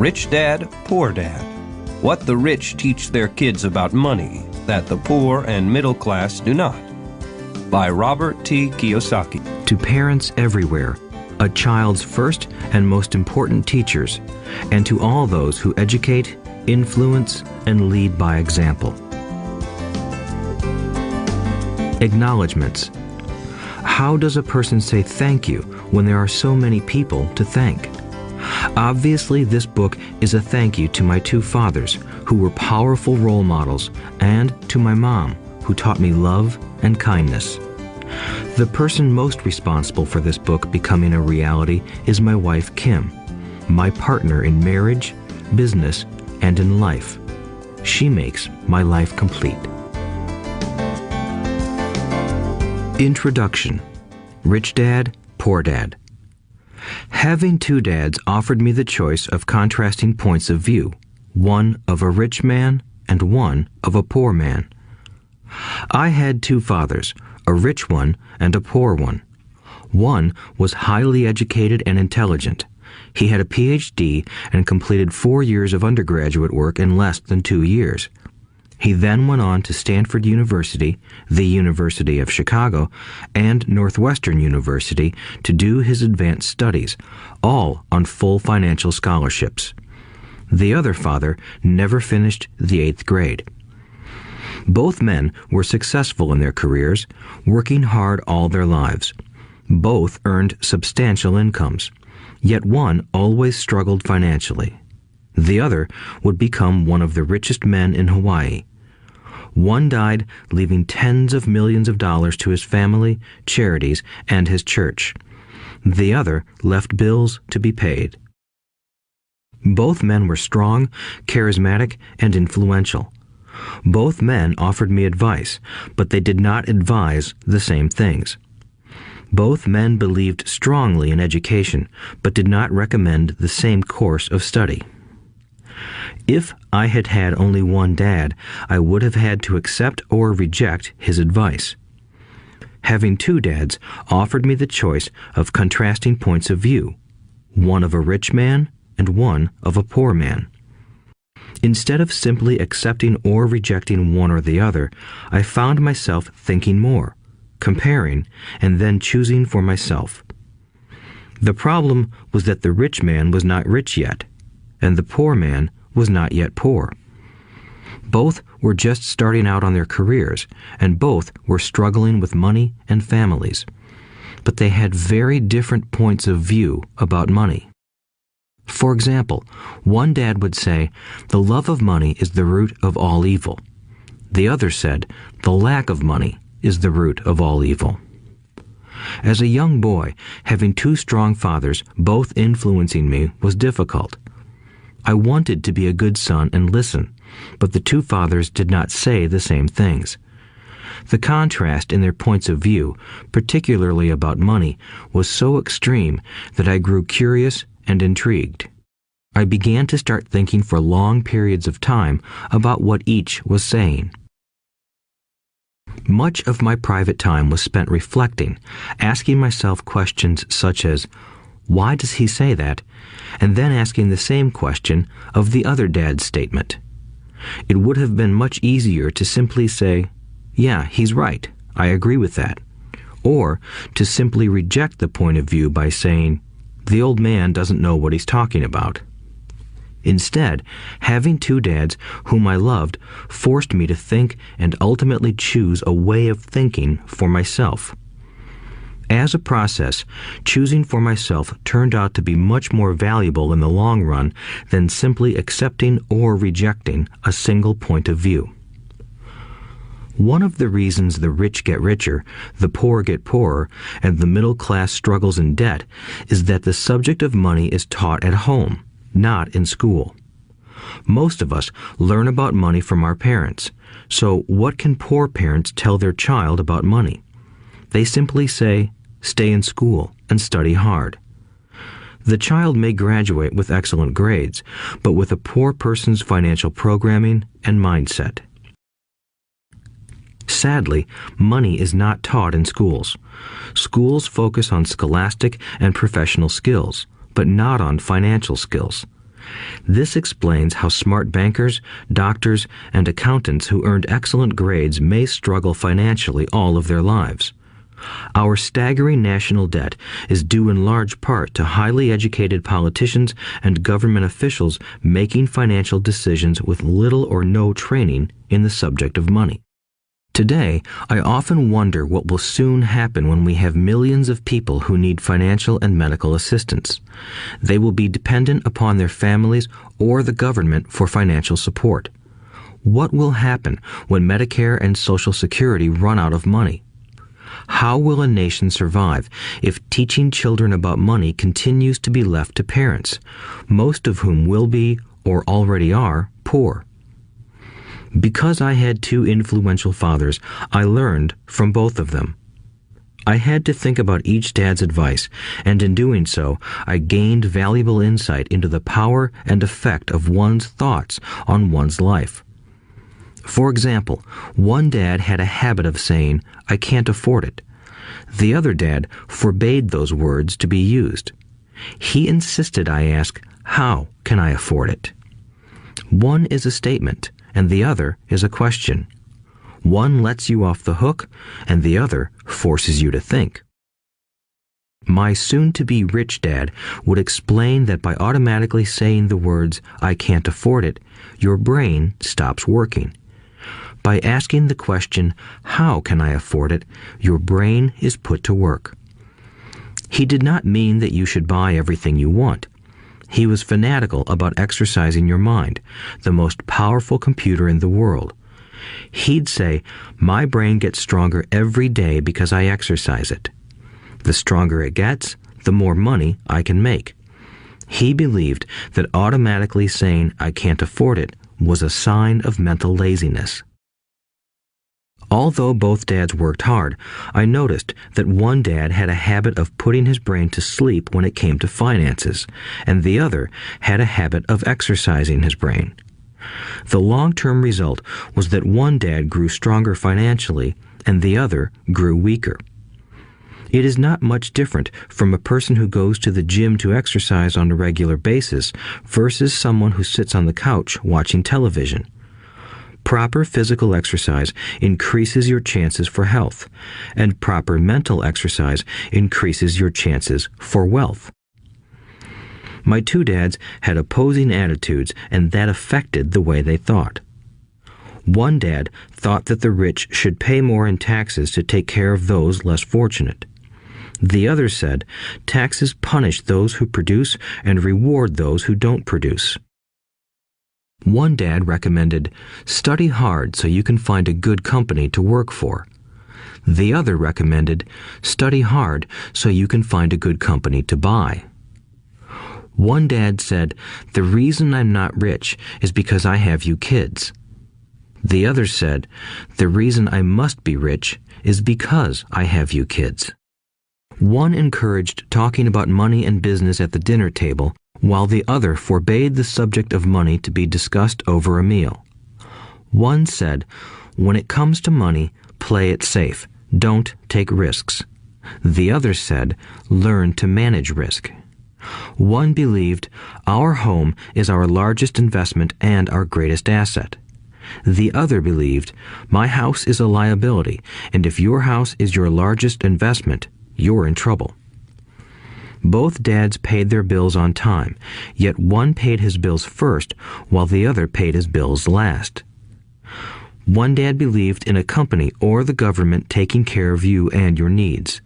Rich Dad, Poor Dad. What the rich teach their kids about money that the poor and middle class do not. By Robert T. Kiyosaki. To parents everywhere, a child's first and most important teachers, and to all those who educate, influence, and lead by example. Acknowledgements. How does a person say thank you when there are so many people to thank? Obviously, this book is a thank you to my two fathers, who were powerful role models, and to my mom, who taught me love and kindness. The person most responsible for this book becoming a reality is my wife, Kim, my partner in marriage, business, and in life. She makes my life complete. Introduction. Rich Dad, Poor Dad. Having two dads offered me the choice of contrasting points of view, one of a rich man and one of a poor man. I had two fathers, a rich one and a poor one. One was highly educated and intelligent. He had a PhD and completed 4 years of undergraduate work in less than 2 years. He then went on to Stanford University, the University of Chicago, and Northwestern University to do his advanced studies, all on full financial scholarships. The other father never finished the 8th grade. Both men were successful in their careers, working hard all their lives. Both earned substantial incomes, yet one always struggled financially. The other would become one of the richest men in Hawaii. One died, leaving tens of millions of dollars to his family, charities, and his church. The other left bills to be paid. Both men were strong, charismatic, and influential. Both men offered me advice, but they did not advise the same things. Both men believed strongly in education, but did not recommend the same course of study. If I had had only one dad, I would have had to accept or reject his advice. Having two dads offered me the choice of contrasting points of view, one of a rich man and one of a poor man. Instead of simply accepting or rejecting one or the other, I found myself thinking more, comparing, and then choosing for myself. The problem was that the rich man was not rich yet, and the poor man was not yet poor. Both were just starting out on their careers, and both were struggling with money and families. But they had very different points of view about money. For example, one dad would say, "The love of money is the root of all evil." The other said, "The lack of money is the root of all evil." As a young boy, having two strong fathers, both influencing me, was difficult. I wanted to be a good son and listen, but the two fathers did not say the same things. The contrast in their points of view, particularly about money, was so extreme that I grew curious and intrigued. I began to start thinking for long periods of time about what each was saying. Much of my private time was spent reflecting, asking myself questions such as, "Why does he say that?" and then asking the same question of the other dad's statement. It would have been much easier to simply say, "Yeah, he's right, I agree with that," or to simply reject the point of view by saying, "The old man doesn't know what he's talking about." Instead, having two dads whom I loved forced me to think and ultimately choose a way of thinking for myself. As a process, choosing for myself turned out to be much more valuable in the long run than simply accepting or rejecting a single point of view. One of the reasons the rich get richer, the poor get poorer, and the middle class struggles in debt is that the subject of money is taught at home, not in school. Most of us learn about money from our parents, so what can poor parents tell their child about money? They simply say, "Stay in school and study hard." The child may graduate with excellent grades, but with a poor person's financial programming and mindset. Sadly, money is not taught in schools. Schools focus on scholastic and professional skills, but not on financial skills. This explains how smart bankers, doctors, and accountants who earned excellent grades may struggle financially all of their lives. Our staggering national debt is due in large part to highly educated politicians and government officials making financial decisions with little or no training in the subject of money. Today, I often wonder what will soon happen when we have millions of people who need financial and medical assistance. They will be dependent upon their families or the government for financial support. What will happen when Medicare and Social Security run out of money? How will a nation survive if teaching children about money continues to be left to parents, most of whom will be, or already are, poor? Because I had two influential fathers, I learned from both of them. I had to think about each dad's advice, and in doing so, I gained valuable insight into the power and effect of one's thoughts on one's life. For example, one dad had a habit of saying, "I can't afford it." The other dad forbade those words to be used. He insisted I ask, "How can I afford it?" One is a statement, and the other is a question. One lets you off the hook, and the other forces you to think. My soon-to-be rich dad would explain that by automatically saying the words, "I can't afford it," your brain stops working. By asking the question, "How can I afford it?" your brain is put to work. He did not mean that you should buy everything you want. He was fanatical about exercising your mind, the most powerful computer in the world. He'd say, "My brain gets stronger every day because I exercise it. The stronger it gets, the more money I can make." He believed that automatically saying, "I can't afford it," was a sign of mental laziness. Although both dads worked hard, I noticed that one dad had a habit of putting his brain to sleep when it came to finances, and the other had a habit of exercising his brain. The long-term result was that one dad grew stronger financially, and the other grew weaker. It is not much different from a person who goes to the gym to exercise on a regular basis versus someone who sits on the couch watching television. Proper physical exercise increases your chances for health, and proper mental exercise increases your chances for wealth. My two dads had opposing attitudes, and that affected the way they thought. One dad thought that the rich should pay more in taxes to take care of those less fortunate. The other said, taxes punish those who produce and reward those who don't produce. One dad recommended, study hard so you can find a good company to work for. The other recommended, study hard so you can find a good company to buy. One dad said, the reason I'm not rich is because I have you kids. The other said, the reason I must be rich is because I have you kids. One encouraged talking about money and business at the dinner table, while the other forbade the subject of money to be discussed over a meal. One said, when it comes to money, play it safe. Don't take risks. The other said, learn to manage risk. One believed, our home is our largest investment and our greatest asset. The other believed, my house is a liability, and if your house is your largest investment, you're in trouble. Both dads paid their bills on time, yet one paid his bills first while the other paid his bills last. One dad believed in a company or the government taking care of you and your needs.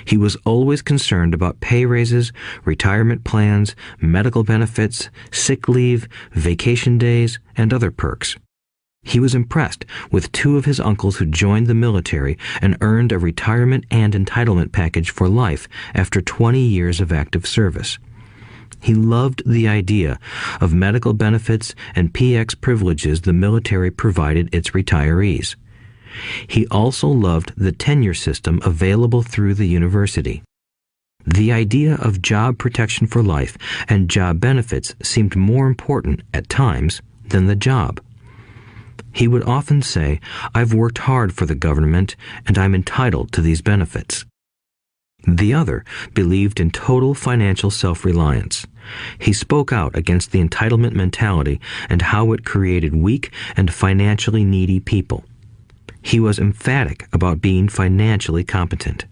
He was always concerned about pay raises, retirement plans, medical benefits, sick leave, vacation days, and other perks. He was impressed with two of his uncles who joined the military and earned a retirement and entitlement package for life after 20 years of active service. He loved the idea of medical benefits and PX privileges the military provided its retirees. He also loved the tenure system available through the university. The idea of job protection for life and job benefits seemed more important at times than the job. He would often say, I've worked hard for the government and I'm entitled to these benefits. The other believed in total financial self-reliance. He spoke out against the entitlement mentality and how it created weak and financially needy people. He was emphatic about being financially competent.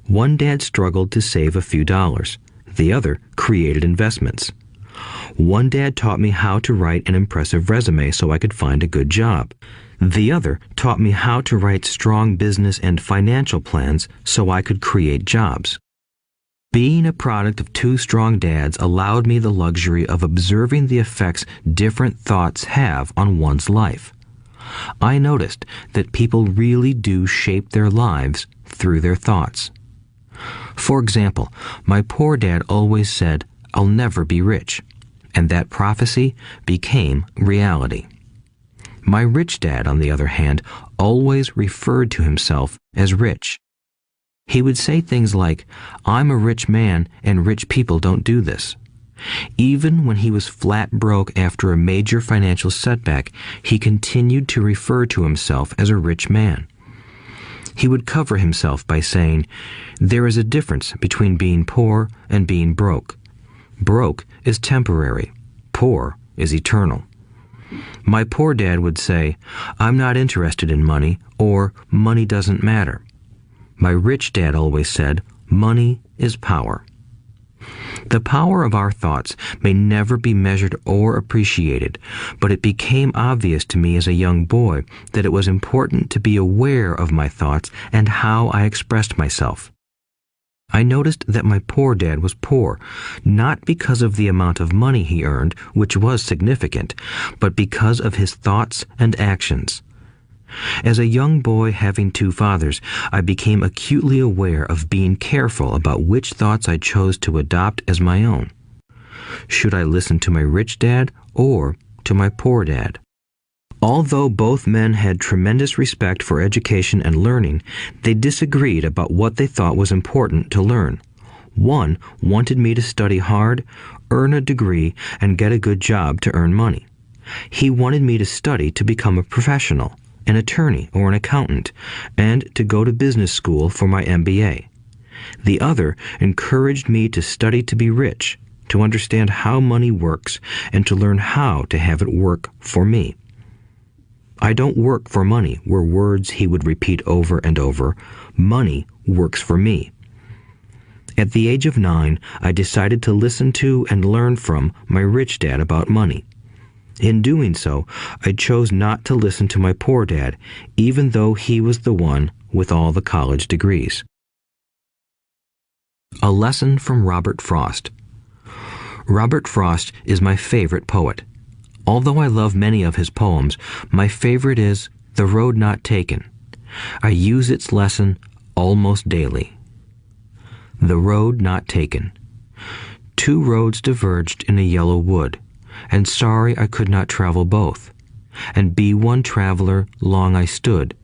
One dad struggled to save a few dollars. The other created investments. One dad taught me how to write an impressive resume so I could find a good job. The other taught me how to write strong business and financial plans so I could create jobs. Being a product of two strong dads allowed me the luxury of observing the effects different thoughts have on one's life. I noticed that people really do shape their lives through their thoughts. For example, my poor dad always said, "I'll never be rich," and that prophecy became reality. My rich dad, on the other hand, always referred to himself as rich. He would say things like, "I'm a rich man and rich people don't do this." Even when he was flat broke after a major financial setback, he continued to refer to himself as a rich man. He would cover himself by saying, "There is a difference between being poor and being broke. Broke is temporary. Poor is eternal." My poor dad would say, "I'm not interested in money," or "money doesn't matter." My rich dad always said, "Money is power." The power of our thoughts may never be measured or appreciated, but it became obvious to me as a young boy that it was important to be aware of my thoughts and how I expressed myself. I noticed that my poor dad was poor, not because of the amount of money he earned, which was significant, but because of his thoughts and actions. As a young boy having two fathers, I became acutely aware of being careful about which thoughts I chose to adopt as my own. Should I listen to my rich dad or to my poor dad? Although both men had tremendous respect for education and learning, they disagreed about what they thought was important to learn. One wanted me to study hard, earn a degree, and get a good job to earn money. He wanted me to study to become a professional, an attorney or an accountant, and to go to business school for my MBA. The other encouraged me to study to be rich, to understand how money works, and to learn how to have it work for me. "I don't work for money" were words he would repeat over and over. "Money works for me." At the age of 9, I decided to listen to and learn from my rich dad about money. In doing so, I chose not to listen to my poor dad, even though he was the one with all the college degrees. A lesson from Robert Frost. Robert Frost is my favorite poet. Although I love many of his poems, my favorite is The Road Not Taken. I use its lesson almost daily. The Road Not Taken. Two roads diverged in a yellow wood, and sorry I could not travel both. And be one traveler long I stood,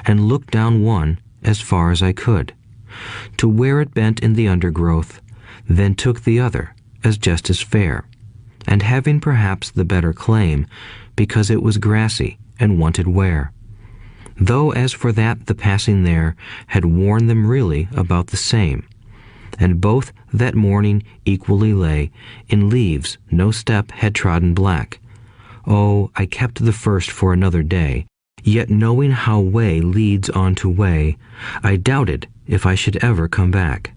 and looked down one as far as I could, to where it bent in the undergrowth, then took the other as just as fair, and having perhaps the better claim, because it was grassy and wanted wear. Though as for that the passing there had worn them really about the same, and both that morning equally lay in leaves no step had trodden black. Oh, I kept the first for another day, yet knowing how way leads on to way, I doubted if I should ever come back.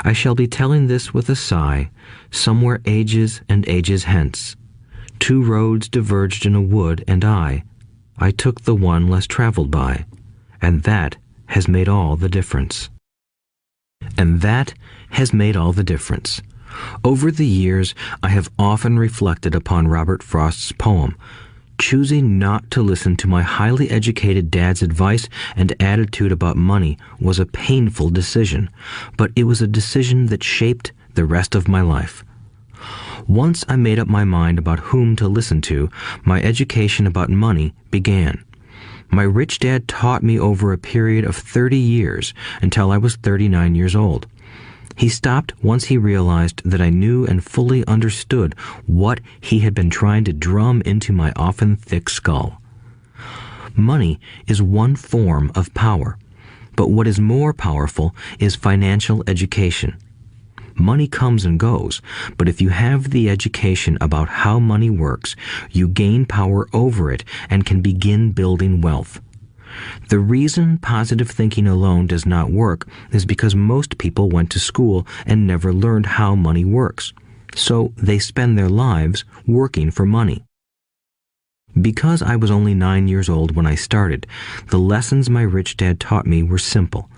I shall be telling this with a sigh, somewhere ages and ages hence. Two roads diverged in a wood, and I took the one less traveled by, and that has made all the difference. And that has made all the difference. Over the years, I have often reflected upon Robert Frost's poem. Choosing not to listen to my highly educated dad's advice and attitude about money was a painful decision, but it was a decision that shaped the rest of my life. Once I made up my mind about whom to listen to, my education about money began. My rich dad taught me over a period of 30 years until I was 39 years old. He stopped once he realized that I knew and fully understood what he had been trying to drum into my often thick skull. Money is one form of power. But what is more powerful is financial education. Money comes and goes, but if you have the education about how money works, you gain power over it and can begin building wealth. The reason positive thinking alone does not work is because most people went to school and never learned how money works, so they spend their lives working for money. Because I was only 9 years old when I started, the lessons my rich dad taught me were simple.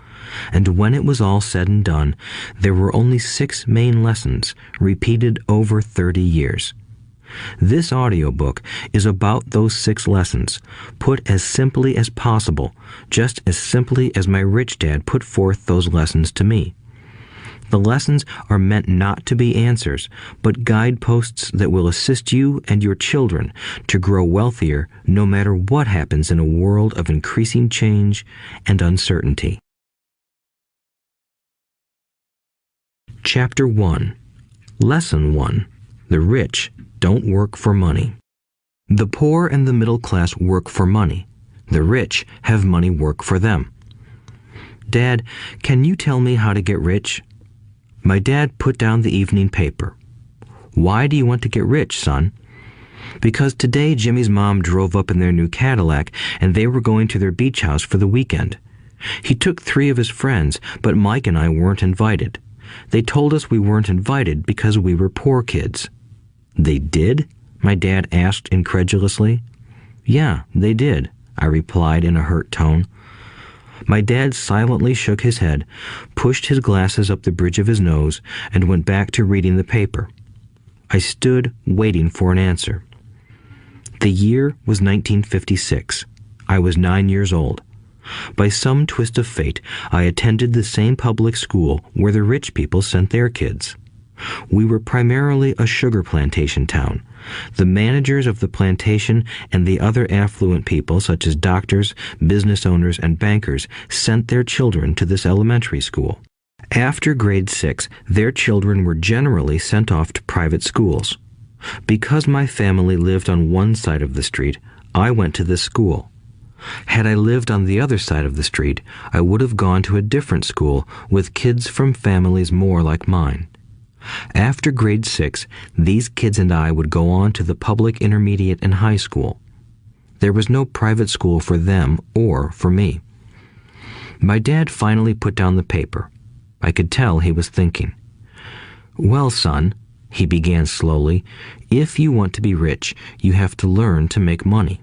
And when it was all said and done, there were only 6 main lessons, repeated over 30 years. This audiobook is about those 6 lessons, put as simply as possible, just as simply as my rich dad put forth those lessons to me. The lessons are meant not to be answers, but guideposts that will assist you and your children to grow wealthier no matter what happens in a world of increasing change and uncertainty. Chapter 1. Lesson 1. The rich don't work for money. The poor and the middle class work for money. The rich have money work for them. Dad, can you tell me how to get rich? My dad put down the evening paper. Why do you want to get rich, son? Because today Jimmy's mom drove up in their new Cadillac and they were going to their beach house for the weekend. He took 3 of his friends, but Mike and I weren't invited. They told us we weren't invited because we were poor kids. They did? My dad asked incredulously. Yeah, they did, I replied in a hurt tone. My dad silently shook his head, pushed his glasses up the bridge of his nose, and went back to reading the paper. I stood waiting for an answer. The year was 1956. I was 9 years old. By some twist of fate, I attended the same public school where the rich people sent their kids. We were primarily a sugar plantation town. The managers of the plantation and the other affluent people, such as doctors, business owners, and bankers, sent their children to this elementary school. After grade 6, their children were generally sent off to private schools. Because my family lived on one side of the street, I went to this school. Had I lived on the other side of the street, I would have gone to a different school with kids from families more like mine. After grade 6, these kids and I would go on to the public intermediate and high school. There was no private school for them or for me. My dad finally put down the paper. I could tell he was thinking. Well, son, he began slowly, if you want to be rich, you have to learn to make money.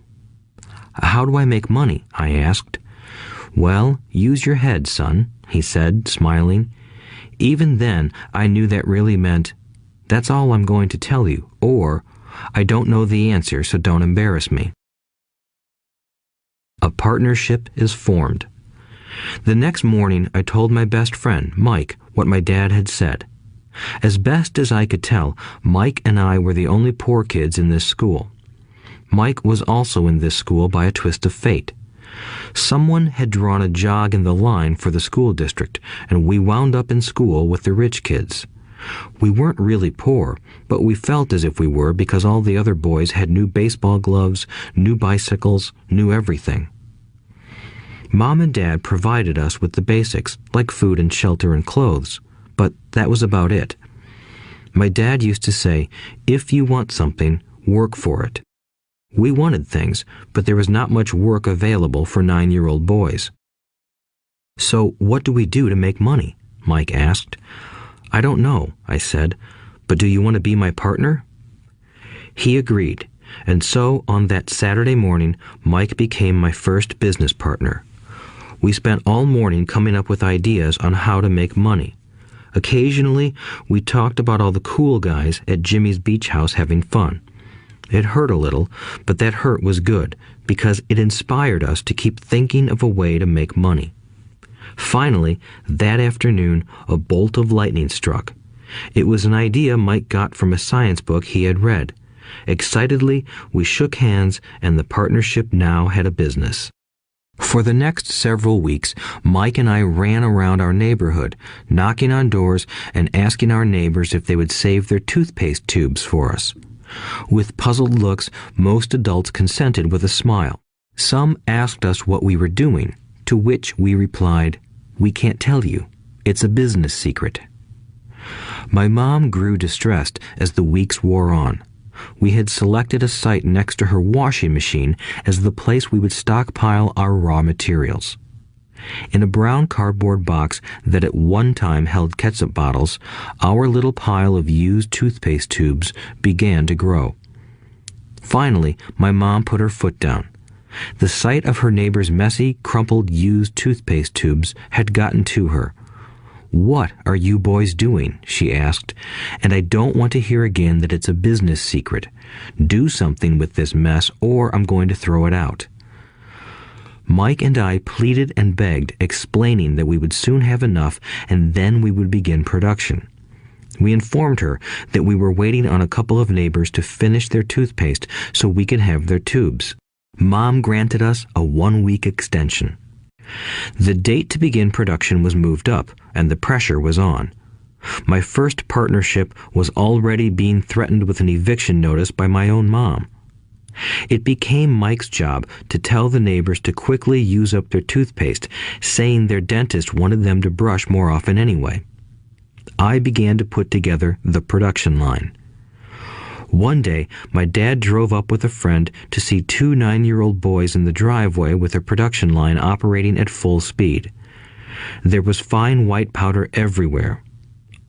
How do I make money? I asked. Well, use your head, son, he said, smiling. Even then, I knew that really meant, that's all I'm going to tell you, or, I don't know the answer, so don't embarrass me. A partnership is formed. The next morning, I told my best friend, Mike, what my dad had said. As best as I could tell, Mike and I were the only poor kids in this school. Mike was also in this school by a twist of fate. Someone had drawn a jog in the line for the school district, and we wound up in school with the rich kids. We weren't really poor, but we felt as if we were because all the other boys had new baseball gloves, new bicycles, new everything. Mom and Dad provided us with the basics, like food and shelter and clothes, but that was about it. My dad used to say, if you want something, work for it. We wanted things, but there was not much work available for 9-year-old boys. So what do we do to make money? Mike asked. I don't know, I said, but do you want to be my partner? He agreed, and so on that Saturday morning, Mike became my first business partner. We spent all morning coming up with ideas on how to make money. Occasionally, we talked about all the cool guys at Jimmy's beach house having fun. It hurt a little, but that hurt was good because it inspired us to keep thinking of a way to make money. Finally, that afternoon, a bolt of lightning struck. It was an idea Mike got from a science book he had read. Excitedly, we shook hands, and the partnership now had a business. For the next several weeks, Mike and I ran around our neighborhood, knocking on doors and asking our neighbors if they would save their toothpaste tubes for us. With puzzled looks, most adults consented with a smile. Some asked us what we were doing, to which we replied, We can't tell you. It's a business secret." My mom grew distressed as the weeks wore on. We had selected a site next to her washing machine as the place we would stockpile our raw materials. In a brown cardboard box that at one time held ketchup bottles, our little pile of used toothpaste tubes began to grow. Finally, my mom put her foot down. The sight of her neighbor's messy, crumpled used toothpaste tubes had gotten to her. "What are you boys doing?" she asked, "and I don't want to hear again that it's a business secret. Do something with this mess or I'm going to throw it out." Mike and I pleaded and begged, explaining that we would soon have enough and then we would begin production. We informed her that we were waiting on a couple of neighbors to finish their toothpaste so we could have their tubes. Mom granted us a 1-week extension. The date to begin production was moved up, and the pressure was on. My first partnership was already being threatened with an eviction notice by my own mom. It became Mike's job to tell the neighbors to quickly use up their toothpaste, saying their dentist wanted them to brush more often anyway. I began to put together the production line. One day, my dad drove up with a friend to see 2 9-year-old boys in the driveway with their production line operating at full speed. There was fine white powder everywhere.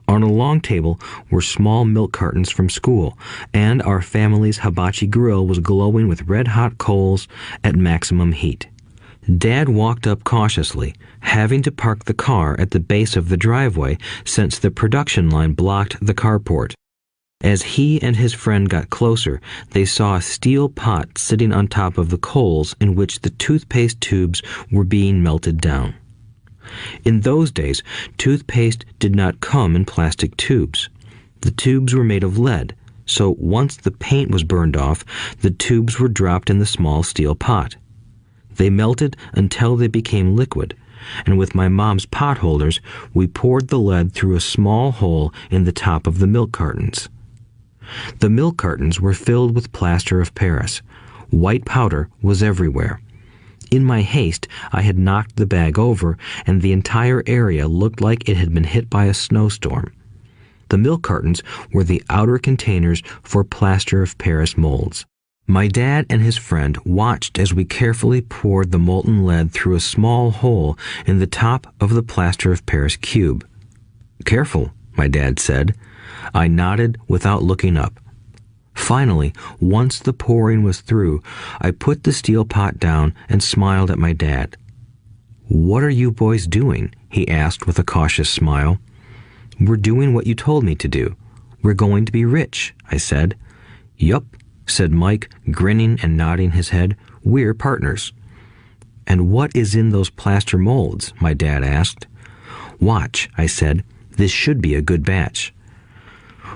On a long table were small milk cartons from school, and our family's hibachi grill was glowing with red-hot coals at maximum heat. Dad walked up cautiously, having to park the car at the base of the driveway since the production line blocked the carport. As he and his friend got closer, they saw a steel pot sitting on top of the coals in which the toothpaste tubes were being melted down. In those days, toothpaste did not come in plastic tubes. The tubes were made of lead, so once the paint was burned off, the tubes were dropped in the small steel pot. They melted until they became liquid, and with my mom's pot holders, we poured the lead through a small hole in the top of the milk cartons. The milk cartons were filled with plaster of Paris. White powder was everywhere. In my haste, I had knocked the bag over, and the entire area looked like it had been hit by a snowstorm. The milk cartons were the outer containers for plaster of Paris molds. My dad and his friend watched as we carefully poured the molten lead through a small hole in the top of the plaster of Paris cube. "Careful," my dad said. I nodded without looking up. Finally, once the pouring was through, I put the steel pot down and smiled at my dad. "What are you boys doing?" he asked with a cautious smile. "We're doing what you told me to do. We're going to be rich," I said. "Yup," said Mike, grinning and nodding his head. "We're partners." "And what is in those plaster molds?" my dad asked. "Watch," I said. "This should be a good batch."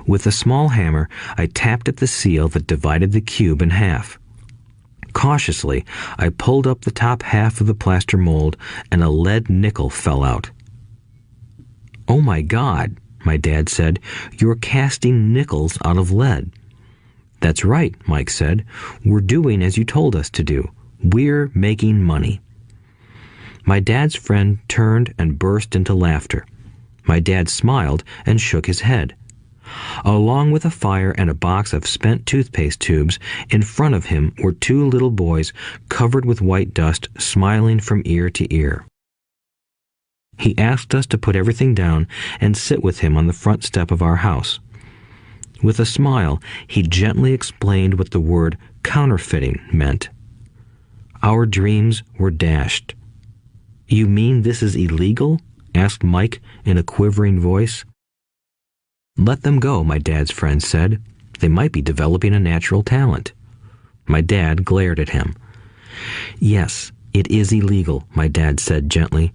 With a small hammer, I tapped at the seal that divided the cube in half. Cautiously, I pulled up the top half of the plaster mold, and a lead nickel fell out. "Oh my God," my dad said, "you're casting nickels out of lead." "That's right," Mike said. "We're doing as you told us to do. We're making money." My dad's friend turned and burst into laughter. My dad smiled and shook his head. Along with a fire and a box of spent toothpaste tubes, in front of him were 2 little boys covered with white dust, smiling from ear to ear. He asked us to put everything down and sit with him on the front step of our house. With a smile, he gently explained what the word counterfeiting meant. Our dreams were dashed. "You mean this is illegal?" asked Mike in a quivering voice. "Let them go," my dad's friend said. "They might be developing a natural talent." My dad glared at him. "Yes, it is illegal," my dad said gently,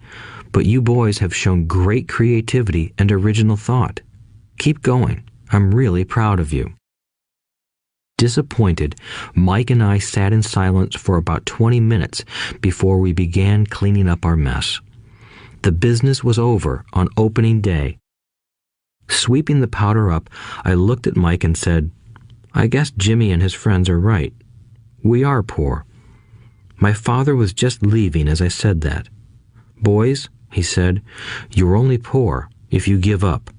"but you boys have shown great creativity and original thought. Keep going. I'm really proud of you." Disappointed, Mike and I sat in silence for about 20 minutes before we began cleaning up our mess. The business was over on opening day. Sweeping the powder up, I looked at Mike and said, "I guess Jimmy and his friends are right. We are poor." My father was just leaving as I said that. "Boys," he said. "You're only poor if you give up.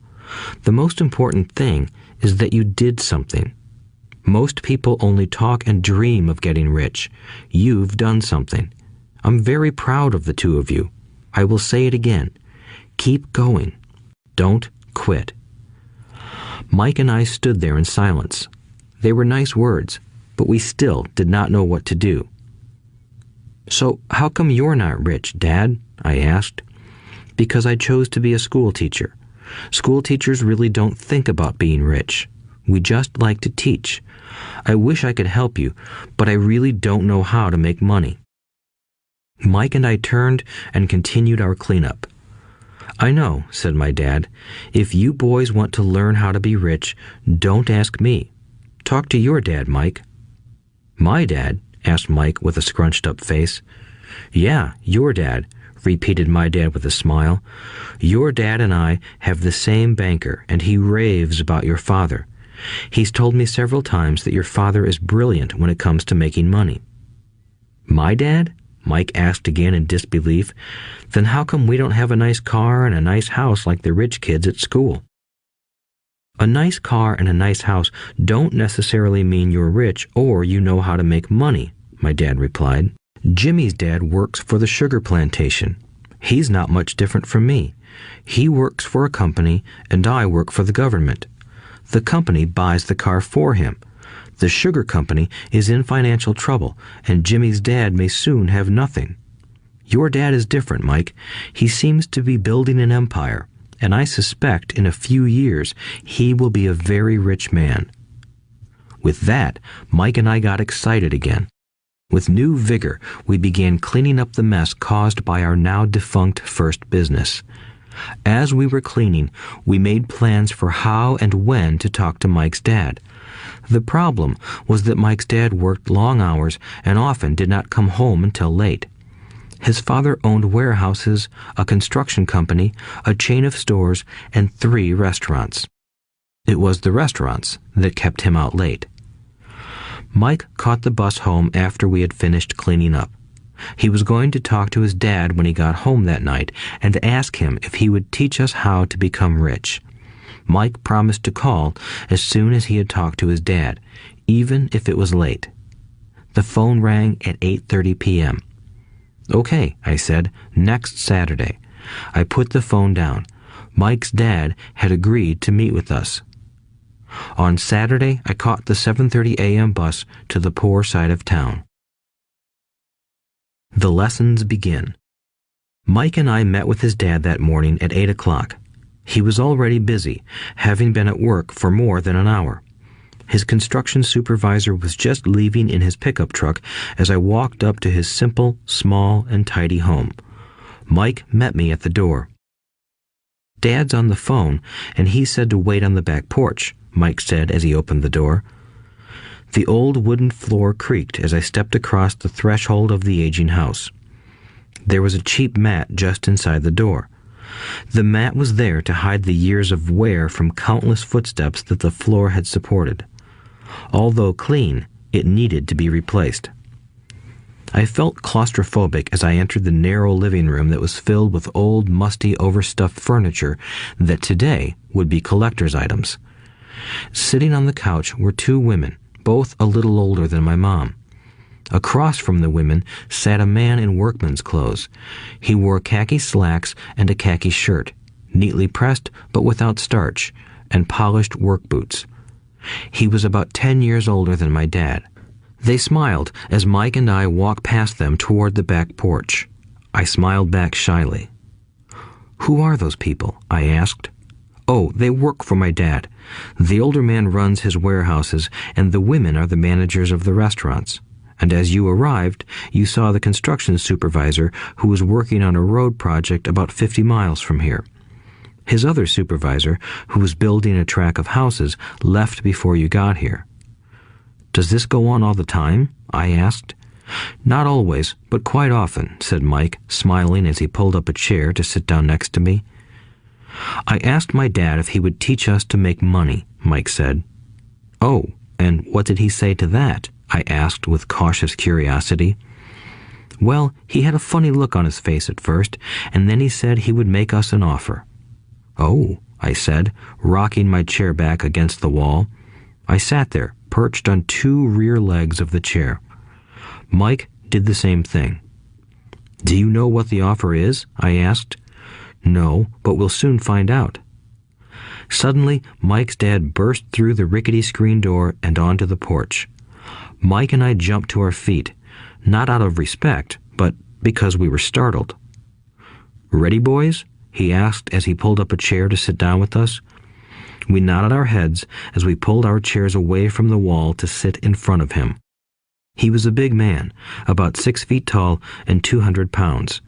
The most important thing is that you did something. Most people only talk and dream of getting rich. You've done something. I'm very proud of the two of you. I will say it again. Keep going. Don't quit." Mike and I stood there in silence. They were nice words, but we still did not know what to do. "So how come you're not rich, Dad?" I asked. "Because I chose to be a school teacher. School teachers really don't think about being rich. We just like to teach. I wish I could help you, but I really don't know how to make money." Mike and I turned and continued our cleanup. "I know," said my dad. "If you boys want to learn how to be rich, don't ask me. Talk to your dad, Mike." "My dad?" asked Mike with a scrunched-up face. "Yeah, your dad," repeated my dad with a smile. "Your dad and I have the same banker, and he raves about your father. He's told me several times that your father is brilliant when it comes to making money." "My dad?" Mike asked again in disbelief. "Then how come we don't have a nice car and a nice house like the rich kids at school?" "A nice car and a nice house don't necessarily mean you're rich or you know how to make money," my dad replied. "Jimmy's dad works for the sugar plantation. He's not much different from me. He works for a company and I work for the government. The company buys the car for him. The sugar company is in financial trouble, and Jimmy's dad may soon have nothing. Your dad is different, Mike. He seems to be building an empire, and I suspect in a few years he will be a very rich man." With that, Mike and I got excited again. With new vigor, we began cleaning up the mess caused by our now defunct first business. As we were cleaning, we made plans for how and when to talk to Mike's dad. The problem was that Mike's dad worked long hours and often did not come home until late. His father owned warehouses, a construction company, a chain of stores, and 3 restaurants. It was the restaurants that kept him out late. Mike caught the bus home after we had finished cleaning up. He was going to talk to his dad when he got home that night and ask him if he would teach us how to become rich. Mike promised to call as soon as he had talked to his dad, even if it was late. The phone rang at 8:30 p.m. "Okay," I said, "next Saturday." I put the phone down. Mike's dad had agreed to meet with us. On Saturday, I caught the 7:30 a.m. bus to the poor side of town. The lessons begin. Mike and I met with his dad that morning at 8 o'clock. He was already busy, having been at work for more than an hour. His construction supervisor was just leaving in his pickup truck as I walked up to his simple, small, and tidy home. Mike met me at the door. "Dad's on the phone, and he said to wait on the back porch," Mike said as he opened the door. The old wooden floor creaked as I stepped across the threshold of the aging house. There was a cheap mat just inside the door. The mat was there to hide the years of wear from countless footsteps that the floor had supported. Although clean, it needed to be replaced. I felt claustrophobic as I entered the narrow living room that was filled with old, musty, overstuffed furniture that today would be collector's items. Sitting on the couch were 2 women, both a little older than my mom. Across from the women sat a man in workman's clothes. He wore khaki slacks and a khaki shirt, neatly pressed but without starch, and polished work boots. He was about 10 years older than my dad. They smiled as Mike and I walked past them toward the back porch. I smiled back shyly. "Who are those people?" I asked. "Oh, they work for my dad. The older man runs his warehouses, and the women are the managers of the restaurants. And as you arrived, you saw the construction supervisor who was working on a road project about 50 miles from here. His other supervisor, who was building a track of houses, left before you got here." "Does this go on all the time?" I asked. "Not always, but quite often," said Mike, smiling as he pulled up a chair to sit down next to me. "I asked my dad if he would teach us to make money," Mike said. "Oh, and what did he say to that?" I asked with cautious curiosity. Well, he had a funny look on his face at first, and then he said he would make us an offer. "Oh," I said, rocking my chair back against the wall. I sat there, perched on two rear legs of the chair. Mike did the same thing. "Do you know what the offer is?" I asked. "No, but we'll soon find out." Suddenly, Mike's dad burst through the rickety screen door and onto the porch. Mike and I jumped to our feet, not out of respect, but because we were startled. "Ready, boys?" he asked as he pulled up a chair to sit down with us. We nodded our heads as we pulled our chairs away from the wall to sit in front of him. He was a big man, about 6 feet tall and 200 pounds.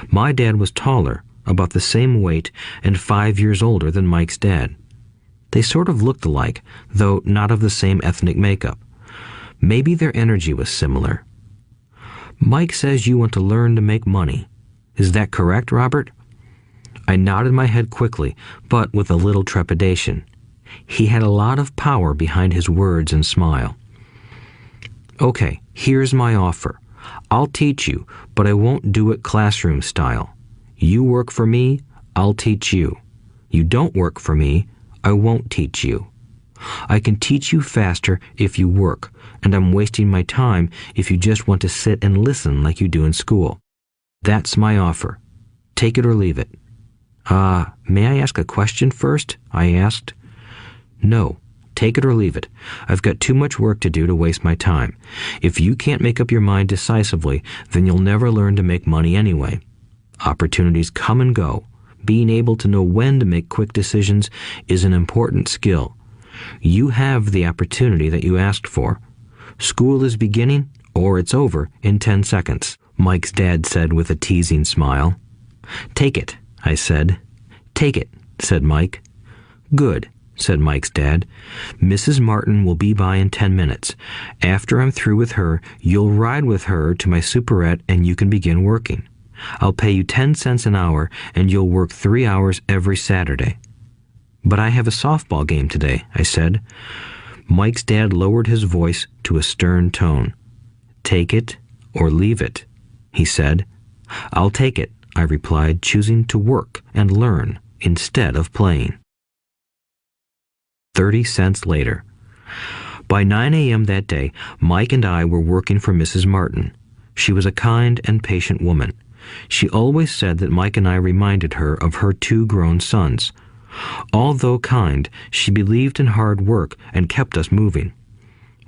My dad was taller, about the same weight, and 5 years older than Mike's dad. They sort of looked alike, though not of the same ethnic makeup. Maybe their energy was similar. "Mike says you want to learn to make money. Is that correct, Robert?" I nodded my head quickly, but with a little trepidation. He had a lot of power behind his words and smile. "Okay, here's my offer. I'll teach you, but I won't do it classroom style. You work for me, I'll teach you. You don't work for me, I won't teach you. I can teach you faster if you work, and I'm wasting my time if you just want to sit and listen like you do in school. That's my offer. Take it or leave it." May I ask a question first?" I asked. "No. Take it or leave it. I've got too much work to do to waste my time. If you can't make up your mind decisively, then you'll never learn to make money anyway. Opportunities come and go. Being able to know when to make quick decisions is an important skill. You have the opportunity that you asked for. School is beginning, or it's over, in 10 seconds, Mike's dad said with a teasing smile. "Take it," I said. "Take it," said Mike. "Good," said Mike's dad. "Mrs. Martin will be by in 10 minutes. After I'm through with her, you'll ride with her to my superette and you can begin working. I'll pay you 10 cents an hour and you'll work 3 hours every Saturday." "But I have a softball game today," I said. Mike's dad lowered his voice to a stern tone. "Take it or leave it," he said. "I'll take it," I replied, choosing to work and learn instead of playing. 30 cents later. By 9 a.m. that day, Mike and I were working for Mrs. Martin. She was a kind and patient woman. She always said that Mike and I reminded her of her 2 grown sons. Although kind, she believed in hard work and kept us moving.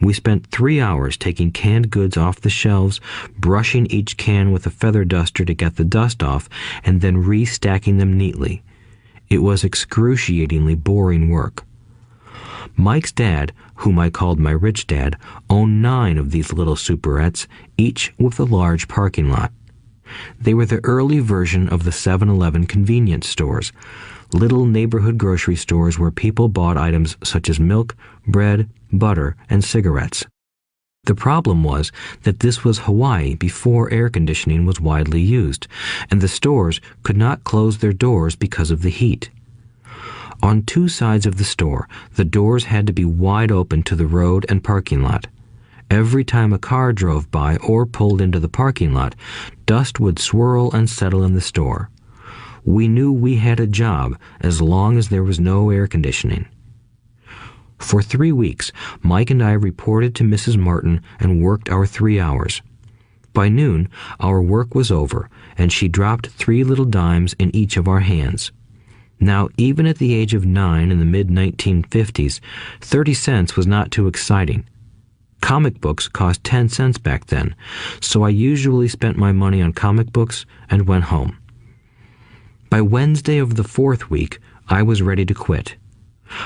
We spent 3 hours taking canned goods off the shelves, brushing each can with a feather duster to get the dust off, and then restacking them neatly. It was excruciatingly boring work. Mike's dad, whom I called my rich dad, owned 9 of these little superettes, each with a large parking lot. They were the early version of the 7-Eleven convenience stores, little neighborhood grocery stores where people bought items such as milk, bread, butter, and cigarettes. The problem was that this was Hawaii before air conditioning was widely used, and the stores could not close their doors because of the heat. On 2 sides of the store, the doors had to be wide open to the road and parking lot. Every time a car drove by or pulled into the parking lot, dust would swirl and settle in the store. We knew we had a job as long as there was no air conditioning. For 3 weeks, Mike and I reported to Mrs. Martin and worked our 3 hours. By noon, our work was over, and she dropped 3 little dimes in each of our hands. Now, even at the age of 9 in the mid-1950s, 30 cents was not too exciting. Comic books cost 10 cents back then, so I usually spent my money on comic books and went home. By Wednesday of the 4th week, I was ready to quit.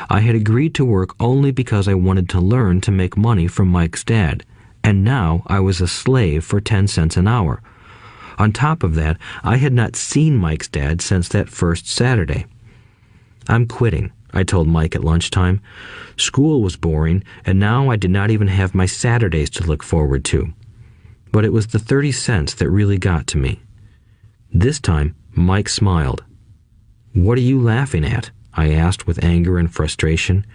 I had agreed to work only because I wanted to learn to make money from Mike's dad, and now I was a slave for 10 cents an hour. On top of that, I had not seen Mike's dad since that first Saturday. "I'm quitting," I told Mike at lunchtime. School was boring, and now I did not even have my Saturdays to look forward to. But it was the 30 cents that really got to me. This time, Mike smiled. "What are you laughing at?" I asked with anger and frustration.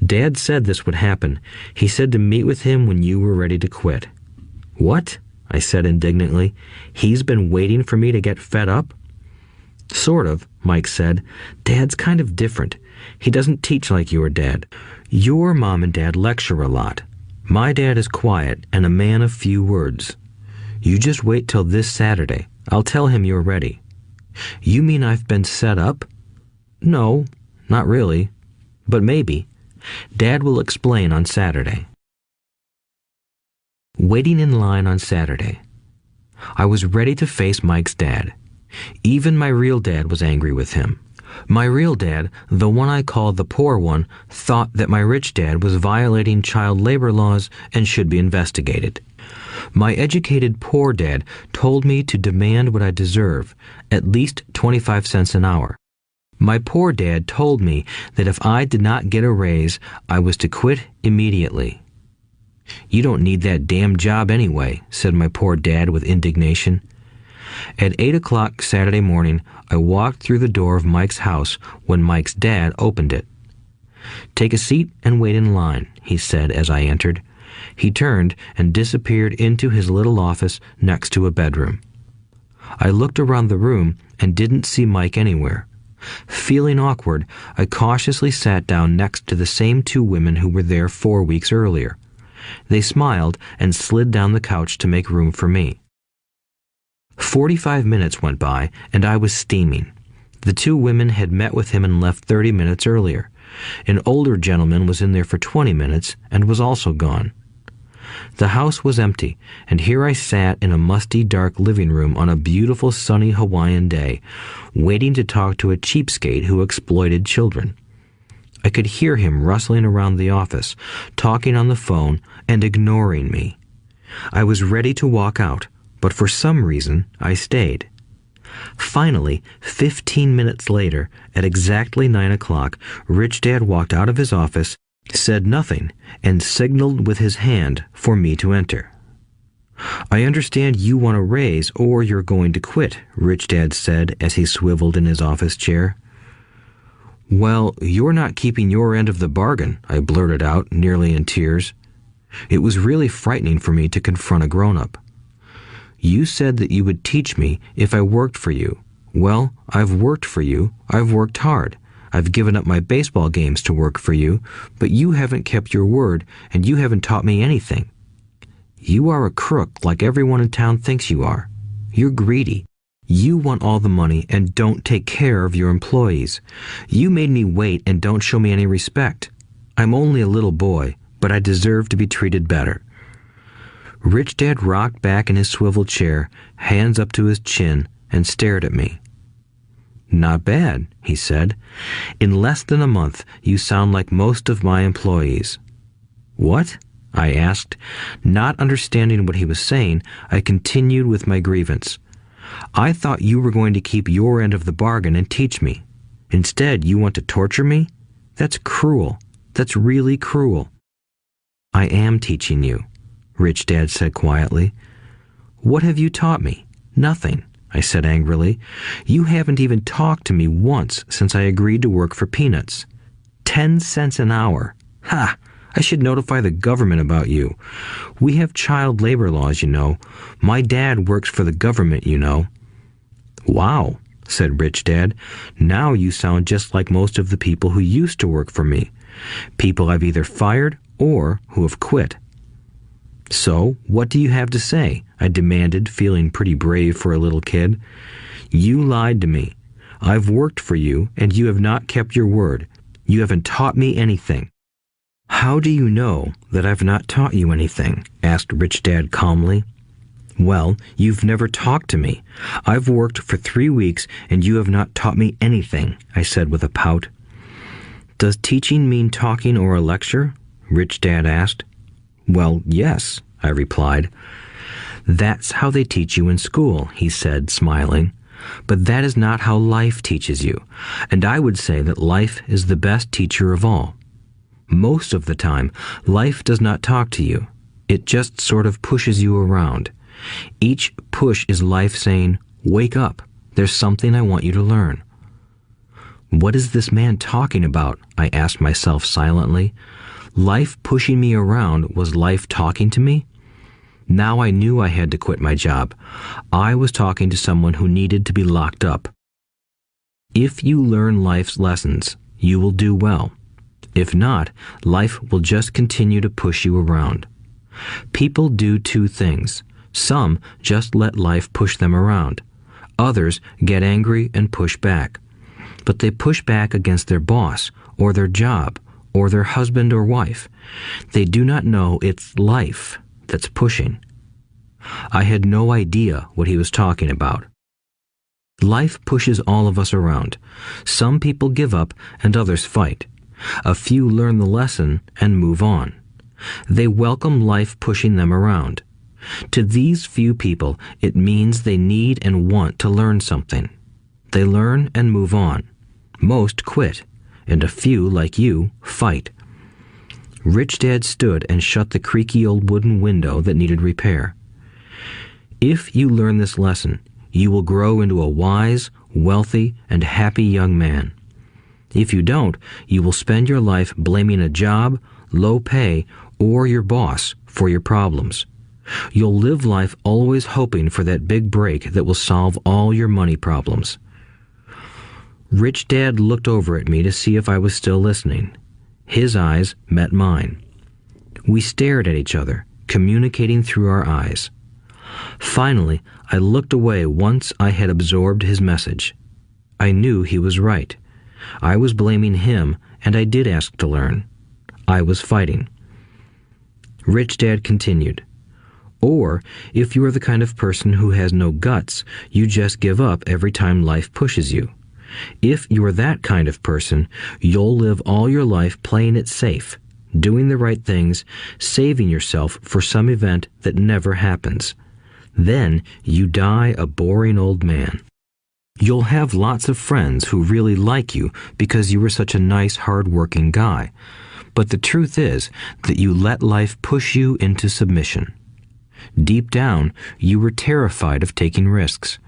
"Dad said this would happen. He said to meet with him when you were ready to quit." "What?" I said indignantly. He's been waiting for me to get fed up? Sort of, Mike said. Dad's kind of different. He doesn't teach like your dad. Your mom and dad lecture a lot. My dad is quiet and a man of few words. You just wait till this Saturday. I'll tell him you're ready. You mean I've been set up? No, not really. But maybe. Dad will explain on Saturday. Waiting in line on Saturday. I was ready to face Mike's dad. Even my real dad was angry with him. My real dad, the one I called the poor one, thought that my rich dad was violating child labor laws and should be investigated. My educated poor dad told me to demand what I deserve, at least 25 cents an hour. My poor dad told me that if I did not get a raise, I was to quit immediately. You don't need that damn job anyway, said my poor dad with indignation. At 8 o'clock Saturday morning, I walked through the door of Mike's house when Mike's dad opened it. Take a seat and wait in line, he said as I entered. He turned and disappeared into his little office next to a bedroom. I looked around the room and didn't see Mike anywhere. Feeling awkward, I cautiously sat down next to the same two women who were there 4 weeks earlier. They smiled and slid down the couch to make room for me. 45 minutes went by, and I was steaming. The two women had met with him and left 30 minutes earlier. An older gentleman was in there for 20 minutes and was also gone. The house was empty, and here I sat in a musty, dark living room on a beautiful, sunny Hawaiian day, waiting to talk to a cheapskate who exploited children. I could hear him rustling around the office, talking on the phone, and ignoring me. I was ready to walk out, but for some reason, I stayed. Finally, 15 minutes later, at exactly 9 o'clock, Richdad walked out of his office, said nothing, and signaled with his hand for me to enter. I understand you want a raise or you're going to quit, Richdad said as he swiveled in his office chair. Well, you're not keeping your end of the bargain, I blurted out, nearly in tears. It was really frightening for me to confront a grown-up. You said that you would teach me if I worked for you. Well, I've worked for you. I've worked hard. I've given up my baseball games to work for you, but you haven't kept your word, and you haven't taught me anything. You are a crook like everyone in town thinks you are. You're greedy. You want all the money and don't take care of your employees. You made me wait and don't show me any respect. I'm only a little boy, but I deserve to be treated better. Richdad rocked back in his swivel chair, hands up to his chin, and stared at me. Not bad, he said. In less than a month, you sound like most of my employees. What? I asked. Not understanding what he was saying, I continued with my grievance. I thought you were going to keep your end of the bargain and teach me. Instead, you want to torture me? That's cruel. That's really cruel. I am teaching you, Richdad said quietly. What have you taught me? Nothing, I said angrily. You haven't even talked to me once since I agreed to work for peanuts. 10 cents an hour. Ha! I should notify the government about you. We have child labor laws, you know. My dad works for the government, you know. Wow, said Richdad. Now you sound just like most of the people who used to work for me. People I've either fired or who have quit. So, what do you have to say? I demanded, feeling pretty brave for a little kid. You lied to me. I've worked for you, and you have not kept your word. You haven't taught me anything. How do you know that I've not taught you anything? Asked Richdad calmly. Well, you've never talked to me. I've worked for 3 weeks, and you have not taught me anything, I said with a pout. Does teaching mean talking or a lecture? Richdad asked. Well, yes, I replied. That's how they teach you in school, he said, smiling. But that is not how life teaches you, and I would say that life is the best teacher of all. Most of the time, life does not talk to you. It just sort of pushes you around. Each push is life saying, wake up, there's something I want you to learn. What is this man talking about? I asked myself silently. Life pushing me around was life talking to me? Now I knew I had to quit my job. I was talking to someone who needed to be locked up. If you learn life's lessons, you will do well. If not, life will just continue to push you around. People do two things. Some just let life push them around. Others get angry and push back. But they push back against their boss, or their job, or their husband or wife. They do not know it's life that's pushing. I had no idea what he was talking about. Life pushes all of us around. Some people give up and others fight. A few learn the lesson and move on. They welcome life pushing them around. To these few people, it means they need and want to learn something. They learn and move on. Most quit, and a few, like you, fight. Richdad stood and shut the creaky old wooden window that needed repair. If you learn this lesson, you will grow into a wise, wealthy, and happy young man. If you don't, you will spend your life blaming a job, low pay, or your boss for your problems. You'll live life always hoping for that big break that will solve all your money problems. Richdad looked over at me to see if I was still listening. His eyes met mine. We stared at each other, communicating through our eyes. Finally, I looked away once I had absorbed his message. I knew he was right. I was blaming him, and I did ask to learn. I was fighting. Richdad continued. Or, if you are the kind of person who has no guts, you just give up every time life pushes you. If you are that kind of person, you'll live all your life playing it safe, doing the right things, saving yourself for some event that never happens. Then you die a boring old man. You'll have lots of friends who really like you because you were such a nice, hard-working guy. But the truth is that you let life push you into submission. Deep down, you were terrified of taking risks.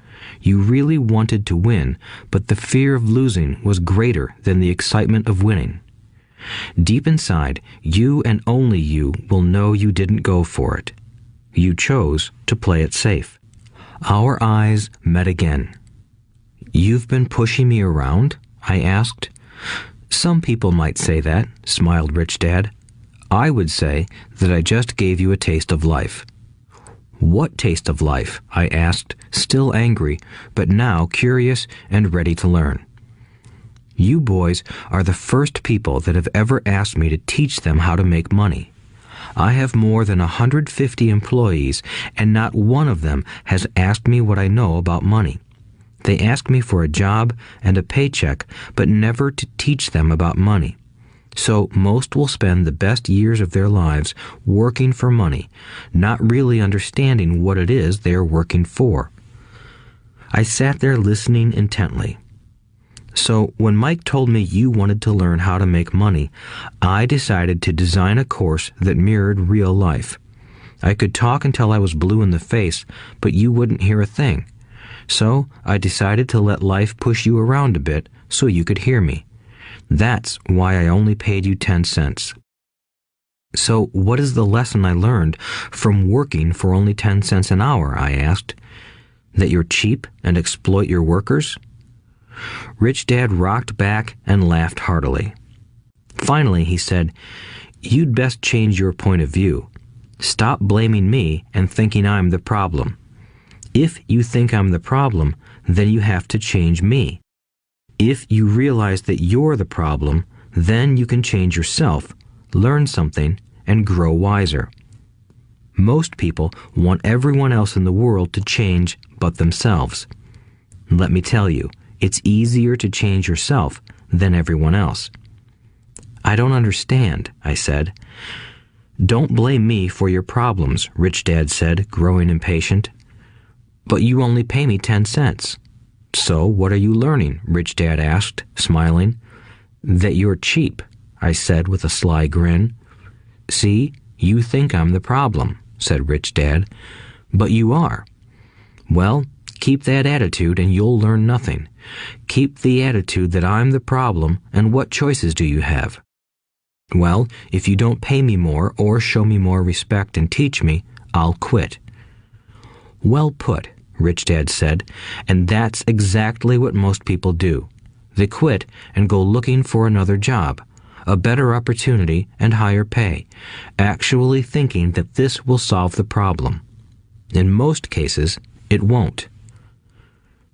You really wanted to win, but the fear of losing was greater than the excitement of winning. Deep inside, you and only you will know you didn't go for it. You chose to play it safe. Our eyes met again. "You've been pushing me around?" I asked. "Some people might say that," smiled Richdad. "I would say that I just gave you a taste of life." "What taste of life?" I asked, still angry, but now curious and ready to learn. "You boys are the first people that have ever asked me to teach them how to make money. I have more than 150 employees, and not one of them has asked me what I know about money. They ask me for a job and a paycheck, but never to teach them about money. So most will spend the best years of their lives working for money, not really understanding what it is they are working for." I sat there listening intently. "So when Mike told me you wanted to learn how to make money, I decided to design a course that mirrored real life. I could talk until I was blue in the face, but you wouldn't hear a thing. So I decided to let life push you around a bit so you could hear me. That's why I only paid you 10 cents. "So what is the lesson I learned from working for only 10 cents an hour?" I asked. "That you're cheap and exploit your workers?" Richdad rocked back and laughed heartily. Finally, he said, "You'd best change your point of view. Stop blaming me and thinking I'm the problem. If you think I'm the problem, then you have to change me. If you realize that you're the problem, then you can change yourself, learn something, and grow wiser. Most people want everyone else in the world to change but themselves. Let me tell you, it's easier to change yourself than everyone else." "I don't understand," I said. "Don't blame me for your problems," Richdad said, growing impatient. "But you only pay me 10 cents. "So what are you learning?" Richdad asked, smiling. "That you're cheap," I said with a sly grin. "See, you think I'm the problem," said Richdad. "But you are. Well, keep that attitude and you'll learn nothing. Keep the attitude that I'm the problem, and what choices do you have?" "Well, if you don't pay me more or show me more respect and teach me, I'll quit." "Well put," Richdad said, "and that's exactly what most people do. They quit and go looking for another job, a better opportunity and higher pay, actually thinking that this will solve the problem. In most cases, it won't."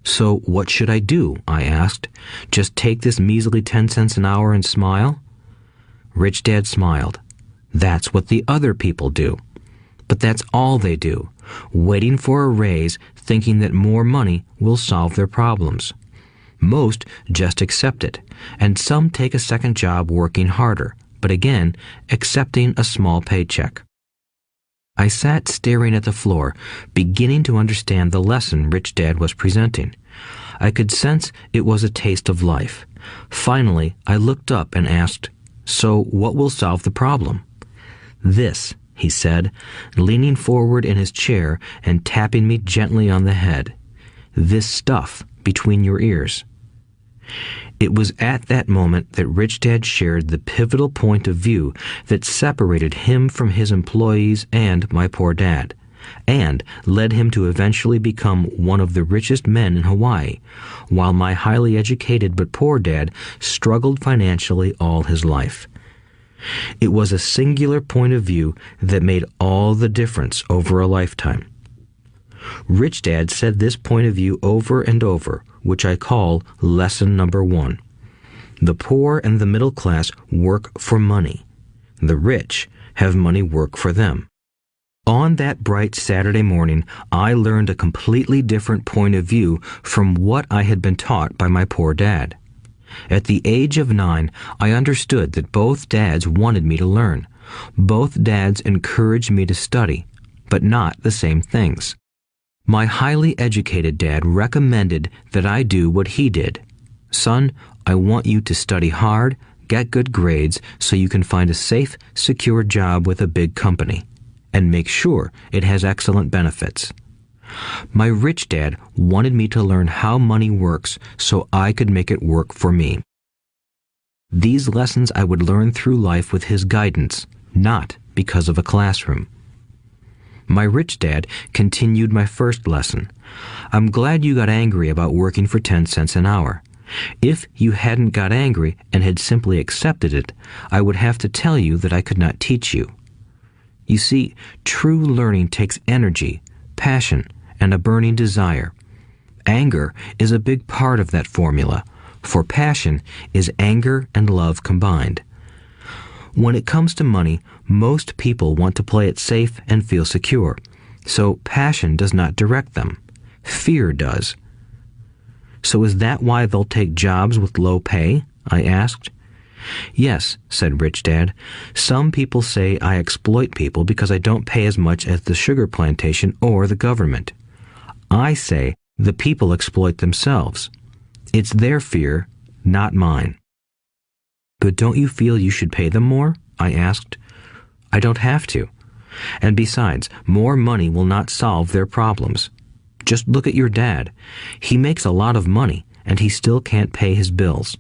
"So what should I do?" I asked. "Just take this measly 10 cents an hour and smile?" Richdad smiled. "That's what the other people do. But that's all they do, waiting for a raise, thinking that more money will solve their problems. Most just accept it, and some take a second job working harder, but again, accepting a small paycheck." I sat staring at the floor, beginning to understand the lesson Richdad was presenting. I could sense it was a taste of life. Finally, I looked up and asked, "So what will solve the problem?" "This," he said, leaning forward in his chair and tapping me gently on the head. "This stuff between your ears." It was at that moment that Richdad shared the pivotal point of view that separated him from his employees and my poor dad, and led him to eventually become one of the richest men in Hawaii, while my highly educated but poor dad struggled financially all his life. It was a singular point of view that made all the difference over a lifetime. Richdad said this point of view over and over, which I call lesson number 1. The poor and the middle class work for money. The rich have money work for them. On that bright Saturday morning, I learned a completely different point of view from what I had been taught by my poor dad. At the age of 9, I understood that both dads wanted me to learn. Both dads encouraged me to study, but not the same things. My highly educated dad recommended that I do what he did. "Son, I want you to study hard, get good grades so you can find a safe, secure job with a big company, and make sure it has excellent benefits." My rich dad wanted me to learn how money works so I could make it work for me. These lessons I would learn through life with his guidance, not because of a classroom. My rich dad continued my first lesson. "I'm glad you got angry about working for 10 cents an hour. If you hadn't got angry and had simply accepted it, I would have to tell you that I could not teach you. You see, true learning takes energy, passion, and a burning desire. Anger is a big part of that formula, for passion is anger and love combined. When it comes to money, most people want to play it safe and feel secure, so passion does not direct them. Fear does." "So is that why they'll take jobs with low pay?" I asked. "Yes," said Richdad. "Some people say I exploit people because I don't pay as much as the sugar plantation or the government. I say the people exploit themselves. It's their fear, not mine." "But don't you feel you should pay them more?" I asked. "I don't have to. And besides, more money will not solve their problems. Just look at your dad. He makes a lot of money, and he still can't pay his bills.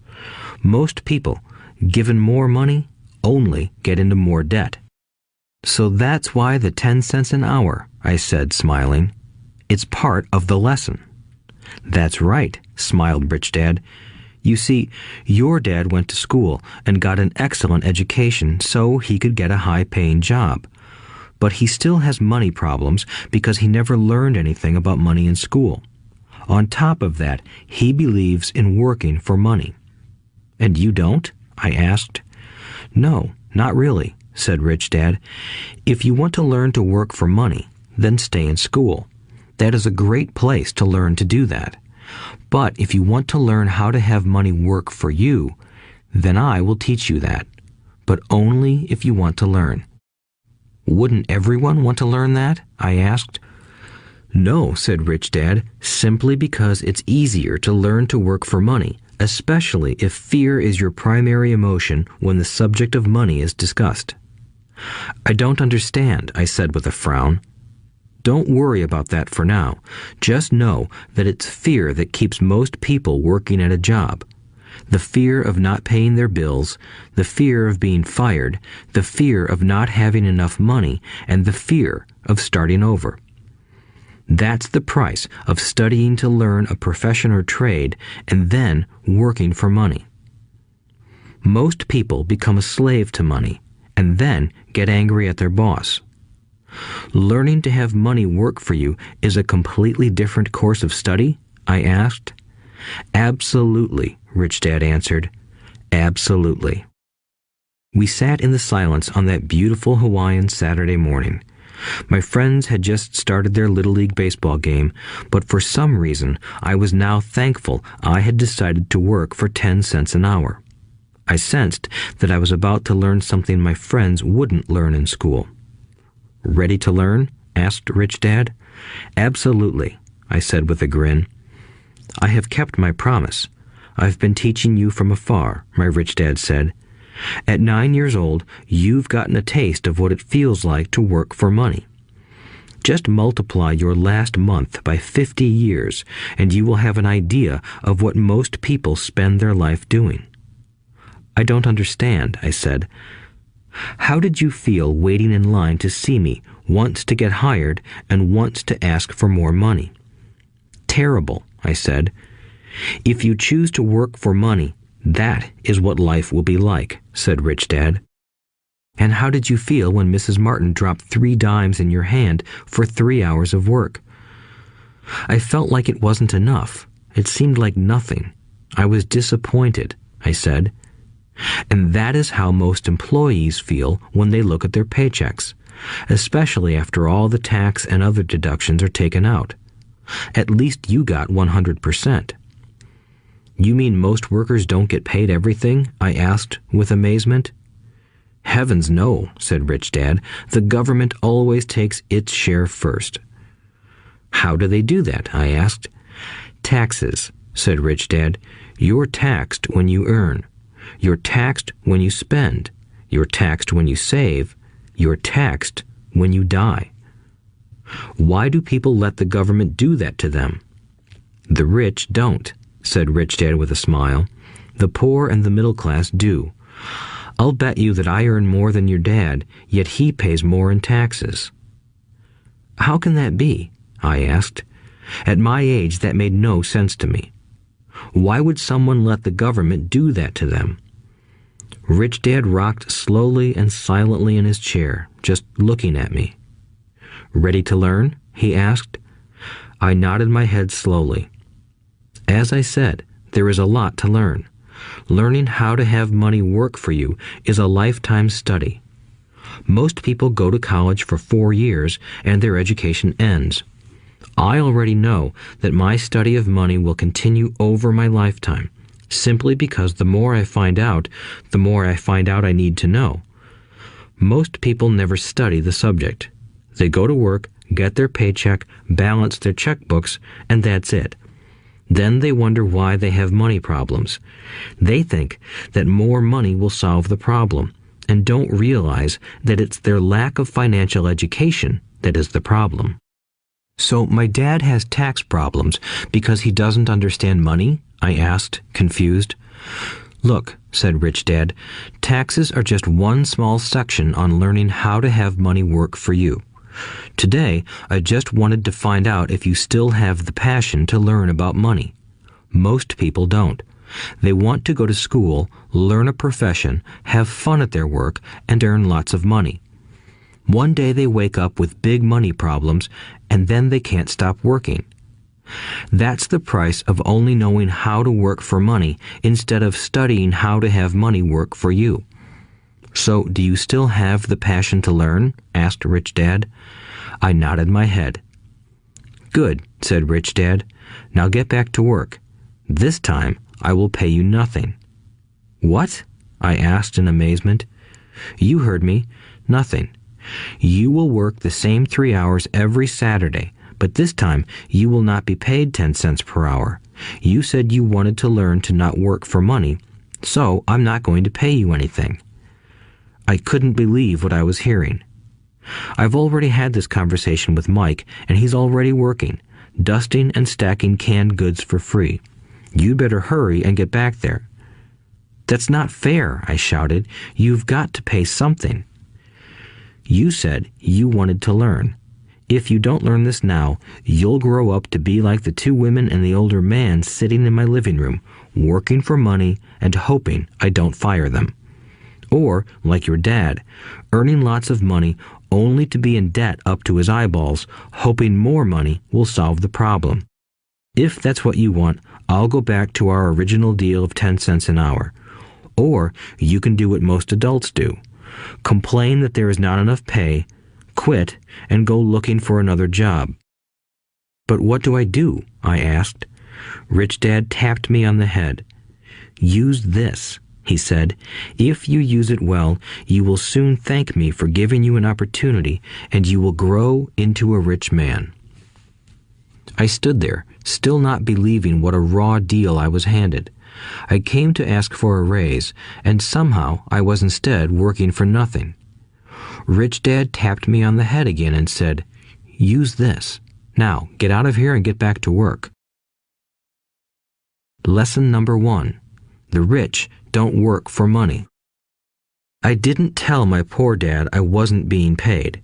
Most people, given more money, only get into more debt." "So that's why the 10 cents an hour," I said, smiling. "It's part of the lesson." "That's right," smiled Richdad. "You see, your dad went to school and got an excellent education so he could get a high-paying job. But he still has money problems because he never learned anything about money in school. On top of that, he believes in working for money." "And you don't?" I asked. "No, not really," said Richdad. "If you want to learn to work for money, then stay in school. That is a great place to learn to do that. But if you want to learn how to have money work for you, then I will teach you that. But only if you want to learn." "Wouldn't everyone want to learn that?" I asked. "No," said Richdad, "simply because it's easier to learn to work for money, especially if fear is your primary emotion when the subject of money is discussed." "I don't understand," I said with a frown. "Don't worry about that for now. Just know that it's fear that keeps most people working at a job. The fear of not paying their bills, the fear of being fired, the fear of not having enough money, and the fear of starting over. That's the price of studying to learn a profession or trade and then working for money. Most people become a slave to money and then get angry at their boss. Learning to have money work for you is a completely different course of study? I asked. Absolutely, Richdad answered. Absolutely. We sat in the silence on that beautiful Hawaiian Saturday morning. My friends had just started their Little League baseball game, but for some reason I was now thankful I had decided to work for 10 cents an hour. I sensed that I was about to learn something my friends wouldn't learn in school. Ready to learn? Asked Richdad. Absolutely, I said with a grin. I have kept my promise. I've been teaching you from afar, my Richdad said. At 9 years old, you've gotten a taste of what it feels like to work for money. Just multiply your last month by 50 years, and you will have an idea of what most people spend their life doing. I don't understand, I said. How did you feel waiting in line to see me, once to get hired and once to ask for more money? Terrible, I said. If you choose to work for money, that is what life will be like, said Richdad. And how did you feel when Mrs. Martin dropped 3 dimes in your hand for 3 hours of work? I felt like it wasn't enough. It seemed like nothing. I was disappointed, I said. And that is how most employees feel when they look at their paychecks, especially after all the tax and other deductions are taken out. At least you got 100%. You mean most workers don't get paid everything? I asked with amazement. Heavens no, said Richdad. The government always takes its share first. How do they do that? I asked. Taxes, said Richdad. You're taxed when you earn. You're taxed when you spend. You're taxed when you save. You're taxed when you die. Why do people let the government do that to them? The rich don't, said Richdad with a smile. The poor and the middle class do. I'll bet you that I earn more than your dad, yet he pays more in taxes. How can that be? I asked. At my age, that made no sense to me. Why would someone let the government do that to them? Richdad rocked slowly and silently in his chair, just looking at me. Ready to learn? He asked. I nodded my head slowly. As I said, there is a lot to learn. Learning how to have money work for you is a lifetime study. Most people go to college for 4 years and their education ends. I already know that my study of money will continue over my lifetime, simply because the more I find out, the more I find out I need to know. Most people never study the subject. They go to work, get their paycheck, balance their checkbooks, and that's it. Then they wonder why they have money problems. They think that more money will solve the problem, and don't realize that it's their lack of financial education that is the problem. So my dad has tax problems because he doesn't understand money? I asked, confused. Look, said Richdad, taxes are just one small section on learning how to have money work for you. Today, I just wanted to find out if you still have the passion to learn about money. Most people don't. They want to go to school, learn a profession, have fun at their work, and earn lots of money. One day they wake up with big money problems, and then they can't stop working. That's the price of only knowing how to work for money instead of studying how to have money work for you. So, do you still have the passion to learn? Asked Richdad. I nodded my head. Good, said Richdad. Now get back to work. This time, I will pay you nothing. What? I asked in amazement. You heard me. Nothing. You will work the same 3 hours every Saturday, but this time you will not be paid 10 cents per hour. You said you wanted to learn to not work for money, so I'm not going to pay you anything. I couldn't believe what I was hearing. I've already had this conversation with Mike, and he's already working, dusting and stacking canned goods for free. You'd better hurry and get back there. "That's not fair," I shouted. "You've got to pay something." "You said you wanted to learn. If you don't learn this now, you'll grow up to be like the two women and the older man sitting in my living room, working for money and hoping I don't fire them. Or, like your dad, earning lots of money only to be in debt up to his eyeballs, hoping more money will solve the problem. If that's what you want, I'll go back to our original deal of 10 cents an hour. Or you can do what most adults do. Complain that there is not enough pay, quit, and go looking for another job." "But what do I do?" I asked. Richdad tapped me on the head. "Use this," he said. "If you use it well, you will soon thank me for giving you an opportunity, and you will grow into a rich man." I stood there, still not believing what a raw deal I was handed. I came to ask for a raise, and somehow I was instead working for nothing. Richdad tapped me on the head again and said, "Use this. Now, get out of here and get back to work." Lesson number 1. The rich don't work for money. I didn't tell my poor dad I wasn't being paid.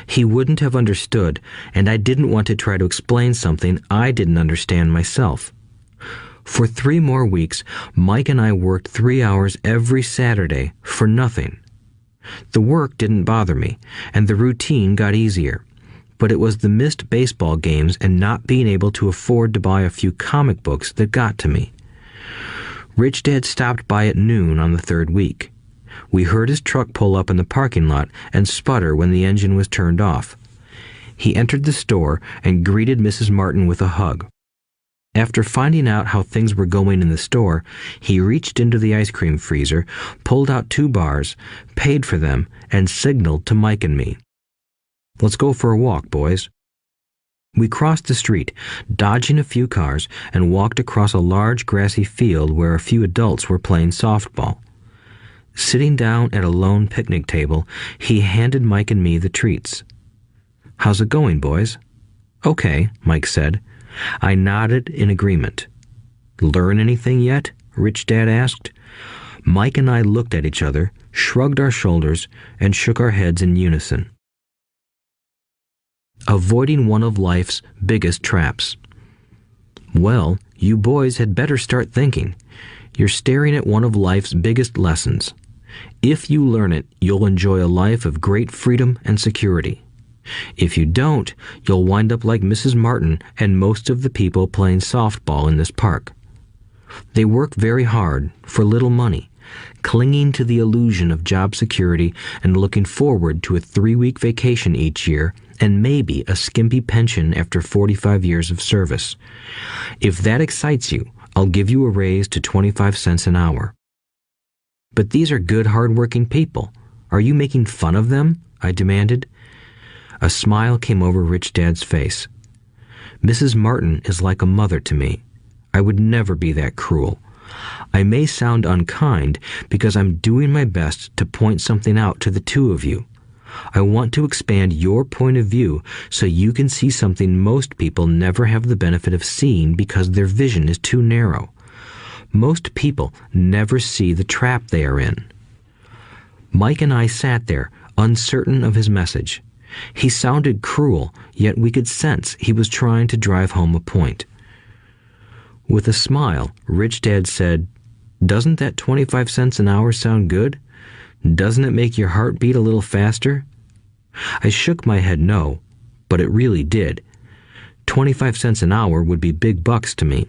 He wouldn't have understood, and I didn't want to try to explain something I didn't understand myself. For 3 more weeks, Mike and I worked 3 hours every Saturday for nothing. The work didn't bother me, and the routine got easier. But it was the missed baseball games and not being able to afford to buy a few comic books that got to me. Richdad stopped by at noon on the 3rd week. We heard his truck pull up in the parking lot and sputter when the engine was turned off. He entered the store and greeted Mrs. Martin with a hug. After finding out how things were going in the store, he reached into the ice cream freezer, pulled out 2 bars, paid for them, and signaled to Mike and me. "Let's go for a walk, boys." We crossed the street, dodging a few cars, and walked across a large grassy field where a few adults were playing softball. Sitting down at a lone picnic table, he handed Mike and me the treats. "How's it going, boys?" "Okay," Mike said. I nodded in agreement. "Learn anything yet?" Richdad asked. Mike and I looked at each other, shrugged our shoulders, and shook our heads in unison. Avoiding one of life's biggest traps. Well, you boys had better start thinking. You're staring at one of life's biggest lessons. If you learn it, you'll enjoy a life of great freedom and security. If you don't, you'll wind up like Mrs. Martin and most of the people playing softball in this park. They work very hard for little money, clinging to the illusion of job security and looking forward to a 3-week vacation each year and maybe a skimpy pension after 45 years of service. If that excites you, I'll give you a raise to 25 cents an hour. "But these are good, hard-working people. Are you making fun of them?" I demanded. A smile came over Richdad's face. "Mrs. Martin is like a mother to me. I would never be that cruel. I may sound unkind because I'm doing my best to point something out to the 2 of you. I want to expand your point of view so you can see something most people never have the benefit of seeing because their vision is too narrow. Most people never see the trap they are in." Mike and I sat there, uncertain of his message. He sounded cruel, yet we could sense he was trying to drive home a point. With a smile, Richdad said, "Doesn't that 25 cents an hour sound good? Doesn't it make your heart beat a little faster?" I shook my head no, but it really did. 25 cents an hour would be big bucks to me.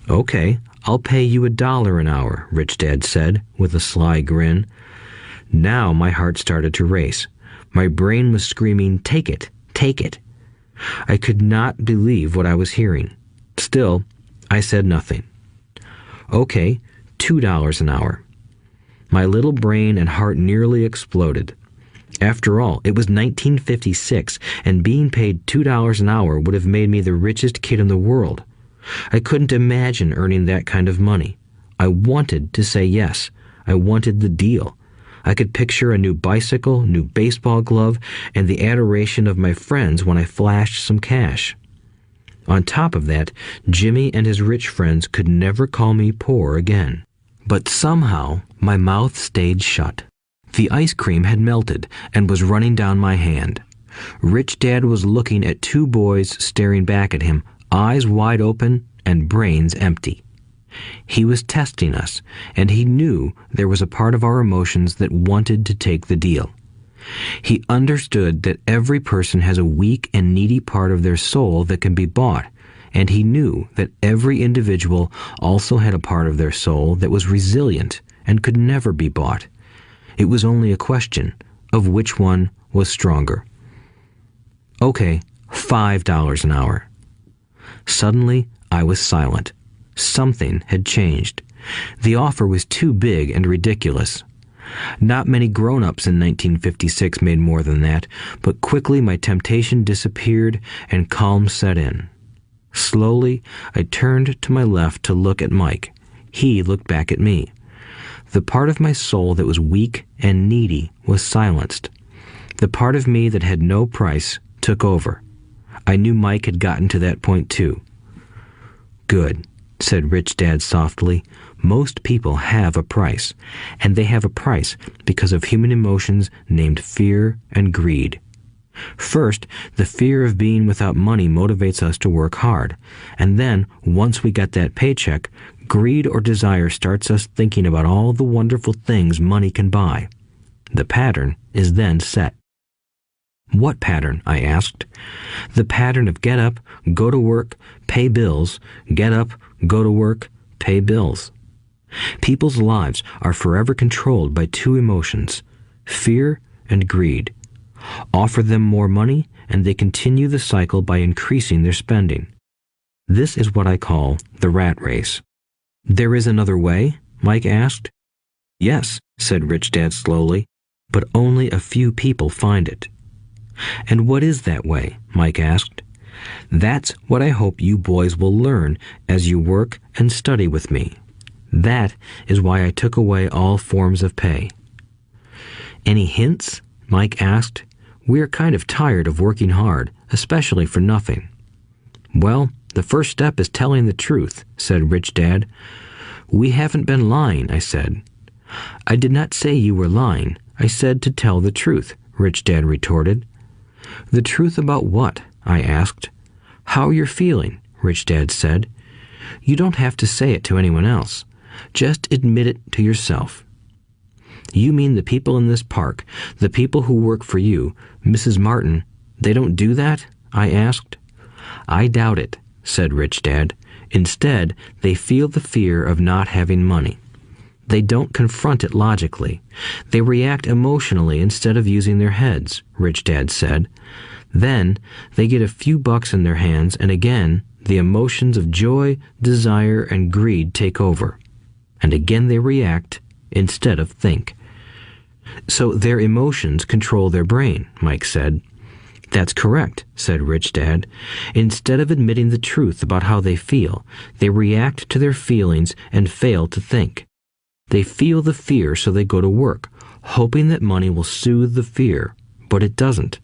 "Okay, I'll pay you $1 an hour," Richdad said, with a sly grin. Now my heart started to race. My brain was screaming, "Take it, take it." I could not believe what I was hearing. Still, I said nothing. "Okay, $2 an hour." My little brain and heart nearly exploded. After all, it was 1956, and being paid $2 an hour would have made me the richest kid in the world. I couldn't imagine earning that kind of money. I wanted to say yes. I wanted the deal. I could picture a new bicycle, new baseball glove, and the adoration of my friends when I flashed some cash. On top of that, Jimmy and his rich friends could never call me poor again. But somehow my mouth stayed shut. The ice cream had melted and was running down my hand. Richdad was looking at two boys staring back at him, eyes wide open and brains empty. He was testing us, and he knew there was a part of our emotions that wanted to take the deal. He understood that every person has a weak and needy part of their soul that can be bought, and he knew that every individual also had a part of their soul that was resilient and could never be bought. It was only a question of which one was stronger. Okay, $5 an hour. Suddenly, I was silent. Something had changed. The offer was too big and ridiculous. Not many grown-ups in 1956 made more than that, but quickly my temptation disappeared and calm set in. Slowly, I turned to my left to look at Mike. He looked back at me. The part of my soul that was weak and needy was silenced. The part of me that had no price took over. I knew Mike had gotten to that point too. Good, said Richdad softly. Most people have a price, and they have a price because of human emotions named fear and greed. First, the fear of being without money motivates us to work hard, and then, once we get that paycheck, greed or desire starts us thinking about all the wonderful things money can buy. The pattern is then set. What pattern? I asked. The pattern of get up, go to work, pay bills, get up, go to work, pay bills. People's lives are forever controlled by two emotions, fear and greed. Offer them more money, and they continue the cycle by increasing their spending. This is what I call the rat race. There is another way? Mike asked. Yes, said Richdad slowly, but only a few people find it. And what is that way? Mike asked. That's what I hope you boys will learn as you work and study with me. That is why I took away all forms of pay. Any hints? Mike asked. We're kind of tired of working hard, especially for nothing. Well, the first step is telling the truth, said Richdad. We haven't been lying, I said. I did not say you were lying. I said to tell the truth, Richdad retorted. The truth about what? I asked. How you're feeling, Richdad said. You don't have to say it to anyone else. Just admit it to yourself. You mean the people in this park, the people who work for you, Mrs. Martin, they don't do that? I asked. I doubt it, said Richdad. Instead, they feel the fear of not having money. They don't confront it logically. They react emotionally instead of using their heads, Richdad said. Then, they get a few bucks in their hands, and again, the emotions of joy, desire, and greed take over. And again they react instead of think. So their emotions control their brain, Mike said. That's correct, said Richdad. Instead of admitting the truth about how they feel, they react to their feelings and fail to think. They feel the fear, so they go to work, hoping that money will soothe the fear, but it doesn't.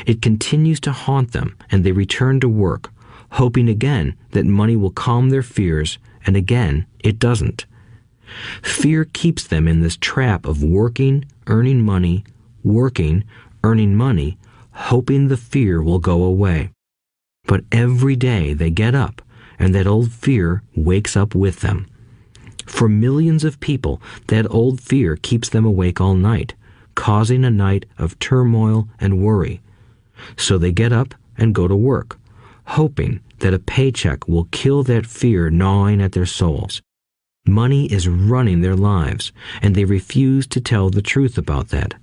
It continues to haunt them, and they return to work, hoping again that money will calm their fears, and again it doesn't. Fear keeps them in this trap of working, earning money, hoping the fear will go away. But every day they get up, and that old fear wakes up with them. For millions of people, that old fear keeps them awake all night, causing a night of turmoil and worry. So they get up and go to work, hoping that a paycheck will kill that fear gnawing at their souls. Money is running their lives, and they refuse to tell the truth about that.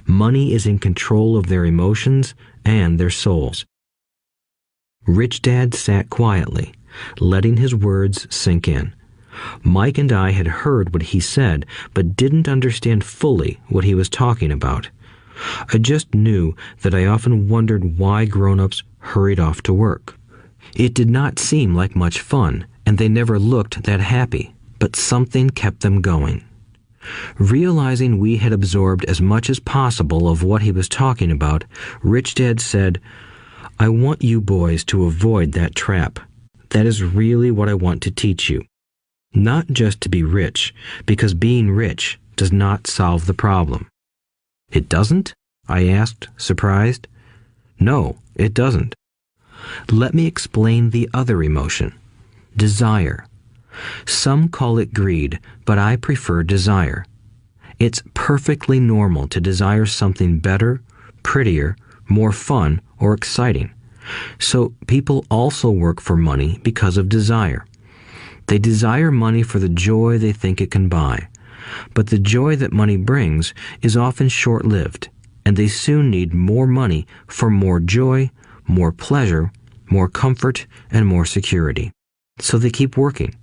Money is in control of their emotions and their souls. Richdad sat quietly, letting his words sink in. Mike and I had heard what he said, but didn't understand fully what he was talking about. I just knew that I often wondered why grown-ups hurried off to work. It did not seem like much fun, and they never looked that happy, but something kept them going. Realizing we had absorbed as much as possible of what he was talking about, Richdad said, I want you boys to avoid that trap. That is really what I want to teach you. Not just to be rich, because being rich does not solve the problem. It doesn't? I asked, surprised. No, it doesn't. Let me explain the other emotion, desire. Some call it greed, but I prefer desire. It's perfectly normal to desire something better, prettier, more fun, or exciting. So people also work for money because of desire. They desire money for the joy they think it can buy. But the joy that money brings is often short-lived, and they soon need more money for more joy, more pleasure, more comfort, and more security. So they keep working,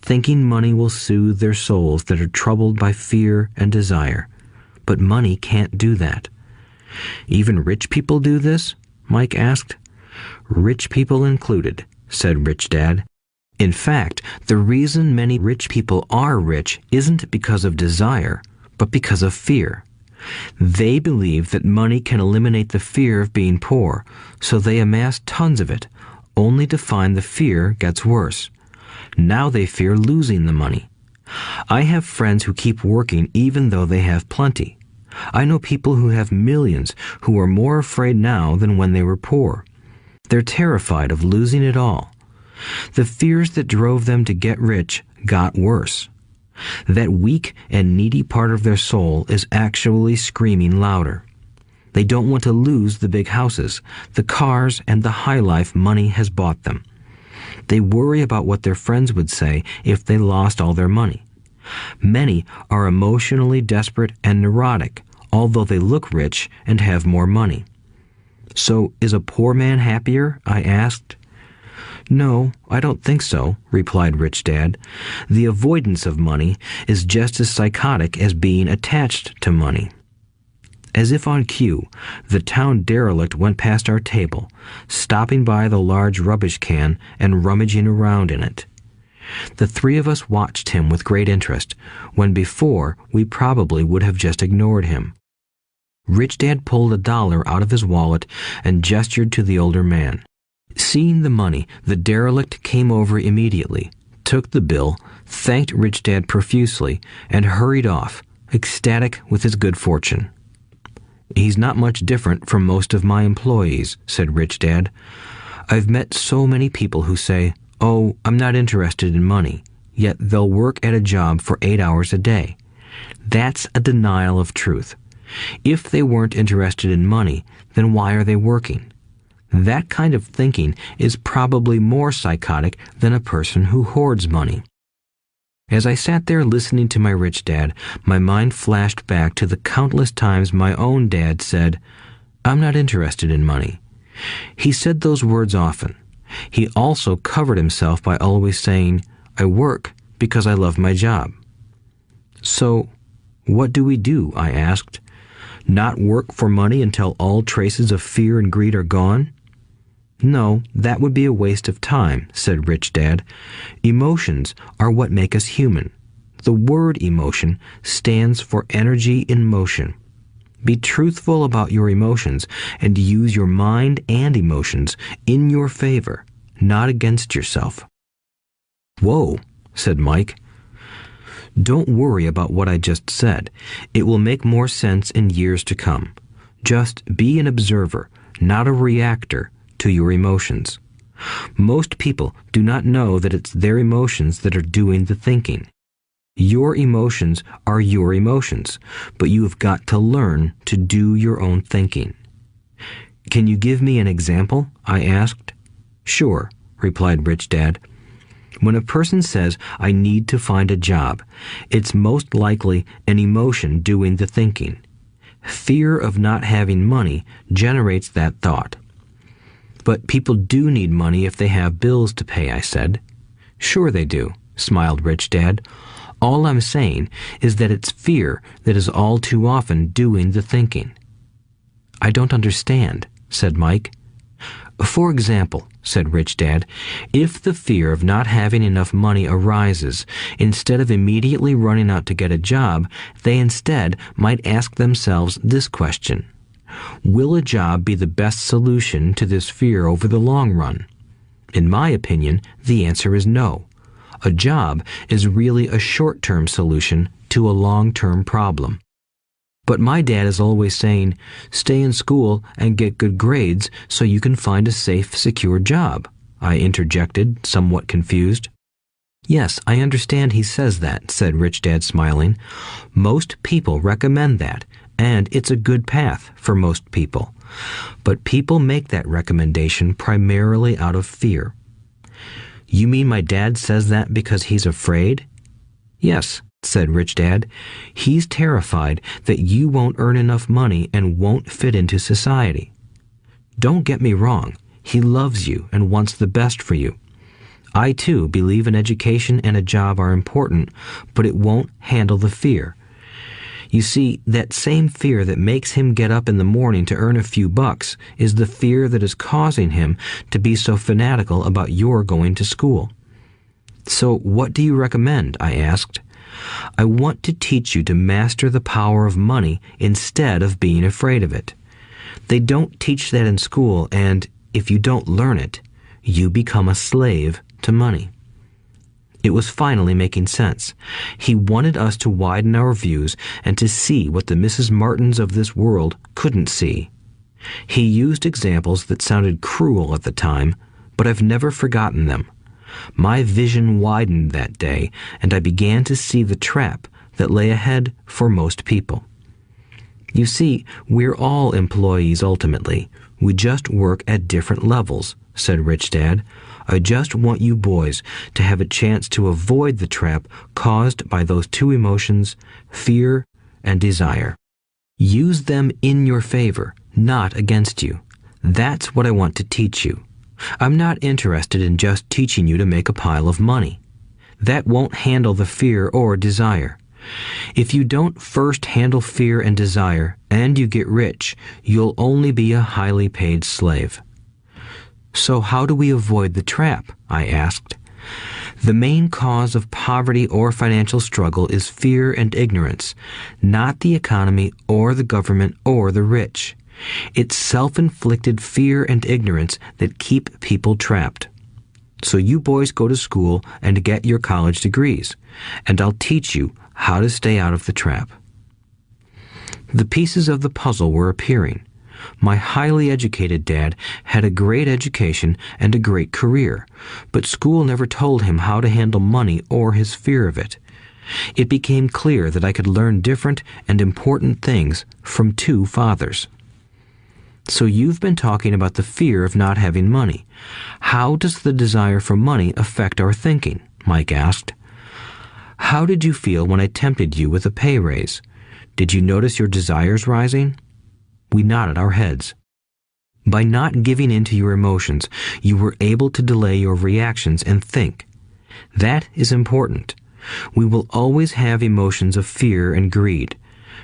thinking money will soothe their souls that are troubled by fear and desire. But money can't do that. Even rich people do this? Mike asked. Rich people included, said Richdad. In fact, the reason many rich people are rich isn't because of desire, but because of fear. They believe that money can eliminate the fear of being poor, so they amass tons of it, only to find the fear gets worse. Now they fear losing the money. I have friends who keep working even though they have plenty. I know people who have millions who are more afraid now than when they were poor. They're terrified of losing it all. The fears that drove them to get rich got worse. That weak and needy part of their soul is actually screaming louder. They don't want to lose the big houses, the cars, and the high life money has bought them. They worry about what their friends would say if they lost all their money. Many are emotionally desperate and neurotic, although they look rich and have more money. So, is a poor man happier? I asked. No, I don't think so, replied Richdad. The avoidance of money is just as psychotic as being attached to money. As if on cue, the town derelict went past our table, stopping by the large rubbish can and rummaging around in it. The three of us watched him with great interest, when before we probably would have just ignored him. Richdad pulled $1 out of his wallet and gestured to the older man. Seeing the money, the derelict came over immediately, took the bill, thanked Richdad profusely, and hurried off, ecstatic with his good fortune. He's not much different from most of my employees, said Richdad. I've met so many people who say, "Oh, I'm not interested in money," yet they'll work at a job for 8 hours a day. That's a denial of truth. If they weren't interested in money, then why are they working? That kind of thinking is probably more psychotic than a person who hoards money. As I sat there listening to my rich dad, my mind flashed back to the countless times my own dad said, "I'm not interested in money." He said those words often. He also covered himself by always saying, "I work because I love my job." So, what do we do? I asked. Not work for money until all traces of fear and greed are gone? No, that would be a waste of time, said Richdad. Emotions are what make us human. The word emotion stands for energy in motion. Be truthful about your emotions and use your mind and emotions in your favor, not against yourself. Whoa, said Mike. Don't worry about what I just said. It will make more sense in years to come. Just be an observer, not a reactor, to your emotions. Most people do not know that it's their emotions that are doing the thinking. Your emotions are your emotions, but you have got to learn to do your own thinking. Can you give me an example? I asked. Sure, replied Richdad. When a person says, "I need to find a job," it's most likely an emotion doing the thinking. Fear of not having money generates that thought. But people do need money if they have bills to pay, I said. Sure they do, smiled Richdad. All I'm saying is that it's fear that is all too often doing the thinking. I don't understand, said Mike. For example, said Richdad, if the fear of not having enough money arises, instead of immediately running out to get a job, they instead might ask themselves this question. Will a job be the best solution to this fear over the long run? In my opinion, the answer is no. A job is really a short-term solution to a long-term problem. But my dad is always saying, stay in school and get good grades so you can find a safe, secure job, I interjected, somewhat confused. Yes, I understand he says that, said Richdad, smiling. Most people recommend that, and it's a good path for most people. But people make that recommendation primarily out of fear. You mean my dad says that because he's afraid? Yes, said Richdad. He's terrified that you won't earn enough money and won't fit into society. Don't get me wrong. He loves you and wants the best for you. I, too, believe an education and a job are important, but it won't handle the fear. You see, that same fear that makes him get up in the morning to earn a few bucks is the fear that is causing him to be so fanatical about your going to school. So what do you recommend? I asked. I want to teach you to master the power of money instead of being afraid of it. They don't teach that in school, and if you don't learn it, you become a slave to money. It was finally making sense. He wanted us to widen our views and to see what the Mrs. Martins of this world couldn't see. He used examples that sounded cruel at the time, but I've never forgotten them. My vision widened that day, and I began to see the trap that lay ahead for most people. You see, we're all employees ultimately. We just work at different levels, said Richdad. I just want you boys to have a chance to avoid the trap caused by those two emotions, fear and desire. Use them in your favor, not against you. That's what I want to teach you. I'm not interested in just teaching you to make a pile of money. That won't handle the fear or desire. If you don't first handle fear and desire, and you get rich, you'll only be a highly paid slave. So how do we avoid the trap? I asked. The main cause of poverty or financial struggle is fear and ignorance, not the economy or the government or the rich. It's self-inflicted fear and ignorance that keep people trapped. So you boys go to school and get your college degrees, and I'll teach you how to stay out of the trap. The pieces of the puzzle were appearing. My highly educated dad had a great education and a great career, but school never told him how to handle money or his fear of it. It became clear that I could learn different and important things from two fathers. So you've been talking about the fear of not having money. How does the desire for money affect our thinking? Mike asked. How did you feel when I tempted you with a pay raise? Did you notice your desires rising? We nodded our heads. By not giving in to your emotions, you were able to delay your reactions and think. That is important. We will always have emotions of fear and greed.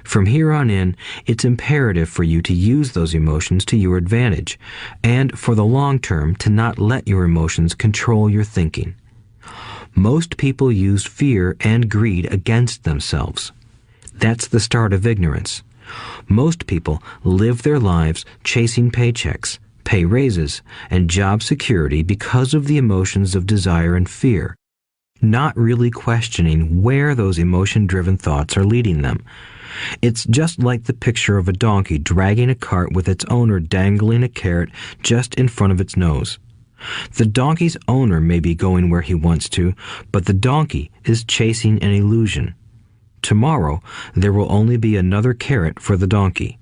From here on in, it's imperative for you to use those emotions to your advantage, and for the long term to not let your emotions control your thinking. Most people use fear and greed against themselves. That's the start of ignorance. Most people live their lives chasing paychecks, pay raises, and job security because of the emotions of desire and fear, not really questioning where those emotion-driven thoughts are leading them. It's just like the picture of a donkey dragging a cart with its owner dangling a carrot just in front of its nose. The donkey's owner may be going where he wants to, but the donkey is chasing an illusion. Tomorrow, there will only be another carrot for the donkey.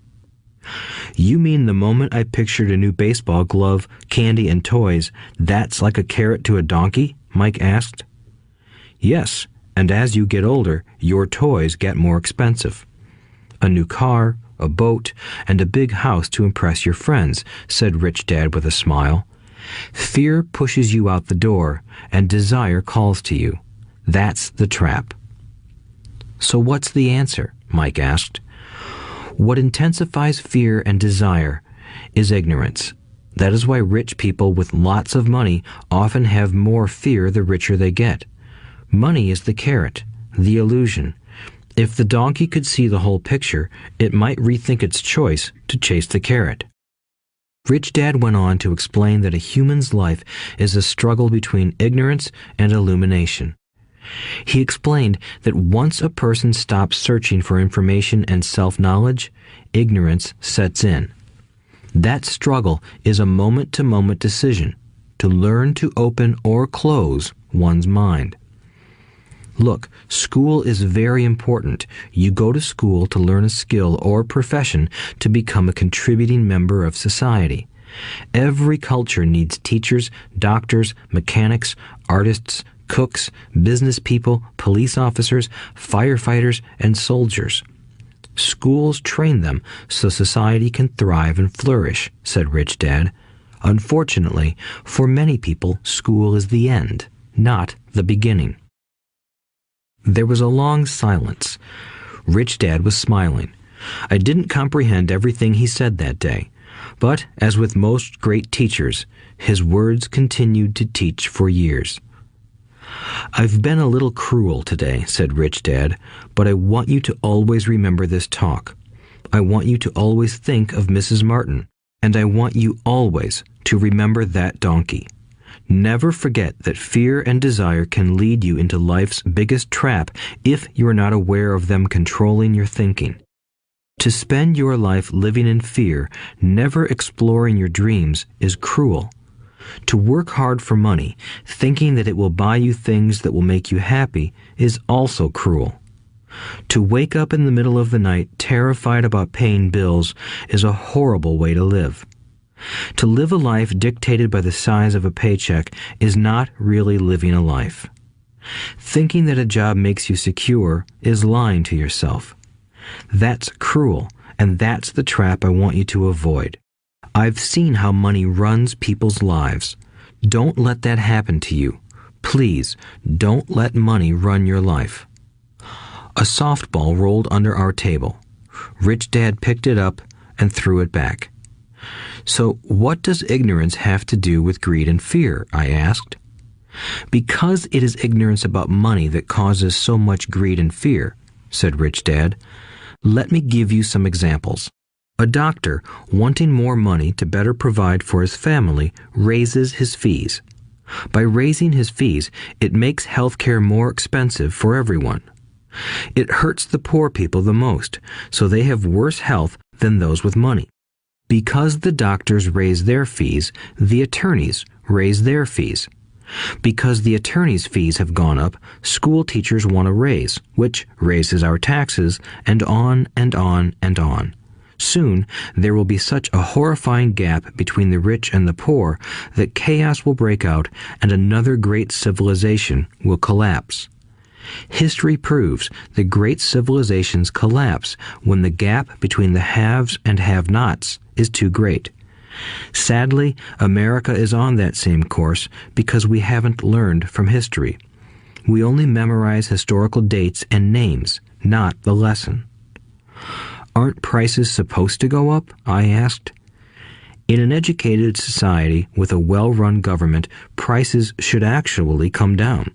You mean the moment I pictured a new baseball glove, candy, and toys, that's like a carrot to a donkey? Mike asked. Yes, and as you get older, your toys get more expensive. A new car, a boat, and a big house to impress your friends, said Richdad with a smile. Fear pushes you out the door, and desire calls to you. That's the trap. So what's the answer? Mike asked. What intensifies fear and desire is ignorance. That is why rich people with lots of money often have more fear the richer they get. Money is the carrot, the illusion. If the donkey could see the whole picture, it might rethink its choice to chase the carrot. Richdad went on to explain that a human's life is a struggle between ignorance and illumination. He explained that once a person stops searching for information and self-knowledge, ignorance sets in. That struggle is a moment-to-moment decision to learn to open or close one's mind. Look, school is very important. You go to school to learn a skill or profession to become a contributing member of society. Every culture needs teachers, doctors, mechanics, artists, cooks, business people, police officers, firefighters, and soldiers. Schools train them so society can thrive and flourish, said Richdad. Unfortunately, for many people, school is the end, not the beginning. There was a long silence. Richdad was smiling. I didn't comprehend everything he said that day, but as with most great teachers, his words continued to teach for years. I've been a little cruel today, said Richdad, but I want you to always remember this talk. I want you to always think of Mrs. Martin, and I want you always to remember that donkey. Never forget that fear and desire can lead you into life's biggest trap if you are not aware of them controlling your thinking. To spend your life living in fear, never exploring your dreams, is cruel. To work hard for money, thinking that it will buy you things that will make you happy, is also cruel. To wake up in the middle of the night terrified about paying bills is a horrible way to live. To live a life dictated by the size of a paycheck is not really living a life. Thinking that a job makes you secure is lying to yourself. That's cruel, and that's the trap I want you to avoid. I've seen how money runs people's lives. Don't let that happen to you. Please, don't let money run your life. A softball rolled under our table. Richdad picked it up and threw it back. So what does ignorance have to do with greed and fear? I asked. Because it is ignorance about money that causes so much greed and fear, said Richdad. Let me give you some examples. A doctor, wanting more money to better provide for his family, raises his fees. By raising his fees, it makes healthcare more expensive for everyone. It hurts the poor people the most, so they have worse health than those with money. Because the doctors raise their fees, the attorneys raise their fees. Because the attorneys' fees have gone up, school teachers want a raise, which raises our taxes, and on and on and on. Soon, there will be such a horrifying gap between the rich and the poor that chaos will break out and another great civilization will collapse. History proves that great civilizations collapse when the gap between the haves and have-nots is too great. Sadly, America is on that same course because we haven't learned from history. We only memorize historical dates and names, not the lesson. Aren't prices supposed to go up? I asked. In an educated society with a well-run government, prices should actually come down.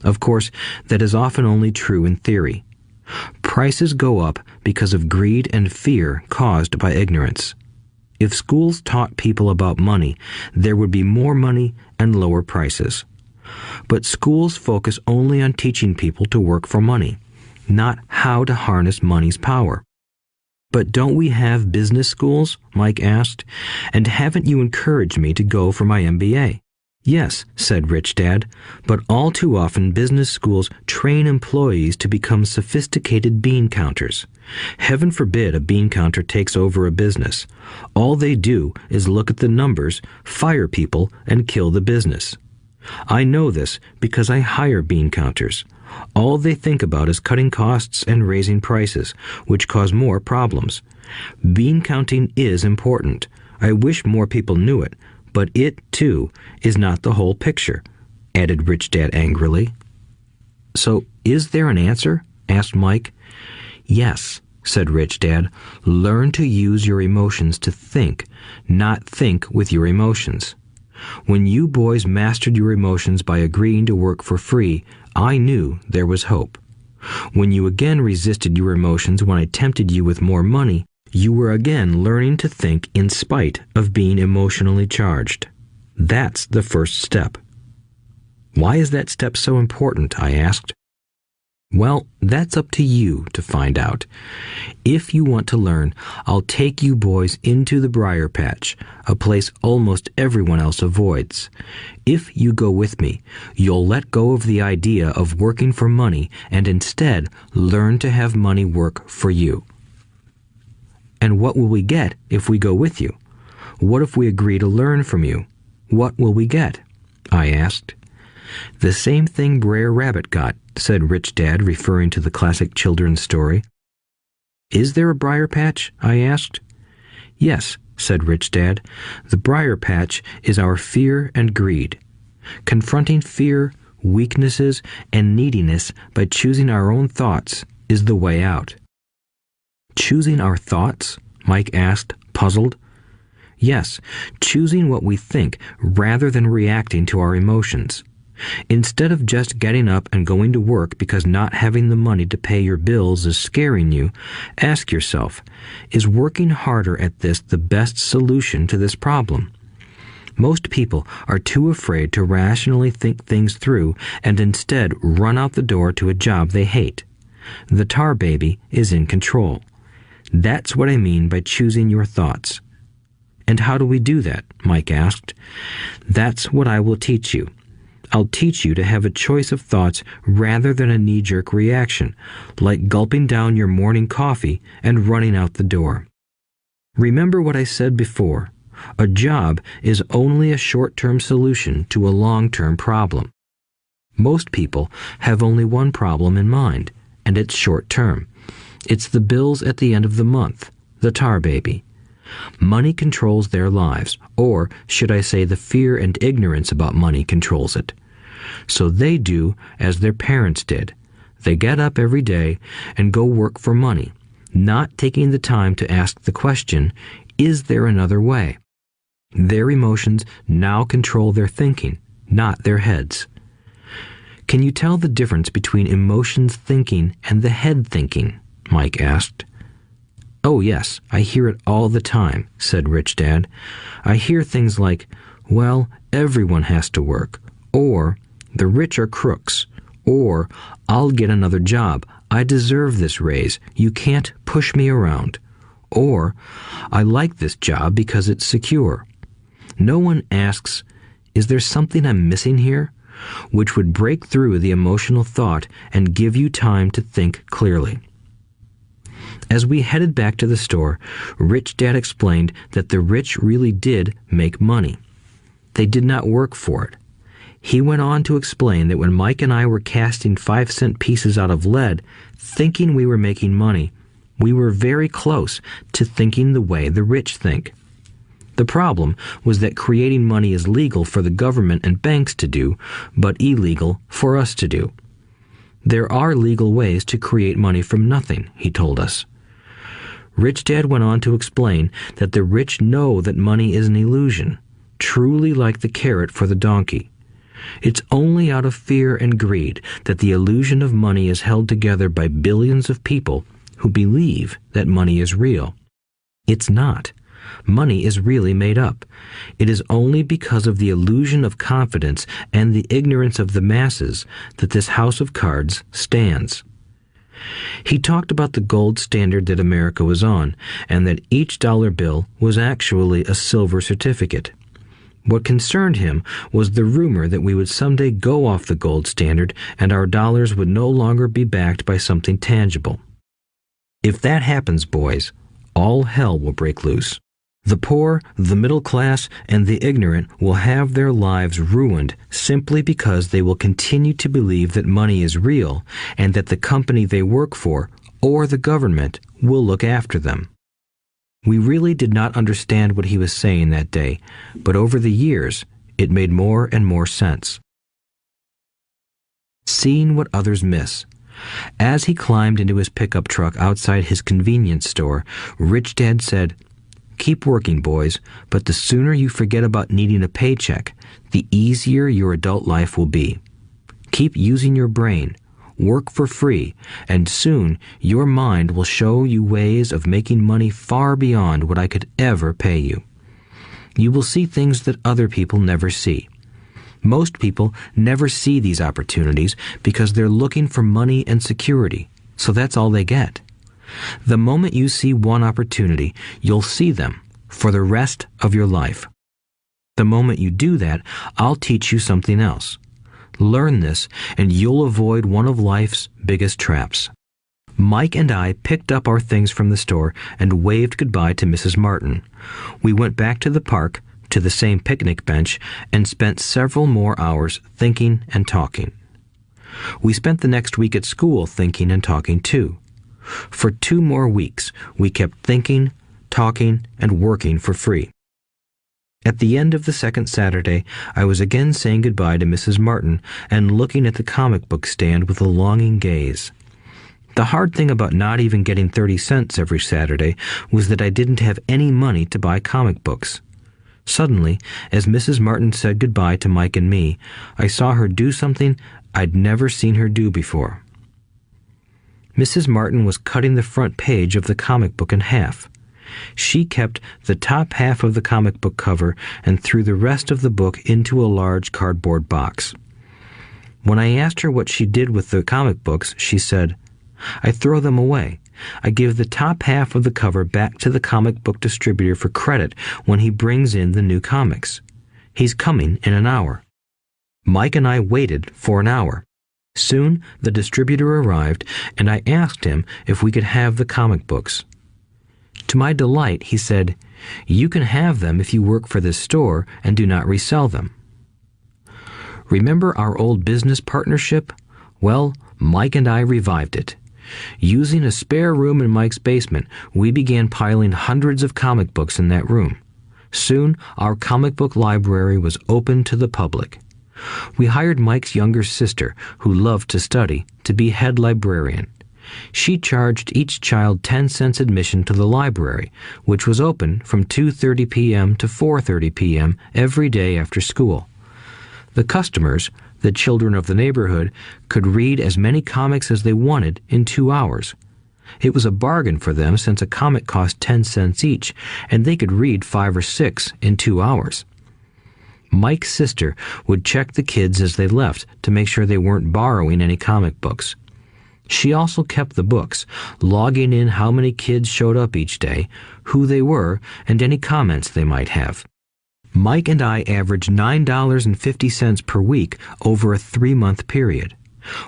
Of course, that is often only true in theory. Prices go up because of greed and fear caused by ignorance. If schools taught people about money, there would be more money and lower prices. But schools focus only on teaching people to work for money, not how to harness money's power. But don't we have business schools? Mike asked. And haven't you encouraged me to go for my MBA? Yes, said Richdad, but all too often business schools train employees to become sophisticated bean counters. Heaven forbid a bean counter takes over a business. All they do is look at the numbers, fire people, and kill the business. I know this because I hire bean counters. All they think about is cutting costs and raising prices, which cause more problems. Bean counting is important. I wish more people knew it, but it, too, is not the whole picture, added Richdad angrily. So, is there an answer? Asked Mike. Yes, said Richdad. Learn to use your emotions to think, not think with your emotions. When you boys mastered your emotions by agreeing to work for free, I knew there was hope. When you again resisted your emotions when I tempted you with more money, you were again learning to think in spite of being emotionally charged. That's the first step. Why is that step so important? I asked. Well, that's up to you to find out. If you want to learn, I'll take you boys into the briar patch, a place almost everyone else avoids. If you go with me, you'll let go of the idea of working for money and instead learn to have money work for you. And what will we get if we go with you? What if we agree to learn from you? What will we get? I asked. The same thing Brer Rabbit got, said Richdad, referring to the classic children's story. Is there a briar patch? I asked. Yes, said Richdad. The briar patch is our fear and greed. Confronting fear, weaknesses, and neediness by choosing our own thoughts is the way out. Choosing our thoughts? Mike asked, puzzled. Yes, choosing what we think rather than reacting to our emotions. Instead of just getting up and going to work because not having the money to pay your bills is scaring you, ask yourself, is working harder at this the best solution to this problem? Most people are too afraid to rationally think things through and instead run out the door to a job they hate. The tar baby is in control. That's what I mean by choosing your thoughts. And how do we do that? Mike asked. That's what I will teach you. I'll teach you to have a choice of thoughts rather than a knee-jerk reaction, like gulping down your morning coffee and running out the door. Remember what I said before. A job is only a short-term solution to a long-term problem. Most people have only one problem in mind, and it's short-term. It's the bills at the end of the month, the tar baby. Money controls their lives, or should I say the fear and ignorance about money controls it. So they do as their parents did. They get up every day and go work for money, not taking the time to ask the question, is there another way? Their emotions now control their thinking, not their heads. Can you tell the difference between emotions thinking and the head thinking? Mike asked. Oh yes, I hear it all the time, said Richdad. I hear things like, well, everyone has to work, or the rich are crooks, or I'll get another job, I deserve this raise, you can't push me around, or I like this job because it's secure. No one asks, is there something I'm missing here? Which would break through the emotional thought and give you time to think clearly. As we headed back to the store, Richdad explained that the rich really did make money. They did not work for it. He went on to explain that when Mike and I were casting 5-cent pieces out of lead, thinking we were making money, we were very close to thinking the way the rich think. The problem was that creating money is legal for the government and banks to do, but illegal for us to do. There are legal ways to create money from nothing, he told us. Richdad went on to explain that the rich know that money is an illusion, truly like the carrot for the donkey. It's only out of fear and greed that the illusion of money is held together by billions of people who believe that money is real. It's not. Money is really made up. It is only because of the illusion of confidence and the ignorance of the masses that this house of cards stands. He talked about the gold standard that America was on, and that each dollar bill was actually a silver certificate. What concerned him was the rumor that we would someday go off the gold standard and our dollars would no longer be backed by something tangible. If that happens, boys, all hell will break loose. The poor, the middle class, and the ignorant will have their lives ruined simply because they will continue to believe that money is real and that the company they work for, or the government, will look after them. We really did not understand what he was saying that day, but over the years, it made more and more sense. Seeing what others miss. As he climbed into his pickup truck outside his convenience store, Richdad said, "Keep working, boys, but the sooner you forget about needing a paycheck, the easier your adult life will be. Keep using your brain, work for free, and soon your mind will show you ways of making money far beyond what I could ever pay you. You will see things that other people never see. Most people never see these opportunities because they're looking for money and security, so that's all they get. The moment you see one opportunity, you'll see them for the rest of your life. The moment you do that, I'll teach you something else. Learn this, and you'll avoid one of life's biggest traps. Mike and I picked up our things from the store and waved goodbye to Mrs. Martin. We went back to the park, to the same picnic bench, and spent several more hours thinking and talking. We spent the next week at school thinking and talking too. For 2 more weeks, we kept thinking, talking, and working for free. At the end of the second Saturday, I was again saying goodbye to Mrs. Martin and looking at the comic book stand with a longing gaze. The hard thing about not even getting 30 cents every Saturday was that I didn't have any money to buy comic books. Suddenly, as Mrs. Martin said goodbye to Mike and me, I saw her do something I'd never seen her do before. Mrs. Martin was cutting the front page of the comic book in half. She kept the top half of the comic book cover and threw the rest of the book into a large cardboard box. When I asked her what she did with the comic books, she said, "I throw them away. I give the top half of the cover back to the comic book distributor for credit when he brings in the new comics. He's coming in an hour." Mike and I waited for an hour. Soon the distributor arrived, and I asked him if we could have the comic books. To my delight, he said, "You can have them if you work for this store and do not resell them." Remember our old business partnership? Well, Mike and I revived it. Using a spare room in Mike's basement, we began piling hundreds of comic books in that room. Soon, our comic book library was open to the public. We hired Mike's younger sister, who loved to study, to be head librarian. She charged each child 10 cents admission to the library, which was open from 2:30 p.m. to 4:30 p.m. every day after school. The customers, the children of the neighborhood, could read as many comics as they wanted in 2 hours. It was a bargain for them since a comic cost 10 cents each, and they could read 5 or 6 in 2 hours. Mike's sister would check the kids as they left to make sure they weren't borrowing any comic books. She also kept the books, logging in how many kids showed up each day, who they were, and any comments they might have. Mike and I averaged $9.50 per week over a 3-month period.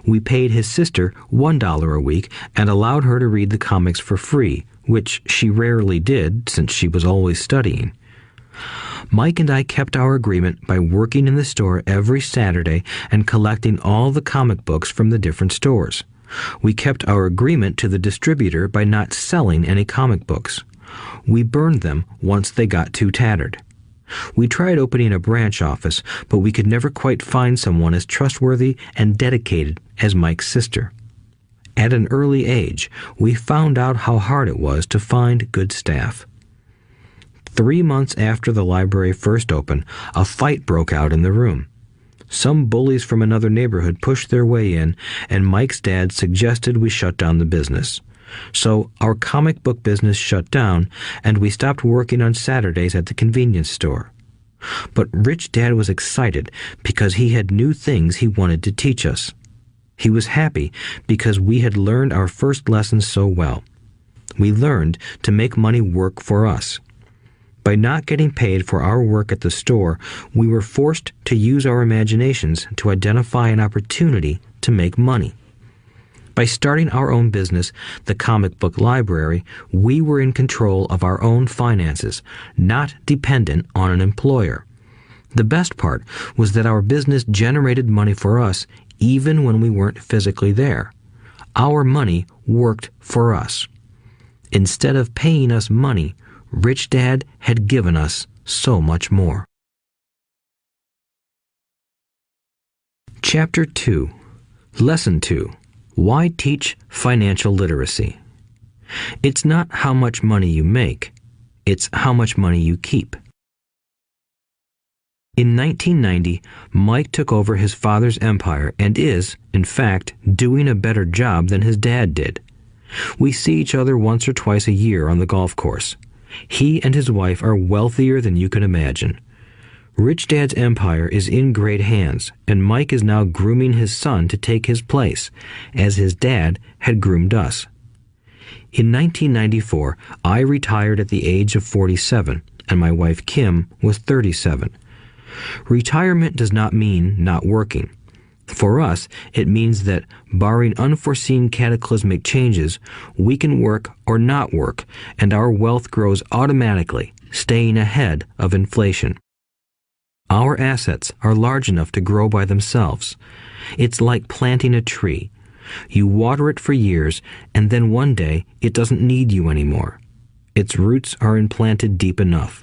We paid his sister $1 a week and allowed her to read the comics for free, which she rarely did since she was always studying. Mike and I kept our agreement by working in the store every Saturday and collecting all the comic books from the different stores. We kept our agreement to the distributor by not selling any comic books. We burned them once they got too tattered. We tried opening a branch office, but we could never quite find someone as trustworthy and dedicated as Mike's sister. At an early age, we found out how hard it was to find good staff. 3 months after the library first opened, a fight broke out in the room. Some bullies from another neighborhood pushed their way in, and Mike's dad suggested we shut down the business. So our comic book business shut down, and we stopped working on Saturdays at the convenience store. But Richdad was excited because he had new things he wanted to teach us. He was happy because we had learned our first lessons so well. We learned to make money work for us. By not getting paid for our work at the store, we were forced to use our imaginations to identify an opportunity to make money. By starting our own business, the comic book library, we were in control of our own finances, not dependent on an employer. The best part was that our business generated money for us even when we weren't physically there. Our money worked for us. Instead of paying us money, Richdad had given us so much more. Chapter 2. Lesson 2. Why teach financial literacy? It's not how much money you make, it's how much money you keep. In 1990, Mike took over his father's empire and is, in fact, doing a better job than his dad did. We see each other once or twice a year on the golf course. He and his wife are wealthier than you can imagine. Rich Dad's empire is in great hands, and Mike is now grooming his son to take his place, as his dad had groomed us. In 1994, I retired at the age of 47, and my wife Kim was 37. Retirement does not mean not working. For us, it means that, barring unforeseen cataclysmic changes, we can work or not work, and our wealth grows automatically, staying ahead of inflation. Our assets are large enough to grow by themselves. It's like planting a tree. You water it for years, and then one day it doesn't need you anymore. Its roots are implanted deep enough.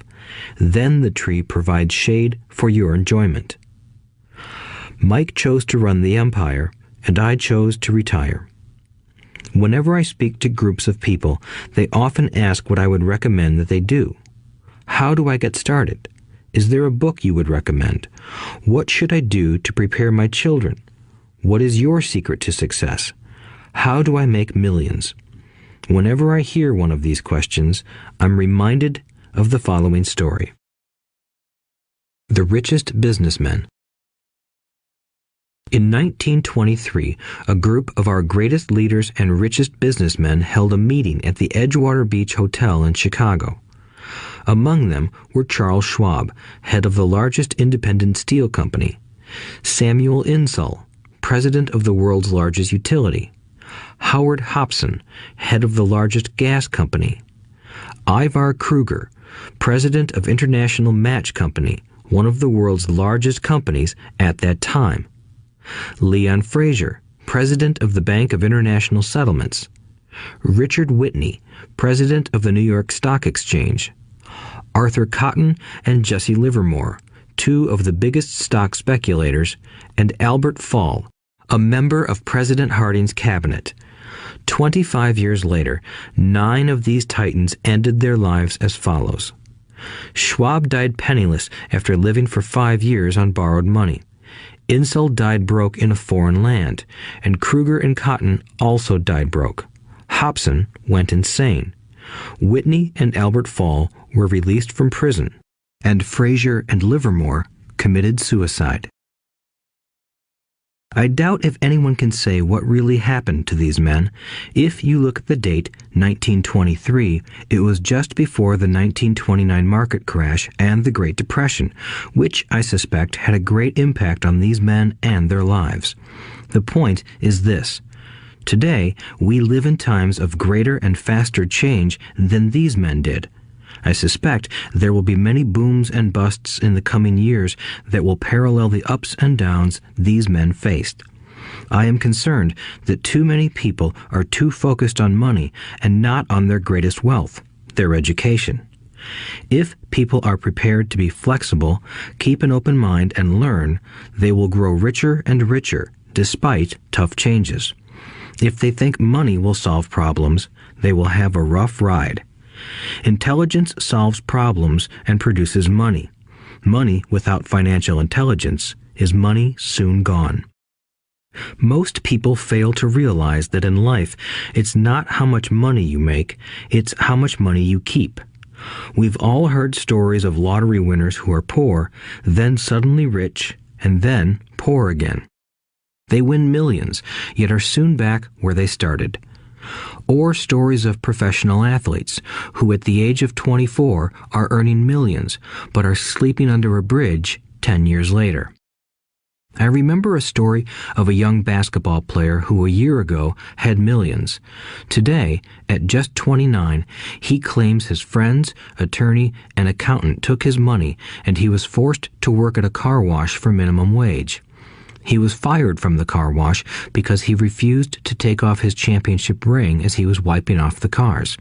Then the tree provides shade for your enjoyment. Mike chose to run the empire, and I chose to retire. Whenever I speak to groups of people, they often ask what I would recommend that they do. How do I get started? Is there a book you would recommend? What should I do to prepare my children? What is your secret to success? How do I make millions? Whenever I hear one of these questions, I'm reminded of the following story. The Richest Businessmen. In 1923, a group of our greatest leaders and richest businessmen held a meeting at the Edgewater Beach Hotel in Chicago. Among them were Charles Schwab, head of the largest independent steel company; Samuel Insull, president of the world's largest utility; Howard Hobson, head of the largest gas company; Ivar Kruger, president of International Match Company, one of the world's largest companies at that time; Leon Fraser, president of the Bank of International Settlements; Richard Whitney, president of the New York Stock Exchange; Arthur Cotton and Jesse Livermore, two of the biggest stock speculators; and Albert Fall, a member of President Harding's cabinet. 25 years later, 9 of these titans ended their lives as follows. Schwab died penniless after living for 5 years on borrowed money. Insull died broke in a foreign land, and Kruger and Cotton also died broke. Hobson went insane. Whitney and Albert Fall were released from prison, and Fraser and Livermore committed suicide. I doubt if anyone can say what really happened to these men. If you look at the date, 1923, it was just before the 1929 market crash and the Great Depression, which I suspect had a great impact on these men and their lives. The point is this. Today, we live in times of greater and faster change than these men did. I suspect there will be many booms and busts in the coming years that will parallel the ups and downs these men faced. I am concerned that too many people are too focused on money and not on their greatest wealth, their education. If people are prepared to be flexible, keep an open mind, and learn, they will grow richer and richer despite tough changes. If they think money will solve problems, they will have a rough ride. Intelligence solves problems and produces money. Money without financial intelligence is money soon gone. Most people fail to realize that in life, it's not how much money you make, it's how much money you keep. We've all heard stories of lottery winners who are poor, then suddenly rich, and then poor again. They win millions, yet are soon back where they started. Or stories of professional athletes who at the age of 24 are earning millions, but are sleeping under a bridge 10 years later. I remember a story of a young basketball player who a year ago had millions. Today, at just 29, he claims his friends, attorney, and accountant took his money, and he was forced to work at a car wash for minimum wage. He was fired from the car wash because he refused to take off his championship ring as he was wiping off the cars.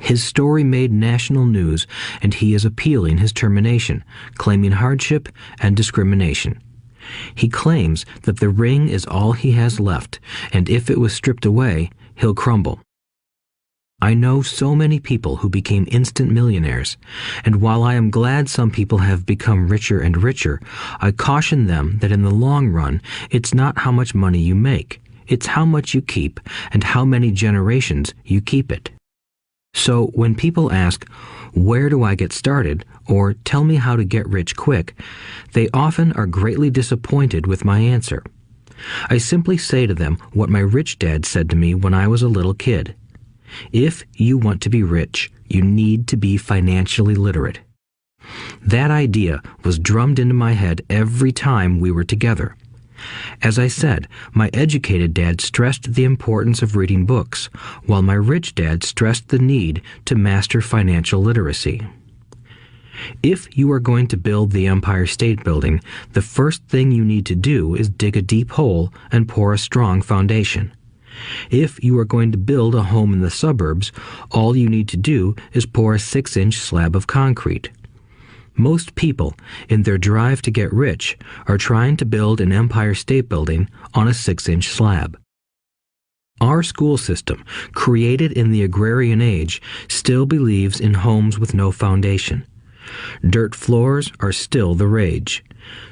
His story made national news, and he is appealing his termination, claiming hardship and discrimination. He claims that the ring is all he has left, and if it was stripped away, he'll crumble. I know so many people who became instant millionaires, and while I am glad some people have become richer and richer, I caution them that in the long run, it's not how much money you make, it's how much you keep and how many generations you keep it. So when people ask, "Where do I get started?" or "Tell me how to get rich quick," they often are greatly disappointed with my answer. I simply say to them what my rich dad said to me when I was a little kid. If you want to be rich, you need to be financially literate. That idea was drummed into my head every time we were together. As I said, my educated dad stressed the importance of reading books, while my rich dad stressed the need to master financial literacy. If you are going to build the Empire State Building, the first thing you need to do is dig a deep hole and pour a strong foundation. If you are going to build a home in the suburbs, all you need to do is pour a 6-inch slab of concrete. Most people, in their drive to get rich, are trying to build an Empire State Building on a 6-inch slab. Our school system, created in the agrarian age, still believes in homes with no foundation. Dirt floors are still the rage,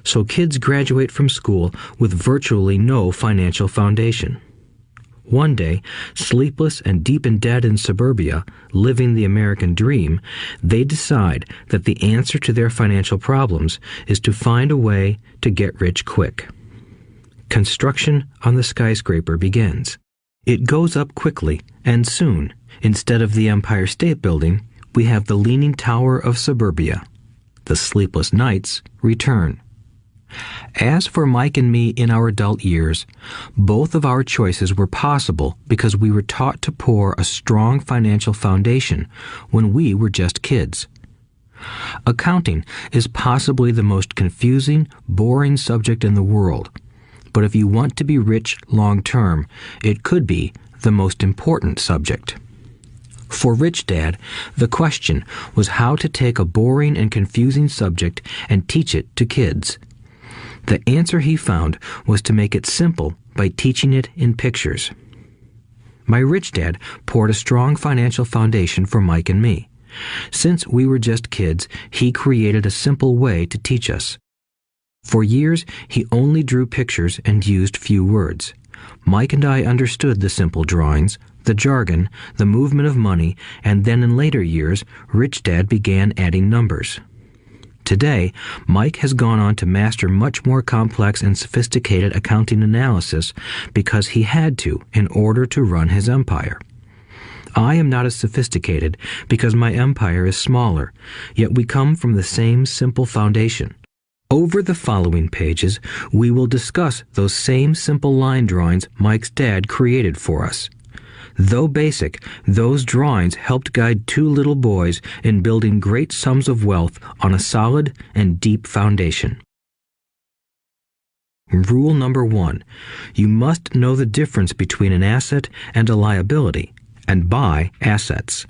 so kids graduate from school with virtually no financial foundation. One day, sleepless and deep in debt in suburbia, living the American dream, they decide that the answer to their financial problems is to find a way to get rich quick. Construction on the skyscraper begins. It goes up quickly, and soon, instead of the Empire State Building, we have the Leaning Tower of suburbia. The sleepless nights return. As for Mike and me in our adult years, both of our choices were possible because we were taught to pour a strong financial foundation when we were just kids. Accounting is possibly the most confusing, boring subject in the world, but if you want to be rich long term, it could be the most important subject. For Richdad, the question was how to take a boring and confusing subject and teach it to kids. The answer he found was to make it simple by teaching it in pictures. My rich dad poured a strong financial foundation for Mike and me. Since we were just kids, he created a simple way to teach us. For years, he only drew pictures and used few words. Mike and I understood the simple drawings, the jargon, the movement of money, and then in later years, Richdad began adding numbers. Today, Mike has gone on to master much more complex and sophisticated accounting analysis because he had to in order to run his empire. I am not as sophisticated because my empire is smaller, yet we come from the same simple foundation. Over the following pages, we will discuss those same simple line drawings Mike's dad created for us. Though basic, those drawings helped guide two little boys in building great sums of wealth on a solid and deep foundation. Rule number 1. You must know the difference between an asset and a liability, and buy assets.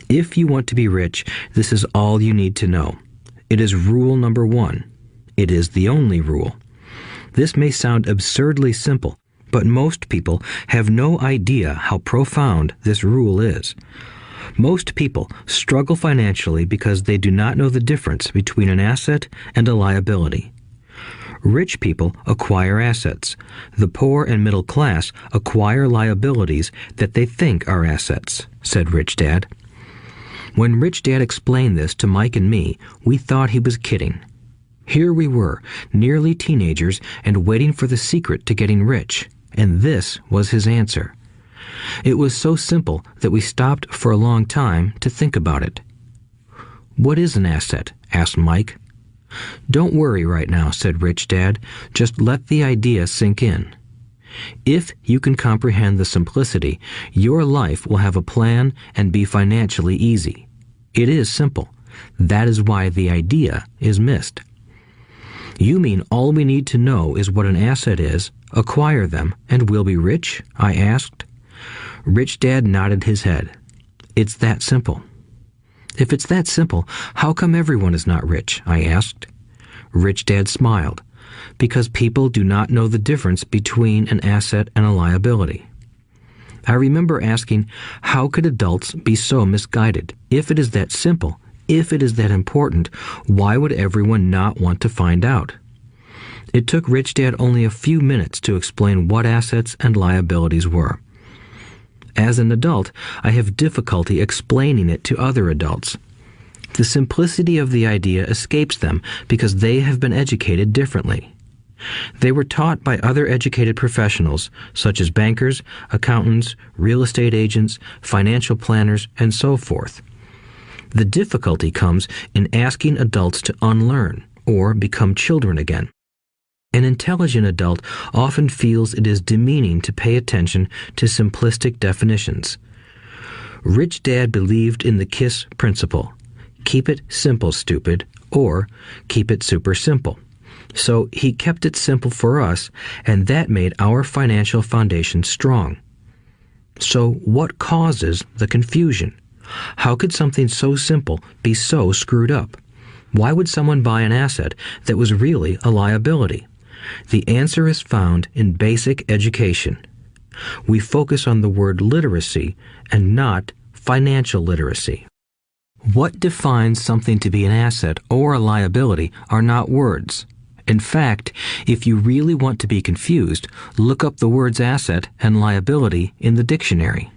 If you want to be rich, this is all you need to know. It is rule number 1. It is the only rule. This may sound absurdly simple, but most people have no idea how profound this rule is. Most people struggle financially because they do not know the difference between an asset and a liability. Rich people acquire assets. The poor and middle class acquire liabilities that they think are assets, said Richdad. When Richdad explained this to Mike and me, we thought he was kidding. Here we were, nearly teenagers, and waiting for the secret to getting rich, and this was his answer. It was so simple that we stopped for a long time to think about it. "What is an asset?" asked Mike. "Don't worry right now," said Richdad. "Just let the idea sink in. If you can comprehend the simplicity, your life will have a plan and be financially easy. It is simple. That is why the idea is missed." "You mean all we need to know is what an asset is, acquire them, and we'll be rich?" I asked. Richdad nodded his head. "It's that simple." "If it's that simple, how come everyone is not rich?" I asked. Richdad smiled. "Because people do not know the difference between an asset and a liability." I remember asking, how could adults be so misguided? If it is that simple, if it is that important, why would everyone not want to find out? It took Richdad only a few minutes to explain what assets and liabilities were. As an adult, I have difficulty explaining it to other adults. The simplicity of the idea escapes them because they have been educated differently. They were taught by other educated professionals, such as bankers, accountants, real estate agents, financial planners, and so forth. The difficulty comes in asking adults to unlearn or become children again. An intelligent adult often feels it is demeaning to pay attention to simplistic definitions. Richdad believed in the KISS principle: keep it simple, stupid, or keep it super simple. So he kept it simple for us, and that made our financial foundation strong. So what causes the confusion? How could something so simple be so screwed up? Why would someone buy an asset that was really a liability? The answer is found in basic education. We focus on the word literacy and not financial literacy. What defines something to be an asset or a liability are not words. In fact, if you really want to be confused, look up the words asset and liability in the dictionary.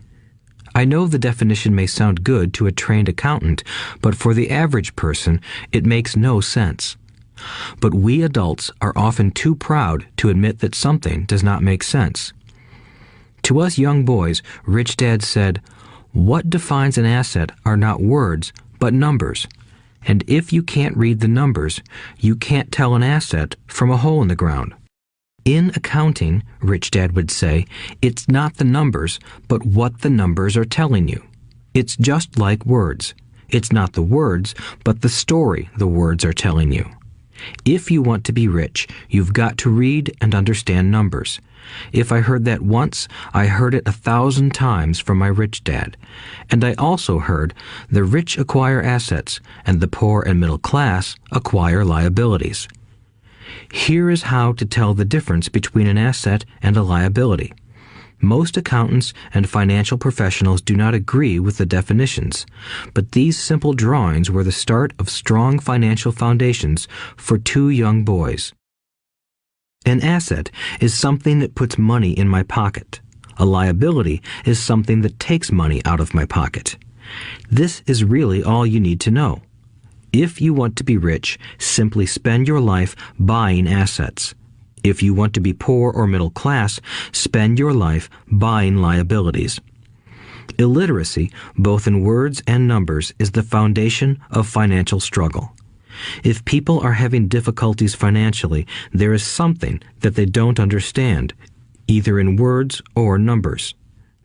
I know the definition may sound good to a trained accountant, but for the average person, it makes no sense. But we adults are often too proud to admit that something does not make sense. To us young boys, Richdad said, "What defines an asset are not words, but numbers. And if you can't read the numbers, you can't tell an asset from a hole in the ground." In accounting, Richdad would say, it's not the numbers, but what the numbers are telling you. It's just like words. It's not the words, but the story the words are telling you. If you want to be rich, you've got to read and understand numbers. If I heard that once, I heard it 1,000 times from my rich dad. And I also heard the rich acquire assets and the poor and middle class acquire liabilities. Here is how to tell the difference between an asset and a liability. Most accountants and financial professionals do not agree with the definitions, but these simple drawings were the start of strong financial foundations for two young boys. An asset is something that puts money in my pocket. A liability is something that takes money out of my pocket. This is really all you need to know. If you want to be rich, simply spend your life buying assets. If you want to be poor or middle class, spend your life buying liabilities. Illiteracy, both in words and numbers, is the foundation of financial struggle. If people are having difficulties financially, there is something that they don't understand, either in words or numbers.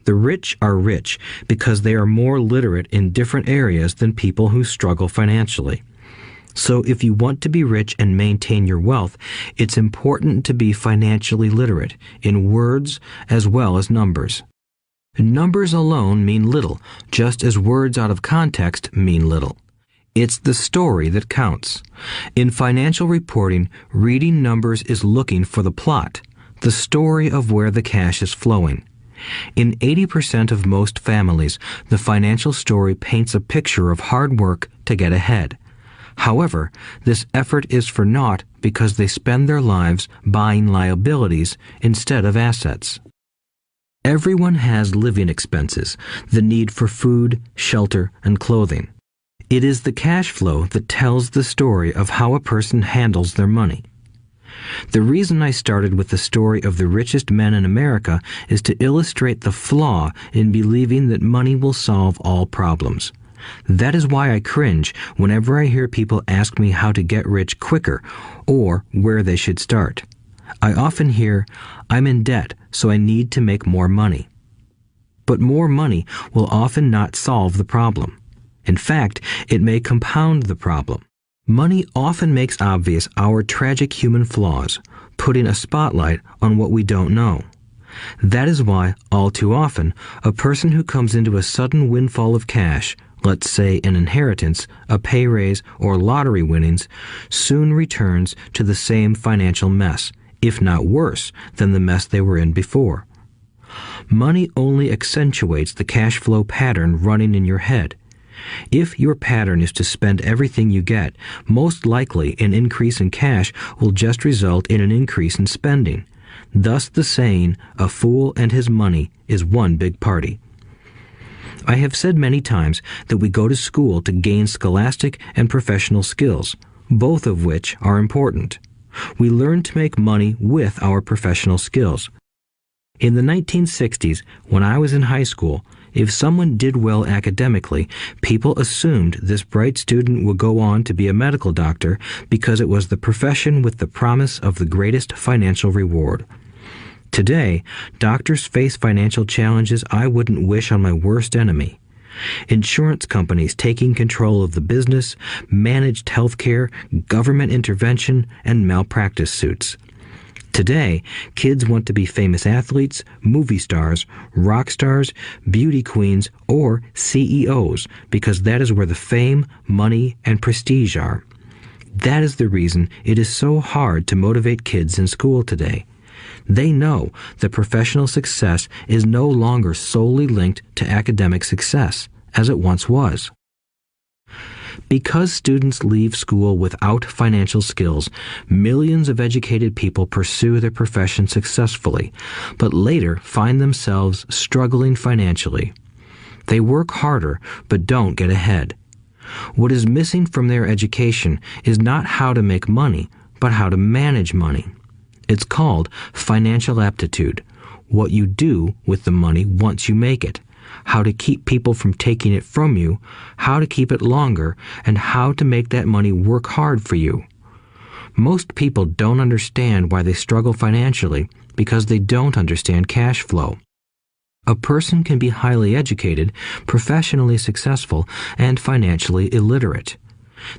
The rich are rich because they are more literate in different areas than people who struggle financially. So if you want to be rich and maintain your wealth, it's important to be financially literate in words as well as numbers. Numbers alone mean little, just as words out of context mean little. It's the story that counts. In financial reporting, reading numbers is looking for the plot, the story of where the cash is flowing. In 80% of most families, the financial story paints a picture of hard work to get ahead. However, this effort is for naught because they spend their lives buying liabilities instead of assets. Everyone has living expenses, the need for food, shelter, and clothing. It is the cash flow that tells the story of how a person handles their money. The reason I started with the story of the richest men in America is to illustrate the flaw in believing that money will solve all problems. That is why I cringe whenever I hear people ask me how to get rich quicker or where they should start. I often hear, "I'm in debt, so I need to make more money." But more money will often not solve the problem. In fact, it may compound the problem. Money often makes obvious our tragic human flaws, putting a spotlight on what we don't know. That is why, all too often, a person who comes into a sudden windfall of cash, let's say an inheritance, a pay raise, or lottery winnings, soon returns to the same financial mess, if not worse than the mess they were in before. Money only accentuates the cash flow pattern running in your head. If your pattern is to spend everything you get, most likely an increase in cash will just result in an increase in spending. Thus the saying, "A fool and his money is one big party." I have said many times that we go to school to gain scholastic and professional skills, both of which are important. We learn to make money with our professional skills. In the 1960s, when I was in high school, if someone did well academically, people assumed this bright student would go on to be a medical doctor because it was the profession with the promise of the greatest financial reward. Today, doctors face financial challenges I wouldn't wish on my worst enemy. Insurance companies taking control of the business, managed healthcare, government intervention, and malpractice suits. Today, kids want to be famous athletes, movie stars, rock stars, beauty queens, or CEOs because that is where the fame, money, and prestige are. That is the reason it is so hard to motivate kids in school today. They know that professional success is no longer solely linked to academic success, as it once was. Because students leave school without financial skills, millions of educated people pursue their profession successfully, but later find themselves struggling financially. They work harder, but don't get ahead. What is missing from their education is not how to make money, but how to manage money. It's called financial aptitude, what you do with the money once you make it, how to keep people from taking it from you, how to keep it longer, and how to make that money work hard for you. Most people don't understand why they struggle financially because they don't understand cash flow. A person can be highly educated, professionally successful, and financially illiterate.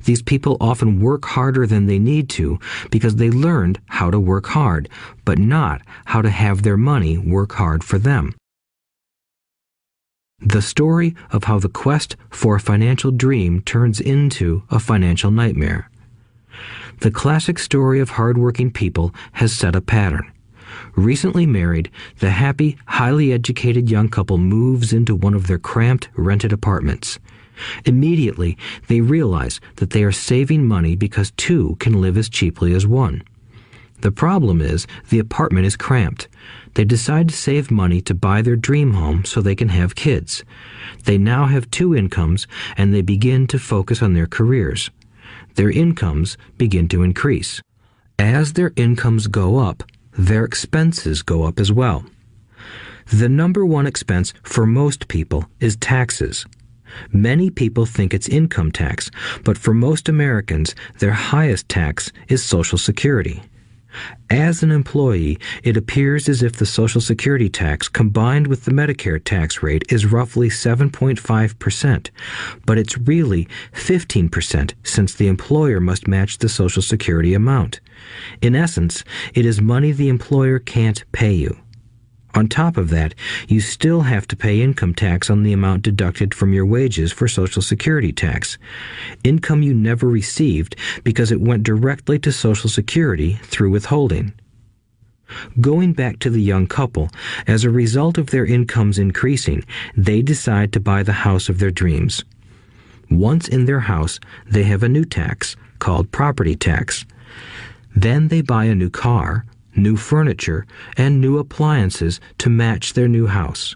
These people often work harder than they need to because they learned how to work hard, but not how to have their money work hard for them. The story of how the quest for a financial dream turns into a financial nightmare. The classic story of hardworking people has set a pattern. Recently married, the happy, highly educated young couple moves into one of their cramped, rented apartments. Immediately, they realize that they are saving money because two can live as cheaply as one. The problem is, the apartment is cramped. They decide to save money to buy their dream home so they can have kids. They now have two incomes, and they begin to focus on their careers. Their incomes begin to increase. As their incomes go up, their expenses go up as well. The number one expense for most people is taxes. Many people think it's income tax, but for most Americans, their highest tax is Social Security. As an employee, it appears as if the Social Security tax combined with the Medicare tax rate is roughly 7.5%, but it's really 15% since the employer must match the Social Security amount. In essence, it is money the employer can't pay you. On top of that, you still have to pay income tax on the amount deducted from your wages for Social Security tax. Income you never received because it went directly to Social Security through withholding. Going back to the young couple, as a result of their incomes increasing, they decide to buy the house of their dreams. Once in their house, they have a new tax called property tax. Then they buy a new car, new furniture, and new appliances to match their new house.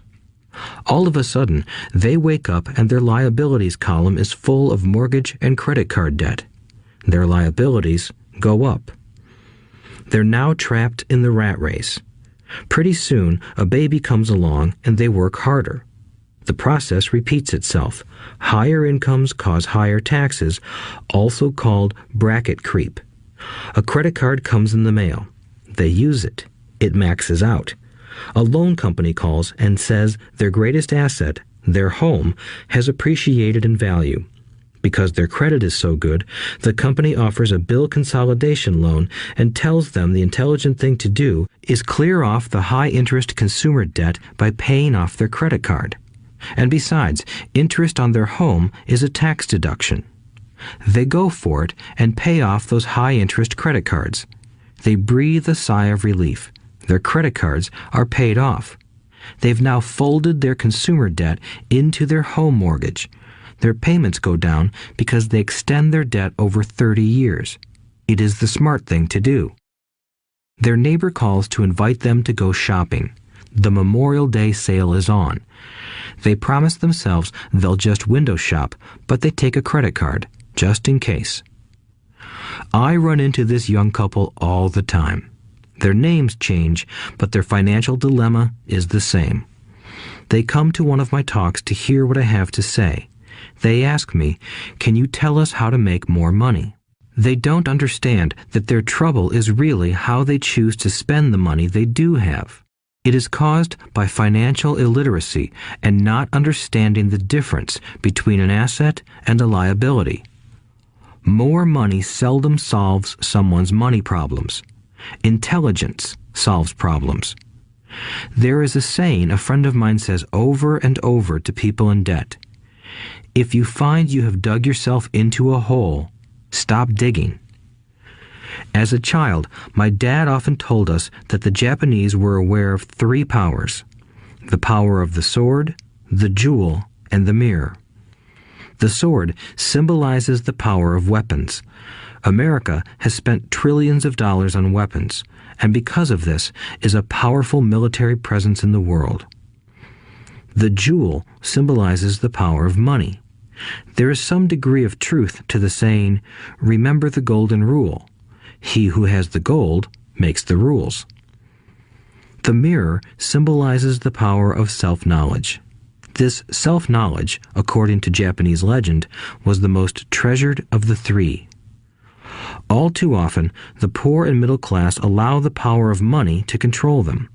All of a sudden, they wake up and their liabilities column is full of mortgage and credit card debt. Their liabilities go up. They're now trapped in the rat race. Pretty soon, a baby comes along and they work harder. The process repeats itself. Higher incomes cause higher taxes, also called bracket creep. A credit card comes in the mail. They use it. It maxes out. A loan company calls and says their greatest asset, their home, has appreciated in value. Because their credit is so good, the company offers a bill consolidation loan and tells them the intelligent thing to do is clear off the high-interest consumer debt by paying off their credit card. And besides, interest on their home is a tax deduction. They go for it and pay off those high-interest credit cards. They breathe a sigh of relief. Their credit cards are paid off. They've now folded their consumer debt into their home mortgage. Their payments go down because they extend their debt over 30 years. It is the smart thing to do. Their neighbor calls to invite them to go shopping. The Memorial Day sale is on. They promise themselves they'll just window shop, but they take a credit card, just in case. I run into this young couple all the time. Their names change, but their financial dilemma is the same. They come to one of my talks to hear what I have to say. They ask me, "Can you tell us how to make more money?" They don't understand that their trouble is really how they choose to spend the money they do have. It is caused by financial illiteracy and not understanding the difference between an asset and a liability. More money seldom solves someone's money problems. Intelligence solves problems. There is a saying a friend of mine says over and over to people in debt. If you find you have dug yourself into a hole, stop digging. As a child, my dad often told us that the Japanese were aware of 3 powers: the power of the sword, the jewel, and the mirror. The sword symbolizes the power of weapons. America has spent trillions of dollars on weapons, and because of this, is a powerful military presence in the world. The jewel symbolizes the power of money. There is some degree of truth to the saying, "Remember the golden rule. He who has the gold makes the rules." The mirror symbolizes the power of self-knowledge. This self-knowledge, according to Japanese legend, was the most treasured of the 3. All too often, the poor and middle class allow the power of money to control them.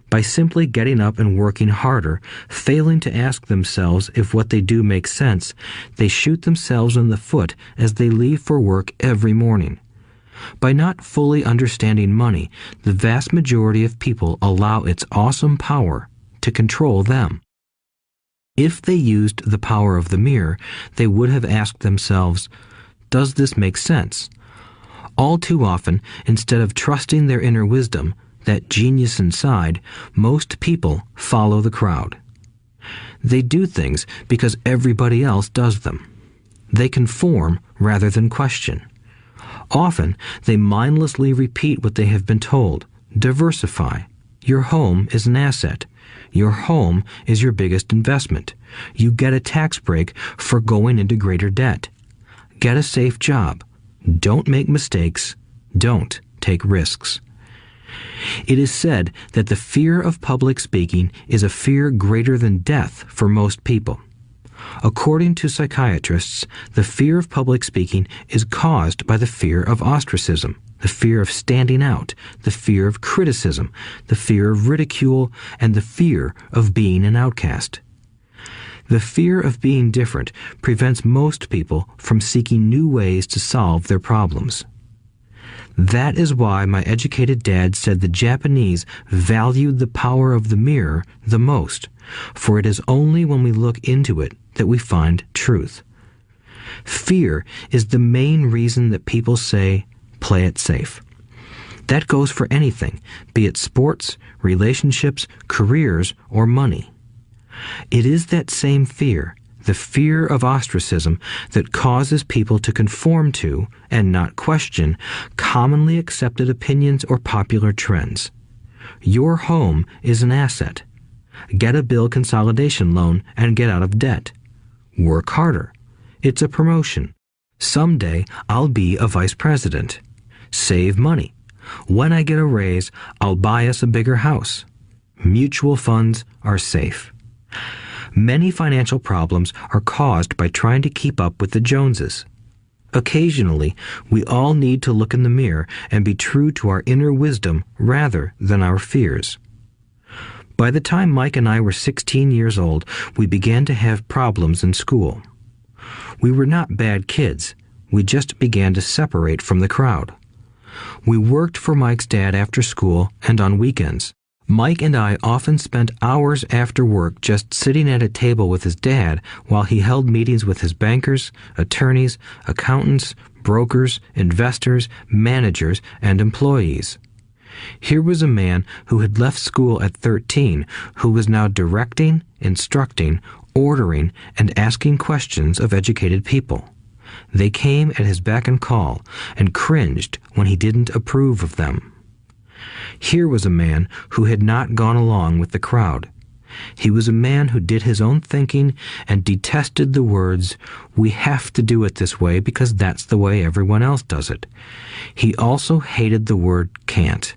By simply getting up and working harder, failing to ask themselves if what they do makes sense, they shoot themselves in the foot as they leave for work every morning. By not fully understanding money, the vast majority of people allow its awesome power to control them. If they used the power of the mirror, they would have asked themselves, "Does this make sense?" All too often, instead of trusting their inner wisdom, that genius inside, most people follow the crowd. They do things because everybody else does them. They conform rather than question. Often, they mindlessly repeat what they have been told. Diversify. Your home is an asset. Your home is your biggest investment. You get a tax break for going into greater debt. Get a safe job. Don't make mistakes. Don't take risks. It is said that the fear of public speaking is a fear greater than death for most people. According to psychiatrists, the fear of public speaking is caused by the fear of ostracism, the fear of standing out, the fear of criticism, the fear of ridicule, and the fear of being an outcast. The fear of being different prevents most people from seeking new ways to solve their problems. That is why my educated dad said the Japanese valued the power of the mirror the most, for it is only when we look into it that we find truth. Fear is the main reason that people say, "Play it safe." That goes for anything, be it sports, relationships, careers, or money. It is that same fear, the fear of ostracism, that causes people to conform to, and not question, commonly accepted opinions or popular trends. Your home is an asset. Get a bill consolidation loan and get out of debt. Work harder. It's a promotion. Someday I'll be a vice president. Save money. When I get a raise, I'll buy us a bigger house. Mutual funds are safe. Many financial problems are caused by trying to keep up with the Joneses. Occasionally, we all need to look in the mirror and be true to our inner wisdom rather than our fears. By the time Mike and I were 16 years old, we began to have problems in school. We were not bad kids. We just began to separate from the crowd. We worked for Mike's dad after school and on weekends. Mike and I often spent hours after work just sitting at a table with his dad while he held meetings with his bankers, attorneys, accountants, brokers, investors, managers, and employees. Here was a man who had left school at 13, who was now directing, instructing, ordering, and asking questions of educated people. They came at his beck and call and cringed when he didn't approve of them. Here was a man who had not gone along with the crowd. He was a man who did his own thinking and detested the words, "We have to do it this way because that's the way everyone else does it." He also hated the word can't.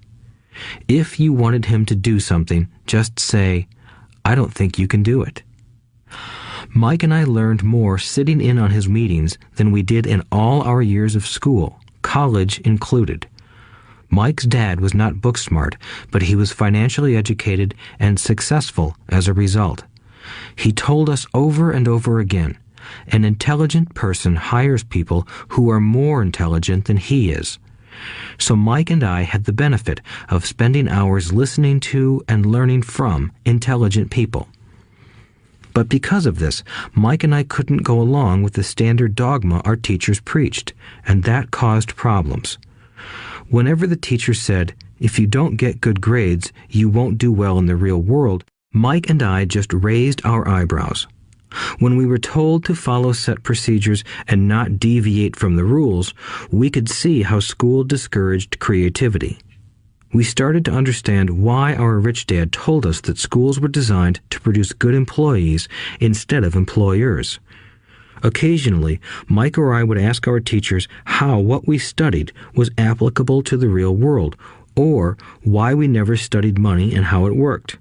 If you wanted him to do something, just say, "I don't think you can do it." Mike and I learned more sitting in on his meetings than we did in all our years of school, college included. Mike's dad was not book smart, but he was financially educated and successful as a result. He told us over and over again, an intelligent person hires people who are more intelligent than he is. So Mike and I had the benefit of spending hours listening to and learning from intelligent people. But because of this, Mike and I couldn't go along with the standard dogma our teachers preached, and that caused problems. Whenever the teacher said, "If you don't get good grades, you won't do well in the real world," Mike and I just raised our eyebrows. When we were told to follow set procedures and not deviate from the rules, we could see how school discouraged creativity. We started to understand why our rich dad told us that schools were designed to produce good employees instead of employers. Occasionally, Mike or I would ask our teachers how what we studied was applicable to the real world, or why we never studied money and how it worked.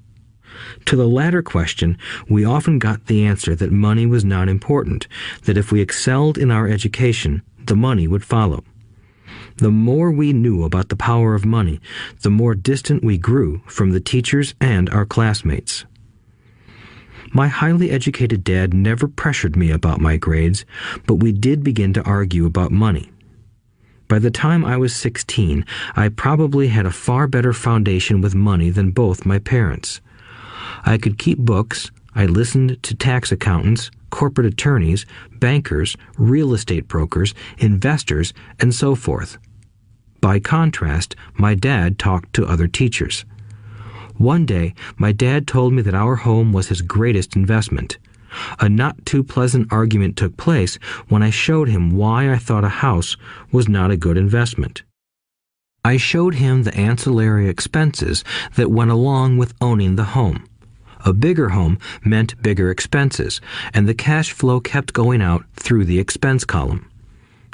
To the latter question, we often got the answer that money was not important, that if we excelled in our education, the money would follow. The more we knew about the power of money, the more distant we grew from the teachers and our classmates. My highly educated dad never pressured me about my grades, but we did begin to argue about money. By the time I was 16, I probably had a far better foundation with money than both my parents. I could keep books, I listened to tax accountants, corporate attorneys, bankers, real estate brokers, investors, and so forth. By contrast, my dad talked to other teachers. One day, my dad told me that our home was his greatest investment. A not too pleasant argument took place when I showed him why I thought a house was not a good investment. I showed him the ancillary expenses that went along with owning the home. A bigger home meant bigger expenses, and the cash flow kept going out through the expense column.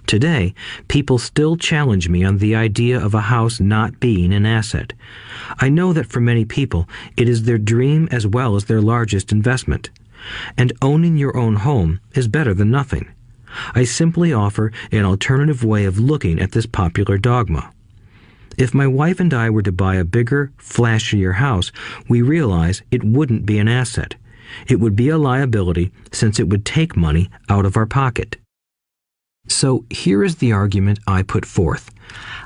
Today, people still challenge me on the idea of a house not being an asset. I know that for many people, it is their dream as well as their largest investment. And owning your own home is better than nothing. I simply offer an alternative way of looking at this popular dogma. If my wife and I were to buy a bigger, flashier house, we realize it wouldn't be an asset. It would be a liability since it would take money out of our pocket. So here is the argument I put forth.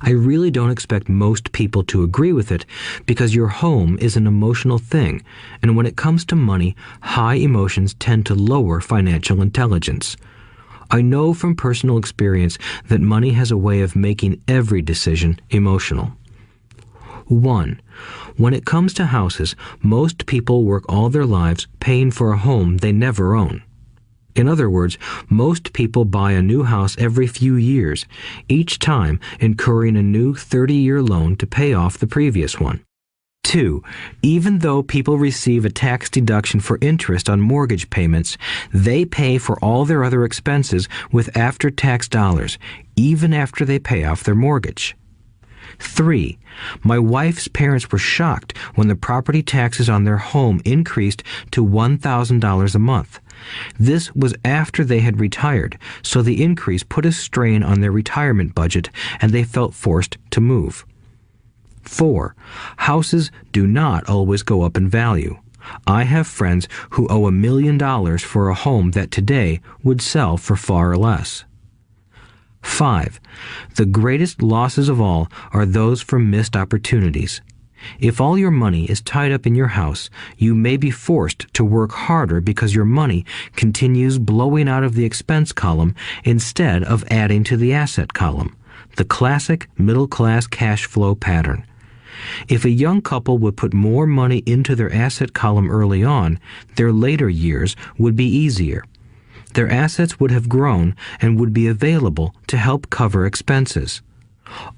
I really don't expect most people to agree with it because your home is an emotional thing, and when it comes to money, high emotions tend to lower financial intelligence. I know from personal experience that money has a way of making every decision emotional. 1. When it comes to houses, most people work all their lives paying for a home they never own. In other words, most people buy a new house every few years, each time incurring a new 30-year loan to pay off the previous one. 2. Even though people receive a tax deduction for interest on mortgage payments, they pay for all their other expenses with after-tax dollars, even after they pay off their mortgage. 3. My wife's parents were shocked when the property taxes on their home increased to $1,000 a month. This was after they had retired, so the increase put a strain on their retirement budget and they felt forced to move. 4. Houses do not always go up in value. I have friends who owe $1 million for a home that today would sell for far less. 5. The greatest losses of all are those from missed opportunities. If all your money is tied up in your house, you may be forced to work harder because your money continues blowing out of the expense column instead of adding to the asset column, the classic middle-class cash flow pattern. If a young couple would put more money into their asset column early on, their later years would be easier. Their assets would have grown and would be available to help cover expenses.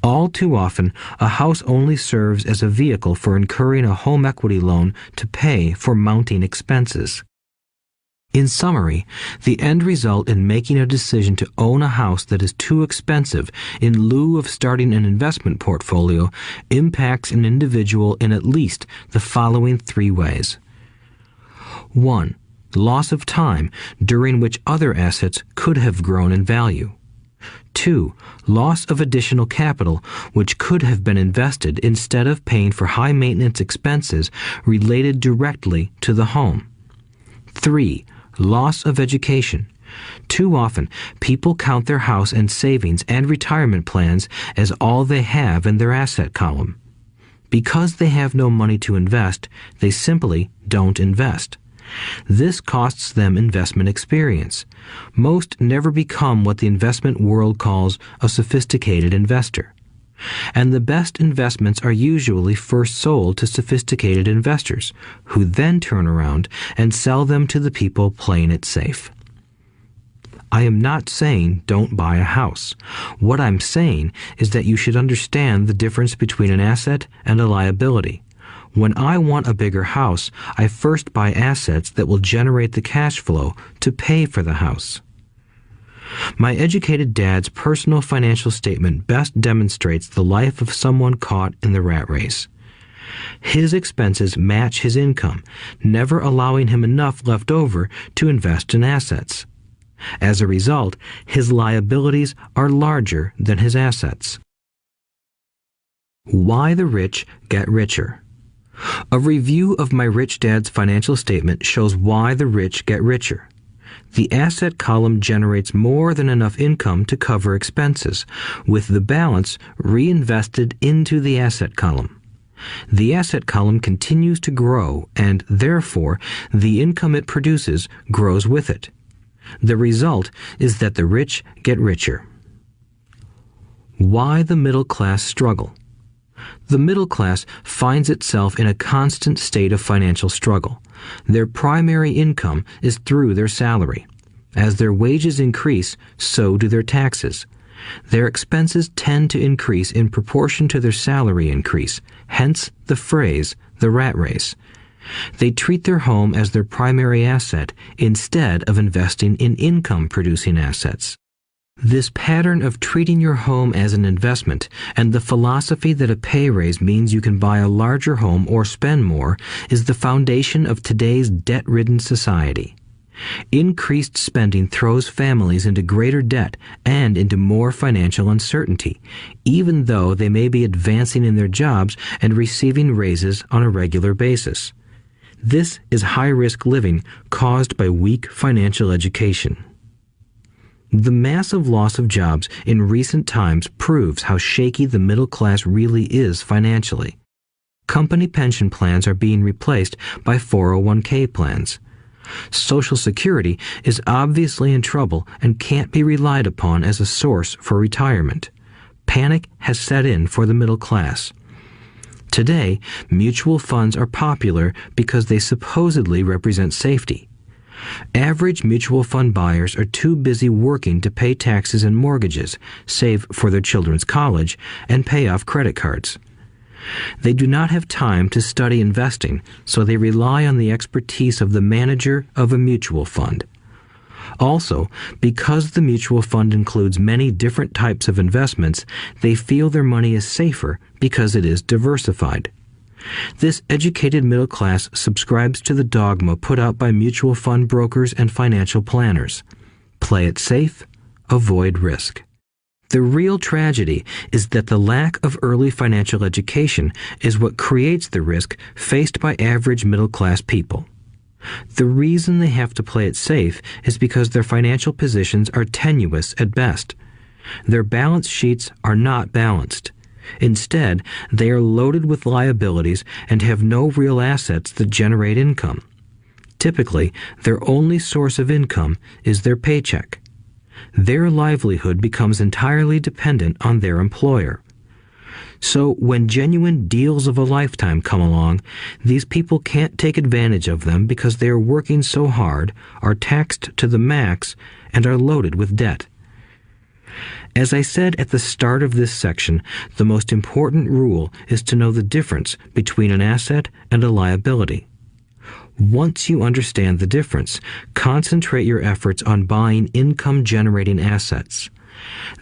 All too often, a house only serves as a vehicle for incurring a home equity loan to pay for mounting expenses. In summary, the end result in making a decision to own a house that is too expensive in lieu of starting an investment portfolio impacts an individual in at least the following 3 ways. 1. Loss of time during which other assets could have grown in value. 2. Loss of additional capital which could have been invested instead of paying for high maintenance expenses related directly to the home. 3. Loss of education. Too often, people count their house and savings and retirement plans as all they have in their asset column. Because they have no money to invest, they simply don't invest. This costs them investment experience. Most never become what the investment world calls a sophisticated investor. And the best investments are usually first sold to sophisticated investors, who then turn around and sell them to the people playing it safe. I am not saying don't buy a house. What I'm saying is that you should understand the difference between an asset and a liability. When I want a bigger house, I first buy assets that will generate the cash flow to pay for the house. My educated dad's personal financial statement best demonstrates the life of someone caught in the rat race. His expenses match his income, never allowing him enough left over to invest in assets. As a result, his liabilities are larger than his assets. Why the rich get richer. A review of my Rich Dad's financial statement shows why the rich get richer. The asset column generates more than enough income to cover expenses, with the balance reinvested into the asset column. The asset column continues to grow, and therefore, the income it produces grows with it. The result is that the rich get richer. Why the middle class struggle. The middle class finds itself in a constant state of financial struggle. Their primary income is through their salary. As their wages increase, so do their taxes. Their expenses tend to increase in proportion to their salary increase, hence the phrase, the rat race. They treat their home as their primary asset instead of investing in income-producing assets. This pattern of treating your home as an investment and the philosophy that a pay raise means you can buy a larger home or spend more is the foundation of today's debt-ridden society. Increased spending throws families into greater debt and into more financial uncertainty, even though they may be advancing in their jobs and receiving raises on a regular basis. This is high-risk living caused by weak financial education. The massive loss of jobs in recent times proves how shaky the middle class really is financially. Company pension plans are being replaced by 401k plans. Social Security is obviously in trouble and can't be relied upon as a source for retirement. Panic has set in for the middle class. Today, mutual funds are popular because they supposedly represent safety. Average mutual fund buyers are too busy working to pay taxes and mortgages, save for their children's college, and pay off credit cards. They do not have time to study investing, so they rely on the expertise of the manager of a mutual fund. Also, because the mutual fund includes many different types of investments, they feel their money is safer because it is diversified. This educated middle class subscribes to the dogma put out by mutual fund brokers and financial planners. Play it safe, avoid risk. The real tragedy is that the lack of early financial education is what creates the risk faced by average middle-class people. The reason they have to play it safe is because their financial positions are tenuous at best. Their balance sheets are not balanced. Instead, they are loaded with liabilities and have no real assets that generate income. Typically, their only source of income is their paycheck. Their livelihood becomes entirely dependent on their employer. So when genuine deals of a lifetime come along, these people can't take advantage of them because they are working so hard, are taxed to the max, and are loaded with debt. As I said at the start of this section, the most important rule is to know the difference between an asset and a liability. Once you understand the difference, concentrate your efforts on buying income-generating assets.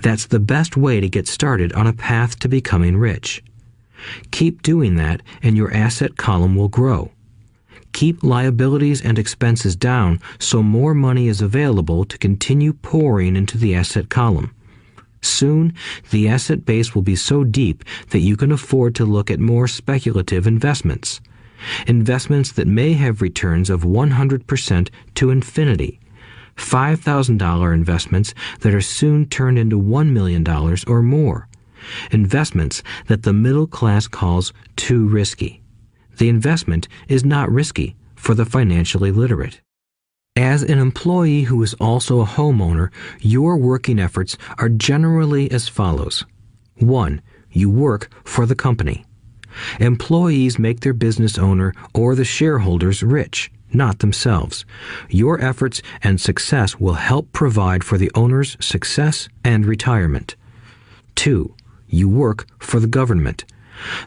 That's the best way to get started on a path to becoming rich. Keep doing that and your asset column will grow. Keep liabilities and expenses down so more money is available to continue pouring into the asset column. Soon, the asset base will be so deep that you can afford to look at more speculative investments. Investments that may have returns of 100% to infinity. $5,000 investments that are soon turned into $1 million or more. Investments that the middle class calls too risky. The investment is not risky for the financially literate. As an employee who is also a homeowner, your working efforts are generally as follows. 1. You work for the company. Employees make their business owner or the shareholders rich, not themselves. Your efforts and success will help provide for the owner's success and retirement. 2. You work for the government.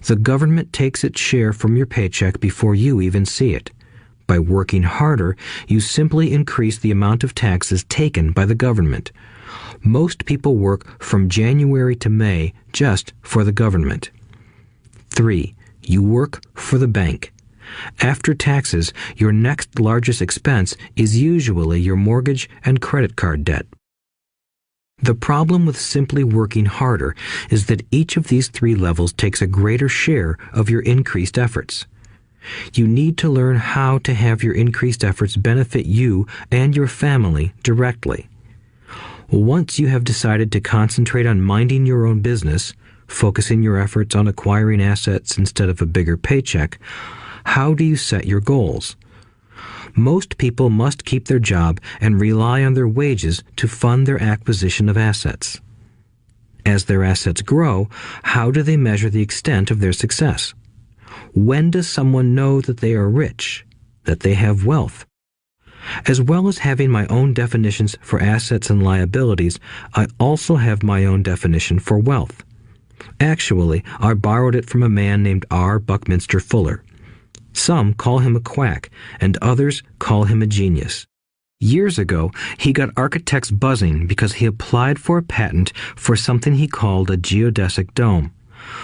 The government takes its share from your paycheck before you even see it. By working harder, you simply increase the amount of taxes taken by the government. Most people work from January to May just for the government. 3. You work for the bank. After taxes, your next largest expense is usually your mortgage and credit card debt. The problem with simply working harder is that each of these 3 levels takes a greater share of your increased efforts. You need to learn how to have your increased efforts benefit you and your family directly. Once you have decided to concentrate on minding your own business, focusing your efforts on acquiring assets instead of a bigger paycheck, how do you set your goals? Most people must keep their job and rely on their wages to fund their acquisition of assets. As their assets grow, how do they measure the extent of their success? When does someone know that they are rich, that they have wealth? As well as having my own definitions for assets and liabilities, I also have my own definition for wealth. Actually, I borrowed it from a man named R. Buckminster Fuller. Some call him a quack, and others call him a genius. Years ago, he got architects buzzing because he applied for a patent for something he called a geodesic dome.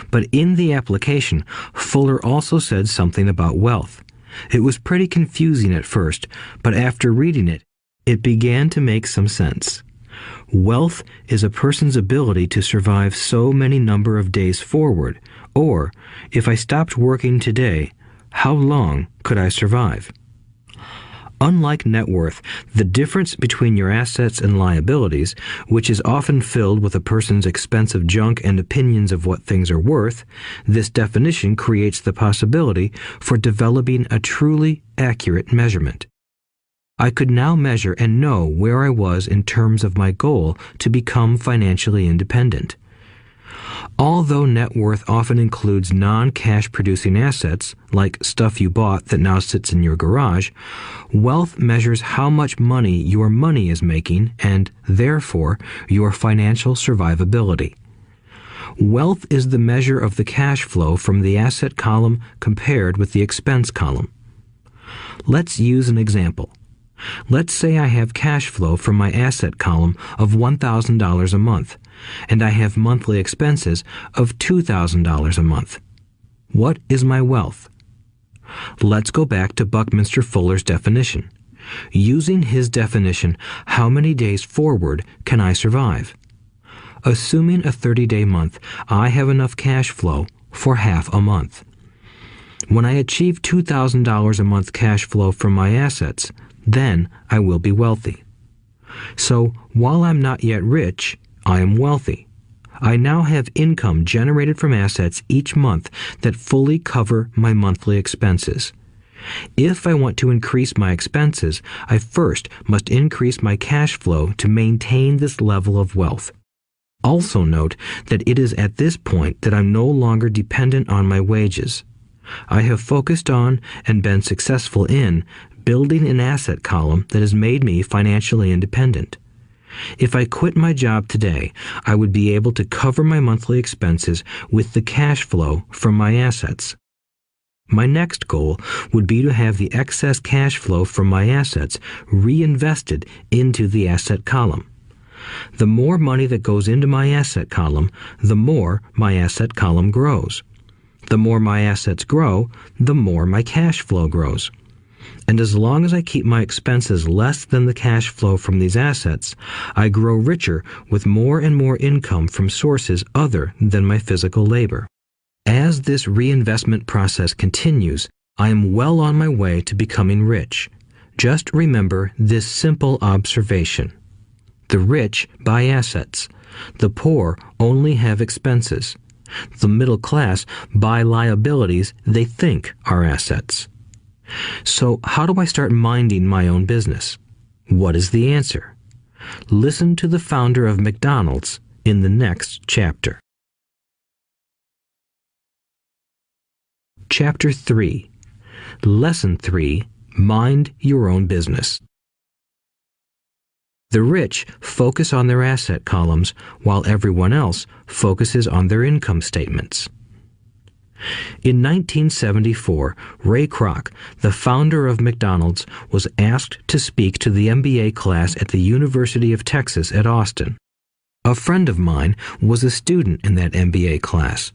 But in the application, Fuller also said something about wealth. It was pretty confusing at first, but after reading it, it began to make some sense. Wealth is a person's ability to survive so many number of days forward, or, if I stopped working today, how long could I survive? Unlike net worth, the difference between your assets and liabilities, which is often filled with a person's expensive junk and opinions of what things are worth, this definition creates the possibility for developing a truly accurate measurement. I could now measure and know where I was in terms of my goal to become financially independent. Although net worth often includes non-cash producing assets, like stuff you bought that now sits in your garage, wealth measures how much money your money is making and, therefore, your financial survivability. Wealth is the measure of the cash flow from the asset column compared with the expense column. Let's use an example. Let's say I have cash flow from my asset column of $1,000 a month, and I have monthly expenses of $2,000 a month. What is my wealth? Let's go back to Buckminster Fuller's definition. Using his definition, how many days forward can I survive? Assuming a 30-day month, I have enough cash flow for half a month. When I achieve $2,000 a month cash flow from my assets, then I will be wealthy. So, while I'm not yet rich, I am wealthy. I now have income generated from assets each month that fully cover my monthly expenses. If I want to increase my expenses, I first must increase my cash flow to maintain this level of wealth. Also note that it is at this point that I'm no longer dependent on my wages. I have focused on and been successful in building an asset column that has made me financially independent. If I quit my job today, I would be able to cover my monthly expenses with the cash flow from my assets. My next goal would be to have the excess cash flow from my assets reinvested into the asset column. The more money that goes into my asset column, the more my asset column grows. The more my assets grow, the more my cash flow grows. And as long as I keep my expenses less than the cash flow from these assets, I grow richer with more and more income from sources other than my physical labor. As this reinvestment process continues, I am well on my way to becoming rich. Just remember this simple observation. The rich buy assets. The poor only have expenses. The middle class buy liabilities they think are assets. So how do I start minding my own business? What is the answer? Listen to the founder of McDonald's in the next chapter. Chapter 3. Lesson 3. Mind your own business. The rich focus on their asset columns while everyone else focuses on their income statements. In 1974, Ray Kroc, the founder of McDonald's, was asked to speak to the MBA class at the University of Texas at Austin. A friend of mine was a student in that MBA class.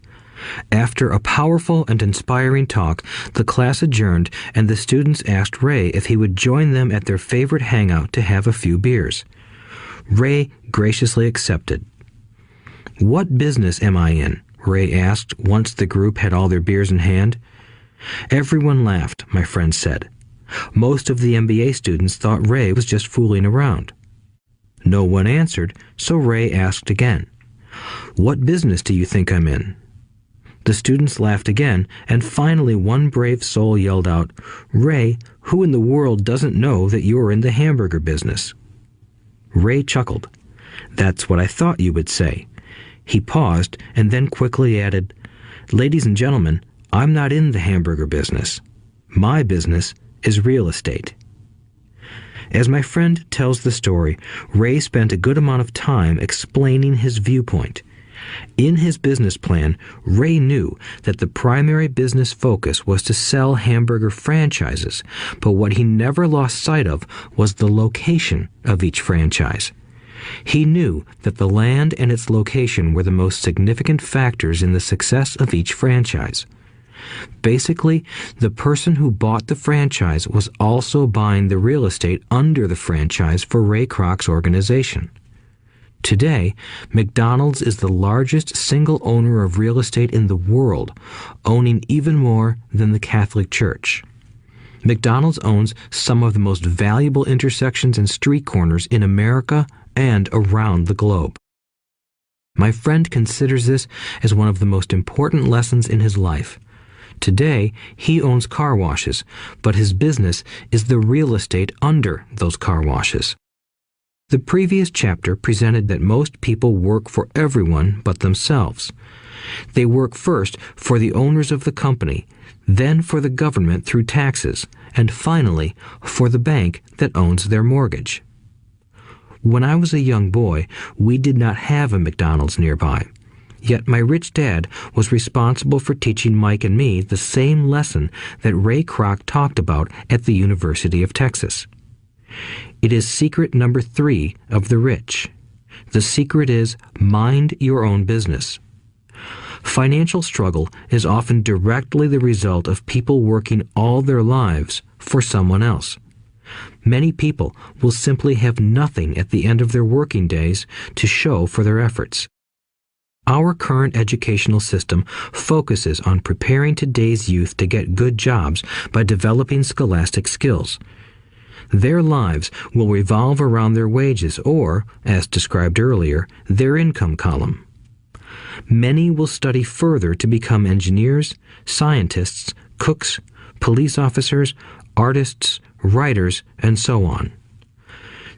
After a powerful and inspiring talk, the class adjourned and the students asked Ray if he would join them at their favorite hangout to have a few beers. Ray graciously accepted. "What business am I in?" Ray asked once the group had all their beers in hand. Everyone laughed, my friend said. Most of the MBA students thought Ray was just fooling around. No one answered, so Ray asked again. "What business do you think I'm in?" The students laughed again, and finally one brave soul yelled out, "Ray, who in the world doesn't know that you're in the hamburger business?" Ray chuckled. "That's what I thought you would say." He paused and then quickly added, "Ladies and gentlemen, I'm not in the hamburger business. My business is real estate." As my friend tells the story, Ray spent a good amount of time explaining his viewpoint. In his business plan, Ray knew that the primary business focus was to sell hamburger franchises, but what he never lost sight of was the location of each franchise. He knew that the land and its location were the most significant factors in the success of each franchise. Basically, the person who bought the franchise was also buying the real estate under the franchise for Ray Kroc's organization. Today, McDonald's is the largest single owner of real estate in the world, owning even more than the Catholic Church. McDonald's owns some of the most valuable intersections and street corners in America and around the globe. My friend considers this as one of the most important lessons in his life. Today, he owns car washes, but his business is the real estate under those car washes. The previous chapter presented that most people work for everyone but themselves. They work first for the owners of the company, then for the government through taxes, and finally for the bank that owns their mortgage. When I was a young boy, we did not have a McDonald's nearby. Yet my rich dad was responsible for teaching Mike and me the same lesson that Ray Kroc talked about at the University of Texas. It is secret number 3 of the rich. The secret is mind your own business. Financial struggle is often directly the result of people working all their lives for someone else. Many people will simply have nothing at the end of their working days to show for their efforts. Our current educational system focuses on preparing today's youth to get good jobs by developing scholastic skills. Their lives will revolve around their wages or, as described earlier, their income column. Many will study further to become engineers, scientists, cooks, police officers, artists, writers, and so on.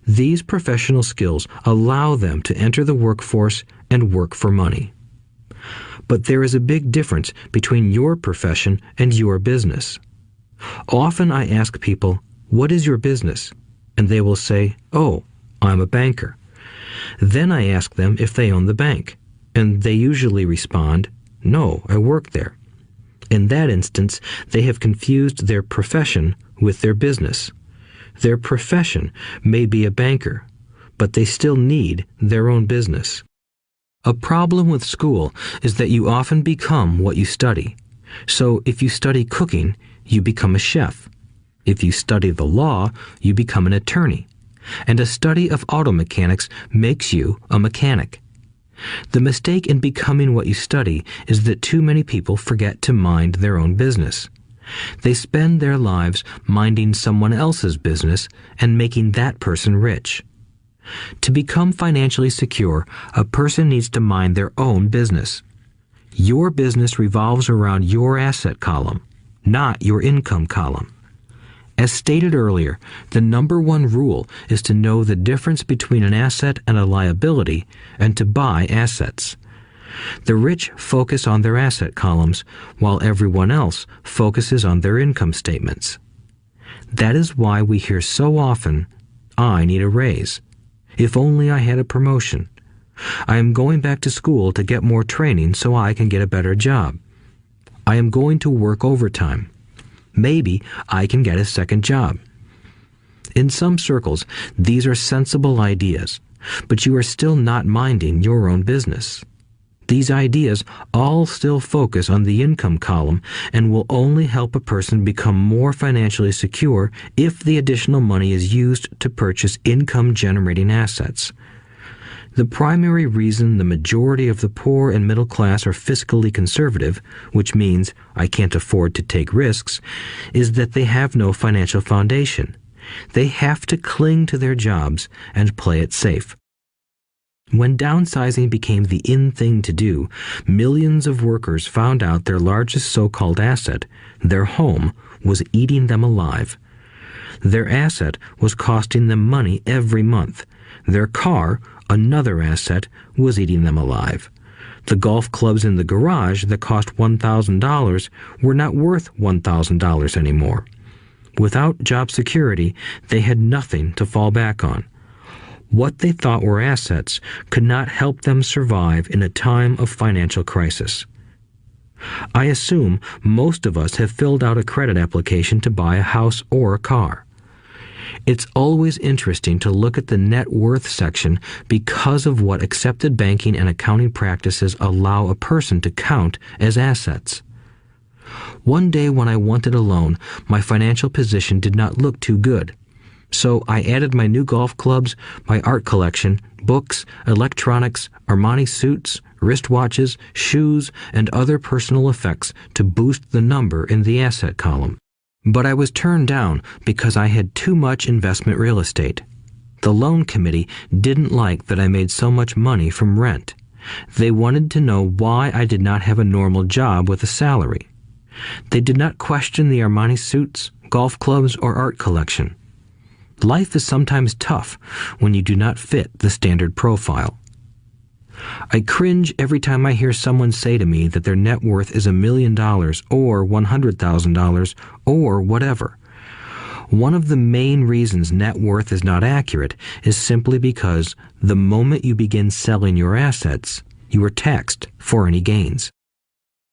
These professional skills allow them to enter the workforce and work for money. But there is a big difference between your profession and your business. Often I ask people, "What is your business?" And they will say, "Oh, I'm a banker." Then I ask them if they own the bank, and they usually respond, "No, I work there." In that instance, they have confused their profession with their business. Their profession may be a banker, but they still need their own business. A problem with school is that you often become what you study. So if you study cooking, you become a chef. If you study the law, you become an attorney. And a study of auto mechanics makes you a mechanic. The mistake in becoming what you study is that too many people forget to mind their own business. They spend their lives minding someone else's business and making that person rich. To become financially secure, a person needs to mind their own business. Your business revolves around your asset column, not your income column. As stated earlier, the number one rule is to know the difference between an asset and a liability and to buy assets. The rich focus on their asset columns, while everyone else focuses on their income statements. That is why we hear so often, "I need a raise. If only I had a promotion. I am going back to school to get more training so I can get a better job. I am going to work overtime. Maybe I can get a second job." In some circles, these are sensible ideas, but you are still not minding your own business. These ideas all still focus on the income column and will only help a person become more financially secure if the additional money is used to purchase income-generating assets. The primary reason the majority of the poor and middle class are fiscally conservative, which means I can't afford to take risks, is that they have no financial foundation. They have to cling to their jobs and play it safe. When downsizing became the in thing to do, millions of workers found out their largest so-called asset, their home, was eating them alive. Their asset was costing them money every month. Their car, another asset, was eating them alive. The golf clubs in the garage that cost $1,000 were not worth $1,000 anymore. Without job security, they had nothing to fall back on. What they thought were assets could not help them survive in a time of financial crisis. I assume most of us have filled out a credit application to buy a house or a car. It's always interesting to look at the net worth section because of what accepted banking and accounting practices allow a person to count as assets. One day when I wanted a loan, my financial position did not look too good. So I added my new golf clubs, my art collection, books, electronics, Armani suits, wristwatches, shoes, and other personal effects to boost the number in the asset column. But I was turned down because I had too much investment real estate. The loan committee didn't like that I made so much money from rent. They wanted to know why I did not have a normal job with a salary. They did not question the Armani suits, golf clubs, or art collection. Life is sometimes tough when you do not fit the standard profile. I cringe every time I hear someone say to me that their net worth is $1 million or $100,000 or whatever. One of the main reasons net worth is not accurate is simply because the moment you begin selling your assets, you are taxed for any gains.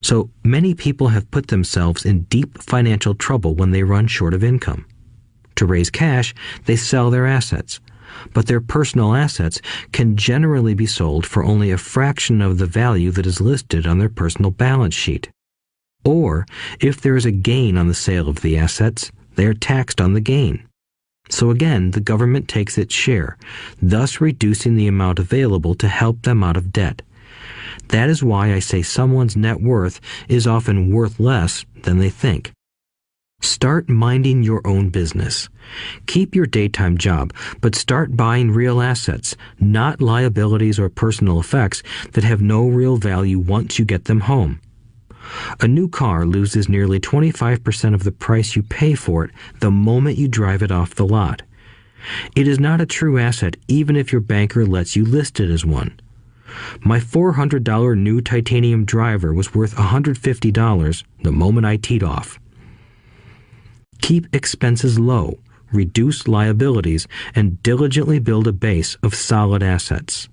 So many people have put themselves in deep financial trouble when they run short of income. To raise cash, they sell their assets, but their personal assets can generally be sold for only a fraction of the value that is listed on their personal balance sheet. Or, if there is a gain on the sale of the assets, they are taxed on the gain. So again, the government takes its share, thus reducing the amount available to help them out of debt. That is why I say someone's net worth is often worth less than they think. Start minding your own business. Keep your daytime job, but start buying real assets, not liabilities or personal effects that have no real value once you get them home. A new car loses nearly 25% of the price you pay for it the moment you drive it off the lot. It is not a true asset even if your banker lets you list it as one. My $400 new titanium driver was worth $150 the moment I teed off. Keep expenses low. reduce liabilities, and diligently build a base of solid assets.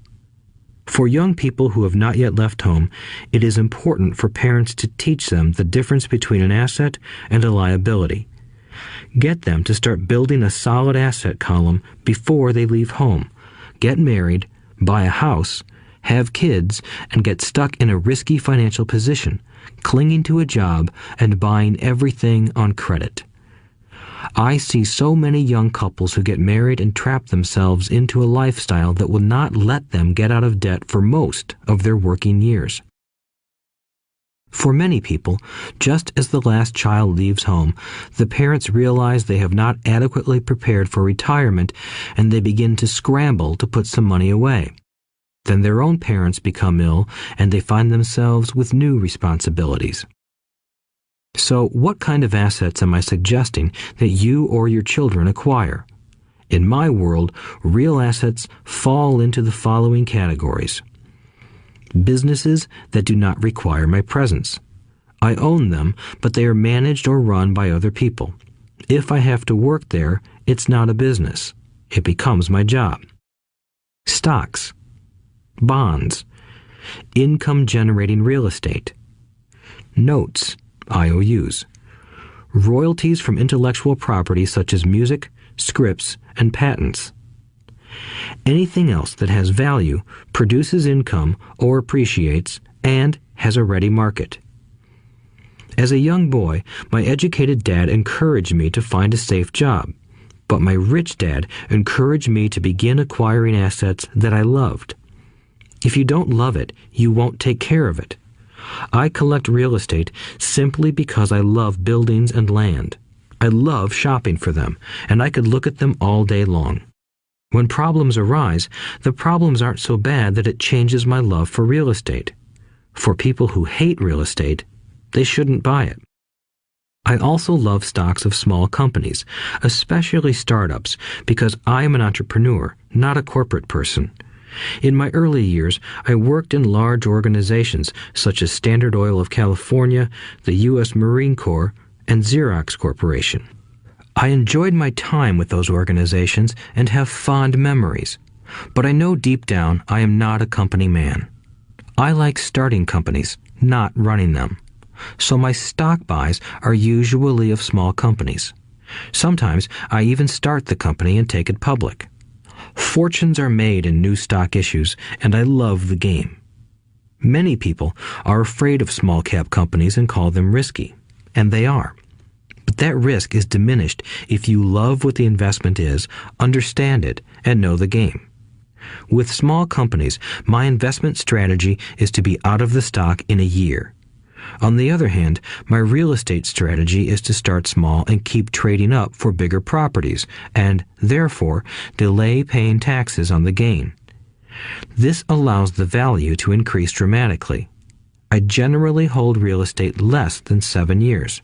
For young people who have not yet left home, it is important for parents to teach them the difference between an asset and a liability. Get them to start building a solid asset column before they leave home, get married, buy a house, have kids, and get stuck in a risky financial position, clinging to a job and buying everything on credit. I see so many young couples who get married and trap themselves into a lifestyle that will not let them get out of debt for most of their working years. For many people, just as the last child leaves home, the parents realize they have not adequately prepared for retirement and they begin to scramble to put some money away. Then their own parents become ill and they find themselves with new responsibilities. So, what kind of assets am I suggesting that you or your children acquire? In my world, real assets fall into the following categories. Businesses that do not require my presence. I own them, but they are managed or run by other people. If I have to work there, it's not a business. It becomes my job. Stocks, bonds, income-generating real estate, notes, IOUs, royalties from intellectual property such as music, scripts, and patents. Anything else that has value, produces income, or appreciates, and has a ready market. As a young boy, my educated dad encouraged me to find a safe job, but my rich dad encouraged me to begin acquiring assets that I loved. If you don't love it, you won't take care of it. I collect real estate simply because I love buildings and land. I love shopping for them, and I could look at them all day long. When problems arise, the problems aren't so bad that it changes my love for real estate. For people who hate real estate, they shouldn't buy it. I also love stocks of small companies, especially startups, because I am an entrepreneur, not a corporate person. In my early years, I worked in large organizations such as Standard Oil of California, the U.S. Marine Corps, and Xerox Corporation. I enjoyed my time with those organizations and have fond memories, but I know deep down I am not a company man. I like starting companies, not running them. So my stock buys are usually of small companies. Sometimes I even start the company and take it public. Fortunes are made in new stock issues, and I love the game. Many people are afraid of small-cap companies and call them risky, and they are. But that risk is diminished if you love what the investment is, understand it, and know the game. With small companies, my investment strategy is to be out of the stock in a year. On the other hand, my real estate strategy is to start small and keep trading up for bigger properties, and, therefore, delay paying taxes on the gain. This allows the value to increase dramatically. I generally hold real estate less than 7 years.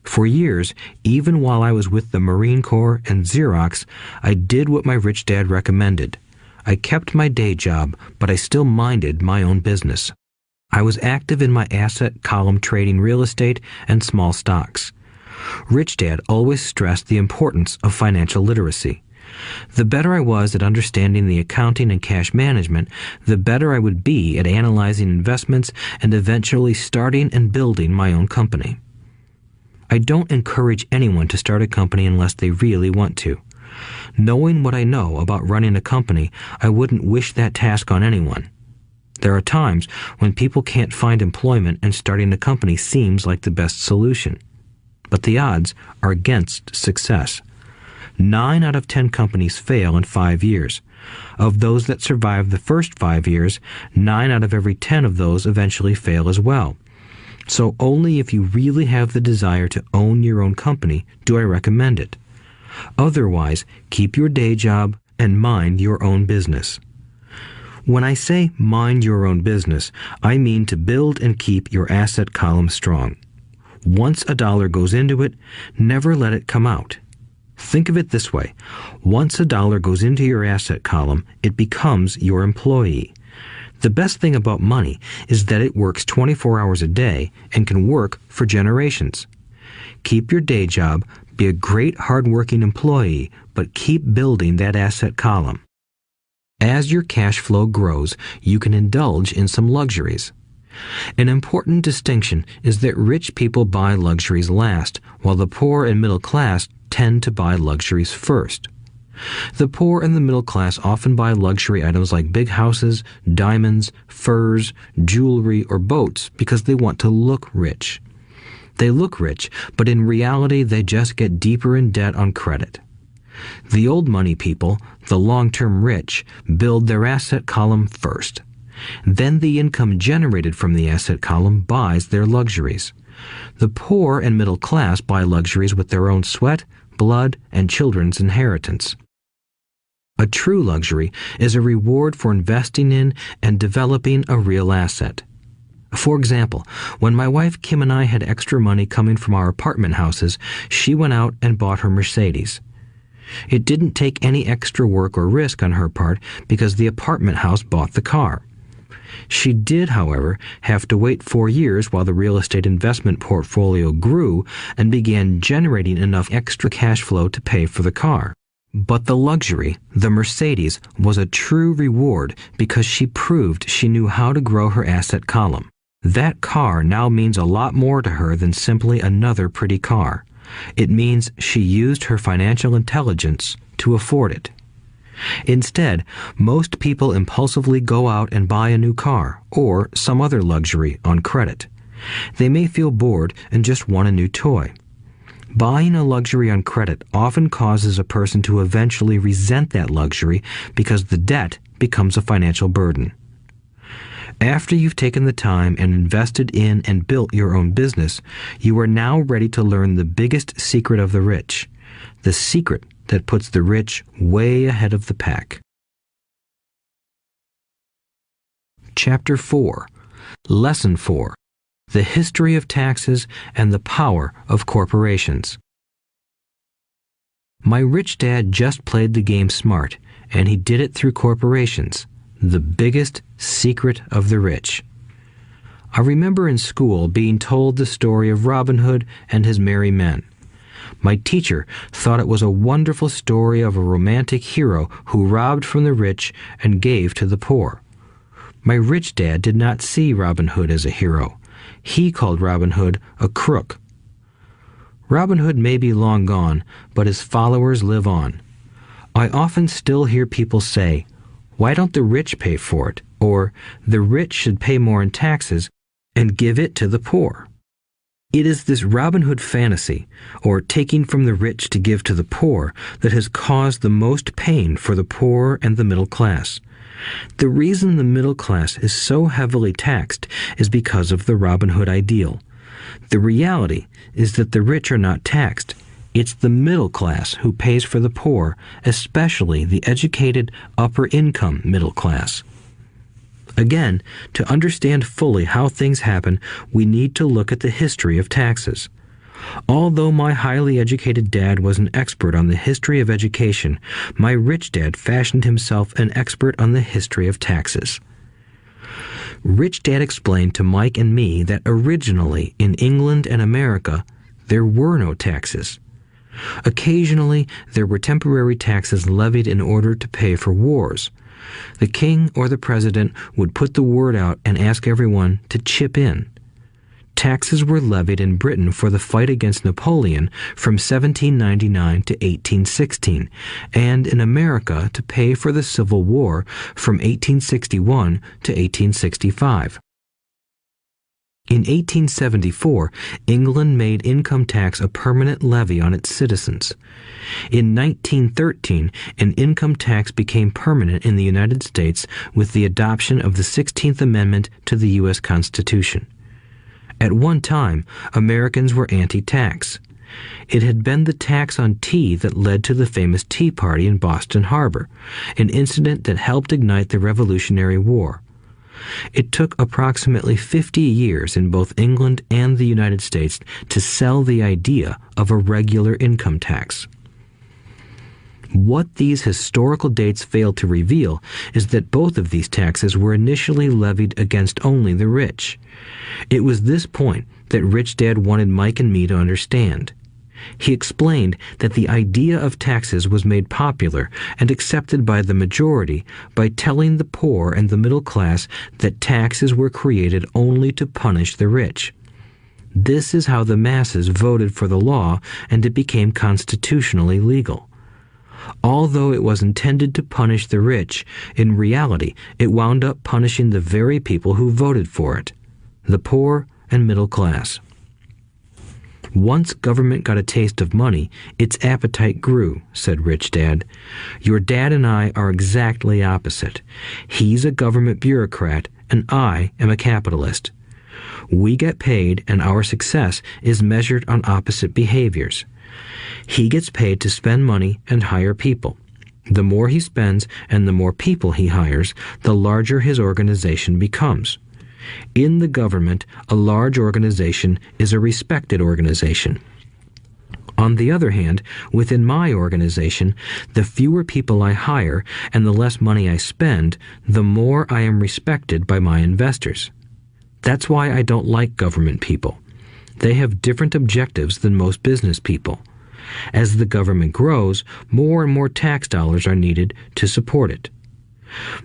For years, even while I was with the Marine Corps and Xerox, I did what my rich dad recommended. I kept my day job, but I still minded my own business. I was active in my asset column trading real estate and small stocks. Richdad always stressed the importance of financial literacy. The better I was at understanding the accounting and cash management, the better I would be at analyzing investments and eventually starting and building my own company. I don't encourage anyone to start a company unless they really want to. Knowing what I know about running a company, I wouldn't wish that task on anyone. There are times when people can't find employment and starting a company seems like the best solution. But the odds are against success. 9 out of 10 companies fail in 5 years. Of those that survive the first 5 years, 9 out of every 10 of those eventually fail as well. So only if you really have the desire to own your own company do I recommend it. Otherwise, keep your day job and mind your own business. When I say mind your own business, I mean to build and keep your asset column strong. Once a dollar goes into it, never let it come out. Think of it this way. Once a dollar goes into your asset column, it becomes your employee. The best thing about money is that it works 24 hours a day and can work for generations. Keep your day job, Be a great hard-working employee, but keep building that asset column. As your cash flow grows, you can indulge in some luxuries. An important distinction is that rich people buy luxuries last, while the poor and middle class tend to buy luxuries first. The poor and the middle class often buy luxury items like big houses, diamonds, furs, jewelry, or boats because they want to look rich. They look rich, but in reality they just get deeper in debt on credit. The old money people, the long-term rich, build their asset column first. Then the income generated from the asset column buys their luxuries. The poor and middle class buy luxuries with their own sweat, blood, and children's inheritance. A true luxury is a reward for investing in and developing a real asset. For example, when my wife Kim and I had extra money coming from our apartment houses, she went out and bought her Mercedes. It didn't take any extra work or risk on her part because the apartment house bought the car. She did, however, have to wait 4 years while the real estate investment portfolio grew and began generating enough extra cash flow to pay for the car. But the luxury, the Mercedes, was a true reward because she proved she knew how to grow her asset column. That car now means a lot more to her than simply another pretty car. It means she used her financial intelligence to afford it. Instead, most people impulsively go out and buy a new car or some other luxury on credit. They may feel bored and just want a new toy. Buying a luxury on credit often causes a person to eventually resent that luxury because the debt becomes a financial burden. After you've taken the time and invested in and built your own business, you are now ready to learn the biggest secret of the rich, the secret that puts the rich way ahead of the pack. Chapter 4. Lesson 4. The History of Taxes and the Power of Corporations. My rich dad just played the game smart, and he did it through corporations, the biggest secret of the rich. I remember in school being told the story of Robin Hood and his merry men. My teacher thought it was a wonderful story of a romantic hero who robbed from the rich and gave to the poor. My rich dad did not see Robin Hood as a hero. He called Robin Hood a crook. Robin Hood may be long gone, but his followers live on. I often still hear people say, "Why don't the rich pay for it?" or "The rich should pay more in taxes and give it to the poor." It is this Robin Hood fantasy, or taking from the rich to give to the poor, that has caused the most pain for the poor and the middle class. The reason the middle class is so heavily taxed is because of the Robin Hood ideal. The reality is that the rich are not taxed. It's the middle class who pays for the poor, especially the educated upper-income middle class. Again, to understand fully how things happen, we need to look at the history of taxes. Although my highly educated dad was an expert on the history of education, my rich dad fashioned himself an expert on the history of taxes. Rich Dad explained to Mike and me that originally in England and America, there were no taxes. Occasionally, there were temporary taxes levied in order to pay for wars. The king or the president would put the word out and ask everyone to chip in. Taxes were levied in Britain for the fight against Napoleon from 1799 to 1816, and in America to pay for the Civil War from 1861 to 1865. In 1874, England made income tax a permanent levy on its citizens. In 1913, an income tax became permanent in the United States with the adoption of the 16th Amendment to the U.S. Constitution. At one time, Americans were anti-tax. It had been the tax on tea that led to the famous Tea Party in Boston Harbor, an incident that helped ignite the Revolutionary War. It took approximately 50 years in both England and the United States to sell the idea of a regular income tax. What these historical dates fail to reveal is that both of these taxes were initially levied against only the rich. It was this point that Rich Dad wanted Mike and me to understand. He explained that the idea of taxes was made popular and accepted by the majority by telling the poor and the middle class that taxes were created only to punish the rich. This is how the masses voted for the law, and it became constitutionally legal. Although it was intended to punish the rich, in reality it wound up punishing the very people who voted for it, the poor and middle class. Once government got a taste of money, its appetite grew, said Richdad. Your dad and I are exactly opposite. He's a government bureaucrat, and I am a capitalist. We get paid, and our success is measured on opposite behaviors. He gets paid to spend money and hire people. The more he spends and the more people he hires, the larger his organization becomes. In the government, a large organization is a respected organization. On the other hand, within my organization, the fewer people I hire and the less money I spend, the more I am respected by my investors. That's why I don't like government people. They have different objectives than most business people. As the government grows, more and more tax dollars are needed to support it.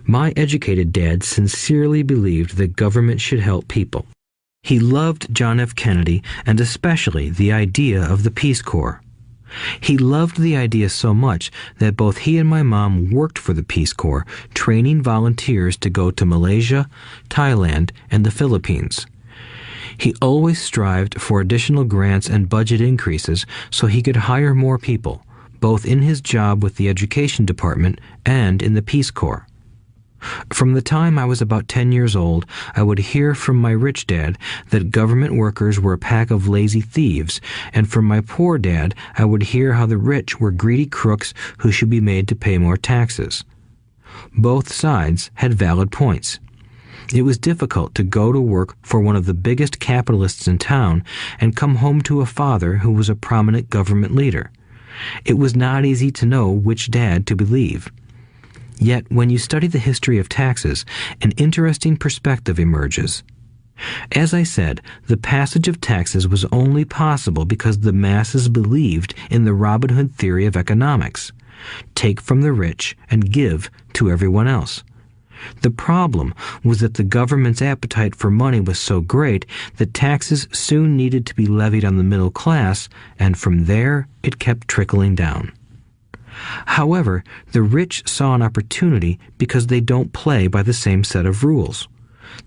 My educated dad sincerely believed that government should help people. He loved John F. Kennedy and especially the idea of the Peace Corps. He loved the idea so much that both he and my mom worked for the Peace Corps, training volunteers to go to Malaysia, Thailand, and the Philippines. He always strived for additional grants and budget increases so he could hire more people, both in his job with the Education Department and in the Peace Corps. From the time I was about 10 years old, I would hear from my rich dad that government workers were a pack of lazy thieves, and from my poor dad, I would hear how the rich were greedy crooks who should be made to pay more taxes. Both sides had valid points. It was difficult to go to work for one of the biggest capitalists in town and come home to a father who was a prominent government leader. It was not easy to know which dad to believe. Yet, when you study the history of taxes, an interesting perspective emerges. As I said, the passage of taxes was only possible because the masses believed in the Robin Hood theory of economics. Take from the rich and give to everyone else. The problem was that the government's appetite for money was so great that taxes soon needed to be levied on the middle class, and from there it kept trickling down. However, the rich saw an opportunity because they don't play by the same set of rules.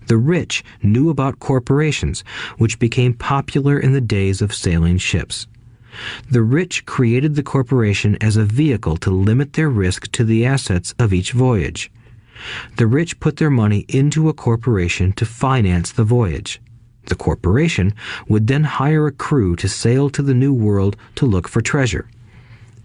The rich knew about corporations, which became popular in the days of sailing ships. The rich created the corporation as a vehicle to limit their risk to the assets of each voyage. The rich put their money into a corporation to finance the voyage. The corporation would then hire a crew to sail to the New World to look for treasure.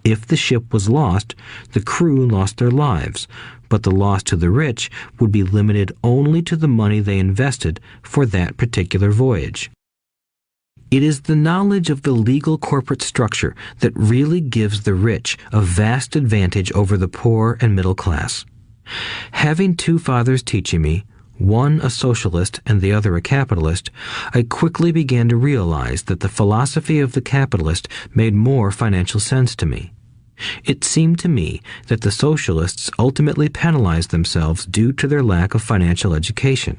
If the ship was lost, the crew lost their lives, but the loss to the rich would be limited only to the money they invested for that particular voyage. It is the knowledge of the legal corporate structure that really gives the rich a vast advantage over the poor and middle class. Having two fathers teaching me, one a socialist and the other a capitalist, I quickly began to realize that the philosophy of the capitalist made more financial sense to me. It seemed to me that the socialists ultimately penalized themselves due to their lack of financial education.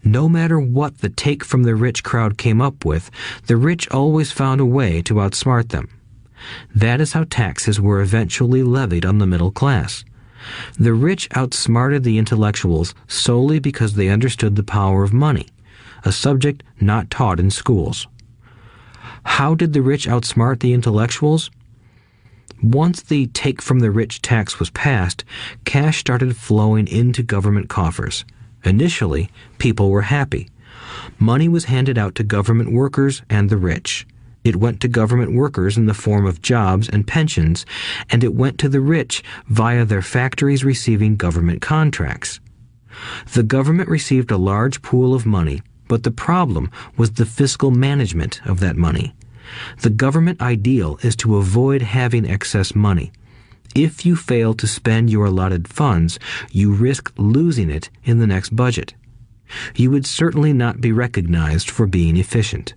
No matter what the take from the rich crowd came up with, the rich always found a way to outsmart them. That is how taxes were eventually levied on the middle class. The rich outsmarted the intellectuals solely because they understood the power of money, a subject not taught in schools. How did the rich outsmart the intellectuals? Once the take from the rich tax was passed, cash started flowing into government coffers. Initially, people were happy. Money was handed out to government workers and the rich. It went to government workers in the form of jobs and pensions, and it went to the rich via their factories receiving government contracts. The government received a large pool of money, but the problem was the fiscal management of that money. The government ideal is to avoid having excess money. If you fail to spend your allotted funds, you risk losing it in the next budget. You would certainly not be recognized for being efficient.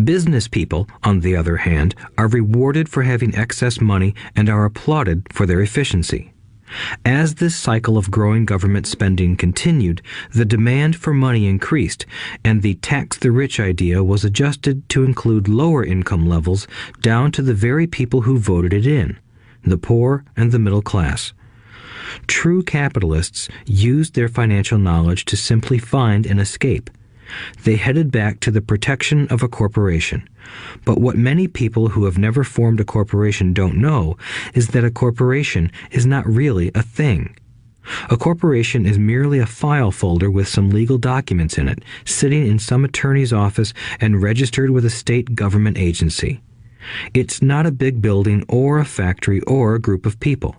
Business people, on the other hand, are rewarded for having excess money and are applauded for their efficiency. As this cycle of growing government spending continued, the demand for money increased, and the tax the rich idea was adjusted to include lower income levels down to the very people who voted it in, the poor and the middle class. True capitalists used their financial knowledge to simply find an escape. They headed back to the protection of a corporation. But what many people who have never formed a corporation don't know is that a corporation is not really a thing. A corporation is merely a file folder with some legal documents in it, sitting in some attorney's office and registered with a state government agency. It's not a big building or a factory or a group of people.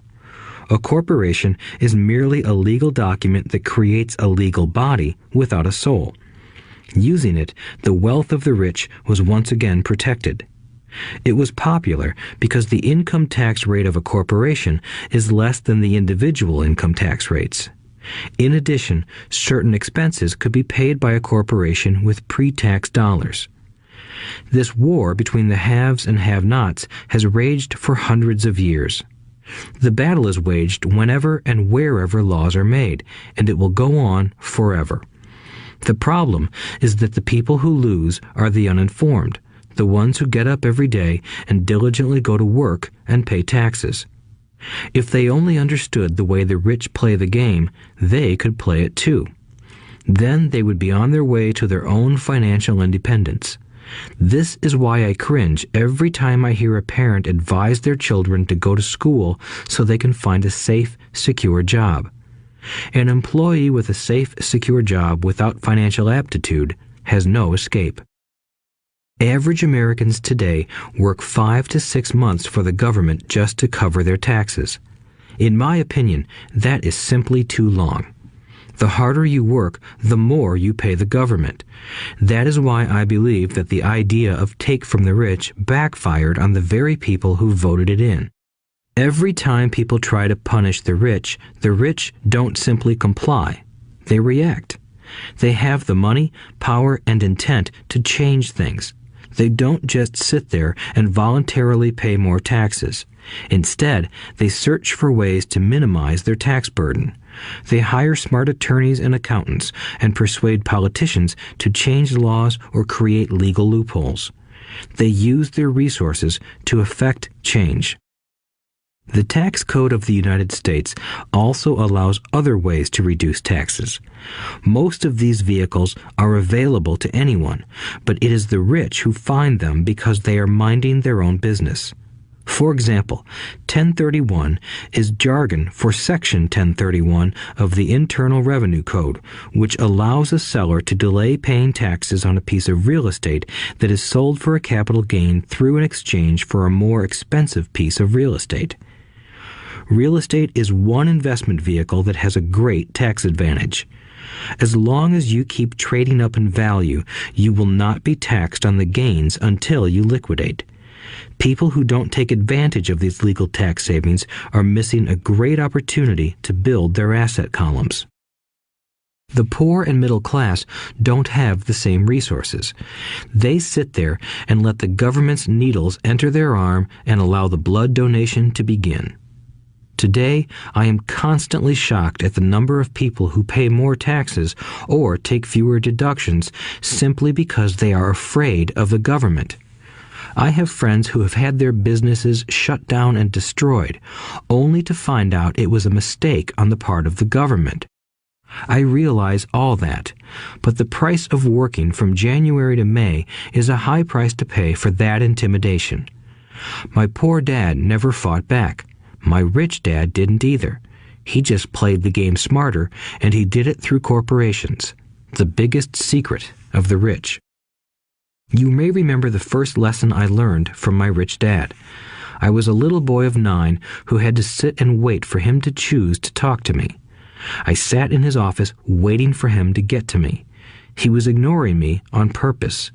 A corporation is merely a legal document that creates a legal body without a soul. Using it, the wealth of the rich was once again protected. It was popular because the income tax rate of a corporation is less than the individual income tax rates. In addition, certain expenses could be paid by a corporation with pre-tax dollars. This war between the haves and have-nots has raged for hundreds of years. The battle is waged whenever and wherever laws are made, and it will go on forever. The problem is that the people who lose are the uninformed, the ones who get up every day and diligently go to work and pay taxes. If they only understood the way the rich play the game, they could play it too. Then they would be on their way to their own financial independence. This is why I cringe every time I hear a parent advise their children to go to school so they can find a safe, secure job. An employee with a safe, secure job without financial aptitude has no escape. Average Americans today work 5 to 6 months for the government just to cover their taxes. In my opinion, that is simply too long. The harder you work, the more you pay the government. That is why I believe that the idea of take from the rich backfired on the very people who voted it in. Every time people try to punish the rich don't simply comply. They react. They have the money, power, and intent to change things. They don't just sit there and voluntarily pay more taxes. Instead, they search for ways to minimize their tax burden. They hire smart attorneys and accountants and persuade politicians to change laws or create legal loopholes. They use their resources to effect change. The tax code of the United States also allows other ways to reduce taxes. Most of these vehicles are available to anyone, but it is the rich who find them because they are minding their own business. For example, 1031 is jargon for Section 1031 of the Internal Revenue Code, which allows a seller to delay paying taxes on a piece of real estate that is sold for a capital gain through an exchange for a more expensive piece of real estate. Real estate is one investment vehicle that has a great tax advantage. As long as you keep trading up in value, you will not be taxed on the gains until you liquidate. People who don't take advantage of these legal tax savings are missing a great opportunity to build their asset columns. The poor and middle class don't have the same resources. They sit there and let the government's needles enter their arm and allow the blood donation to begin. Today, I am constantly shocked at the number of people who pay more taxes or take fewer deductions simply because they are afraid of the government. I have friends who have had their businesses shut down and destroyed, only to find out it was a mistake on the part of the government. I realize all that, but the price of working from January to May is a high price to pay for that intimidation. My poor dad never fought back. My rich dad didn't either. He just played the game smarter, and he did it through corporations, the biggest secret of the rich. You may remember the first lesson I learned from my rich dad. I was a little boy of 9 who had to sit and wait for him to choose to talk to me. I sat in his office waiting for him to get to me. He was ignoring me on purpose.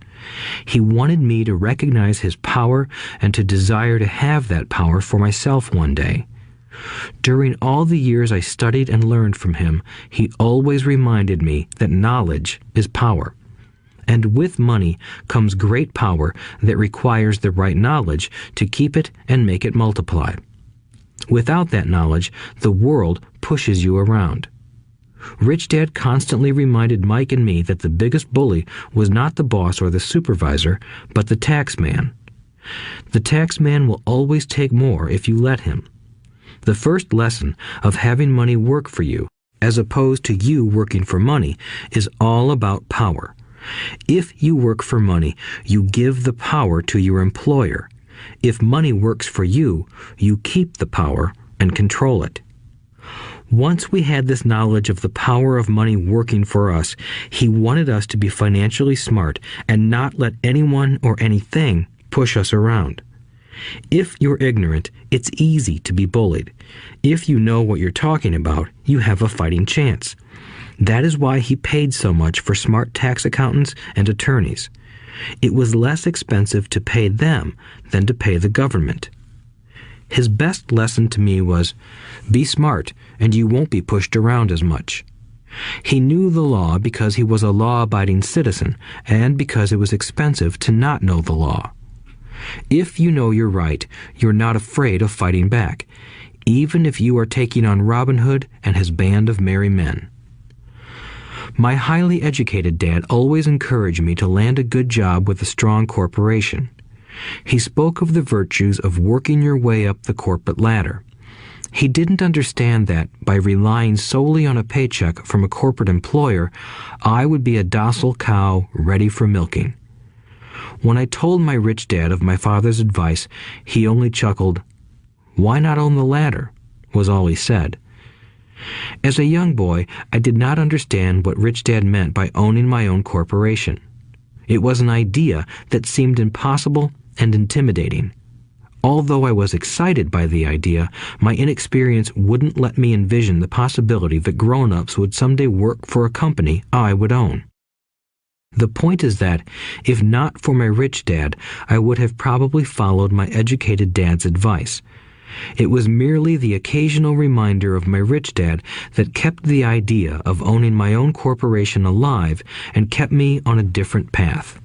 He wanted me to recognize his power and to desire to have that power for myself one day. During all the years I studied and learned from him, he always reminded me that knowledge is power. and with money comes great power that requires the right knowledge to keep it and make it multiply. Without that knowledge, the world pushes you around. Rich Dad constantly reminded Mike and me that the biggest bully was not the boss or the supervisor, but the tax man. The tax man will always take more if you let him. The first lesson of having money work for you, as opposed to you working for money, is all about power. If you work for money, you give the power to your employer. If money works for you, you keep the power and control it. Once we had this knowledge of the power of money working for us, he wanted us to be financially smart and not let anyone or anything push us around. If you're ignorant, it's easy to be bullied. If you know what you're talking about, you have a fighting chance. That is why he paid so much for smart tax accountants and attorneys. It was less expensive to pay them than to pay the government. His best lesson to me was, be smart and you won't be pushed around as much. He knew the law because he was a law-abiding citizen and because it was expensive to not know the law. If you know you're right, you're not afraid of fighting back, even if you are taking on Robin Hood and his band of merry men. My highly educated dad always encouraged me to land a good job with a strong corporation. He spoke of the virtues of working your way up the corporate ladder. He didn't understand that, by relying solely on a paycheck from a corporate employer, I would be a docile cow ready for milking. When I told my rich dad of my father's advice, he only chuckled. "Why not own the ladder?" was all he said. As a young boy, I did not understand what Rich Dad meant by owning my own corporation. It was an idea that seemed impossible and intimidating. Although I was excited by the idea, my inexperience wouldn't let me envision the possibility that grown-ups would someday work for a company I would own. The point is that, if not for my rich dad, I would have probably followed my educated dad's advice. It was merely the occasional reminder of my rich dad that kept the idea of owning my own corporation alive and kept me on a different path.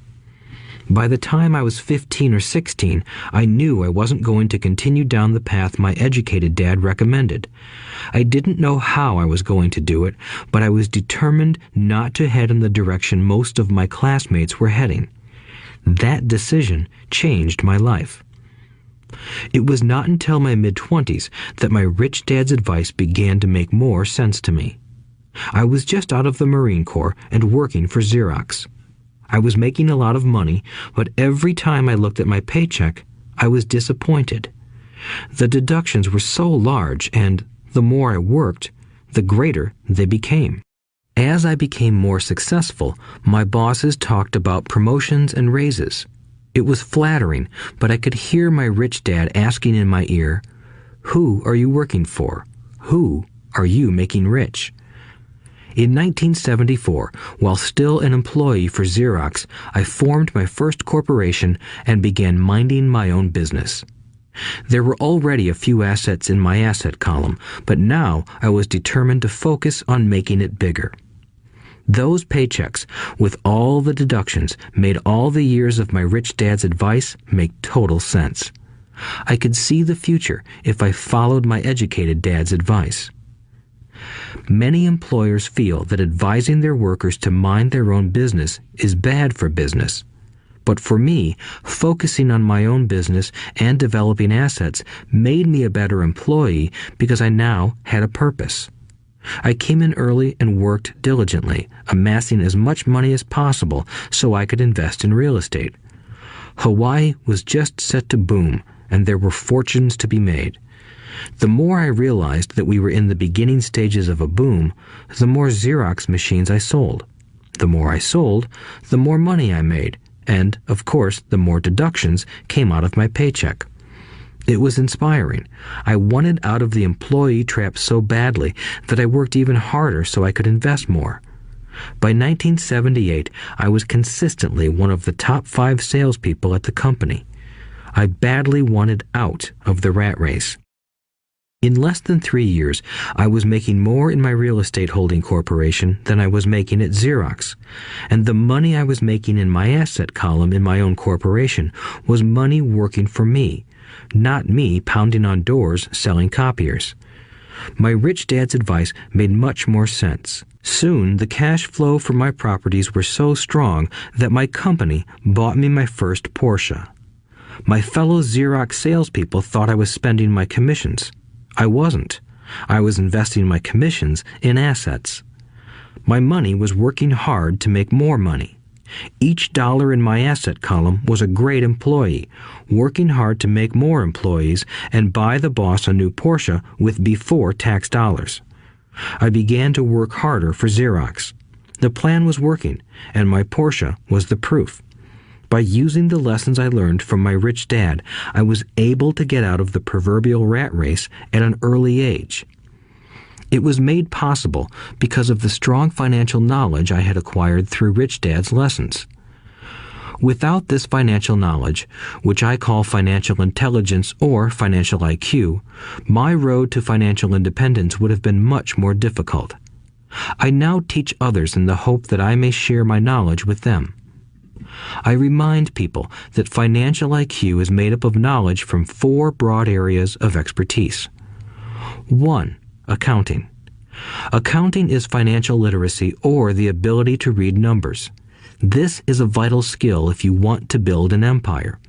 By the time I was 15 or 16, I knew I wasn't going to continue down the path my educated dad recommended. I didn't know how I was going to do it, but I was determined not to head in the direction most of my classmates were heading. That decision changed my life. It was not until my mid-20s that my rich dad's advice began to make more sense to me. I was just out of the Marine Corps and working for Xerox. I was making a lot of money, but every time I looked at my paycheck, I was disappointed. The deductions were so large, and the more I worked, the greater they became. As I became more successful, my bosses talked about promotions and raises. It was flattering, but I could hear my rich dad asking in my ear, "Who are you working for? Who are you making rich?" In 1974, while still an employee for Xerox, I formed my first corporation and began minding my own business. There were already a few assets in my asset column, but now I was determined to focus on making it bigger. Those paychecks, with all the deductions, made all the years of my rich dad's advice make total sense. I could see the future if I followed my educated dad's advice. Many employers feel that advising their workers to mind their own business is bad for business. But for me, focusing on my own business and developing assets made me a better employee because I now had a purpose. I came in early and worked diligently, amassing as much money as possible so I could invest in real estate. Hawaii was just set to boom, and there were fortunes to be made. The more I realized that we were in the beginning stages of a boom, the more Xerox machines I sold. The more I sold, the more money I made, and, of course, the more deductions came out of my paycheck. It was inspiring. I wanted out of the employee trap so badly that I worked even harder so I could invest more. By 1978, I was consistently one of the top 5 salespeople at the company. I badly wanted out of the rat race. In less than 3 years, I was making more in my real estate holding corporation than I was making at Xerox, and the money I was making in my asset column in my own corporation was money working for me, not me pounding on doors selling copiers. My rich dad's advice made much more sense. Soon, the cash flow from my properties were so strong that my company bought me my first Porsche. My fellow Xerox salespeople thought I was spending my commissions. I wasn't. I was investing my commissions in assets. My money was working hard to make more money. Each dollar in my asset column was a great employee, working hard to make more employees and buy the boss a new Porsche with before-tax dollars. I began to work harder for Xerox. The plan was working, and my Porsche was the proof. By using the lessons I learned from my rich dad, I was able to get out of the proverbial rat race at an early age. It was made possible because of the strong financial knowledge I had acquired through Rich Dad's lessons. Without this financial knowledge, which I call financial intelligence or financial IQ, my road to financial independence would have been much more difficult. I now teach others in the hope that I may share my knowledge with them. I remind people that financial IQ is made up of knowledge from 4 broad areas of expertise. 1. Accounting. Accounting is financial literacy or the ability to read numbers. This is a vital skill if you want to build an empire.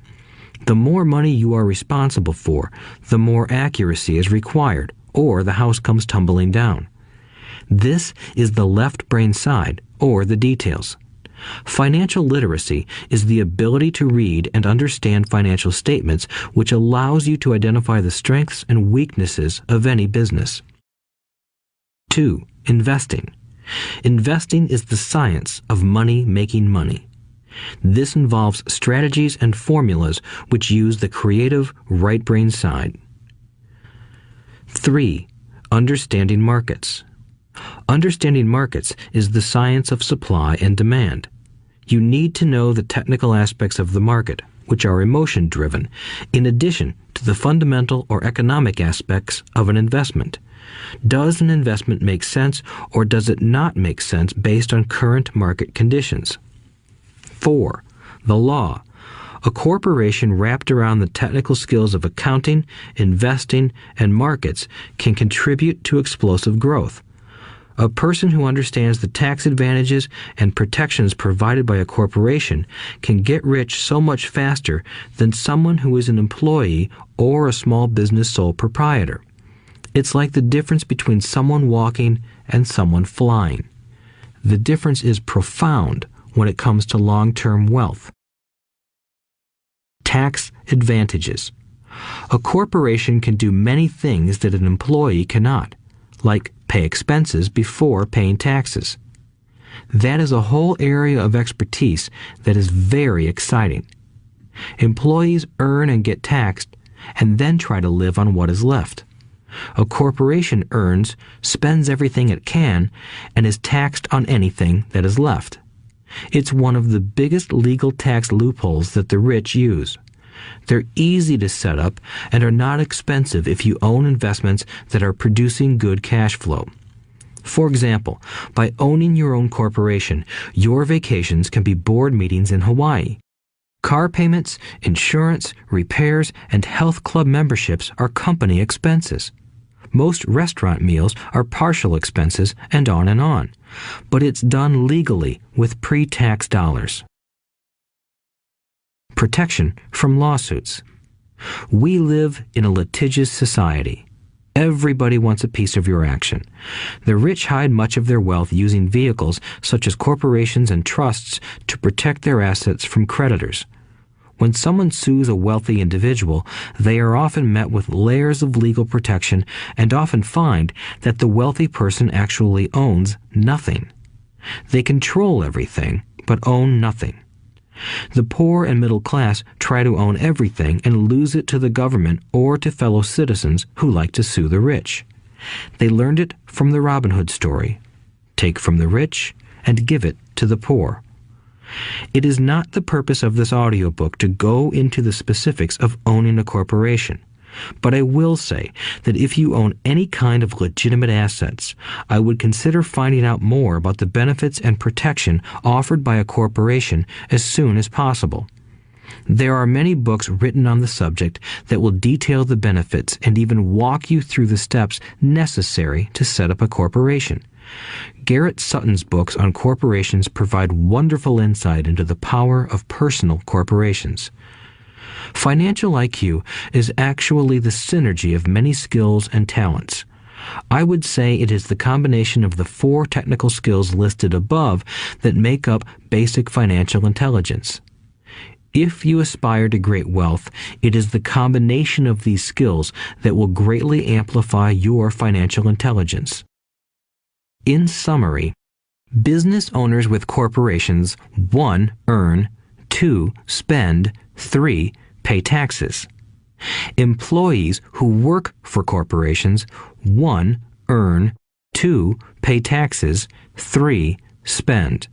The more money you are responsible for, the more accuracy is required, or the house comes tumbling down. This is the left brain side, or the details. Financial literacy is the ability to read and understand financial statements, which allows you to identify the strengths and weaknesses of any business. 2. Investing. Investing is the science of money making money. This involves strategies and formulas which use the creative right brain side. 3. Understanding markets. Understanding markets is the science of supply and demand. You need to know the technical aspects of the market, which are emotion-driven, in addition to the fundamental or economic aspects of an investment. Does an investment make sense or does it not make sense based on current market conditions? 4. The law. A corporation wrapped around the technical skills of accounting, investing, and markets can contribute to explosive growth. A person who understands the tax advantages and protections provided by a corporation can get rich so much faster than someone who is an employee or a small business sole proprietor. It's like the difference between someone walking and someone flying. The difference is profound when it comes to long-term wealth. Tax advantages. A corporation can do many things that an employee cannot, like pay expenses before paying taxes. That is a whole area of expertise that is very exciting. Employees earn and get taxed, and then try to live on what is left. A corporation earns, spends everything it can, and is taxed on anything that is left. It's one of the biggest legal tax loopholes that the rich use. They're easy to set up and are not expensive if you own investments that are producing good cash flow. For example, by owning your own corporation, your vacations can be board meetings in Hawaii. Car payments, insurance, repairs, and health club memberships are company expenses. Most restaurant meals are partial expenses and on. But it's done legally with pre-tax dollars. Protection from lawsuits. We live in a litigious society. Everybody wants a piece of your action. The rich hide much of their wealth using vehicles such as corporations and trusts to protect their assets from creditors. When someone sues a wealthy individual, they are often met with layers of legal protection and often find that the wealthy person actually owns nothing. They control everything, but own nothing. The poor and middle class try to own everything and lose it to the government or to fellow citizens who like to sue the rich. They learned it from the Robin Hood story. Take from the rich and give it to the poor. It is not the purpose of this audiobook to go into the specifics of owning a corporation. But I will say that if you own any kind of legitimate assets, I would consider finding out more about the benefits and protection offered by a corporation as soon as possible. There are many books written on the subject that will detail the benefits and even walk you through the steps necessary to set up a corporation. Garrett Sutton's books on corporations provide wonderful insight into the power of personal corporations. Financial IQ is actually the synergy of many skills and talents. I would say it is the combination of the 4 technical skills listed above that make up basic financial intelligence. If you aspire to great wealth, it is the combination of these skills that will greatly amplify your financial intelligence. In summary, business owners with corporations 1. Earn, 2. Spend, 3. Pay taxes. Employees who work for corporations 1. Earn, 2. Pay taxes, 3. Spend.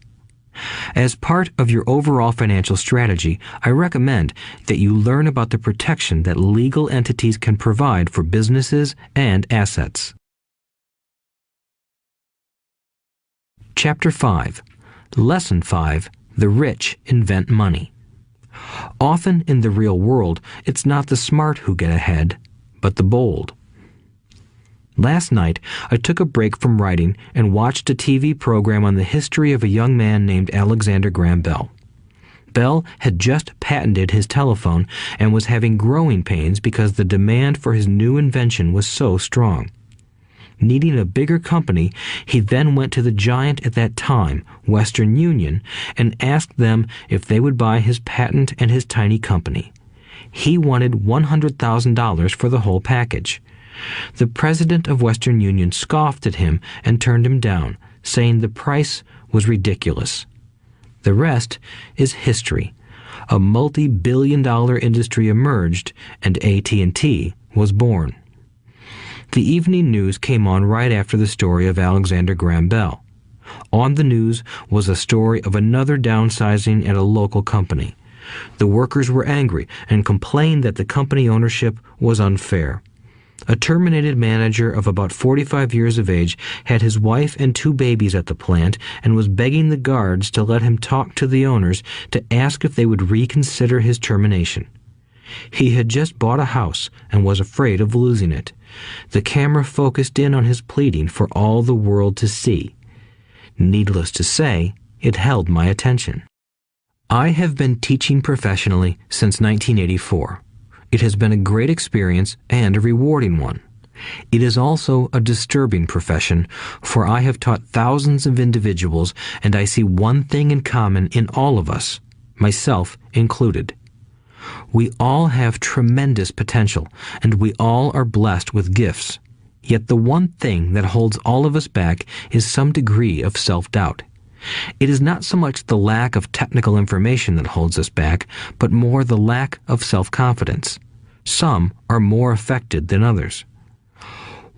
As part of your overall financial strategy, I recommend that you learn about the protection that legal entities can provide for businesses and assets. Chapter 5. Lesson 5. The rich invent money. Often in the real world, it's not the smart who get ahead, but the bold. Last night, I took a break from writing and watched a TV program on the history of a young man named Alexander Graham Bell. Bell had just patented his telephone and was having growing pains because the demand for his new invention was so strong. Needing a bigger company, he then went to the giant at that time, Western Union, and asked them if they would buy his patent and his tiny company. He wanted $100,000 for the whole package. The president of Western Union scoffed at him and turned him down, saying the price was ridiculous. The rest is history. A multi-billion-dollar industry emerged, and AT&T was born. The evening news came on right after the story of Alexander Graham Bell. On the news was a story of another downsizing at a local company. The workers were angry and complained that the company ownership was unfair. A terminated manager of about 45 years of age had his wife and 2 babies at the plant and was begging the guards to let him talk to the owners to ask if they would reconsider his termination. He had just bought a house and was afraid of losing it. The camera focused in on his pleading for all the world to see. Needless to say, it held my attention. I have been teaching professionally since 1984. It has been a great experience and a rewarding one. It is also a disturbing profession, for I have taught thousands of individuals, and I see one thing in common in all of us, myself included. We all have tremendous potential, and we all are blessed with gifts. Yet the one thing that holds all of us back is some degree of self-doubt. It is not so much the lack of technical information that holds us back, but more the lack of self-confidence. Some are more affected than others.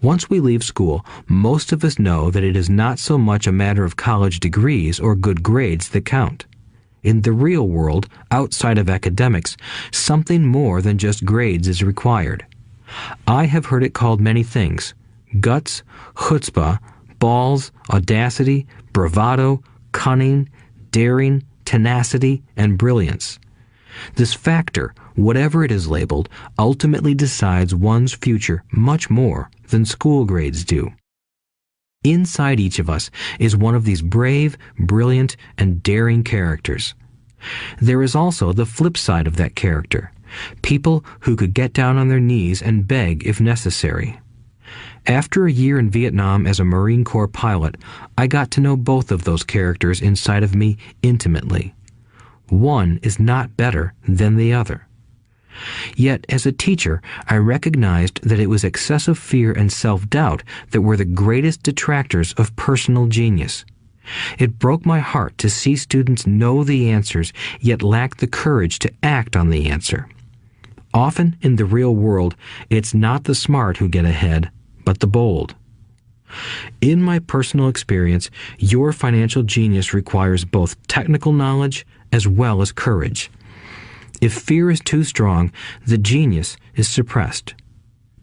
Once we leave school, most of us know that it is not so much a matter of college degrees or good grades that count. In the real world, outside of academics, something more than just grades is required. I have heard it called many things: guts, chutzpah, balls, audacity, bravado, cunning, daring, tenacity, and brilliance. This factor, whatever it is labeled, ultimately decides one's future much more than school grades do. Inside each of us is one of these brave, brilliant, and daring characters. There is also the flip side of that character, people who could get down on their knees and beg if necessary. After a year in Vietnam as a Marine Corps pilot, I got to know both of those characters inside of me intimately. One is not better than the other. Yet, as a teacher, I recognized that it was excessive fear and self-doubt that were the greatest detractors of personal genius. It broke my heart to see students know the answers, yet lack the courage to act on the answer. Often in the real world, it's not the smart who get ahead, but the bold. In my personal experience, your financial genius requires both technical knowledge as well as courage. If fear is too strong, the genius is suppressed.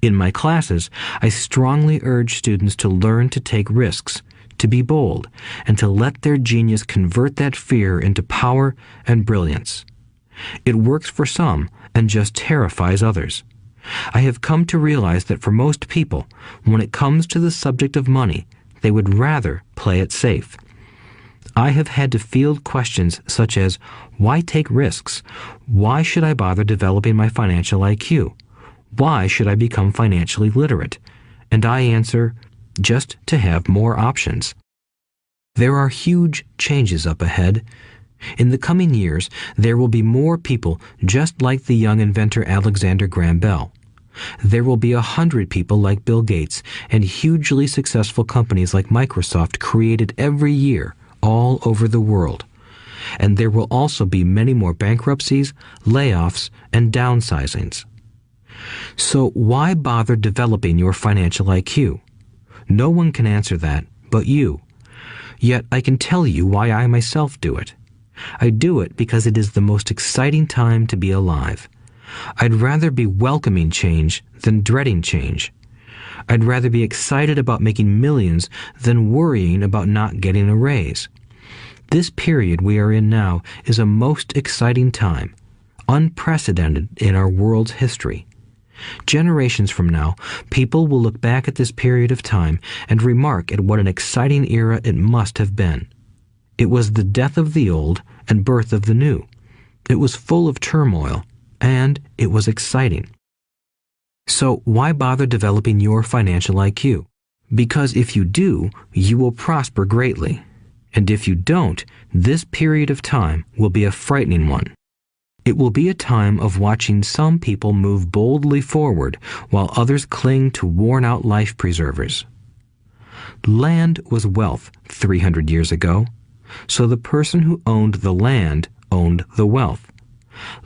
In my classes, I strongly urge students to learn to take risks, to be bold, and to let their genius convert that fear into power and brilliance. It works for some and just terrifies others. I have come to realize that for most people, when it comes to the subject of money, they would rather play it safe. I have had to field questions such as, why take risks? Why should I bother developing my financial IQ? Why should I become financially literate? And I answer, just to have more options. There are huge changes up ahead. In the coming years, there will be more people just like the young inventor Alexander Graham Bell. There will be 100 people like Bill Gates and hugely successful companies like Microsoft created every year all over the world. And there will also be many more bankruptcies, layoffs, and downsizings. So why bother developing your financial IQ? No one can answer that but you. Yet I can tell you why I myself do it. I do it because it is the most exciting time to be alive. I'd rather be welcoming change than dreading change. I'd rather be excited about making millions than worrying about not getting a raise. This period we are in now is a most exciting time, unprecedented in our world's history. Generations from now, people will look back at this period of time and remark at what an exciting era it must have been. It was the death of the old and birth of the new. It was full of turmoil, and it was exciting. So why bother developing your financial IQ? Because if you do, you will prosper greatly. And if you don't, this period of time will be a frightening one. It will be a time of watching some people move boldly forward while others cling to worn-out life preservers. Land was wealth 300 years ago, so the person who owned the land owned the wealth.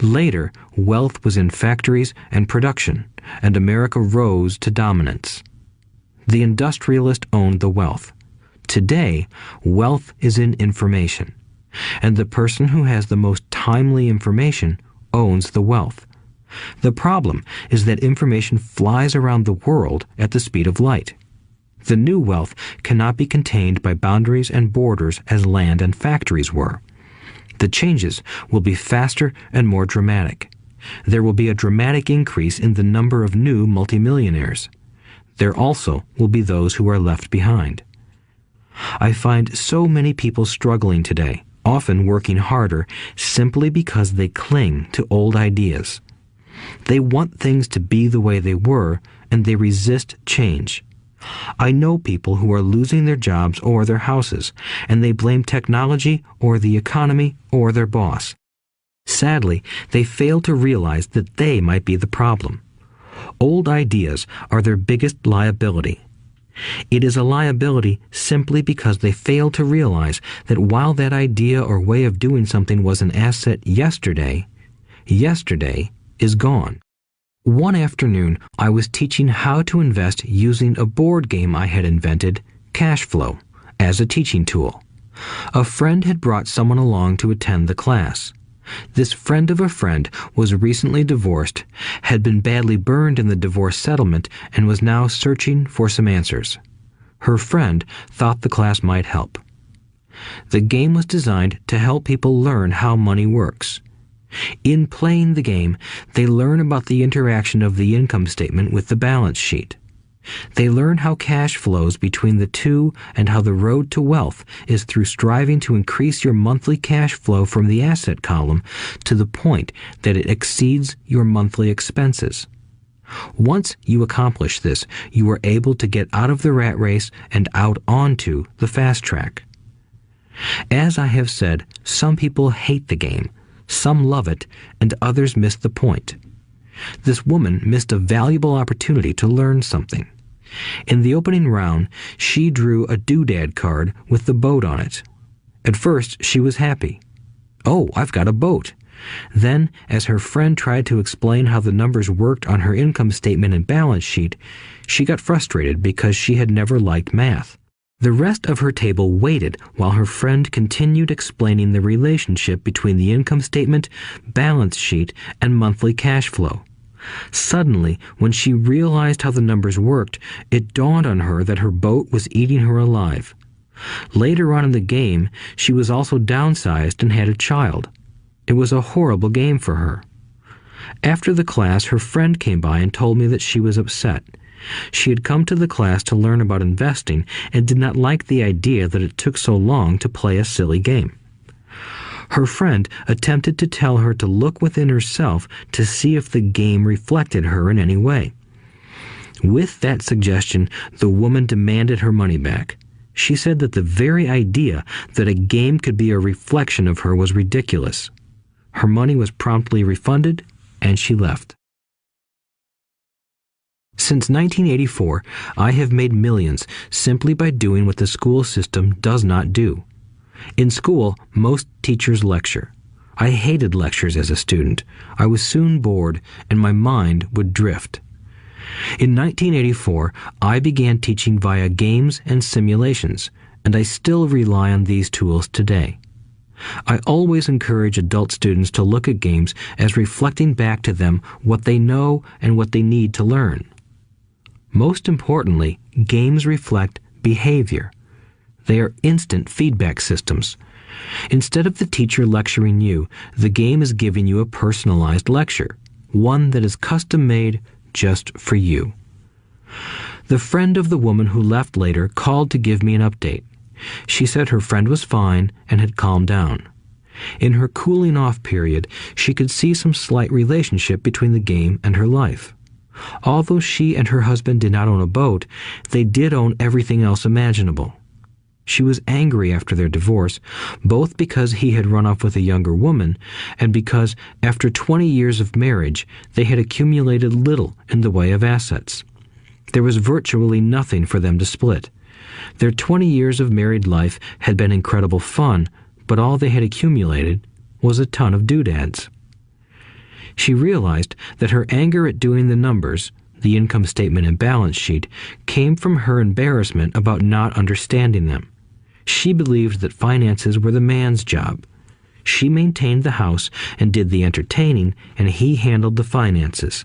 Later, wealth was in factories and production, and America rose to dominance. The industrialist owned the wealth. Today, wealth is in information, and the person who has the most timely information owns the wealth. The problem is that information flies around the world at the speed of light. The new wealth cannot be contained by boundaries and borders as land and factories were. The changes will be faster and more dramatic. There will be a dramatic increase in the number of new multimillionaires. There also will be those who are left behind. I find so many people struggling today, often working harder, simply because they cling to old ideas. They want things to be the way they were, and they resist change. I know people who are losing their jobs or their houses, and they blame technology or the economy or their boss. Sadly, they fail to realize that they might be the problem. Old ideas are their biggest liability. It is a liability simply because they fail to realize that while that idea or way of doing something was an asset yesterday, yesterday is gone. One afternoon, I was teaching how to invest using a board game I had invented, Cash Flow, as a teaching tool. A friend had brought someone along to attend the class. This friend of a friend was recently divorced, had been badly burned in the divorce settlement, and was now searching for some answers. Her friend thought the class might help. The game was designed to help people learn how money works. In playing the game, they learn about the interaction of the income statement with the balance sheet. They learn how cash flows between the two and how the road to wealth is through striving to increase your monthly cash flow from the asset column to the point that it exceeds your monthly expenses. Once you accomplish this, you are able to get out of the rat race and out onto the fast track. As I have said, some people hate the game, some love it, and others miss the point. This woman missed a valuable opportunity to learn something. In the opening round, she drew a doodad card with the boat on it. At first, she was happy. "Oh, I've got a boat." Then, as her friend tried to explain how the numbers worked on her income statement and balance sheet, she got frustrated because she had never liked math. The rest of her table waited while her friend continued explaining the relationship between the income statement, balance sheet, and monthly cash flow. Suddenly, when she realized how the numbers worked, it dawned on her that her boat was eating her alive. Later on in the game, she was also downsized and had a child. It was a horrible game for her. After the class, her friend came by and told me that she was upset. She had come to the class to learn about investing and did not like the idea that it took so long to play a silly game. Her friend attempted to tell her to look within herself to see if the game reflected her in any way. With that suggestion, the woman demanded her money back. She said that the very idea that a game could be a reflection of her was ridiculous. Her money was promptly refunded, and she left. Since 1984, I have made millions simply by doing what the school system does not do. In school, most teachers lecture. I hated lectures as a student. I was soon bored, and my mind would drift. In 1984, I began teaching via games and simulations, and I still rely on these tools today. I always encourage adult students to look at games as reflecting back to them what they know and what they need to learn. Most importantly, games reflect behavior. They are instant feedback systems. Instead of the teacher lecturing you, the game is giving you a personalized lecture, one that is custom-made just for you. The friend of the woman who left later called to give me an update. She said her friend was fine and had calmed down. In her cooling off period, she could see some slight relationship between the game and her life. Although she and her husband did not own a boat, they did own everything else imaginable. She was angry after their divorce, both because he had run off with a younger woman and because, after 20 years of marriage, they had accumulated little in the way of assets. There was virtually nothing for them to split. Their 20 years of married life had been incredible fun, but all they had accumulated was a ton of doodads. She realized that her anger at doing the numbers, the income statement and balance sheet, came from her embarrassment about not understanding them. She believed that finances were the man's job. She maintained the house and did the entertaining, and he handled the finances.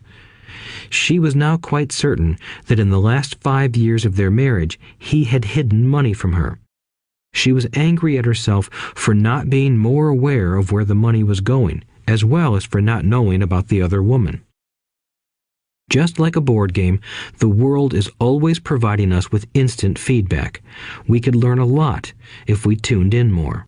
She was now quite certain that in the last 5 years of their marriage, he had hidden money from her. She was angry at herself for not being more aware of where the money was going, as well as for not knowing about the other woman. Just like a board game, the world is always providing us with instant feedback. We could learn a lot if we tuned in more.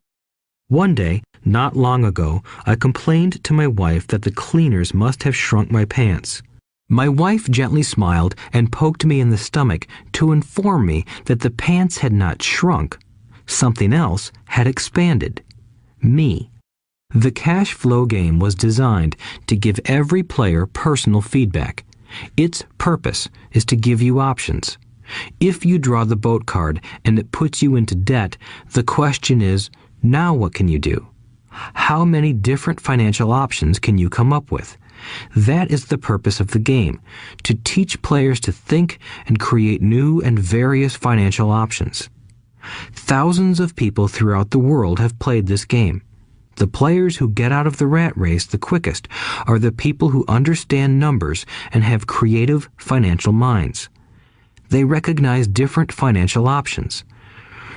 One day, not long ago, I complained to my wife that the cleaners must have shrunk my pants. My wife gently smiled and poked me in the stomach to inform me that the pants had not shrunk. Something else had expanded. Me. The cash flow game was designed to give every player personal feedback. Its purpose is to give you options. If you draw the boat card and it puts you into debt, the question is, now what can you do? How many different financial options can you come up with? That is the purpose of the game, to teach players to think and create new and various financial options. Thousands of people throughout the world have played this game. The players who get out of the rat race the quickest are the people who understand numbers and have creative financial minds. They recognize different financial options.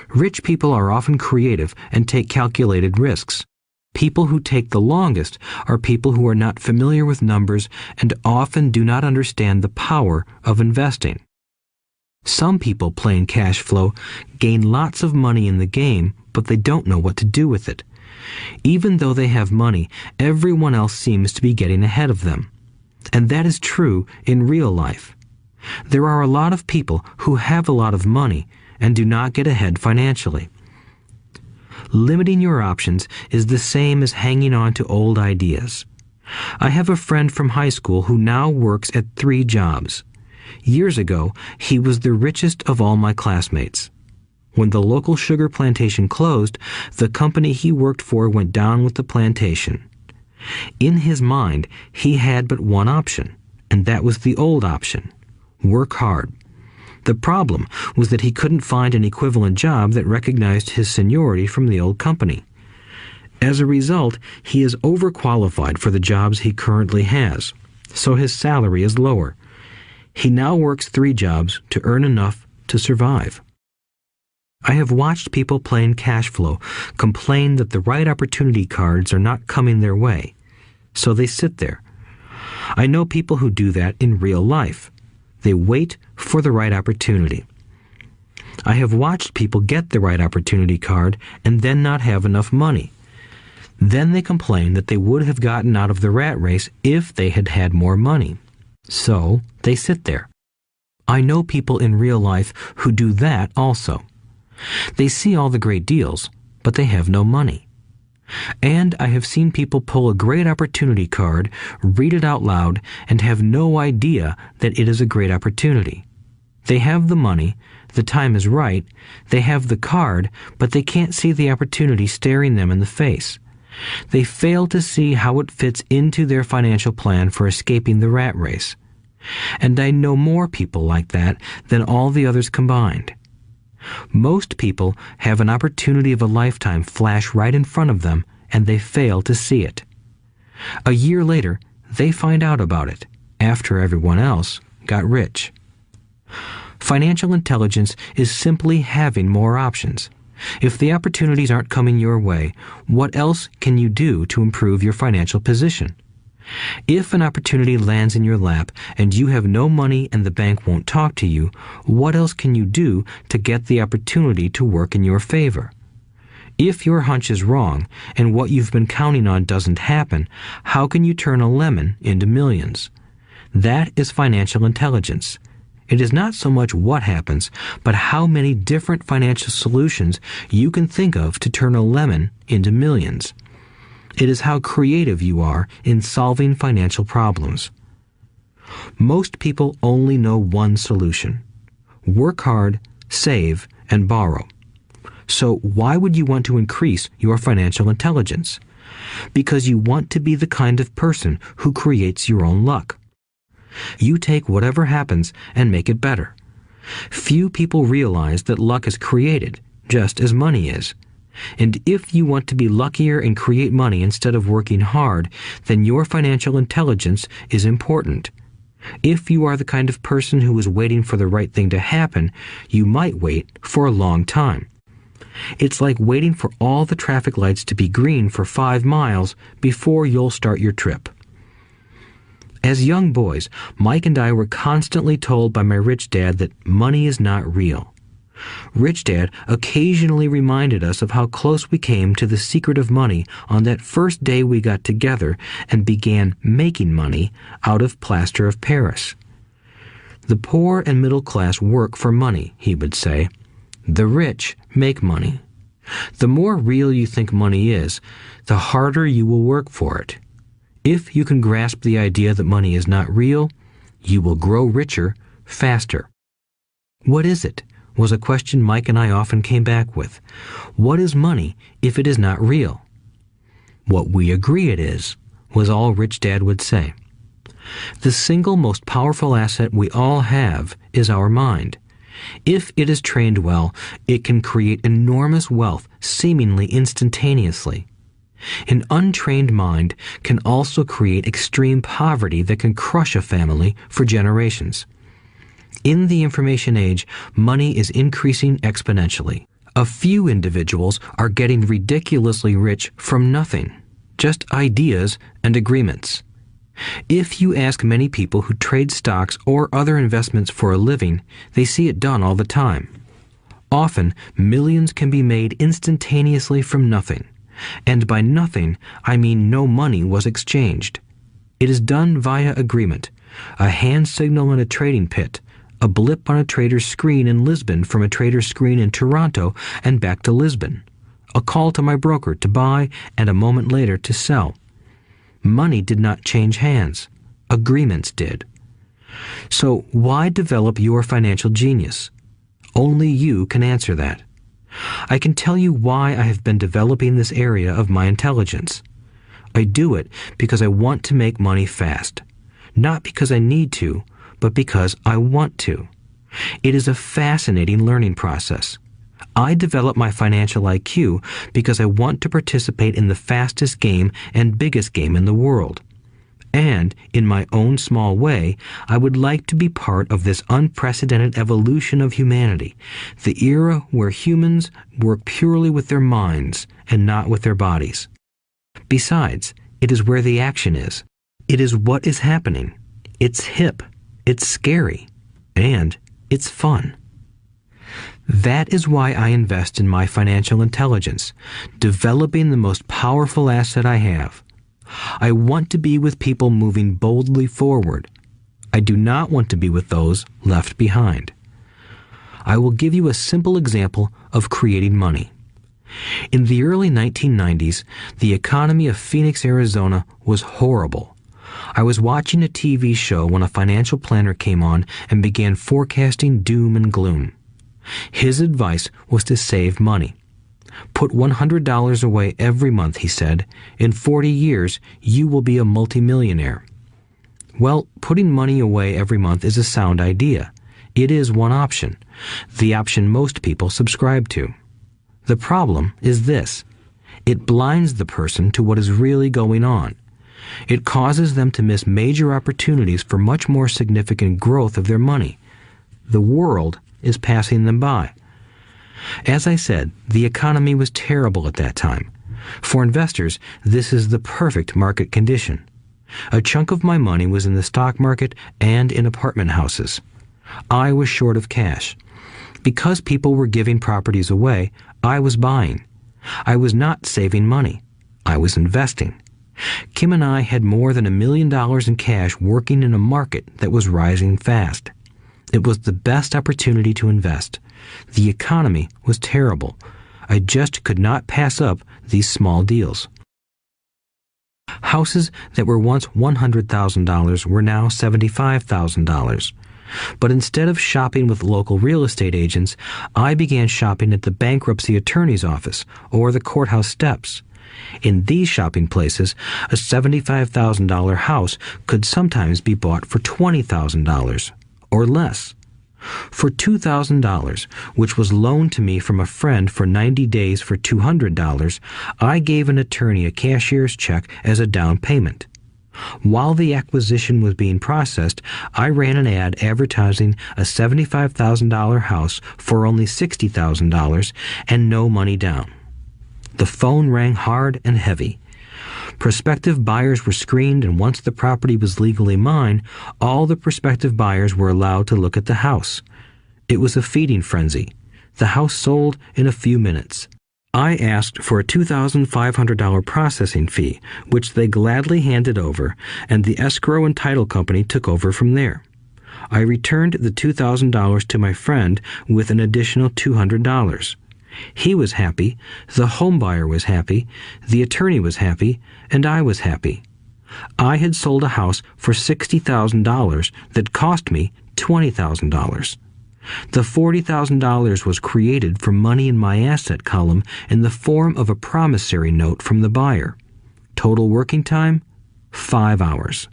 Rich people are often creative and take calculated risks. People who take the longest are people who are not familiar with numbers and often do not understand the power of investing. Some people playing cash flow gain lots of money in the game, but they don't know what to do with it. Even though they have money, everyone else seems to be getting ahead of them. And that is true in real life. There are a lot of people who have a lot of money and do not get ahead financially. Limiting your options is the same as hanging on to old ideas. I have a friend from high school who now works at 3 jobs. Years ago, he was the richest of all my classmates. When the local sugar plantation closed, the company he worked for went down with the plantation. In his mind, he had but one option, and that was the old option: work hard. The problem was that he couldn't find an equivalent job that recognized his seniority from the old company. As a result, he is overqualified for the jobs he currently has. so his salary is lower. He now works 3 jobs to earn enough to survive. I have watched people playing cash flow complain that the right opportunity cards are not coming their way, so they sit there. I know people who do that in real life. They wait for the right opportunity. I have watched people get the right opportunity card and then not have enough money. Then they complain that they would have gotten out of the rat race if they had had more money. So they sit there. I know people in real life who do that also. They see all the great deals, but they have no money. And I have seen people pull a great opportunity card, read it out loud, and have no idea that it is a great opportunity. They have the money, the time is right, they have the card, but they can't see the opportunity staring them in the face. They fail to see how it fits into their financial plan for escaping the rat race. And I know more people like that than all the others combined. Most people have an opportunity of a lifetime flash right in front of them, and they fail to see it. A year later, they find out about it, after everyone else got rich. Financial intelligence is simply having more options. If the opportunities aren't coming your way, what else can you do to improve your financial position? If an opportunity lands in your lap and you have no money and the bank won't talk to you, what else can you do to get the opportunity to work in your favor? If your hunch is wrong and what you've been counting on doesn't happen, how can you turn a lemon into millions? That is financial intelligence. It is not so much what happens, but how many different financial solutions you can think of to turn a lemon into millions. It is how creative you are in solving financial problems. Most people only know one solution: work hard, save, and borrow. So why would you want to increase your financial intelligence? Because you want to be the kind of person who creates your own luck. You take whatever happens and make it better. Few people realize that luck is created, just as money is. And if you want to be luckier and create money instead of working hard, then your financial intelligence is important. If you are the kind of person who is waiting for the right thing to happen, you might wait for a long time. It's like waiting for all the traffic lights to be green for 5 miles before you'll start your trip. As young boys, Mike and I were constantly told by my rich dad that money is not real. Richdad occasionally reminded us of how close we came to the secret of money on that first day we got together and began making money out of plaster of Paris. The poor and middle class work for money, he would say. The rich make money. The more real you think money is, the harder you will work for it. If you can grasp the idea that money is not real, you will grow richer faster. What is it? Was a question Mike and I often came back with. What is money if it is not real? What we agree it is, was all Richdad would say. The single most powerful asset we all have is our mind. If it is trained well, it can create enormous wealth seemingly instantaneously. An untrained mind can also create extreme poverty that can crush a family for generations. In the information age, money is increasing exponentially. A few individuals are getting ridiculously rich from nothing, just ideas and agreements. If you ask many people who trade stocks or other investments for a living, they see it done all the time. Often, millions can be made instantaneously from nothing. And by nothing, I mean no money was exchanged. It is done via agreement, a hand signal in a trading pit, a blip on a trader's screen in Lisbon from a trader's screen in Toronto and back to Lisbon, a call to my broker to buy and a moment later to sell. Money did not change hands. Agreements did. So why develop your financial genius? Only you can answer that. I can tell you why I have been developing this area of my intelligence. I do it because I want to make money fast. Not because I need to, but because I want to. It is a fascinating learning process. I develop my financial IQ because I want to participate in the fastest game and biggest game in the world. And, in my own small way, I would like to be part of this unprecedented evolution of humanity, the era where humans work purely with their minds and not with their bodies. Besides, it is where the action is. It is what is happening. It's hip, it's scary, and it's fun. That is why I invest in my financial intelligence, developing the most powerful asset I have. I want to be with people moving boldly forward. I do not want to be with those left behind. I will give you a simple example of creating money. In the early 1990s, the economy of Phoenix, Arizona was horrible. I was watching a TV show when a financial planner came on and began forecasting doom and gloom. His advice was to save money. Put $100 away every month, he said. In 40 years, you will be a multimillionaire. Well, putting money away every month is a sound idea. It is one option, the option most people subscribe to. The problem is this. It blinds the person to what is really going on. It causes them to miss major opportunities for much more significant growth of their money. The world is passing them by. As I said, the economy was terrible at that time. For investors, this is the perfect market condition. A chunk of my money was in the stock market and in apartment houses. I was short of cash. Because people were giving properties away, I was buying. I was not saving money. I was investing. Kim and I had more than $1 million in cash working in a market that was rising fast. It was the best opportunity to invest. The economy was terrible. I just could not pass up these small deals. Houses that were once $100,000 were now $75,000. But instead of shopping with local real estate agents, I began shopping at the bankruptcy attorney's office or the courthouse steps. In these shopping places, a $75,000 house could sometimes be bought for $20,000 or less. For $2,000, which was loaned to me from a friend for 90 days for $200, I gave an attorney a cashier's check as a down payment. While the acquisition was being processed, I ran an ad advertising a $75,000 house for only $60,000 and no money down. The phone rang hard and heavy. Prospective buyers were screened, and once the property was legally mine, all the prospective buyers were allowed to look at the house. It was a feeding frenzy. The house sold in a few minutes. I asked for a $2,500 processing fee, which they gladly handed over, and the escrow and title company took over from there. I returned the $2,000 to my friend with an additional $200. He was happy, the home buyer was happy, the attorney was happy, and I was happy. I had sold a house for $60,000 that cost me $20,000. The $40,000 was created from money in my asset column in the form of a promissory note from the buyer. Total working time, 5 hours.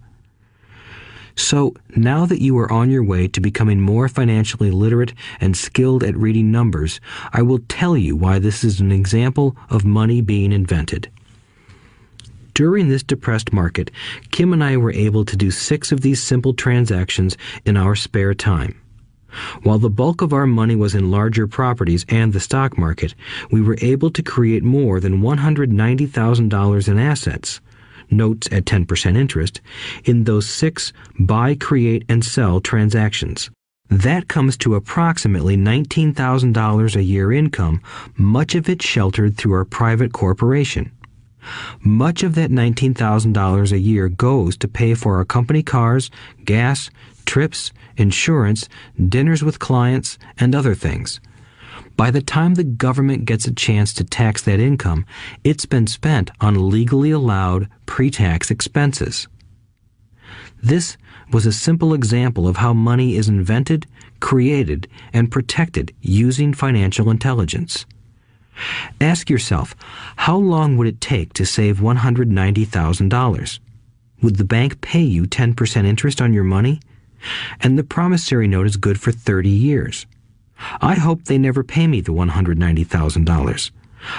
So, now that you are on your way to becoming more financially literate and skilled at reading numbers, I will tell you why this is an example of money being invented. During this depressed market, Kim and I were able to do 6 of these simple transactions in our spare time. While the bulk of our money was in larger properties and the stock market, we were able to create more than $190,000 in assets, notes at 10% interest, in those 6 buy, create, and sell transactions. That comes to approximately $19,000 a year income, much of it sheltered through our private corporation. Much of that $19,000 a year goes to pay for our company cars, gas, trips, insurance, dinners with clients, and other things. By the time the government gets a chance to tax that income, it's been spent on legally allowed pre-tax expenses. This was a simple example of how money is invented, created, and protected using financial intelligence. Ask yourself, how long would it take to save $190,000? Would the bank pay you 10% interest on your money? And the promissory note is good for 30 years. I hope they never pay me the $190,000.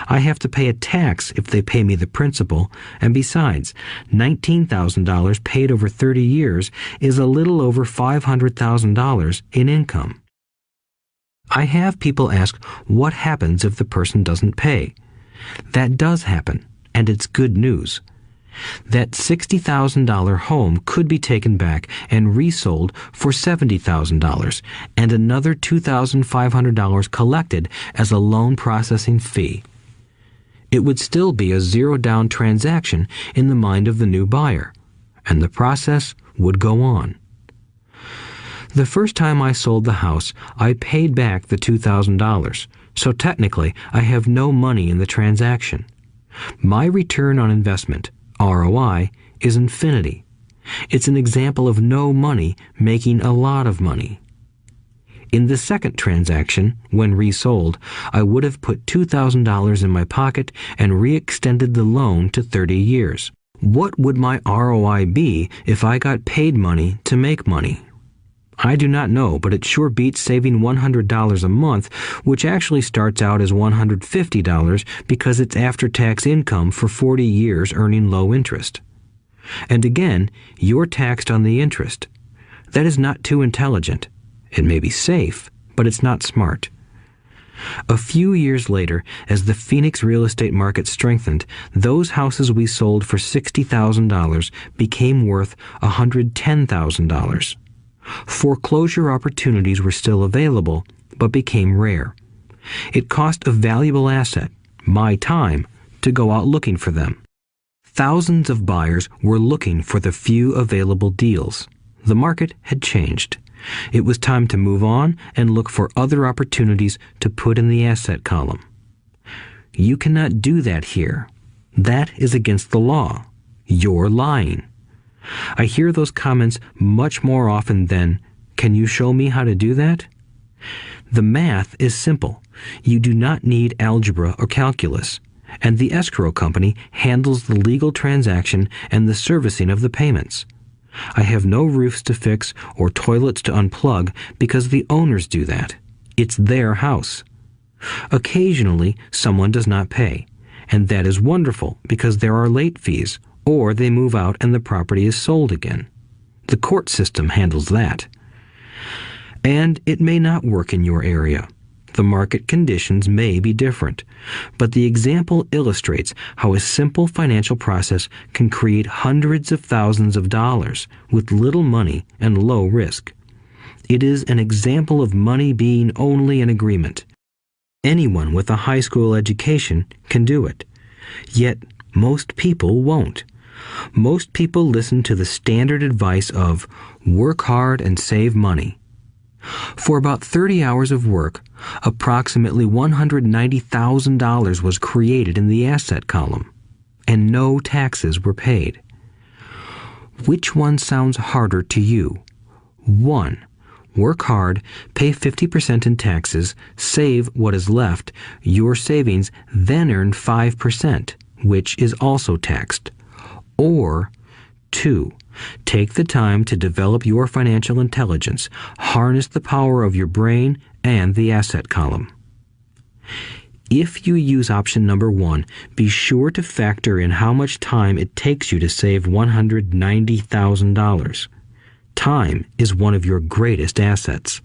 I have to pay a tax if they pay me the principal, and besides, $19,000 paid over 30 years is a little over $500,000 in income. I have people ask what happens if the person doesn't pay. That does happen, and it's good news. That $60,000 home could be taken back and resold for $70,000 and another $2,500 collected as a loan processing fee. It would still be a zero-down transaction in the mind of the new buyer, and the process would go on. The first time I sold the house, I paid back the $2,000, so technically I have no money in the transaction. My return on investment, ROI, is infinity. It's an example of no money making a lot of money. In the second transaction, when resold, I would have put $2,000 in my pocket and re-extended the loan to 30 years. What would my ROI be if I got paid money to make money? I do not know, but it sure beats saving $100 a month, which actually starts out as $150 because it's after-tax income for 40 years earning low interest. And again, you're taxed on the interest. That is not too intelligent. It may be safe, but it's not smart. A few years later, as the Phoenix real estate market strengthened, those houses we sold for $60,000 became worth $110,000. Foreclosure opportunities were still available, but became rare. It cost a valuable asset, my time, to go out looking for them. Thousands of buyers were looking for the few available deals. The market had changed. It was time to move on and look for other opportunities to put in the asset column. You cannot do that here. That is against the law. You're lying. I hear those comments much more often than, "Can you show me how to do that?" The math is simple. You do not need algebra or calculus, and the escrow company handles the legal transaction and the servicing of the payments. I have no roofs to fix or toilets to unplug because the owners do that. It's their house. Occasionally, someone does not pay, and that is wonderful because there are late fees, or they move out and the property is sold again. The court system handles that. And it may not work in your area. The market conditions may be different, but the example illustrates how a simple financial process can create hundreds of thousands of dollars with little money and low risk. It is an example of money being only an agreement. Anyone with a high school education can do it. Yet most people won't. Most people listen to the standard advice of work hard and save money. For about 30 hours of work, approximately $190,000 was created in the asset column, and no taxes were paid. Which one sounds harder to you? 1. Work hard, pay 50% in taxes, save what is left, your savings, then earn 5%, which is also taxed. Or 2. Take the time to develop your financial intelligence, harness the power of your brain and the asset column. If you use option number 1, be sure to factor in how much time it takes you to save $190,000. Time is one of your greatest assets.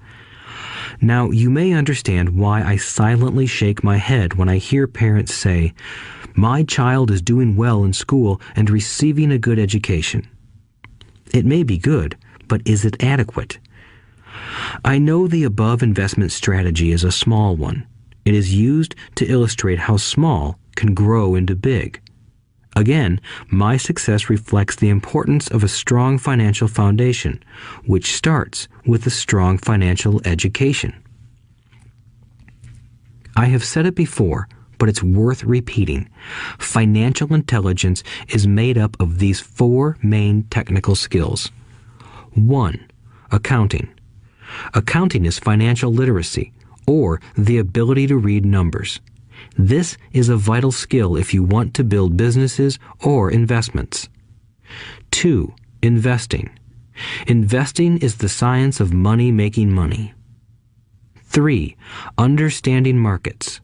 Now, you may understand why I silently shake my head when I hear parents say, "My child is doing well in school and receiving a good education." It may be good, but is it adequate? I know the above investment strategy is a small one. It is used to illustrate how small can grow into big. Again, my success reflects the importance of a strong financial foundation, which starts with a strong financial education. I have said it before, but it's worth repeating. Financial intelligence is made up of these 4 main technical skills. 1. Accounting. Accounting is financial literacy, or the ability to read numbers. This is a vital skill if you want to build businesses or investments. 2. Investing. Investing is the science of money making money. 3. Understanding markets.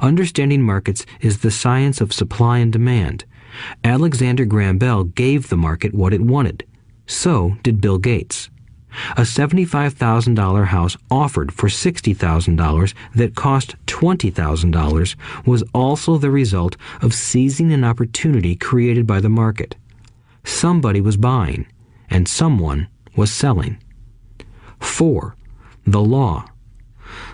Understanding markets is the science of supply and demand. Alexander Graham Bell gave the market what it wanted. So did Bill Gates. A $75,000 house offered for $60,000 that cost $20,000 was also the result of seizing an opportunity created by the market. Somebody was buying, and someone was selling. 4. The law.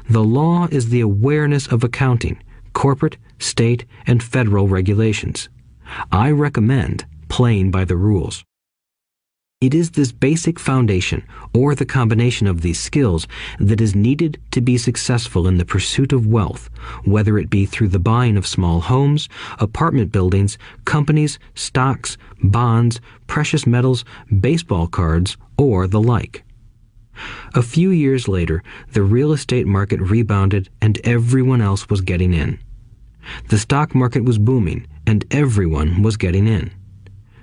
The law is the awareness of accounting, corporate, state, and federal regulations. I recommend playing by the rules. It is this basic foundation, or the combination of these skills, that is needed to be successful in the pursuit of wealth, whether it be through the buying of small homes, apartment buildings, companies, stocks, bonds, precious metals, baseball cards, or the like. A few years later, the real estate market rebounded and everyone else was getting in. The stock market was booming and everyone was getting in.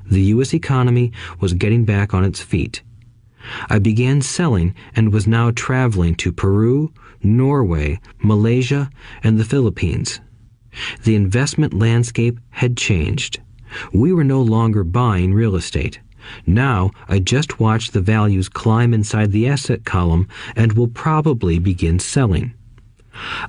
The U.S. economy was getting back on its feet. I began selling and was now traveling to Peru, Norway, Malaysia, and the Philippines. The investment landscape had changed. We were no longer buying real estate. Now I just watch the values climb inside the asset column and will probably begin selling.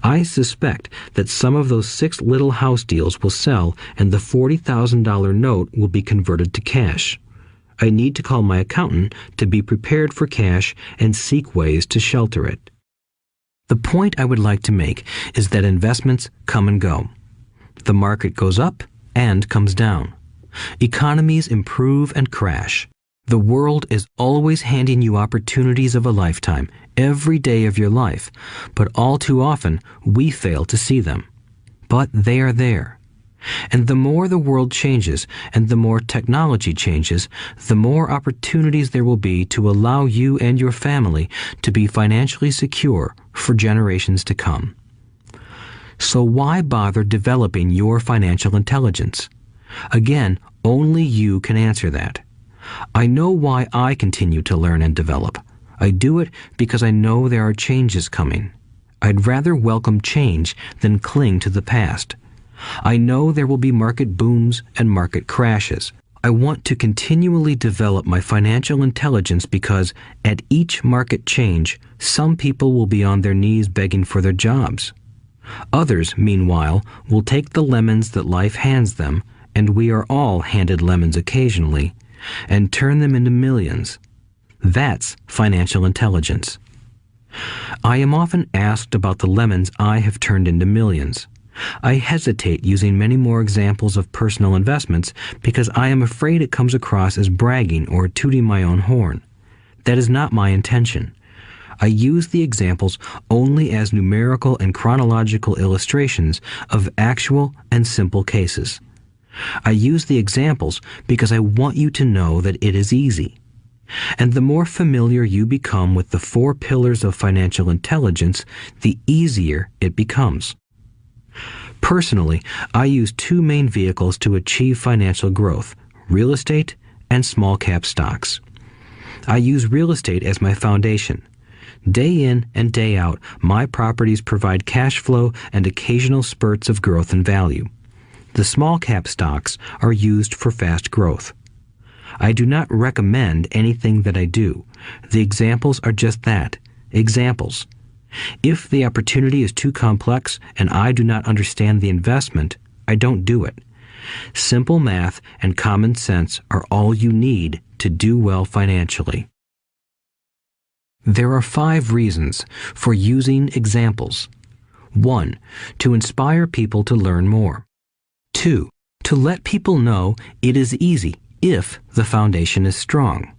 I suspect that some of those 6 little house deals will sell and the $40,000 note will be converted to cash. I need to call my accountant to be prepared for cash and seek ways to shelter it. The point I would like to make is that investments come and go. The market goes up and comes down. Economies improve and crash. The world is always handing you opportunities of a lifetime, every day of your life, but all too often we fail to see them. But they are there. And the more the world changes and the more technology changes, the more opportunities there will be to allow you and your family to be financially secure for generations to come. So why bother developing your financial intelligence? Again, only you can answer that. I know why I continue to learn and develop. I do it because I know there are changes coming. I'd rather welcome change than cling to the past. I know there will be market booms and market crashes. I want to continually develop my financial intelligence because at each market change, some people will be on their knees begging for their jobs. Others, meanwhile, will take the lemons that life hands them, and we are all handed lemons occasionally, and turn them into millions. That's financial intelligence. I am often asked about the lemons I have turned into millions. I hesitate using many more examples of personal investments because I am afraid it comes across as bragging or tooting my own horn. That is not my intention. I use the examples only as numerical and chronological illustrations of actual and simple cases. I use the examples because I want you to know that it is easy. And the more familiar you become with the 4 pillars of financial intelligence, the easier it becomes. Personally, I use 2 main vehicles to achieve financial growth: real estate and small cap stocks. I use real estate as my foundation. Day in and day out, my properties provide cash flow and occasional spurts of growth and value. The small cap stocks are used for fast growth. I do not recommend anything that I do. The examples are just that, examples. If the opportunity is too complex and I do not understand the investment, I don't do it. Simple math and common sense are all you need to do well financially. There are 5 reasons for using examples. 1. To inspire people to learn more. 2. To let people know it is easy if the foundation is strong.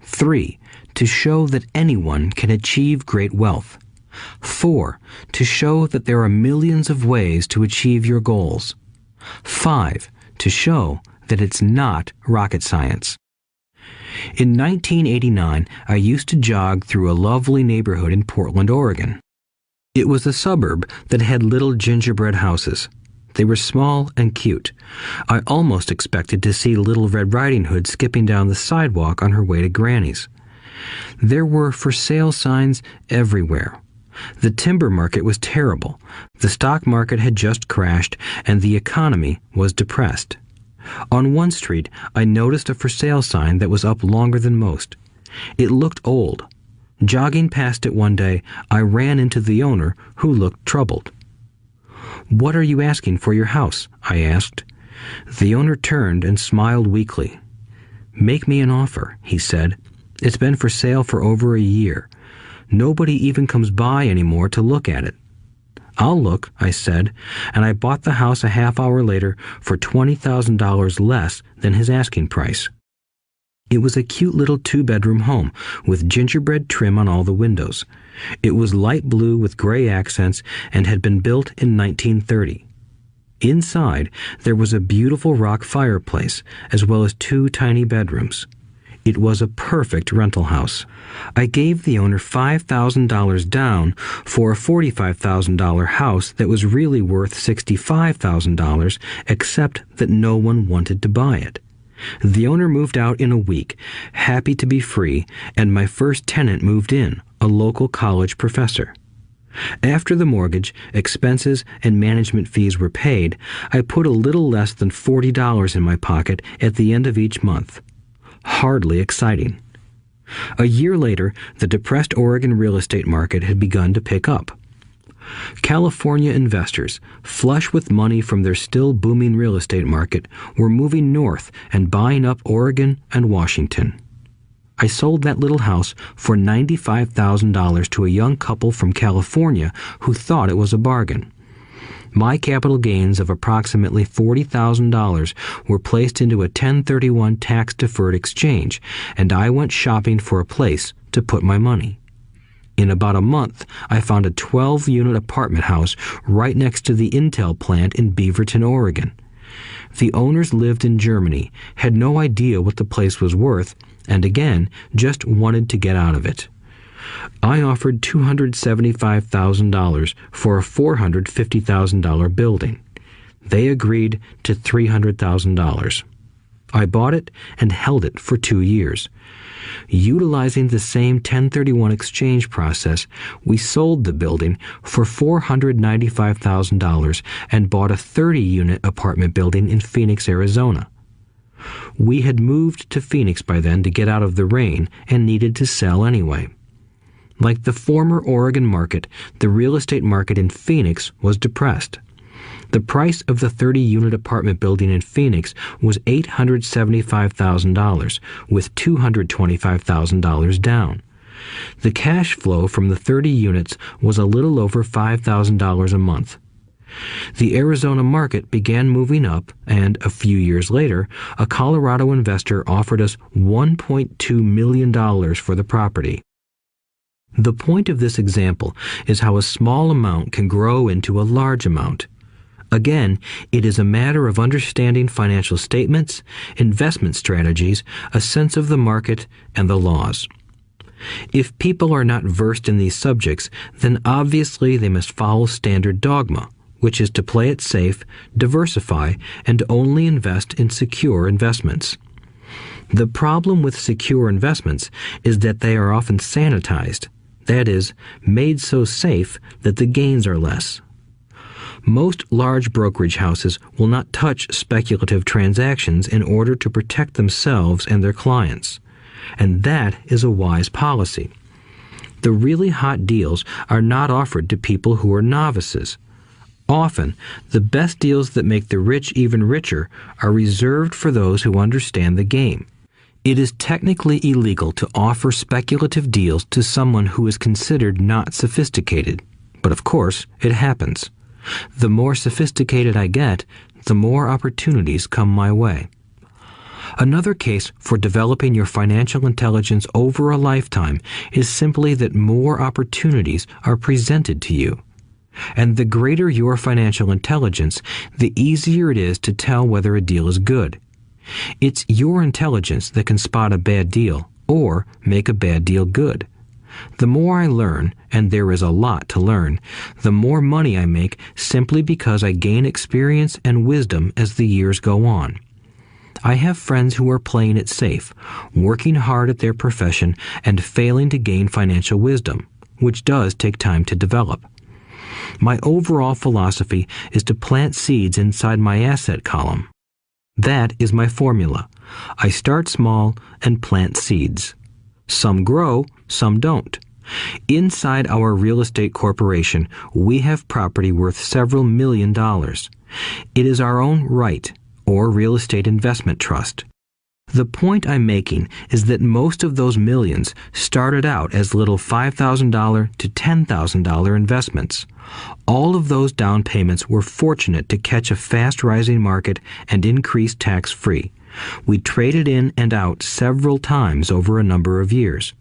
3. To show that anyone can achieve great wealth. 4. To show that there are millions of ways to achieve your goals. 5. To show that it's not rocket science. In 1989, I used to jog through a lovely neighborhood in Portland, Oregon. It was a suburb that had little gingerbread houses. They were small and cute. I almost expected to see Little Red Riding Hood skipping down the sidewalk on her way to Granny's. There were for sale signs everywhere. The timber market was terrible. The stock market had just crashed, and the economy was depressed. On one street, I noticed a for sale sign that was up longer than most. It looked old. Jogging past it one day, I ran into the owner, who looked troubled. "What are you asking for your house?" I asked. The owner turned and smiled weakly. "Make me an offer," he said. "It's been for sale for over a year. Nobody even comes by anymore to look at it." "I'll look," I said, and I bought the house a half hour later for $20,000 less than his asking price. It was a cute little 2-bedroom home with gingerbread trim on all the windows. It was light blue with gray accents and had been built in 1930. Inside, there was a beautiful rock fireplace, as well as 2 tiny bedrooms. It was a perfect rental house. I gave the owner $5,000 down for a $45,000 house that was really worth $65,000, except that no one wanted to buy it. The owner moved out in a week, happy to be free, and my first tenant moved in, a local college professor. After the mortgage, expenses, and management fees were paid, I put a little less than $40 in my pocket at the end of each month. Hardly exciting. A year later, the depressed Oregon real estate market had begun to pick up. California investors, flush with money from their still booming real estate market, were moving north and buying up Oregon and Washington. I sold that little house for $95,000 to a young couple from California who thought it was a bargain. My capital gains of approximately $40,000 were placed into a 1031 tax-deferred exchange, and I went shopping for a place to put my money. In about a month, I found a 12-unit apartment house right next to the Intel plant in Beaverton, Oregon. The owners lived in Germany, had no idea what the place was worth, and again, just wanted to get out of it. I offered $275,000 for a $450,000 building. They agreed to $300,000. I bought it and held it for 2 years. Utilizing the same 1031 exchange process, we sold the building for $495,000 and bought a 30-unit apartment building in Phoenix, Arizona. We had moved to Phoenix by then to get out of the rain and needed to sell anyway. Like the former Oregon market, the real estate market in Phoenix was depressed. The price of the 30-unit apartment building in Phoenix was $875,000, with $225,000 down. The cash flow from the 30 units was a little over $5,000 a month. The Arizona market began moving up, and a few years later, a Colorado investor offered us $1.2 million for the property. The point of this example is how a small amount can grow into a large amount. Again, it is a matter of understanding financial statements, investment strategies, a sense of the market, and the laws. If people are not versed in these subjects, then obviously they must follow standard dogma, which is to play it safe, diversify, and only invest in secure investments. The problem with secure investments is that they are often sanitized, that is, made so safe that the gains are less. Most large brokerage houses will not touch speculative transactions in order to protect themselves and their clients, and that is a wise policy. The really hot deals are not offered to people who are novices. Often, the best deals that make the rich even richer are reserved for those who understand the game. It is technically illegal to offer speculative deals to someone who is considered not sophisticated, but of course, it happens. The more sophisticated I get, the more opportunities come my way. Another case for developing your financial intelligence over a lifetime is simply that more opportunities are presented to you. And the greater your financial intelligence, the easier it is to tell whether a deal is good. It's your intelligence that can spot a bad deal or make a bad deal good. The more I learn, and there is a lot to learn, the more money I make simply because I gain experience and wisdom as the years go on. I have friends who are playing it safe, working hard at their profession and failing to gain financial wisdom, which does take time to develop. My overall philosophy is to plant seeds inside my asset column. That is my formula. I start small and plant seeds. Some grow, some don't. Inside our real estate corporation, we have property worth several $1 million. It is our own right, or real estate investment trust. The point I'm making is that most of those millions started out as little $5,000 to $10,000 investments. All of those down payments were fortunate to catch a fast-rising market and increase tax-free. We traded in and out several times over a number of years.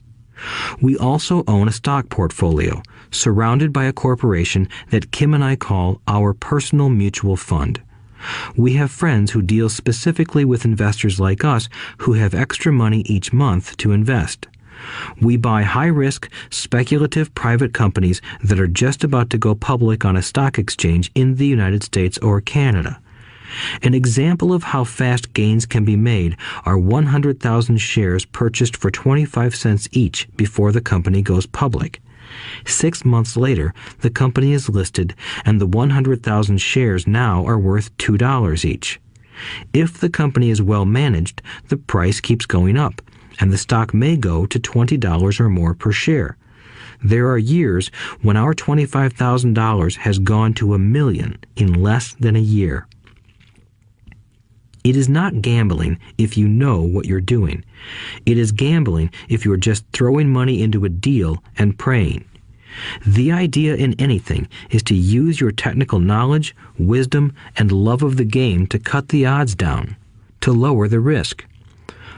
We also own a stock portfolio, surrounded by a corporation that Kim and I call our personal mutual fund. We have friends who deal specifically with investors like us who have extra money each month to invest. We buy high-risk, speculative private companies that are just about to go public on a stock exchange in the United States or Canada. An example of how fast gains can be made are 100,000 shares purchased for 25 cents each before the company goes public. 6 months later, the company is listed, and the 100,000 shares now are worth $2 each. If the company is well managed, the price keeps going up, and the stock may go to $20 or more per share. There are years when our $25,000 has gone to $1 million in less than a year. It is not gambling if you know what you're doing. It is gambling if you're just throwing money into a deal and praying. The idea in anything is to use your technical knowledge, wisdom, and love of the game to cut the odds down, to lower the risk.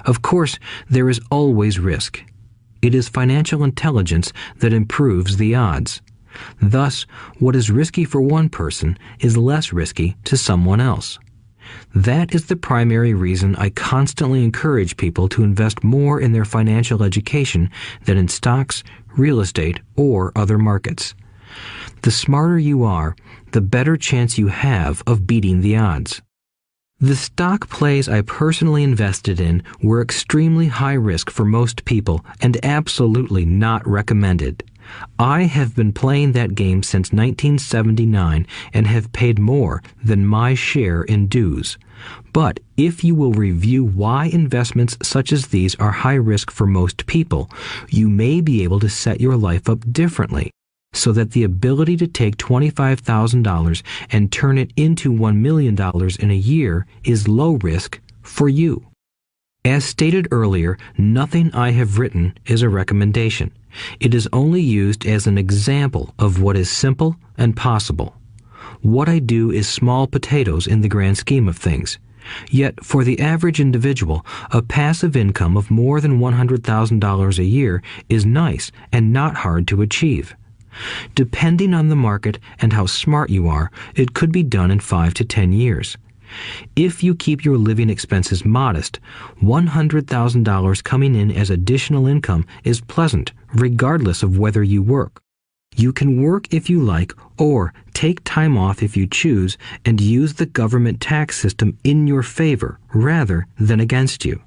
Of course, there is always risk. It is financial intelligence that improves the odds. Thus, what is risky for one person is less risky to someone else. That is the primary reason I constantly encourage people to invest more in their financial education than in stocks, real estate, or other markets. The smarter you are, the better chance you have of beating the odds. The stock plays I personally invested in were extremely high risk for most people and absolutely not recommended. I have been playing that game since 1979 and have paid more than my share in dues. But if you will review why investments such as these are high risk for most people, you may be able to set your life up differently, so that the ability to take $25,000 and turn it into $1 million in a year is low risk for you. As stated earlier, nothing I have written is a recommendation. It is only used as an example of what is simple and possible. What I do is small potatoes in the grand scheme of things. Yet, for the average individual, a passive income of more than $100,000 a year is nice and not hard to achieve. Depending on the market and how smart you are, it could be done in 5 to 10 years. If you keep your living expenses modest, $100,000 coming in as additional income is pleasant, regardless of whether you work. You can work if you like, or take time off if you choose, and use the government tax system in your favor rather than against you.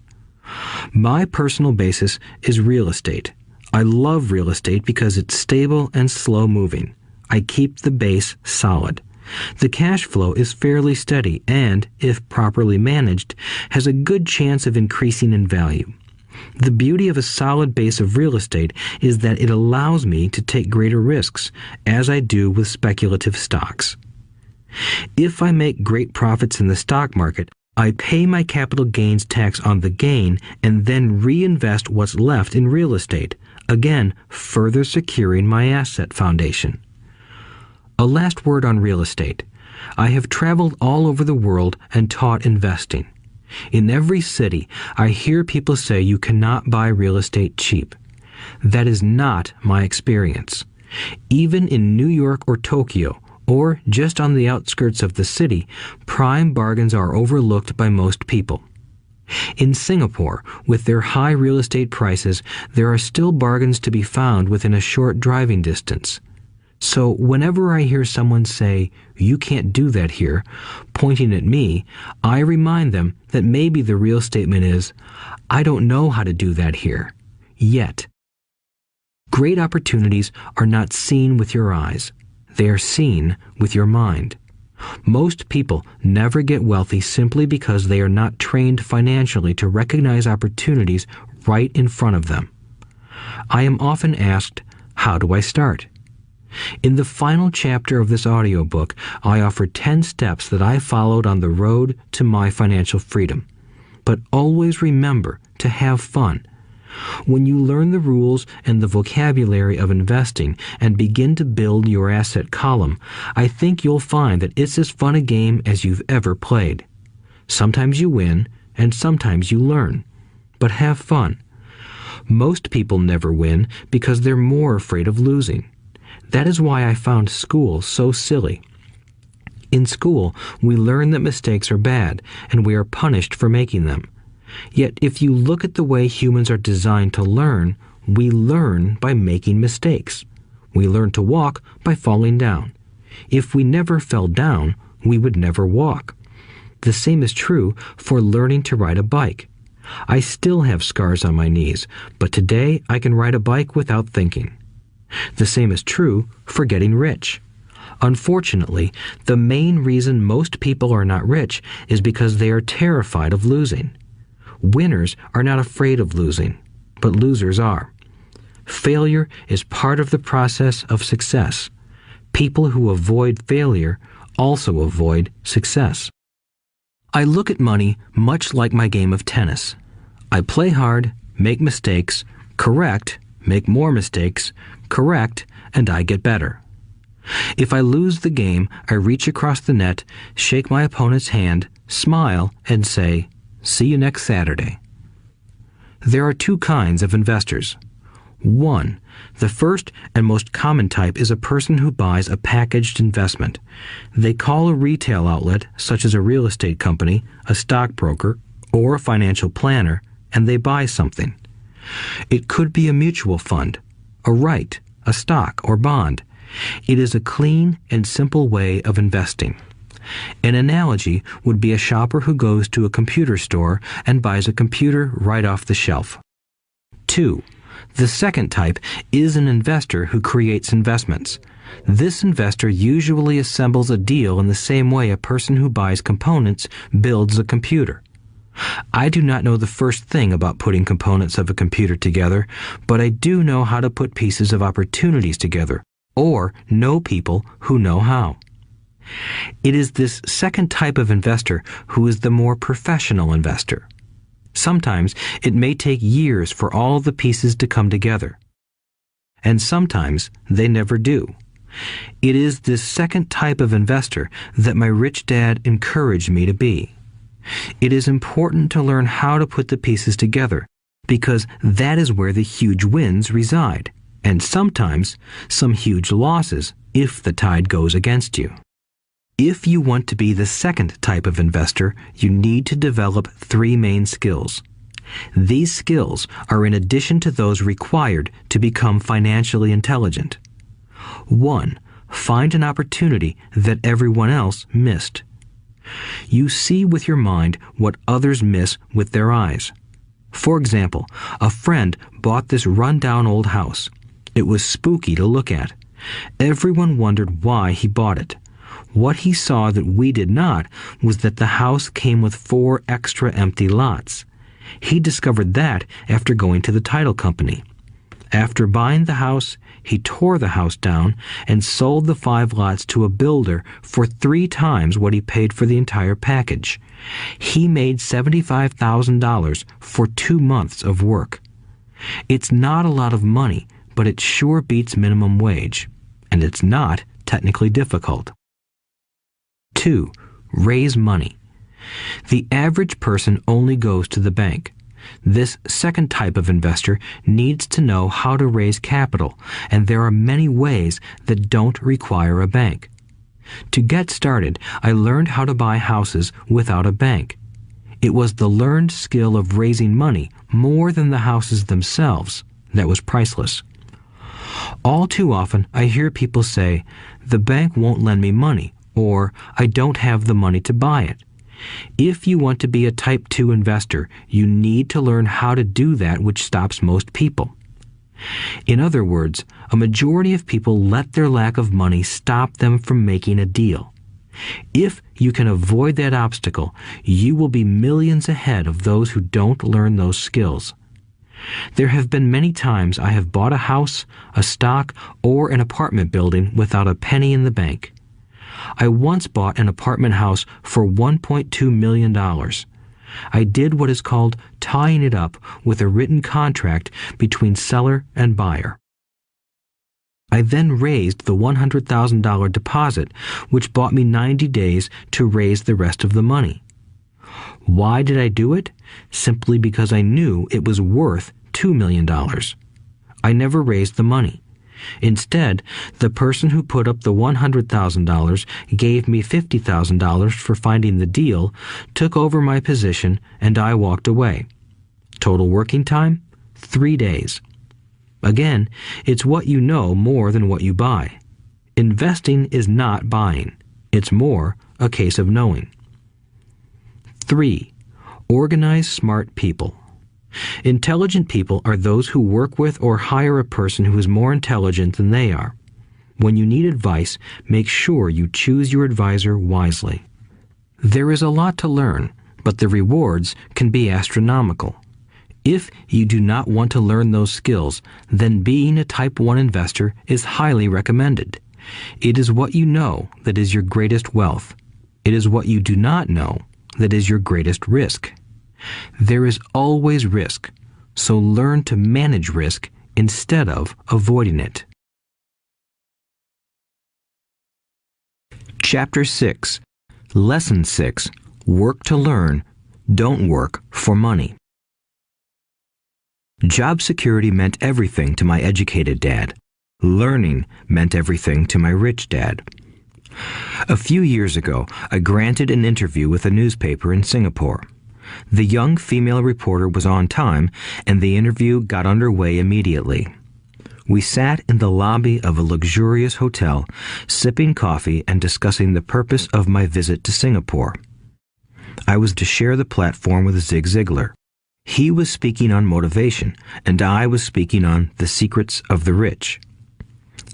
My personal basis is real estate. I love real estate because it's stable and slow-moving. I keep the base solid. The cash flow is fairly steady and, if properly managed, has a good chance of increasing in value. The beauty of a solid base of real estate is that it allows me to take greater risks, as I do with speculative stocks. If I make great profits in the stock market, I pay my capital gains tax on the gain and then reinvest what's left in real estate, again further securing my asset foundation. A last word on real estate. I have traveled all over the world and taught investing. In every city, I hear people say you cannot buy real estate cheap. That is not my experience. Even in New York or Tokyo, or just on the outskirts of the city, prime bargains are overlooked by most people. In Singapore, with their high real estate prices, there are still bargains to be found within a short driving distance. So whenever I hear someone say, "You can't do that here," pointing at me, I remind them that maybe the real statement is, "I don't know how to do that here. Yet." Great opportunities are not seen with your eyes. They are seen with your mind. Most people never get wealthy simply because they are not trained financially to recognize opportunities right in front of them. I am often asked, how do I start? In the final chapter of this audiobook, I offer 10 steps that I followed on the road to my financial freedom. But always remember to have fun. When you learn the rules and the vocabulary of investing and begin to build your asset column, I think you'll find that it's as fun a game as you've ever played. Sometimes you win, and sometimes you learn. But have fun. Most people never win because they're more afraid of losing. That is why I found school so silly. In school, we learn that mistakes are bad, and we are punished for making them. Yet if you look at the way humans are designed to learn, we learn by making mistakes. We learn to walk by falling down. If we never fell down, we would never walk. The same is true for learning to ride a bike. I still have scars on my knees, but today I can ride a bike without thinking. The same is true for getting rich. Unfortunately, the main reason most people are not rich is because they are terrified of losing. Winners are not afraid of losing, but losers are. Failure is part of the process of success. People who avoid failure also avoid success. I look at money much like my game of tennis. I play hard, make mistakes, correct, make more mistakes, correct, and I get better. If I lose the game, I reach across the net, shake my opponent's hand, smile, and say, "See you next Saturday." There are two kinds of investors. One, the first and most common type is a person who buys a packaged investment. They call a retail outlet, such as a real estate company, a stockbroker, or a financial planner, and they buy something. It could be a mutual fund, a right, a stock, or bond. It is a clean and simple way of investing. An analogy would be a shopper who goes to a computer store and buys a computer right off the shelf. 2. The second type is an investor who creates investments. This investor usually assembles a deal in the same way a person who buys components builds a computer. I do not know the first thing about putting components of a computer together, but I do know how to put pieces of opportunities together, or know people who know how. It is this second type of investor who is the more professional investor. Sometimes it may take years for all the pieces to come together. And sometimes they never do. It is this second type of investor that my rich dad encouraged me to be. It is important to learn how to put the pieces together, because that is where the huge wins reside, and sometimes some huge losses if the tide goes against you. If you want to be the second type of investor, you need to develop 3 main skills. These skills are in addition to those required to become financially intelligent. 1. Find an opportunity that everyone else missed. You see with your mind what others miss with their eyes. For example, a friend bought this run-down old house. It was spooky to look at. Everyone wondered why he bought it. What he saw that we did not was that the house came with 4 extra empty lots. He discovered that after going to the title company. After buying the house, he tore the house down and sold the 5 lots to a builder for 3 times what he paid for the entire package. He made $75,000 for 2 months of work. It's not a lot of money, but it sure beats minimum wage, and it's not technically difficult. 2. Raise money. The average person only goes to the bank. This second type of investor needs to know how to raise capital, and there are many ways that don't require a bank. To get started, I learned how to buy houses without a bank. It was the learned skill of raising money more than the houses themselves that was priceless. All too often, I hear people say, "The bank won't lend me money," or "I don't have the money to buy it." If you want to be a Type 2 investor, you need to learn how to do that which stops most people. In other words, a majority of people let their lack of money stop them from making a deal. If you can avoid that obstacle, you will be millions ahead of those who don't learn those skills. There have been many times I have bought a house, a stock, or an apartment building without a penny in the bank. I once bought an apartment house for $1.2 million. I did what is called tying it up with a written contract between seller and buyer. I then raised the $100,000 deposit, which bought me 90 days to raise the rest of the money. Why did I do it? Simply because I knew it was worth $2 million. I never raised the money. Instead, the person who put up the $100,000 gave me $50,000 for finding the deal, took over my position, and I walked away. Total working time? 3 days. Again, it's what you know more than what you buy. Investing is not buying. It's more a case of knowing. 3. Organize smart people. Intelligent people are those who work with or hire a person who is more intelligent than they are. When you need advice, make sure you choose your advisor wisely. There is a lot to learn, but the rewards can be astronomical. If you do not want to learn those skills, then being a Type 1 investor is highly recommended. It is what you know that is your greatest wealth. It is what you do not know that is your greatest risk. There is always risk, so learn to manage risk instead of avoiding it. Chapter 6. Lesson 6. Work to learn, don't work for money. Job security meant everything to my educated dad. Learning meant everything to my rich dad. A few years ago, I granted an interview with a newspaper in Singapore. The young female reporter was on time, and the interview got underway immediately. We sat in the lobby of a luxurious hotel, sipping coffee and discussing the purpose of my visit to Singapore. I was to share the platform with Zig Ziglar. He was speaking on motivation, and I was speaking on the secrets of the rich.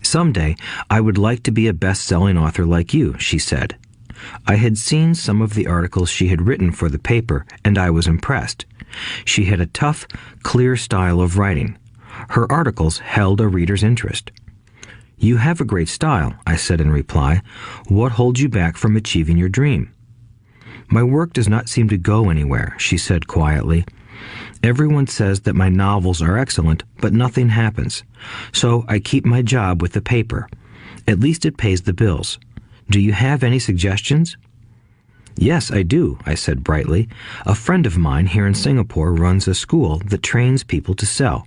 Someday, I would like to be a best-selling author like you, she said. I had seen some of the articles she had written for the paper, and I was impressed. She had a tough, clear style of writing. Her articles held a reader's interest. You have a great style, I said in reply. What holds you back from achieving your dream? My work does not seem to go anywhere, she said quietly. Everyone says that my novels are excellent, but nothing happens. So I keep my job with the paper. At least it pays the bills. Do you have any suggestions? Yes, I do, I said brightly. A friend of mine here in Singapore runs a school that trains people to sell.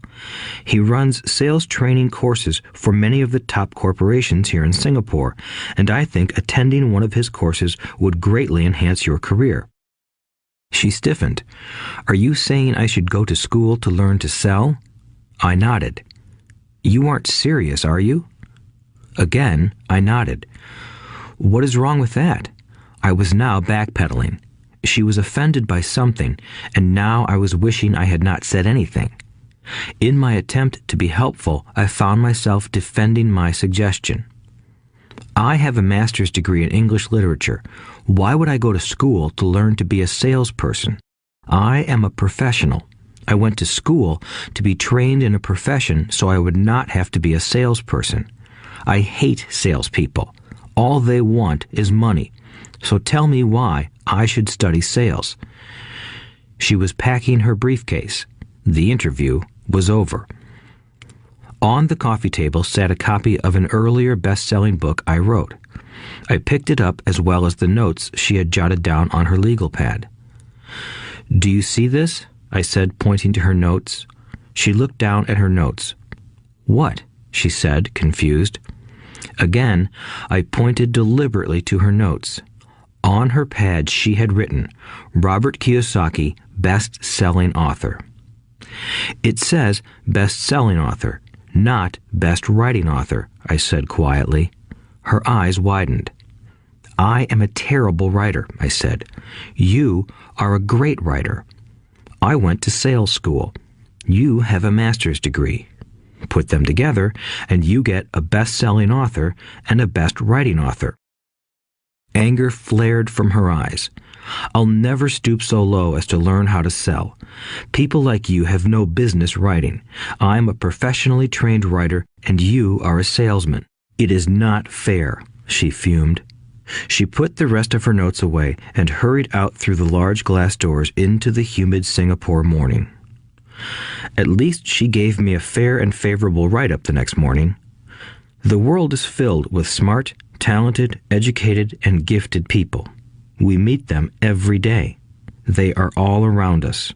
He runs sales training courses for many of the top corporations here in Singapore, and I think attending one of his courses would greatly enhance your career. She stiffened. Are you saying I should go to school to learn to sell? I nodded. You aren't serious, are you? Again, I nodded. What is wrong with that? I was now backpedaling. She was offended by something, and now I was wishing I had not said anything. In my attempt to be helpful, I found myself defending my suggestion. I have a master's degree in English literature. Why would I go to school to learn to be a salesperson? I am a professional. I went to school to be trained in a profession so I would not have to be a salesperson. I hate salespeople. All they want is money. So tell me why I should study sales. She was packing her briefcase. The interview was over. On the coffee table sat a copy of an earlier best-selling book I wrote. I picked it up as well as the notes she had jotted down on her legal pad. Do you see this? I said, pointing to her notes. She looked down at her notes. What? She said, confused. Again, I pointed deliberately to her notes. On her pad she had written, Robert Kiyosaki, best-selling author. It says best-selling author, not best writing author, I said quietly. Her eyes widened. I am a terrible writer, I said. You are a great writer. I went to sales school. You have a master's degree. Put them together, and you get a best-selling author and a best-writing author. Anger flared from her eyes. I'll never stoop so low as to learn how to sell. People like you have no business writing. I'm a professionally trained writer, and you are a salesman. It is not fair, she fumed. She put the rest of her notes away and hurried out through the large glass doors into the humid Singapore morning. At least she gave me a fair and favorable write-up the next morning. The world is filled with smart, talented, educated, and gifted people. We meet them every day. They are all around us.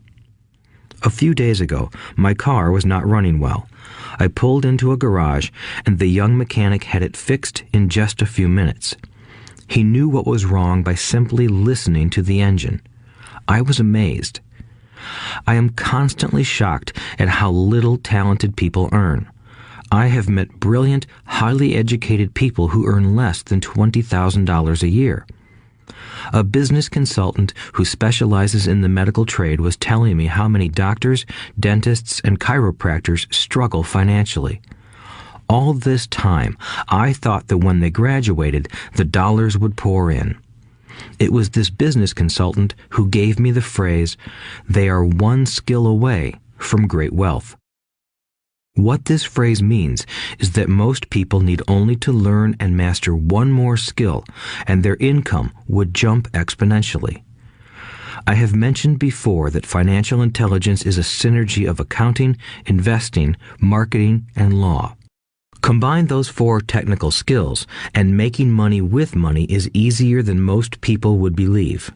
A few days ago, my car was not running well. I pulled into a garage, and the young mechanic had it fixed in just a few minutes. He knew what was wrong by simply listening to the engine. I was amazed. I am constantly shocked at how little talented people earn. I have met brilliant, highly educated people who earn less than $20,000 a year. A business consultant who specializes in the medical trade was telling me how many doctors, dentists, and chiropractors struggle financially. All this time, I thought that when they graduated, the dollars would pour in. It was this business consultant who gave me the phrase, "They are one skill away from great wealth." What this phrase means is that most people need only to learn and master one more skill, and their income would jump exponentially. I have mentioned before that financial intelligence is a synergy of accounting, investing, marketing, and law. Combine those 4 technical skills, and making money with money is easier than most people would believe.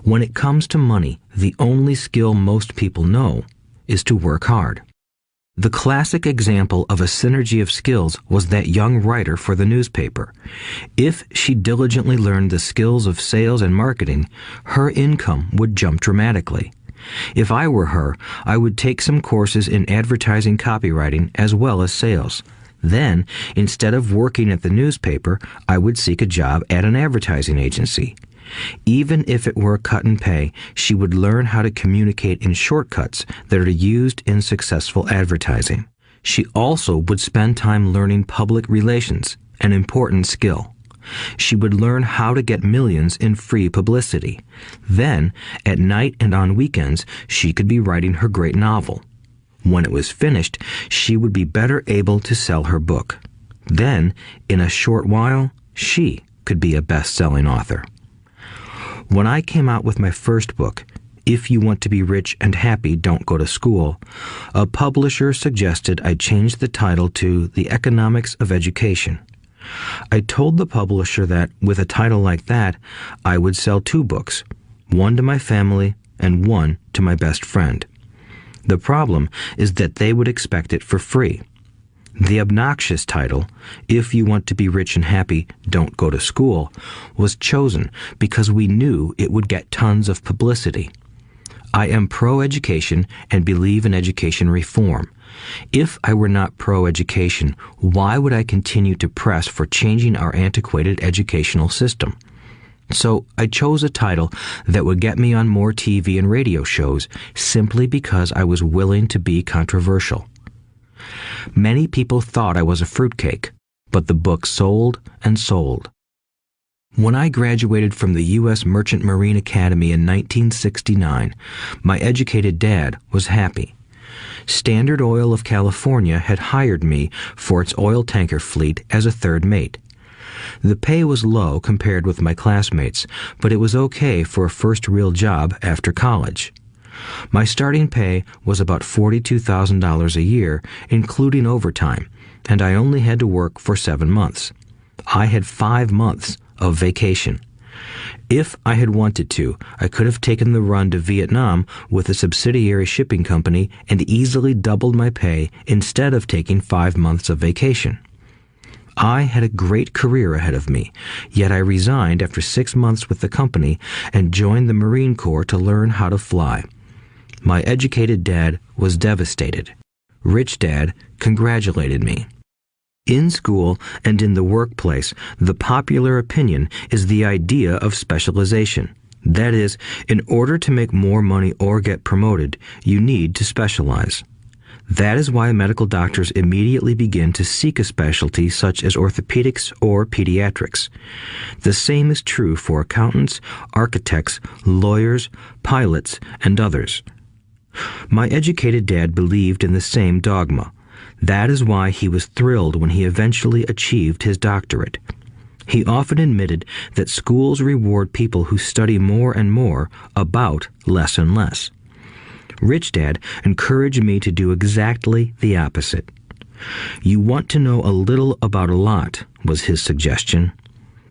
When it comes to money, the only skill most people know is to work hard. The classic example of a synergy of skills was that young writer for the newspaper. If she diligently learned the skills of sales and marketing, her income would jump dramatically. If I were her, I would take some courses in advertising copywriting as well as sales. Then, instead of working at the newspaper, I would seek a job at an advertising agency. Even if it were a cut in pay, she would learn how to communicate in shortcuts that are used in successful advertising. She also would spend time learning public relations, an important skill. She would learn how to get millions in free publicity. Then, at night and on weekends, she could be writing her great novel. When it was finished, she would be better able to sell her book. Then, in a short while, she could be a best-selling author. When I came out with my first book, If You Want to Be Rich and Happy, Don't Go to School, a publisher suggested I change the title to The Economics of Education. I told the publisher that, with a title like that, I would sell 2 books, one to my family and one to my best friend. The problem is that they would expect it for free. The obnoxious title, If You Want to Be Rich and Happy, Don't Go to School, was chosen because we knew it would get tons of publicity. I am pro-education and believe in education reform. If I were not pro-education, why would I continue to press for changing our antiquated educational system? So I chose a title that would get me on more TV and radio shows simply because I was willing to be controversial. Many people thought I was a fruitcake, but the book sold and sold. When I graduated from the U.S. Merchant Marine Academy in 1969, my educated dad was happy. Standard Oil of California had hired me for its oil tanker fleet as a third mate. The pay was low compared with my classmates, but it was okay for a first real job after college. My starting pay was about $42,000 a year, including overtime, and I only had to work for 7 months. I had 5 months of vacation. If I had wanted to, I could have taken the run to Vietnam with a subsidiary shipping company and easily doubled my pay instead of taking 5 months of vacation. I had a great career ahead of me, yet I resigned after 6 months with the company and joined the Marine Corps to learn how to fly. My educated dad was devastated. Richdad congratulated me. In school and in the workplace, the popular opinion is the idea of specialization. That is, in order to make more money or get promoted, you need to specialize. That is why medical doctors immediately begin to seek a specialty such as orthopedics or pediatrics. The same is true for accountants, architects, lawyers, pilots, and others. My educated dad believed in the same dogma. That is why he was thrilled when he eventually achieved his doctorate. He often admitted that schools reward people who study more and more about less and less. Richdad encouraged me to do exactly the opposite. You want to know a little about a lot, was his suggestion.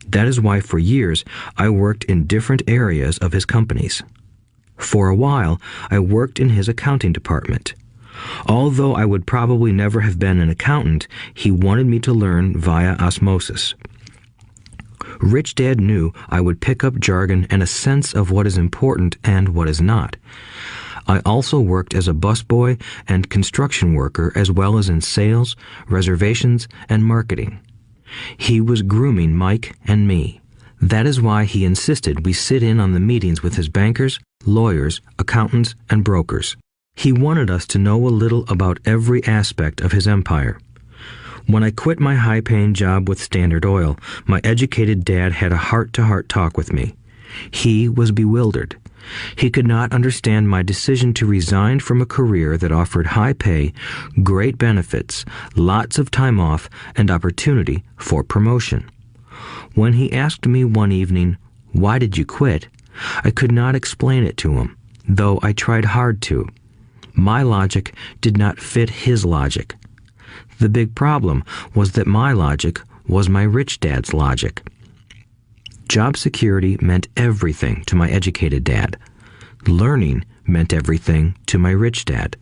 That is why for years I worked in different areas of his companies. For a while, I worked in his accounting department. Although I would probably never have been an accountant, he wanted me to learn via osmosis. Richdad knew I would pick up jargon and a sense of what is important and what is not. I also worked as a busboy and construction worker as well as in sales, reservations, and marketing. He was grooming Mike and me. That is why he insisted we sit in on the meetings with his bankers, lawyers, accountants, and brokers. He wanted us to know a little about every aspect of his empire. When I quit my high-paying job with Standard Oil, my educated dad had a heart-to-heart talk with me. He was bewildered. He could not understand my decision to resign from a career that offered high pay, great benefits, lots of time off, and opportunity for promotion. When he asked me one evening, "Why did you quit?" I could not explain it to him, though I tried hard to. My logic did not fit his logic. The big problem was that my logic was my rich dad's logic. Job security meant everything to my educated dad. Learning meant everything to my rich dad.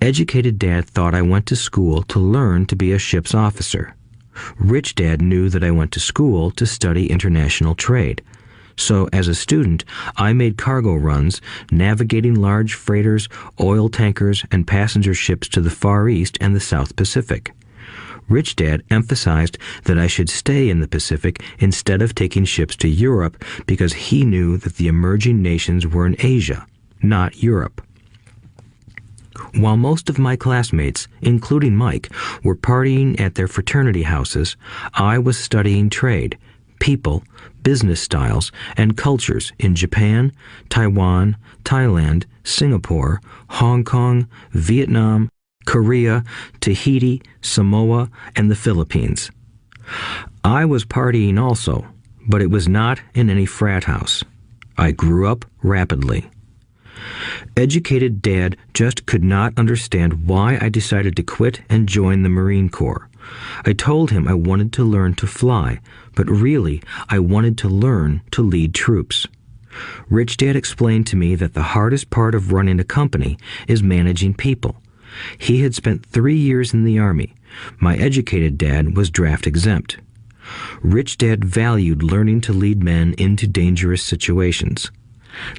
Educated dad thought I went to school to learn to be a ship's officer. Rich dad knew that I went to school to study international trade. So as a student, I made cargo runs, navigating large freighters, oil tankers, and passenger ships to the Far East and the South Pacific. Richdad emphasized that I should stay in the Pacific instead of taking ships to Europe because he knew that the emerging nations were in Asia, not Europe. While most of my classmates, including Mike, were partying at their fraternity houses, I was studying trade, people, business styles, and cultures in Japan, Taiwan, Thailand, Singapore, Hong Kong, Vietnam, Korea, Tahiti, Samoa, and the Philippines. I was partying also, but it was not in any frat house. I grew up rapidly. Educated dad just could not understand why I decided to quit and join the Marine Corps. I told him I wanted to learn to fly, but really I wanted to learn to lead troops. Richdad explained to me that the hardest part of running a company is managing people. He had spent 3 years in the Army. My educated dad was draft exempt. Richdad valued learning to lead men into dangerous situations.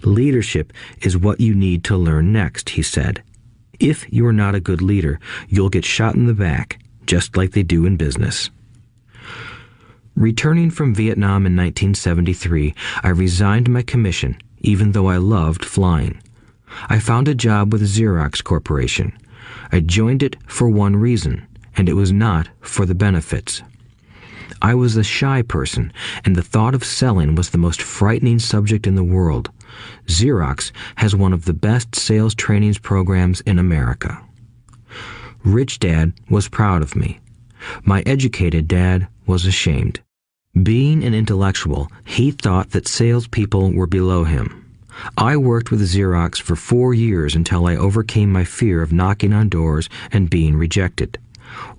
Leadership is what you need to learn next, he said. If you're not a good leader, you'll get shot in the back, just like they do in business. Returning from Vietnam in 1973, I resigned my commission, even though I loved flying. I found a job with Xerox Corporation. I joined it for one reason, and it was not for the benefits. I was a shy person, and the thought of selling was the most frightening subject in the world. Xerox has one of the best sales trainings programs in America. Richdad was proud of me. My educated dad was ashamed. Being an intellectual, he thought that salespeople were below him. I worked with Xerox for 4 years until I overcame my fear of knocking on doors and being rejected.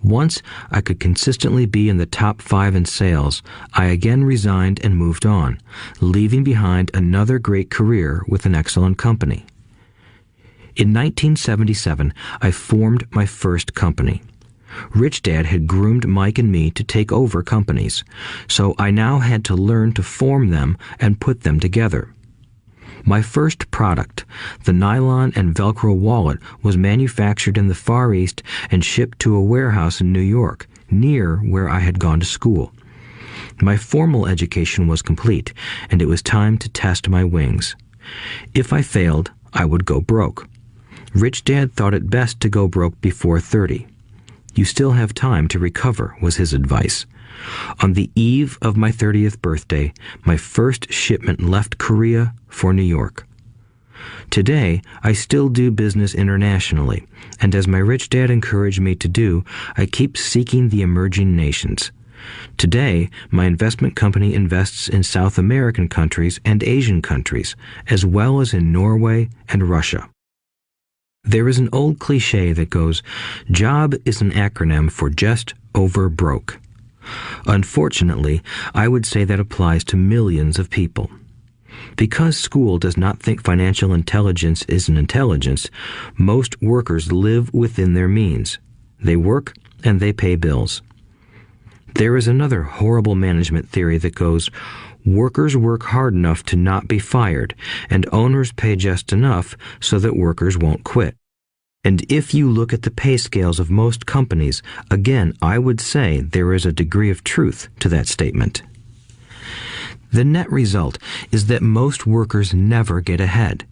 Once I could consistently be in the top 5 in sales, I again resigned and moved on, leaving behind another great career with an excellent company. In 1977, I formed my first company. Richdad had groomed Mike and me to take over companies, so I now had to learn to form them and put them together. My first product, the nylon and Velcro wallet, was manufactured in the Far East and shipped to a warehouse in New York, near where I had gone to school. My formal education was complete, and it was time to test my wings. If I failed, I would go broke. Rich Dad thought it best to go broke before 30. You still have time to recover, was his advice. On the eve of my 30th birthday, my first shipment left Korea for New York. Today, I still do business internationally, and as my rich dad encouraged me to do, I keep seeking the emerging nations. Today, my investment company invests in South American countries and Asian countries, as well as in Norway and Russia. There is an old cliche that goes, "Job is an acronym for just over broke." Unfortunately, I would say that applies to millions of people. Because school does not think financial intelligence is an intelligence, most workers live within their means. They work and they pay bills. There is another horrible management theory that goes, workers work hard enough to not be fired, and owners pay just enough so that workers won't quit. And if you look at the pay scales of most companies, again, I would say there is a degree of truth to that statement. The net result is that most workers never get ahead.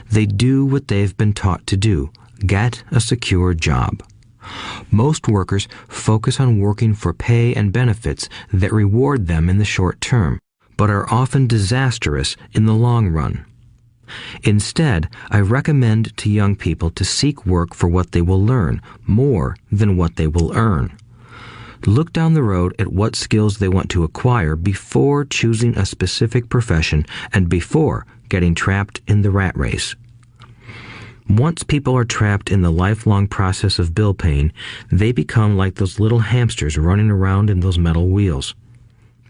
They do what they've been taught to do, get a secure job. Most workers focus on working for pay and benefits that reward them in the short term, but are often disastrous in the long run. Instead, I recommend to young people to seek work for what they will learn more than what they will earn. Look down the road at what skills they want to acquire before choosing a specific profession and before getting trapped in the rat race. Once people are trapped in the lifelong process of bill paying, they become like those little hamsters running around in those metal wheels.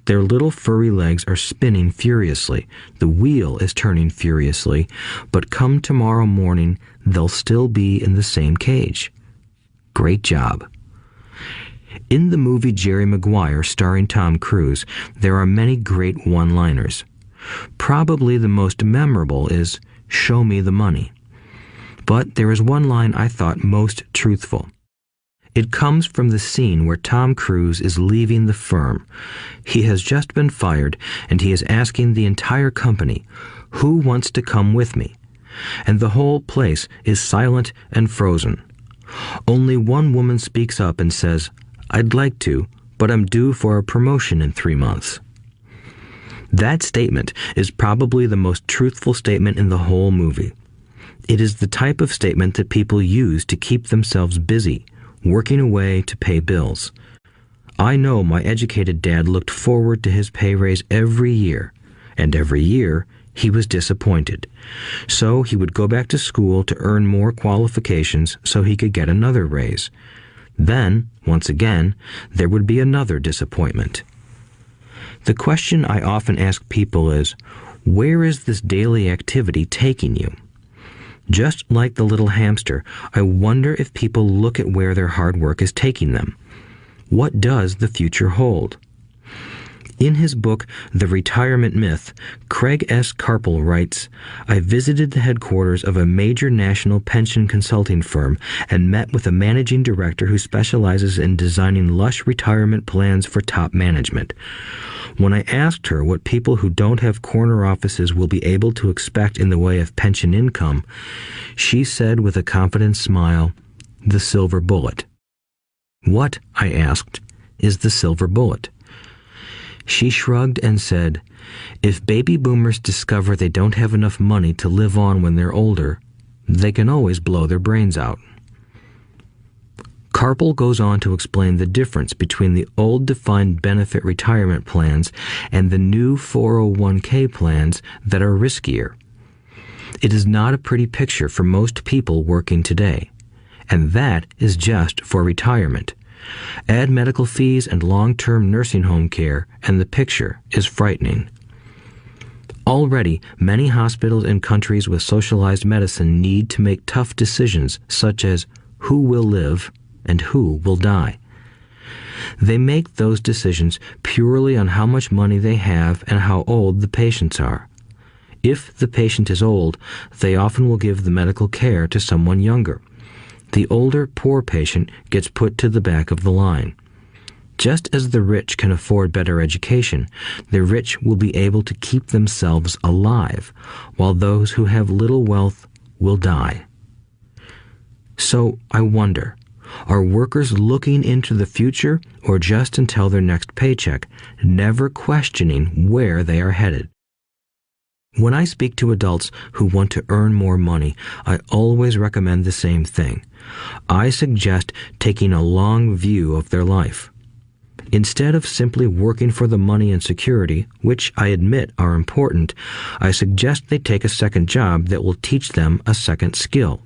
Their little furry legs are spinning furiously, the wheel is turning furiously, but come tomorrow morning, they'll still be in the same cage. Great job. In the movie Jerry Maguire, starring Tom Cruise, there are many great one-liners. Probably the most memorable is, "Show me the money." But there is one line I thought most truthful. It comes from the scene where Tom Cruise is leaving the firm. He has just been fired, and he is asking the entire company, "Who wants to come with me?" And the whole place is silent and frozen. Only one woman speaks up and says, "I'd like to, but I'm due for a promotion in 3 months." That statement is probably the most truthful statement in the whole movie. It is the type of statement that people use to keep themselves busy, working away to pay bills. I know my educated dad looked forward to his pay raise every year, and every year he was disappointed. So he would go back to school to earn more qualifications so he could get another raise. Then, once again, there would be another disappointment. The question I often ask people is, where is this daily activity taking you? Just like the little hamster, I wonder if people look at where their hard work is taking them. What does the future hold? In his book, The Retirement Myth, Craig S. Carpel writes, "I visited the headquarters of a major national pension consulting firm and met with a managing director who specializes in designing lush retirement plans for top management. When I asked her what people who don't have corner offices will be able to expect in the way of pension income, she said with a confident smile, 'The silver bullet.'" "What," I asked, "is the silver bullet?" She shrugged and said, "If baby boomers discover they don't have enough money to live on when they're older, they can always blow their brains out." Carpel goes on to explain the difference between the old defined benefit retirement plans and the new 401k plans that are riskier. It is not a pretty picture for most people working today, and that is just for retirement. Add medical fees and long-term nursing home care, and the picture is frightening. Already, many hospitals in countries with socialized medicine need to make tough decisions such as who will live and who will die. They make those decisions purely on how much money they have and how old the patients are. If the patient is old, they often will give the medical care to someone younger. The older, poor patient gets put to the back of the line. Just as the rich can afford better education, the rich will be able to keep themselves alive, while those who have little wealth will die. So I wonder, are workers looking into the future or just until their next paycheck, never questioning where they are headed? When I speak to adults who want to earn more money, I always recommend the same thing. I suggest taking a long view of their life. Instead of simply working for the money and security, which I admit are important, I suggest they take a second job that will teach them a second skill.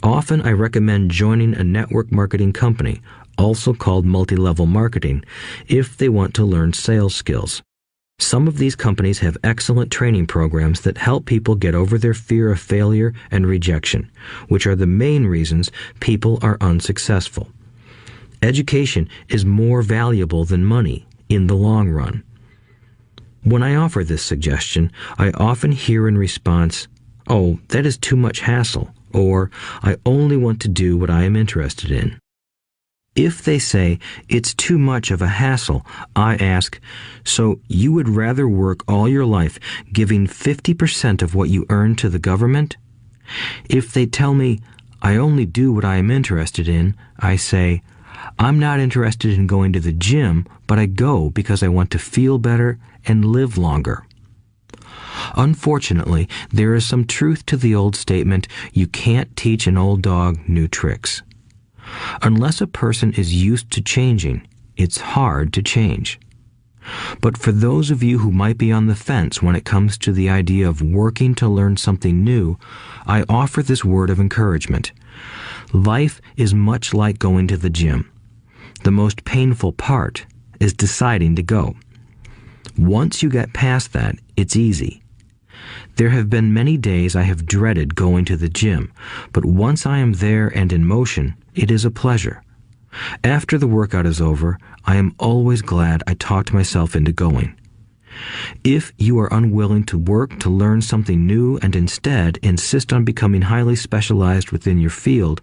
Often I recommend joining a network marketing company, also called multi-level marketing, if they want to learn sales skills. Some of these companies have excellent training programs that help people get over their fear of failure and rejection, which are the main reasons people are unsuccessful. Education is more valuable than money in the long run. When I offer this suggestion, I often hear in response, "Oh, that is too much hassle," or "I only want to do what I am interested in." If they say it's too much of a hassle, I ask, so you would rather work all your life giving 50% of what you earn to the government? If they tell me, I only do what I am interested in, I say, I'm not interested in going to the gym, but I go because I want to feel better and live longer. Unfortunately, there is some truth to the old statement, you can't teach an old dog new tricks. Unless a person is used to changing, it's hard to change. But for those of you who might be on the fence when it comes to the idea of working to learn something new, I offer this word of encouragement. Life is much like going to the gym. The most painful part is deciding to go. Once you get past that, it's easy. There have been many days I have dreaded going to the gym, but once I am there and in motion, it is a pleasure. After the workout is over, I am always glad I talked myself into going. If you are unwilling to work to learn something new and instead insist on becoming highly specialized within your field,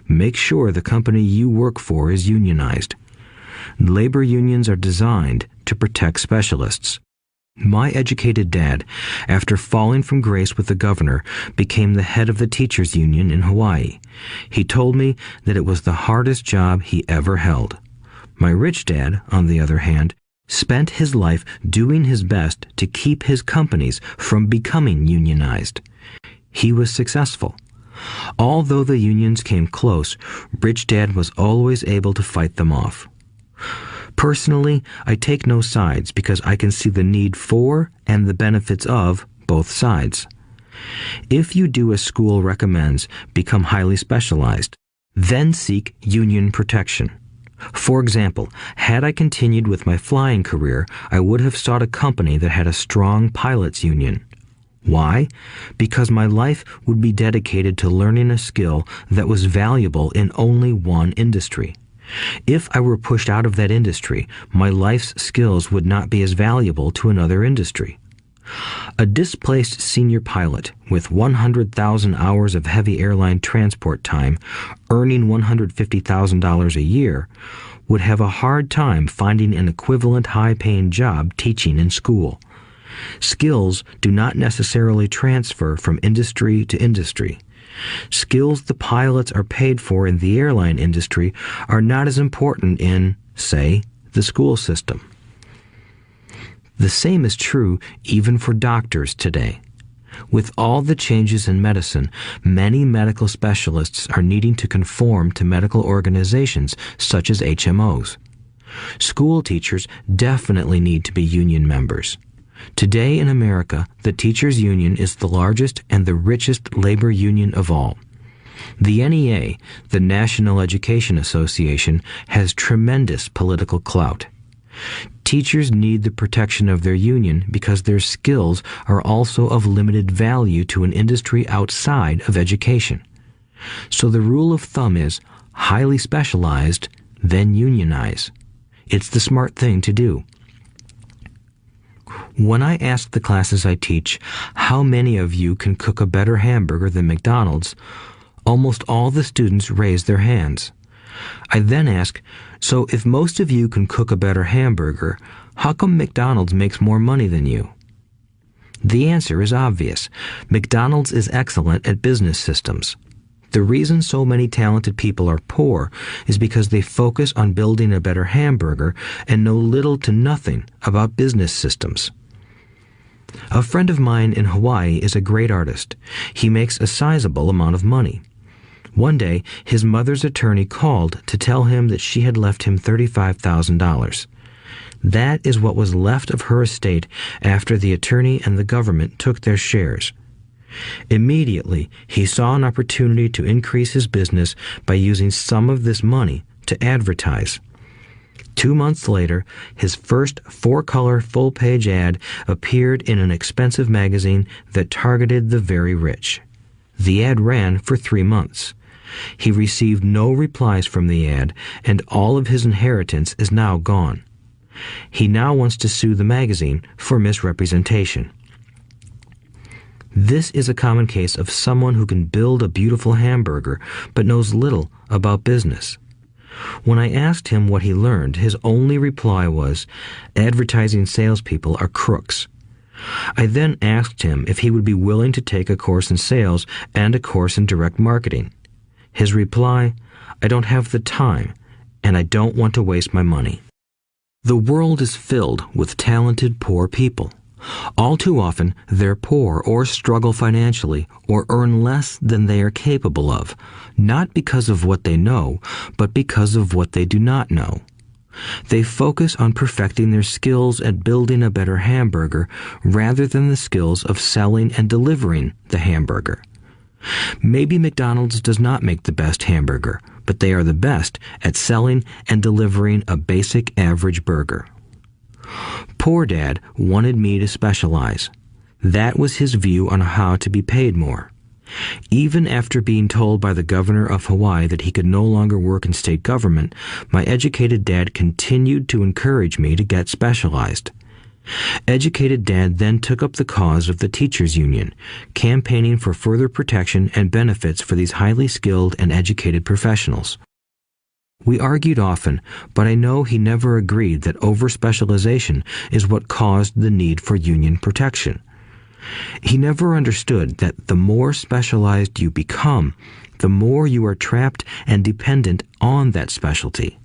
make sure the company you work for is unionized. Labor unions are designed to protect specialists. My educated dad, after falling from grace with the governor, became the head of the teachers' union in Hawaii. He told me that it was the hardest job he ever held. My rich dad, on the other hand, spent his life doing his best to keep his companies from becoming unionized. He was successful. Although the unions came close, Rich Dad was always able to fight them off. Personally, I take no sides because I can see the need for and the benefits of both sides. If you do as school recommends, become highly specialized, then seek union protection. For example, had I continued with my flying career, I would have sought a company that had a strong pilots union. Why? Because my life would be dedicated to learning a skill that was valuable in only one industry. If I were pushed out of that industry, my life's skills would not be as valuable to another industry. A displaced senior pilot with 100,000 hours of heavy airline transport time, earning $150,000 a year, would have a hard time finding an equivalent high-paying job teaching in school. Skills do not necessarily transfer from industry to industry. Skills the pilots are paid for in the airline industry are not as important in, say, the school system. The same is true even for doctors today. With all the changes in medicine, many medical specialists are needing to conform to medical organizations such as HMOs. School teachers definitely need to be union members. Today in America, the teachers' union is the largest and the richest labor union of all. The NEA, the National Education Association, has tremendous political clout. Teachers need the protection of their union because their skills are also of limited value to an industry outside of education. So the rule of thumb is, highly specialized, then unionize. It's the smart thing to do. When I ask the classes I teach, how many of you can cook a better hamburger than McDonald's, almost all the students raise their hands. I then ask, so if most of you can cook a better hamburger, how come McDonald's makes more money than you? The answer is obvious. McDonald's is excellent at business systems. The reason so many talented people are poor is because they focus on building a better hamburger and know little to nothing about business systems. A friend of mine in Hawaii is a great artist. He makes a sizable amount of money. One day, his mother's attorney called to tell him that she had left him $35,000. That is what was left of her estate after the attorney and the government took their shares. Immediately, he saw an opportunity to increase his business by using some of this money to advertise. 2 months later, his first 4-color full-page ad appeared in an expensive magazine that targeted the very rich. The ad ran for 3 months. He received no replies from the ad, and all of his inheritance is now gone. He now wants to sue the magazine for misrepresentation. This is a common case of someone who can build a beautiful hamburger but knows little about business. When I asked him what he learned, his only reply was, "Advertising salespeople are crooks." I then asked him if he would be willing to take a course in sales and a course in direct marketing. His reply, "I don't have the time, and I don't want to waste my money." The world is filled with talented poor people. All too often, they're poor or struggle financially or earn less than they are capable of, not because of what they know, but because of what they do not know. They focus on perfecting their skills at building a better hamburger rather than the skills of selling and delivering the hamburger. Maybe McDonald's does not make the best hamburger, but they are the best at selling and delivering a basic average burger. Poor Dad wanted me to specialize. That was his view on how to be paid more. Even after being told by the governor of Hawaii that he could no longer work in state government, my educated dad continued to encourage me to get specialized. Educated Dad then took up the cause of the teachers' union, campaigning for further protection and benefits for these highly skilled and educated professionals. We argued often, but I know he never agreed that over-specialization is what caused the need for union protection. He never understood that the more specialized you become, the more you are trapped and dependent on that specialty.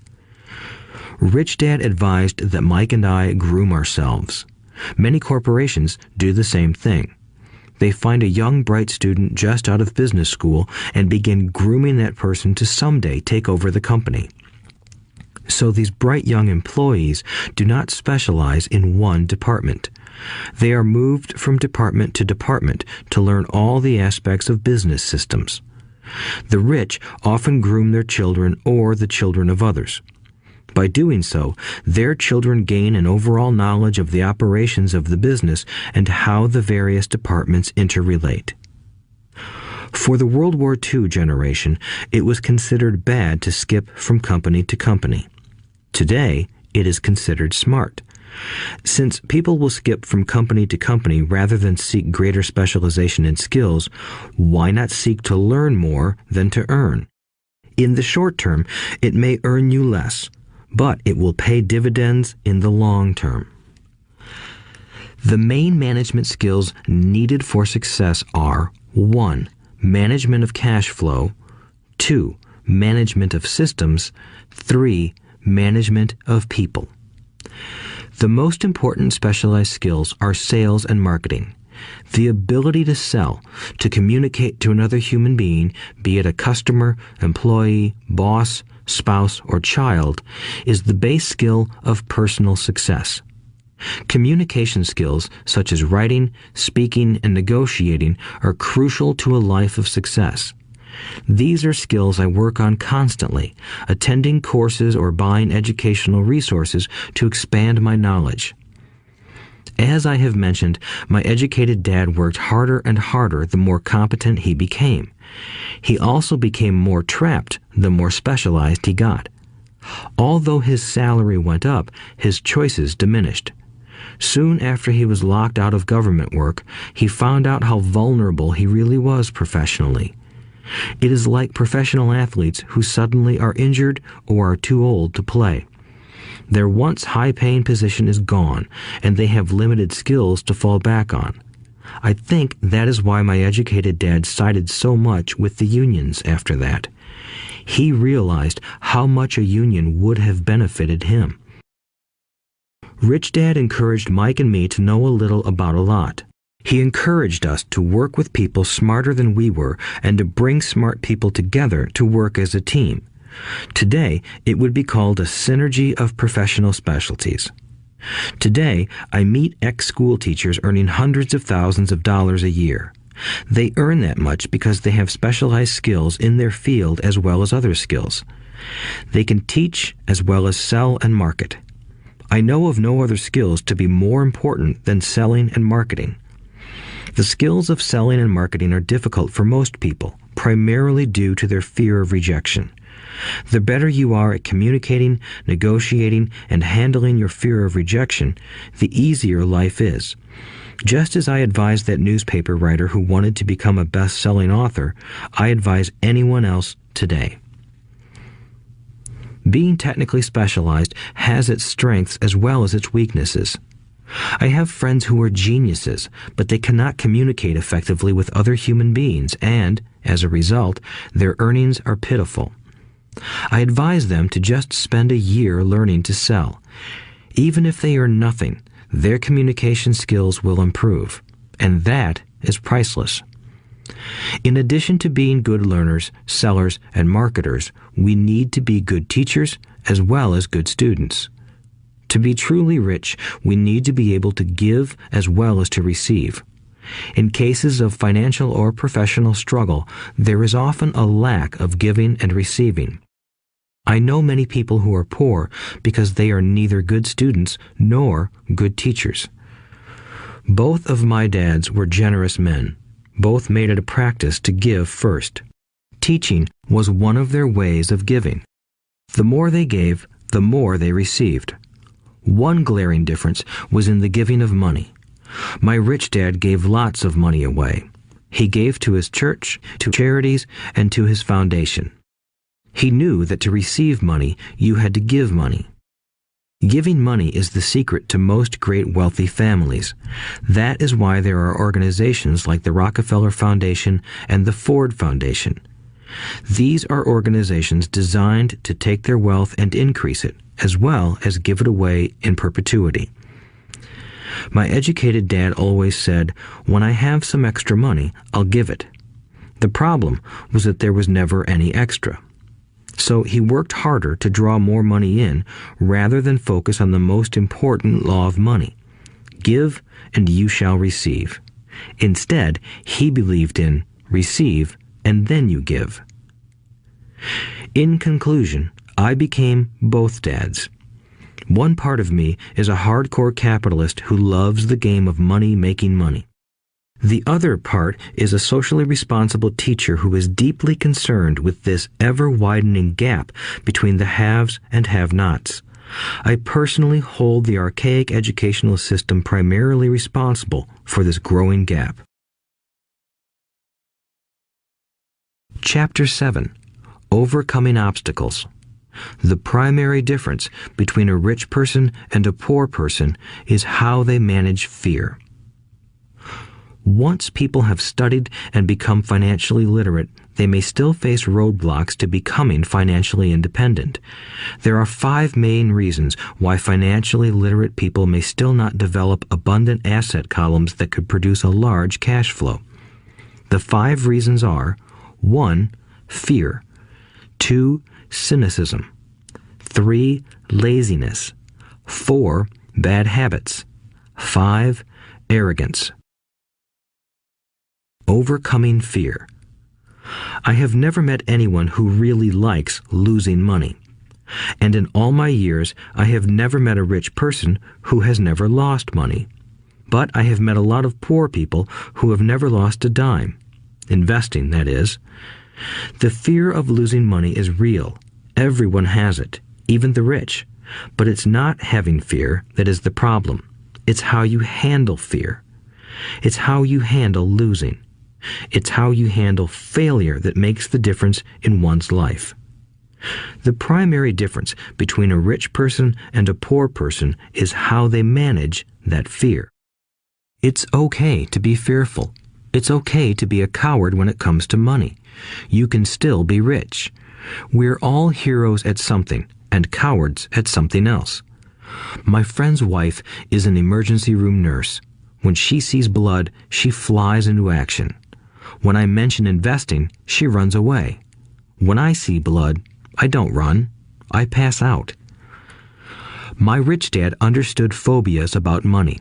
Richdad advised that Mike and I groom ourselves. Many corporations do the same thing. They find a young, bright student just out of business school and begin grooming that person to someday take over the company. So these bright young employees do not specialize in one department. They are moved from department to department to learn all the aspects of business systems. The rich often groom their children or the children of others. By doing so, their children gain an overall knowledge of the operations of the business and how the various departments interrelate. For the World War II generation, it was considered bad to skip from company to company. Today, it is considered smart. Since people will skip from company to company rather than seek greater specialization in skills, why not seek to learn more than to earn? In the short term, it may earn you less, but it will pay dividends in the long term. The main management skills needed for success are 1. Management of cash flow, 2. Management of systems, 3. Management of people. The most important specialized skills are sales and marketing. The ability to sell, to communicate to another human being, be it a customer, employee, boss, spouse, or child, is the base skill of personal success. Communication skills such as writing, speaking, and negotiating are crucial to a life of success. These are skills I work on constantly, attending courses or buying educational resources to expand my knowledge. As I have mentioned, my educated dad worked harder and harder the more competent he became. He also became more trapped the more specialized he got. Although his salary went up, his choices diminished. Soon after he was locked out of government work, he found out how vulnerable he really was professionally. It is like professional athletes who suddenly are injured or are too old to play. Their once high-paying position is gone, and they have limited skills to fall back on. I think that is why my educated dad sided so much with the unions after that. He realized how much a union would have benefited him. Richdad encouraged Mike and me to know a little about a lot. He encouraged us to work with people smarter than we were and to bring smart people together to work as a team. Today, it would be called a synergy of professional specialties. Today, I meet ex-school teachers earning hundreds of thousands of dollars a year. They earn that much because they have specialized skills in their field as well as other skills. They can teach as well as sell and market. I know of no other skills to be more important than selling and marketing. The skills of selling and marketing are difficult for most people, primarily due to their fear of rejection. The better you are at communicating, negotiating, and handling your fear of rejection, the easier life is. Just as I advise that newspaper writer who wanted to become a best-selling author, I advise anyone else today. Being technically specialized has its strengths as well as its weaknesses. I have friends who are geniuses, but they cannot communicate effectively with other human beings, and, as a result, their earnings are pitiful. I advise them to just spend a year learning to sell. Even if they earn nothing, their communication skills will improve, and that is priceless. In addition to being good learners, sellers, and marketers, we need to be good teachers as well as good students. To be truly rich, we need to be able to give as well as to receive. In cases of financial or professional struggle, there is often a lack of giving and receiving. I know many people who are poor because they are neither good students nor good teachers. Both of my dads were generous men. Both made it a practice to give first. Teaching was one of their ways of giving. The more they gave, the more they received. One glaring difference was in the giving of money. My rich dad gave lots of money away. He gave to his church, to charities, and to his foundation. He knew that to receive money, you had to give money. Giving money is the secret to most great wealthy families. That is why there are organizations like the Rockefeller Foundation and the Ford Foundation. These are organizations designed to take their wealth and increase it, as well as give it away in perpetuity. My educated dad always said, "When I have some extra money, I'll give it." The problem was that there was never any extra. So he worked harder to draw more money in rather than focus on the most important law of money. Give and you shall receive. Instead, he believed in receive and then you give. In conclusion, I became both dads. One part of me is a hardcore capitalist who loves the game of money making money. The other part is a socially responsible teacher who is deeply concerned with this ever-widening gap between the haves and have-nots. I personally hold the archaic educational system primarily responsible for this growing gap. Chapter 7. Overcoming Obstacles. The primary difference between a rich person and a poor person is how they manage fear. Once people have studied and become financially literate, they may still face roadblocks to becoming financially independent. There are 5 main reasons why financially literate people may still not develop abundant asset columns that could produce a large cash flow. The 5 reasons are: 1. Fear. 2. Cynicism. 3. Laziness. 4. Bad habits. 5. Arrogance. Overcoming fear. I have never met anyone who really likes losing money. And in all my years, I have never met a rich person who has never lost money. But I have met a lot of poor people who have never lost a dime. Investing, that is. The fear of losing money is real. Everyone has it, even the rich. But it's not having fear that is the problem. It's how you handle fear. It's how you handle losing. It's how you handle failure that makes the difference in one's life. The primary difference between a rich person and a poor person is how they manage that fear. It's okay to be fearful. It's okay to be a coward when it comes to money. You can still be rich. We're all heroes at something and cowards at something else. My friend's wife is an emergency room nurse. When she sees blood, she flies into action. When I mention investing, she runs away. When I see blood, I don't run. I pass out. My rich dad understood phobias about money.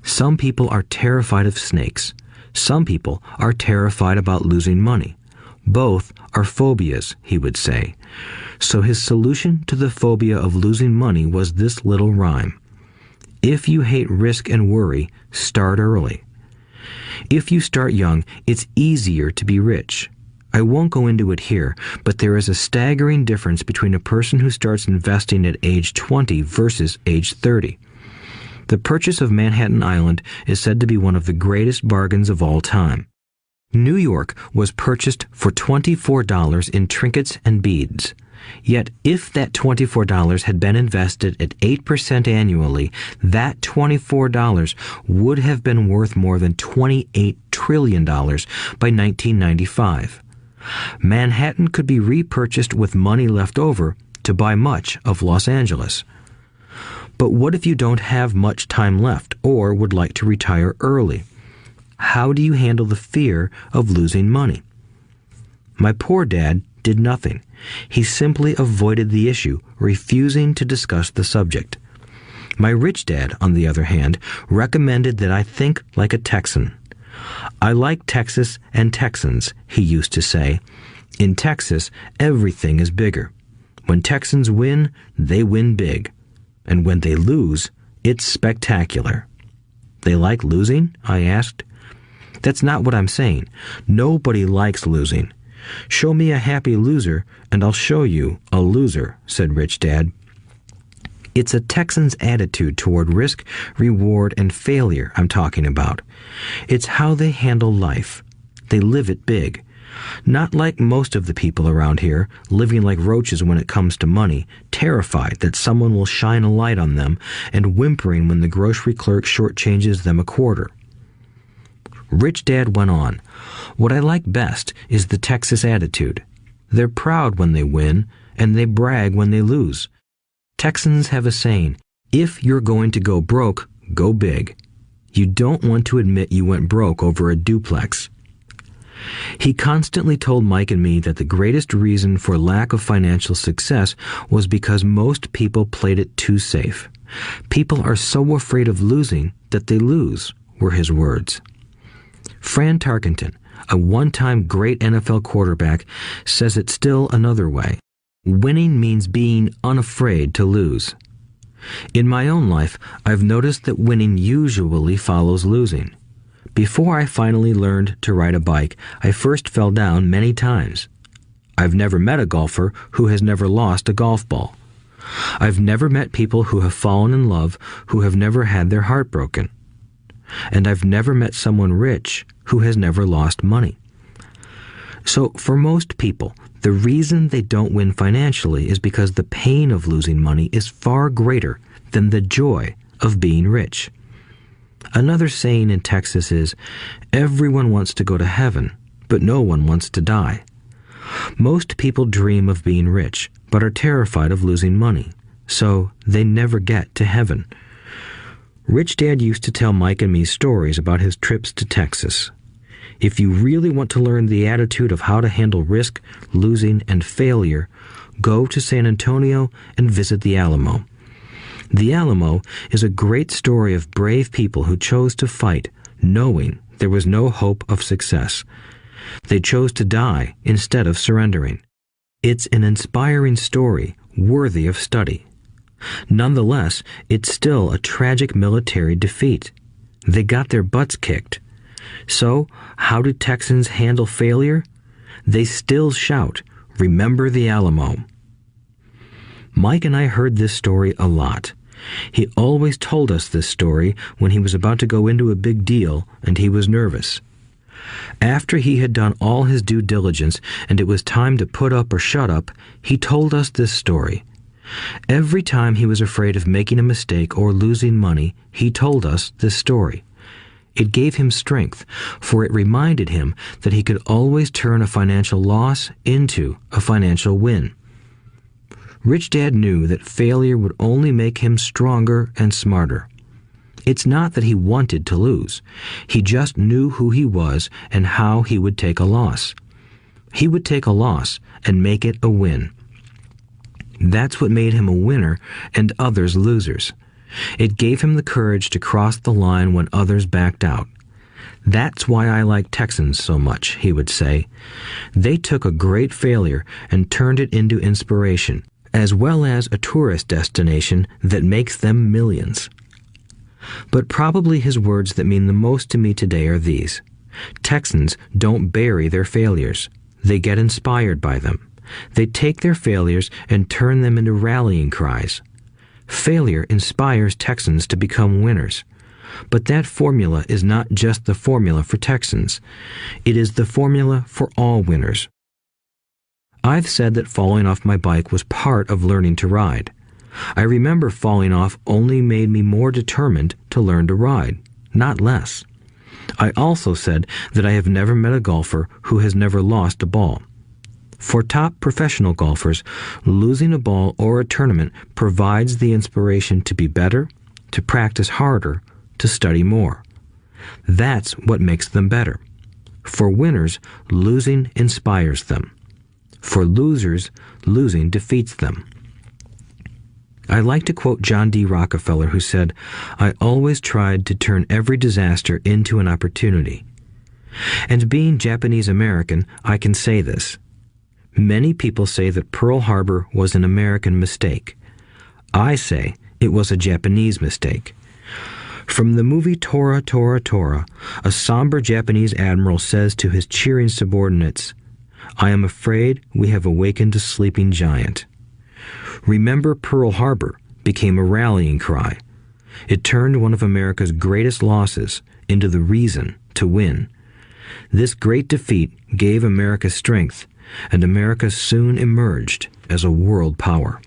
Some people are terrified of snakes. Some people are terrified about losing money. Both are phobias, he would say. So his solution to the phobia of losing money was this little rhyme. If you hate risk and worry, start early. If you start young, it's easier to be rich. I won't go into it here, but there is a staggering difference between a person who starts investing at age 20 versus age 30. The purchase of Manhattan Island is said to be one of the greatest bargains of all time. New York was purchased for $24 in trinkets and beads. Yet if that $24 had been invested at 8% annually, that $24 would have been worth more than $28 trillion by 1995. Manhattan could be repurchased with money left over to buy much of Los Angeles. But what if you don't have much time left or would like to retire early? How do you handle the fear of losing money? My poor dad did nothing. He simply avoided the issue, refusing to discuss the subject. My rich dad, on the other hand, recommended that I think like a Texan. I like Texas and Texans, he used to say. In Texas, everything is bigger. When Texans win, they win big. And when they lose, it's spectacular. They like losing? I asked. That's not what I'm saying. Nobody likes losing. Show me a happy loser, and I'll show you a loser, said Richdad. It's a Texan's attitude toward risk, reward, and failure I'm talking about. It's how they handle life. They live it big. Not like most of the people around here, living like roaches when it comes to money, terrified that someone will shine a light on them, and whimpering when the grocery clerk shortchanges them a quarter. Richdad went on, "What I like best is the Texas attitude. They're proud when they win, and they brag when they lose. Texans have a saying, if you're going to go broke, go big. You don't want to admit you went broke over a duplex." He constantly told Mike and me that the greatest reason for lack of financial success was because most people played it too safe. People are so afraid of losing that they lose, were his words. Fran Tarkenton, a one-time great NFL quarterback, says it still another way. Winning means being unafraid to lose. In my own life, I've noticed that winning usually follows losing. Before I finally learned to ride a bike, I first fell down many times. I've never met a golfer who has never lost a golf ball. I've never met people who have fallen in love who have never had their heart broken. And I've never met someone rich who has never lost money. So for most people, the reason they don't win financially is because the pain of losing money is far greater than the joy of being rich. Another saying in Texas is, everyone wants to go to heaven, but no one wants to die. Most people dream of being rich, but are terrified of losing money, so they never get to heaven. Richdad used to tell Mike and me stories about his trips to Texas. If you really want to learn the attitude of how to handle risk, losing, and failure, go to San Antonio and visit the Alamo. The Alamo is a great story of brave people who chose to fight, knowing there was no hope of success. They chose to die instead of surrendering. It's an inspiring story, worthy of study. Nonetheless, it's still a tragic military defeat. They got their butts kicked. So, how do Texans handle failure? They still shout, "Remember the Alamo." Mike and I heard this story a lot. He always told us this story when he was about to go into a big deal and he was nervous. After he had done all his due diligence and it was time to put up or shut up, he told us this story. Every time he was afraid of making a mistake or losing money, he told us this story. It gave him strength, for it reminded him that he could always turn a financial loss into a financial win. Rich Dad knew that failure would only make him stronger and smarter. It's not that he wanted to lose. He just knew who he was and how he would take a loss. He would take a loss and make it a win. That's what made him a winner and others losers. It gave him the courage to cross the line when others backed out. That's why I like Texans so much, he would say. They took a great failure and turned it into inspiration, as well as a tourist destination that makes them millions. But probably his words that mean the most to me today are these. Texans don't bury their failures. They get inspired by them. They take their failures and turn them into rallying cries. Failure inspires Texans to become winners. But that formula is not just the formula for Texans. It is the formula for all winners. I've said that falling off my bike was part of learning to ride. I remember falling off only made me more determined to learn to ride, not less. I also said that I have never met a golfer who has never lost a ball. For top professional golfers, losing a ball or a tournament provides the inspiration to be better, to practice harder, to study more. That's what makes them better. For winners, losing inspires them. For losers, losing defeats them. I like to quote John D. Rockefeller, who said, "I always tried to turn every disaster into an opportunity." And being Japanese American, I can say this. Many people say that Pearl Harbor was an American mistake. I say it was a Japanese mistake. From the movie Tora, Tora, Tora, a somber Japanese admiral says to his cheering subordinates, "I am afraid we have awakened a sleeping giant." Remember Pearl Harbor became a rallying cry. It turned one of America's greatest losses into the reason to win. This great defeat gave America strength, and America soon emerged as a world power.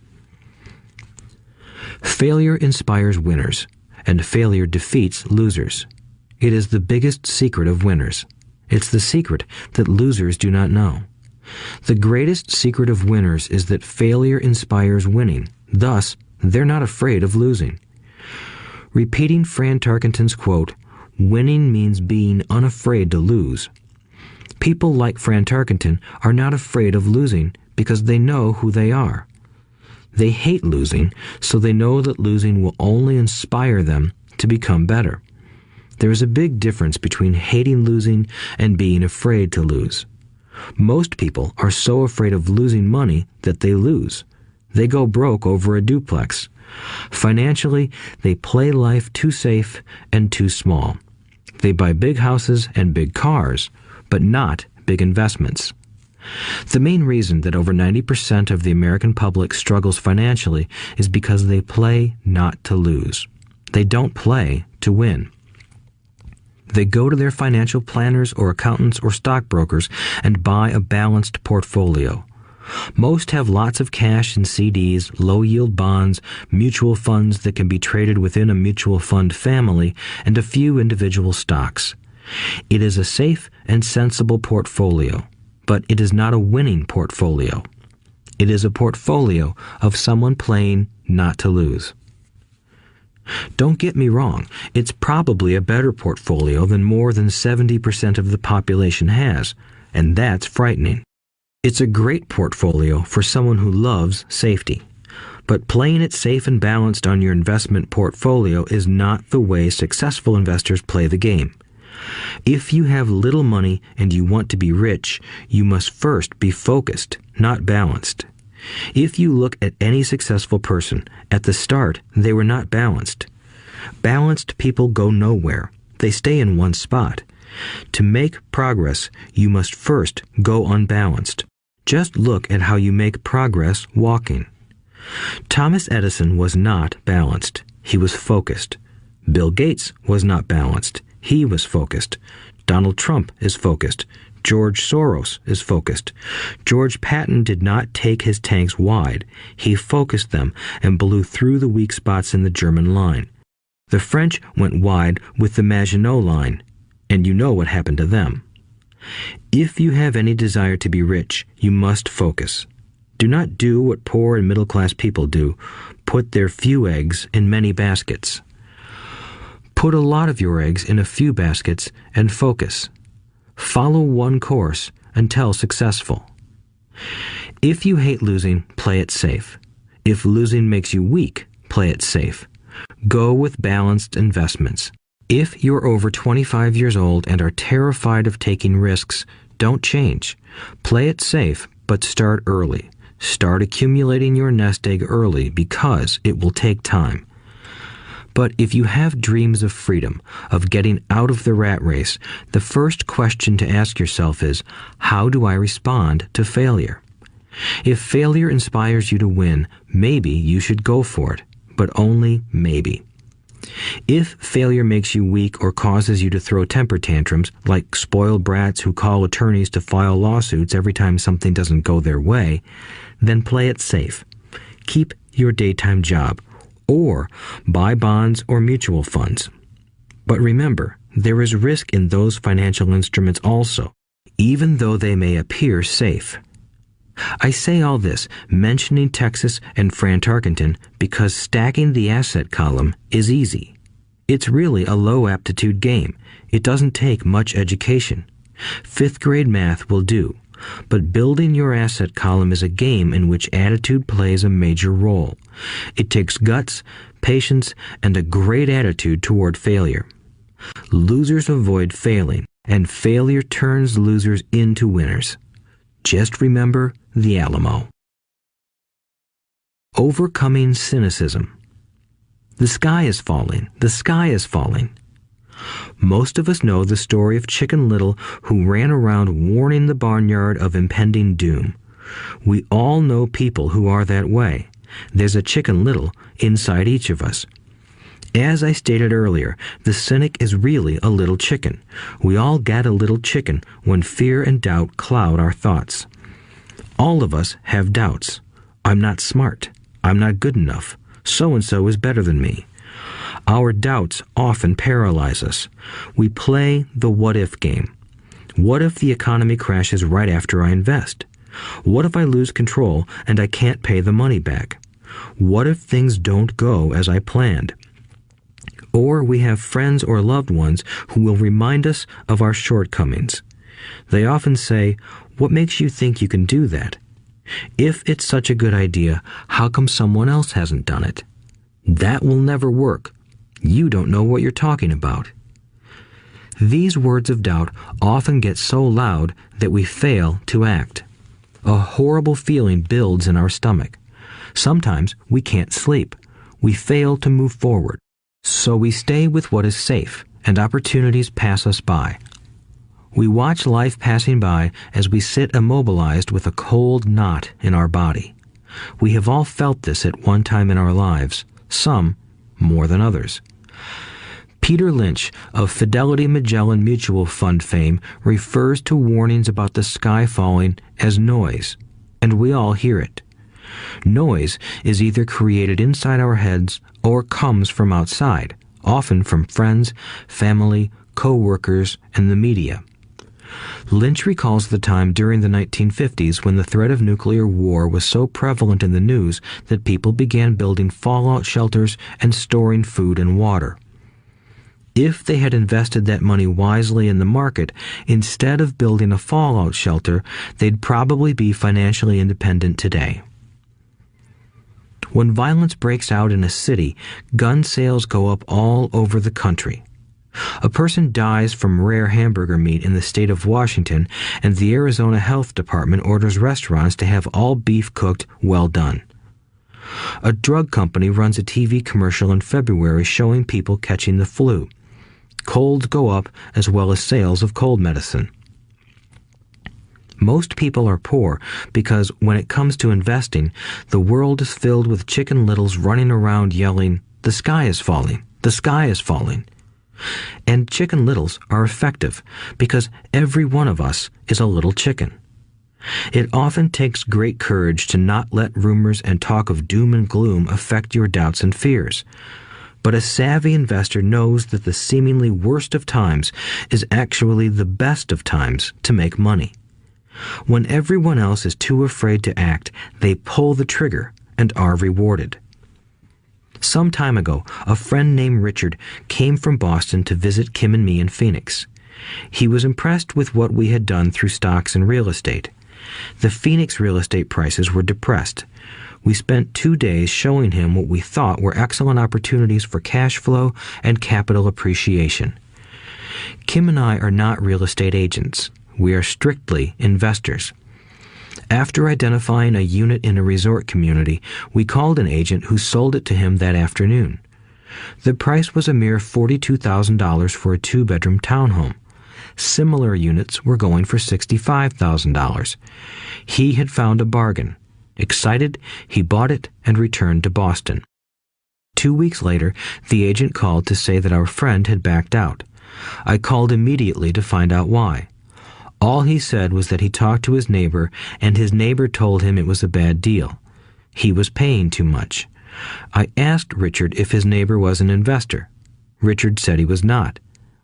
Failure inspires winners, and failure defeats losers. It is the biggest secret of winners. It's the secret that losers do not know. The greatest secret of winners is that failure inspires winning. Thus, they're not afraid of losing. Repeating Fran Tarkenton's quote, "Winning means being unafraid to lose." People like Fran Tarkenton are not afraid of losing because they know who they are. They hate losing, so they know that losing will only inspire them to become better. There is a big difference between hating losing and being afraid to lose. Most people are so afraid of losing money that they lose. They go broke over a duplex. Financially, they play life too safe and too small. They buy big houses and big cars, but not big investments. The main reason that over 90% of the American public struggles financially is because they play not to lose. They don't play to win. They go to their financial planners or accountants or stockbrokers and buy a balanced portfolio. Most have lots of cash in CDs, low-yield bonds, mutual funds that can be traded within a mutual fund family, and a few individual stocks. It is a safe and sensible portfolio, but it is not a winning portfolio. It is a portfolio of someone playing not to lose. Don't get me wrong, it's probably a better portfolio than more than 70% of the population has, and that's frightening. It's a great portfolio for someone who loves safety. But playing it safe and balanced on your investment portfolio is not the way successful investors play the game. If you have little money and you want to be rich, you must first be focused, not balanced. If you look at any successful person, at the start, they were not balanced. Balanced people go nowhere. They stay in one spot. To make progress, you must first go unbalanced. Just look at how you make progress walking. Thomas Edison was not balanced. He was focused. Bill Gates was not balanced. He was focused. Donald Trump is focused. George Soros is focused. George Patton did not take his tanks wide. He focused them and blew through the weak spots in the German line. The French went wide with the Maginot Line, and you know what happened to them. If you have any desire to be rich, you must focus. Do not do what poor and middle-class people do, put their few eggs in many baskets. Put a lot of your eggs in a few baskets and focus. Follow one course until successful. If you hate losing, play it safe. If losing makes you weak, play it safe. Go with balanced investments. If you're over 25 years old and are terrified of taking risks, don't change. Play it safe, but start early. Start accumulating your nest egg early because it will take time. But if you have dreams of freedom, of getting out of the rat race, the first question to ask yourself is, how do I respond to failure? If failure inspires you to win, maybe you should go for it, but only maybe. If failure makes you weak or causes you to throw temper tantrums, like spoiled brats who call attorneys to file lawsuits every time something doesn't go their way, then play it safe. Keep your daytime job, or buy bonds or mutual funds. But remember, there is risk in those financial instruments also, even though they may appear safe. I say all this, mentioning Texas and Fran Tarkenton, because stacking the asset column is easy. It's really a low-aptitude game. It doesn't take much education. Fifth-grade math will do. But building your asset column is a game in which attitude plays a major role. It takes guts, patience, and a great attitude toward failure. Losers avoid failing, and failure turns losers into winners. Just remember the Alamo. Overcoming cynicism. The sky is falling. The sky is falling. Most of us know the story of Chicken Little, who ran around warning the barnyard of impending doom. We all know people who are that way. There's a Chicken Little inside each of us. As I stated earlier, the cynic is really a little chicken. We all get a little chicken when fear and doubt cloud our thoughts. All of us have doubts. I'm not smart. I'm not good enough. So-and-so is better than me. Our doubts often paralyze us. We play the what-if game. What if the economy crashes right after I invest? What if I lose control and I can't pay the money back? What if things don't go as I planned? Or we have friends or loved ones who will remind us of our shortcomings. They often say, "What makes you think you can do that? If it's such a good idea, how come someone else hasn't done it? That will never work. You don't know what you're talking about." These words of doubt often get so loud that we fail to act. A horrible feeling builds in our stomach. Sometimes we can't sleep. We fail to move forward. So we stay with what is safe, and opportunities pass us by. We watch life passing by as we sit immobilized with a cold knot in our body. We have all felt this at one time in our lives, some more than others. Peter Lynch of Fidelity Magellan Mutual Fund fame refers to warnings about the sky falling as noise, and we all hear it. Noise is either created inside our heads or comes from outside, often from friends, family, co-workers, and the media. Lynch recalls the time during the 1950s when the threat of nuclear war was so prevalent in the news that people began building fallout shelters and storing food and water. If they had invested that money wisely in the market, instead of building a fallout shelter, they'd probably be financially independent today. When violence breaks out in a city, gun sales go up all over the country. A person dies from rare hamburger meat in the state of Washington, and the Arizona Health Department orders restaurants to have all beef cooked well done. A drug company runs a TV commercial in February showing people catching the flu. Colds go up as well as sales of cold medicine. Most people are poor because when it comes to investing, the world is filled with Chicken Littles running around yelling, "The sky is falling! The sky is falling!" And Chicken Littles are effective because every one of us is a little chicken. It often takes great courage to not let rumors and talk of doom and gloom affect your doubts and fears. But a savvy investor knows that the seemingly worst of times is actually the best of times to make money. When everyone else is too afraid to act, they pull the trigger and are rewarded. Some time ago, a friend named Richard came from Boston to visit Kim and me in Phoenix. He was impressed with what we had done through stocks and real estate. The Phoenix real estate prices were depressed. We spent 2 days showing him what we thought were excellent opportunities for cash flow and capital appreciation. Kim and I are not real estate agents. We are strictly investors. After identifying a unit in a resort community, we called an agent who sold it to him that afternoon. The price was a mere $42,000 for a 2-bedroom townhome. Similar units were going for $65,000. He had found a bargain. Excited, he bought it and returned to Boston. 2 weeks later, the agent called to say that our friend had backed out. I called immediately to find out why. All he said was that he talked to his neighbor, and his neighbor told him it was a bad deal. He was paying too much. I asked Richard if his neighbor was an investor. Richard said he was not.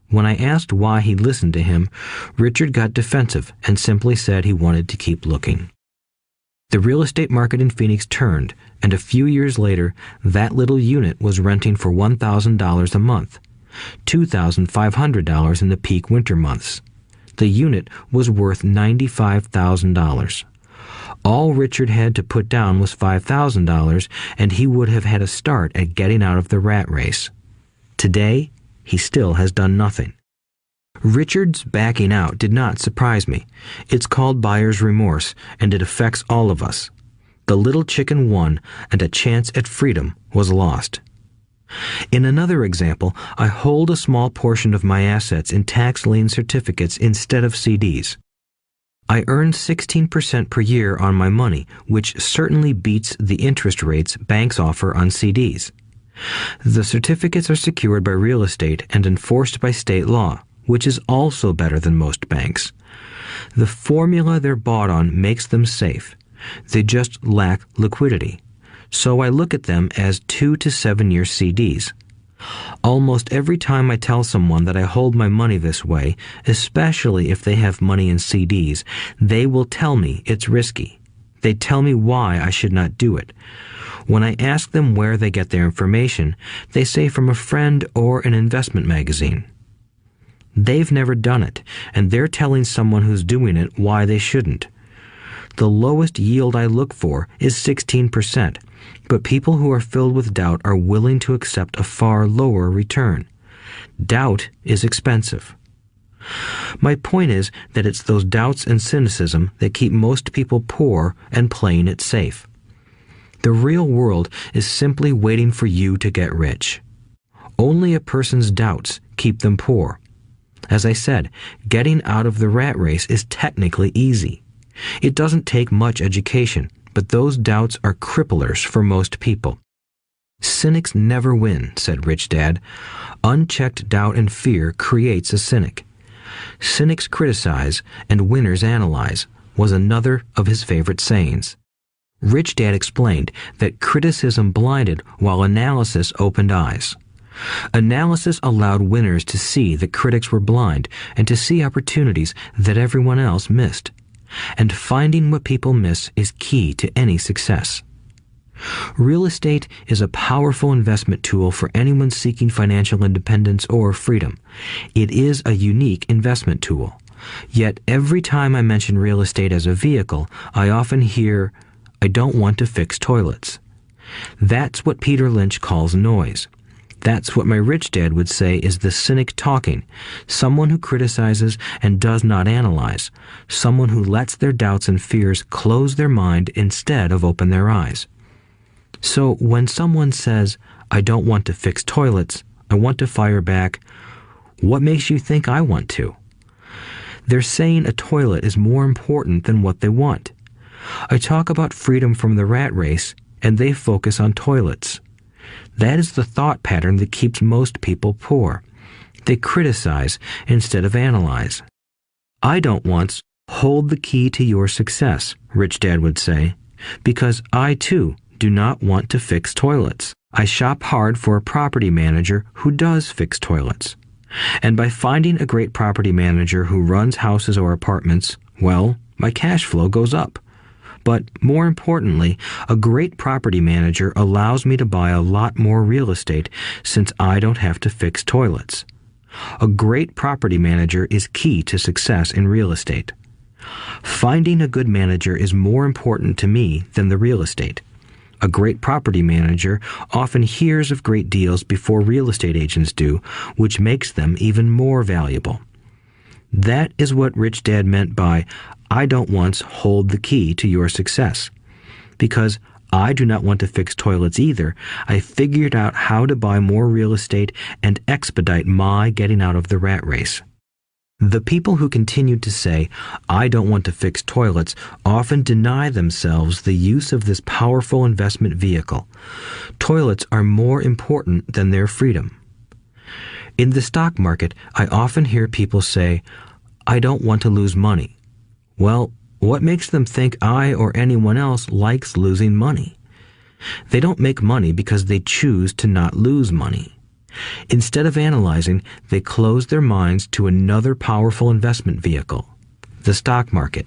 When I asked why he listened to him, Richard got defensive and simply said he wanted to keep looking. The real estate market in Phoenix turned, and a few years later, that little unit was renting for $1,000 a month, $2,500 in the peak winter months. The unit was worth $95,000. All Richard had to put down was $5,000, and he would have had a start at getting out of the rat race. Today, he still has done nothing. Richard's backing out did not surprise me. It's called buyer's remorse, and it affects all of us. The little chicken won, and a chance at freedom was lost. In another example, I hold a small portion of my assets in tax lien certificates instead of CDs. I earn 16% per year on my money, which certainly beats the interest rates banks offer on CDs. The certificates are secured by real estate and enforced by state law, which is also better than most banks. The formula they're bought on makes them safe. They just lack liquidity. So I look at them as 2 to 7 year CDs. Almost every time I tell someone that I hold my money this way, especially if they have money in CDs, they will tell me it's risky. They tell me why I should not do it. When I ask them where they get their information, they say from a friend or an investment magazine. They've never done it, and they're telling someone who's doing it why they shouldn't. The lowest yield I look for is 16%, but people who are filled with doubt are willing to accept a far lower return. Doubt is expensive. My point is that it's those doubts and cynicism that keep most people poor and playing it safe. The real world is simply waiting for you to get rich. Only a person's doubts keep them poor. As I said, getting out of the rat race is technically easy. It doesn't take much education, but those doubts are cripplers for most people. Cynics never win, said Richdad. Unchecked doubt and fear creates a cynic. Cynics criticize and winners analyze was another of his favorite sayings. Richdad explained that criticism blinded while analysis opened eyes. Analysis allowed winners to see that critics were blind and to see opportunities that everyone else missed. And finding what people miss is key to any success. Real estate is a powerful investment tool for anyone seeking financial independence or freedom. It is a unique investment tool. Yet every time I mention real estate as a vehicle, I often hear, "I don't want to fix toilets." That's what Peter Lynch calls noise. That's what my rich dad would say is the cynic talking, someone who criticizes and does not analyze, someone who lets their doubts and fears close their mind instead of open their eyes. So when someone says, "I don't want to fix toilets, I want to fire back," what makes you think I want to? They're saying a toilet is more important than what they want. I talk about freedom from the rat race, and they focus on toilets. That is the thought pattern that keeps most people poor. They criticize instead of analyze. I don't once hold the key to your success, Richdad would say, because I too do not want to fix toilets. I shop hard for a property manager who does fix toilets. And by finding a great property manager who runs houses or apartments, well, my cash flow goes up. But more importantly, a great property manager allows me to buy a lot more real estate since I don't have to fix toilets. A great property manager is key to success in real estate. Finding a good manager is more important to me than the real estate. A great property manager often hears of great deals before real estate agents do, which makes them even more valuable. That is what Rich Dad meant by, I don't once hold the key to your success. Because I do not want to fix toilets either, I figured out how to buy more real estate and expedite my getting out of the rat race. The people who continue to say, I don't want to fix toilets, often deny themselves the use of this powerful investment vehicle. Toilets are more important than their freedom. In the stock market, I often hear people say, I don't want to lose money. Well, what makes them think I or anyone else likes losing money? They don't make money because they choose to not lose money. Instead of analyzing, they close their minds to another powerful investment vehicle, the stock market.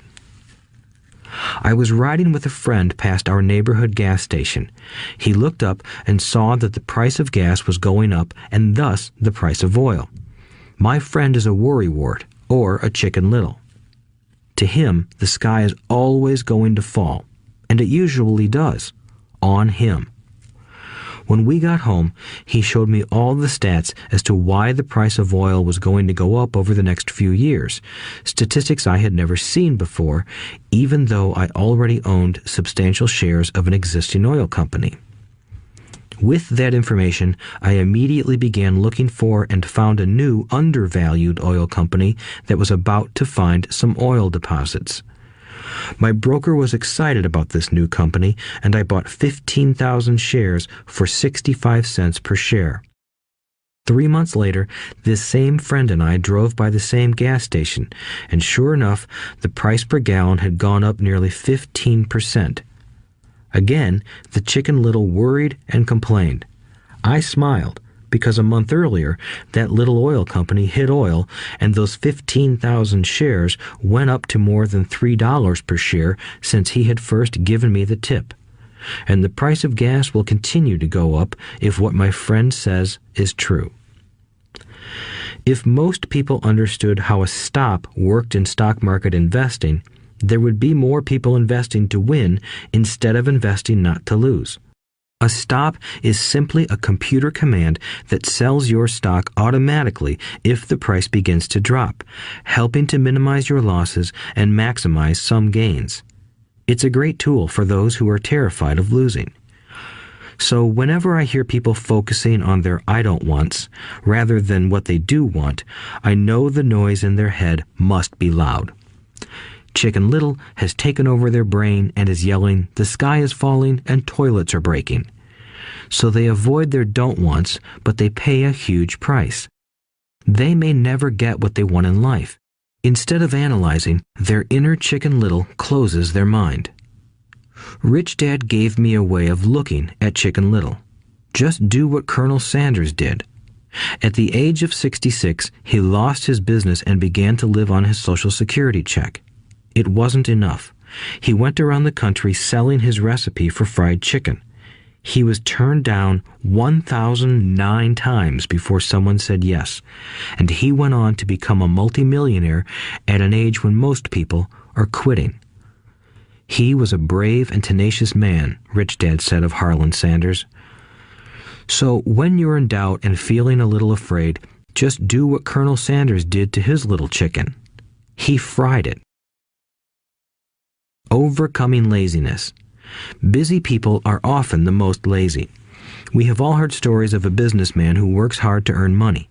I was riding with a friend past our neighborhood gas station. He looked up and saw that the price of gas was going up and thus the price of oil. My friend is a worrywart, or a Chicken Little. To him, the sky is always going to fall, and it usually does, on him. When we got home, he showed me all the stats as to why the price of oil was going to go up over the next few years, statistics I had never seen before, even though I already owned substantial shares of an existing oil company. With that information, I immediately began looking for and found a new undervalued oil company that was about to find some oil deposits. My broker was excited about this new company, and I bought 15,000 shares for 65 cents per share. 3 months later, this same friend and I drove by the same gas station, and sure enough, the price per gallon had gone up nearly 15%. Again, the Chicken Little worried and complained. I smiled, because a month earlier, that little oil company hit oil, and those 15,000 shares went up to more than $3 per share since he had first given me the tip. And the price of gas will continue to go up if what my friend says is true. If most people understood how a stop worked in stock market investing, there would be more people investing to win instead of investing not to lose. A stop is simply a computer command that sells your stock automatically if the price begins to drop, helping to minimize your losses and maximize some gains. It's a great tool for those who are terrified of losing. So whenever I hear people focusing on their I don't wants rather than what they do want, I know the noise in their head must be loud. Chicken Little has taken over their brain and is yelling, the sky is falling and toilets are breaking. So they avoid their don't wants, but they pay a huge price. They may never get what they want in life. Instead of analyzing, their inner Chicken Little closes their mind. Rich Dad gave me a way of looking at Chicken Little. Just do what Colonel Sanders did. At the age of 66, he lost his business and began to live on his Social Security check. It wasn't enough. He went around the country selling his recipe for fried chicken. He was turned down 1,009 times before someone said yes, and he went on to become a multimillionaire at an age when most people are quitting. He was a brave and tenacious man, Rich Dad said of Harlan Sanders. So when you're in doubt and feeling a little afraid, just do what Colonel Sanders did to his little chicken. He fried it. Overcoming laziness. Busy people are often the most lazy. We have all heard stories of a businessman who works hard to earn money.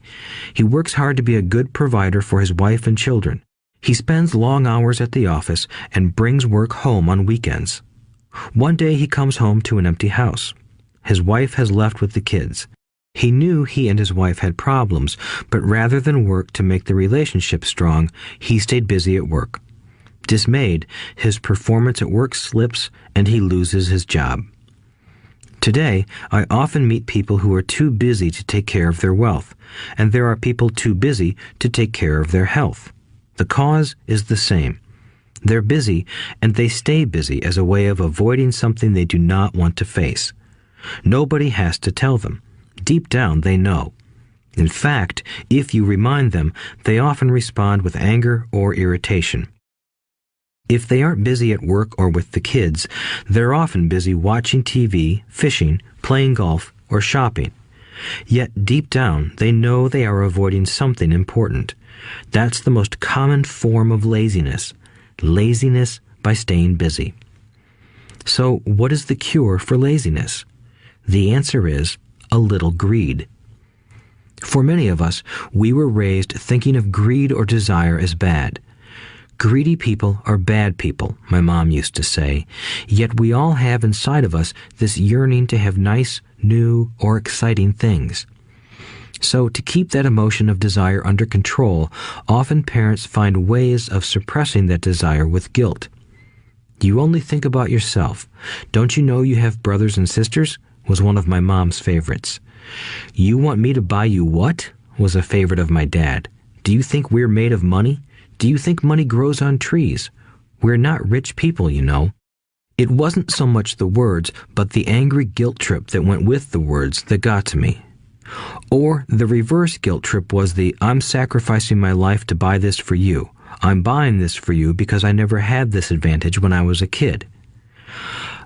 He works hard to be a good provider for his wife and children. He spends long hours at the office and brings work home on weekends. One day he comes home to an empty house. His wife has left with the kids. He knew he and his wife had problems, but rather than work to make the relationship strong, he stayed busy at work. Dismayed, his performance at work slips and he loses his job. Today, I often meet people who are too busy to take care of their wealth, and there are people too busy to take care of their health. The cause is the same. They're busy, and they stay busy as a way of avoiding something they do not want to face. Nobody has to tell them. Deep down, they know. In fact, if you remind them, they often respond with anger or irritation. If they aren't busy at work or with the kids, they're often busy watching TV, fishing, playing golf, or shopping. Yet deep down, they know they are avoiding something important. That's the most common form of laziness. Laziness by staying busy. So, what is the cure for laziness? The answer is a little greed. For many of us, we were raised thinking of greed or desire as bad. Greedy people are bad people, my mom used to say, yet we all have inside of us this yearning to have nice, new, or exciting things. So to keep that emotion of desire under control, often parents find ways of suppressing that desire with guilt. You only think about yourself. Don't you know you have brothers and sisters? Was one of my mom's favorites. You want me to buy you what? Was a favorite of my dad. Do you think we're made of money? Do you think money grows on trees? We're not rich people, you know. It wasn't so much the words, but the angry guilt trip that went with the words that got to me. Or the reverse guilt trip was the, I'm sacrificing my life to buy this for you. I'm buying this for you because I never had this advantage when I was a kid.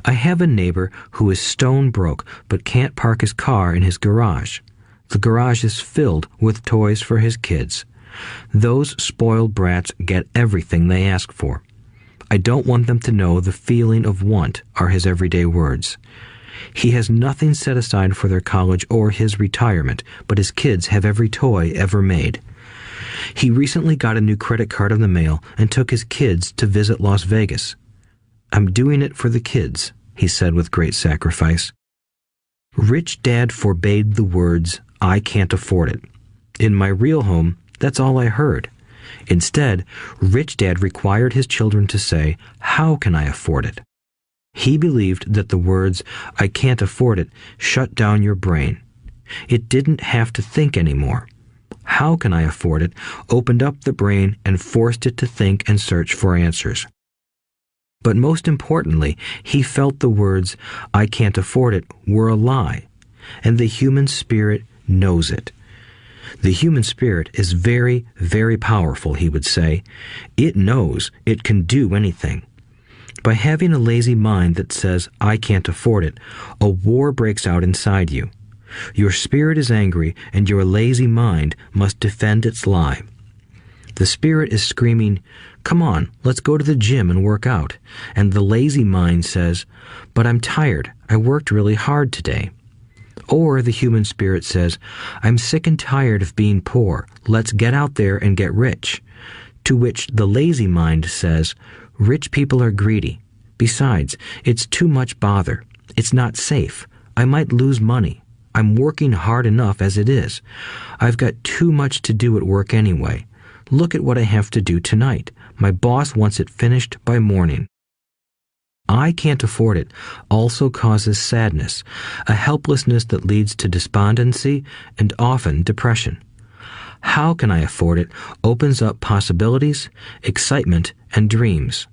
I have a neighbor who is stone broke but can't park his car in his garage. The garage is filled with toys for his kids. Those spoiled brats get everything they ask for. I don't want them to know the feeling of want are his everyday words. He has nothing set aside for their college or his retirement, but his kids have every toy ever made. He recently got a new credit card in the mail and took his kids to visit Las Vegas. I'm doing it for the kids, he said with great sacrifice. Richdad forbade the words, I can't afford it. In my real home, that's all I heard. Instead, Richdad required his children to say, how can I afford it? He believed that the words, I can't afford it, shut down your brain. It didn't have to think anymore. How can I afford it opened up the brain and forced it to think and search for answers. But most importantly, he felt the words, I can't afford it, were a lie, and the human spirit knows it. The human spirit is very, very powerful, he would say. It knows it can do anything. By having a lazy mind that says, I can't afford it, a war breaks out inside you. Your spirit is angry, and your lazy mind must defend its lie. The spirit is screaming, come on, let's go to the gym and work out. And the lazy mind says, but I'm tired. I worked really hard today. Or the human spirit says, I'm sick and tired of being poor. Let's get out there and get rich. To which the lazy mind says, rich people are greedy. Besides, it's too much bother. It's not safe. I might lose money. I'm working hard enough as it is. I've got too much to do at work anyway. Look at what I have to do tonight. My boss wants it finished by morning. I can't afford it also causes sadness, a helplessness that leads to despondency and often depression. How can I afford it opens up possibilities, excitement, and dreams.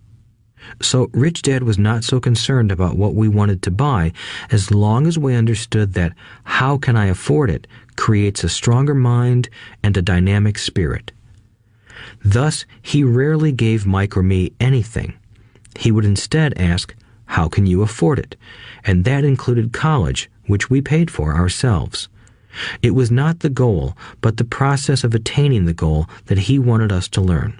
So Richdad was not so concerned about what we wanted to buy as long as we understood that how can I afford it creates a stronger mind and a dynamic spirit. Thus, he rarely gave Mike or me anything. He would instead ask, how can you afford it? And that included college, which we paid for ourselves. It was not the goal, but the process of attaining the goal that he wanted us to learn.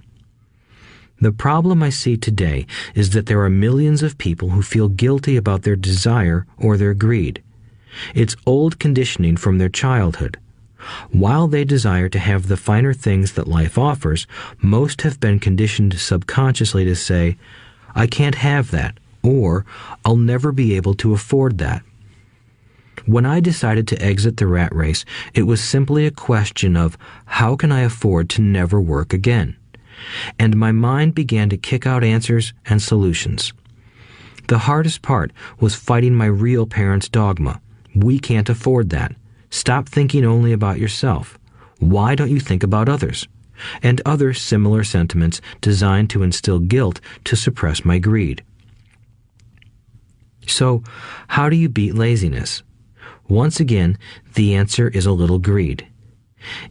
The problem I see today is that there are millions of people who feel guilty about their desire or their greed. It's old conditioning from their childhood. While they desire to have the finer things that life offers, most have been conditioned subconsciously to say, I can't have that, or I'll never be able to afford that. When I decided to exit the rat race, it was simply a question of how can I afford to never work again? And my mind began to kick out answers and solutions. The hardest part was fighting my real parents' dogma. We can't afford that. Stop thinking only about yourself. Why don't you think about others? And other similar sentiments designed to instill guilt to suppress my greed. So, how do you beat laziness? Once again, the answer is a little greed.